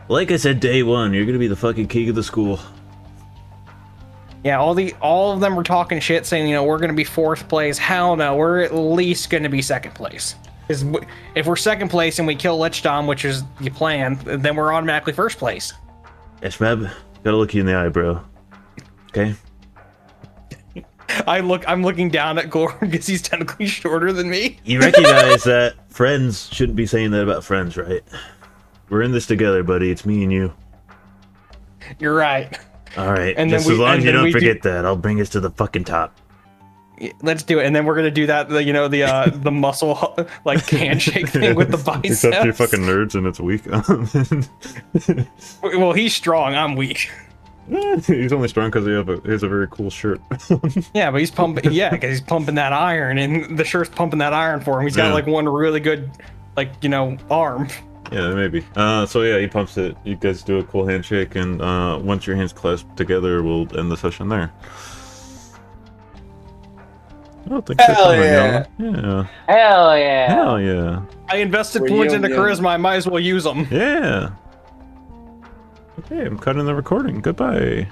Speaker 6: Like I said, day one, you're gonna be the fucking king of the school.
Speaker 3: Yeah, all of them were talking shit, saying we're gonna be 4th place. Hell no, we're at least gonna be 2nd place. Because if we're 2nd place and we kill Lichdom, which is the plan, then we're automatically 1st place.
Speaker 6: Yes, Meb. Gotta look you in the eye, bro. Okay.
Speaker 3: I'm looking down at Gorm because he's technically shorter than me.
Speaker 6: You recognize that friends shouldn't be saying that about friends, right? We're in this together, buddy. It's me and you.
Speaker 3: You're right.
Speaker 6: All right. And just as long as you don't forget that, I'll bring us to the fucking top.
Speaker 3: Let's do it, and then we're gonna do that. The muscle handshake thing with the biceps.
Speaker 2: Except you're fucking nerds and it's weak.
Speaker 3: Well, he's strong. I'm weak.
Speaker 2: He's only strong because he has a very cool shirt.
Speaker 3: Yeah, but he's pumping. Yeah, because he's pumping that iron, and the shirt's pumping that iron for him. He's got one really good, arm.
Speaker 2: Yeah, maybe. So yeah, he pumps it. You guys do a cool handshake, and once your hands clasp together, we'll end the session there. Oh, thanks for coming,
Speaker 4: yeah.
Speaker 2: Yeah.
Speaker 9: Hell yeah.
Speaker 2: Hell yeah.
Speaker 3: I invested points into charisma. I might as well use them.
Speaker 2: Yeah. Okay, I'm cutting the recording. Goodbye.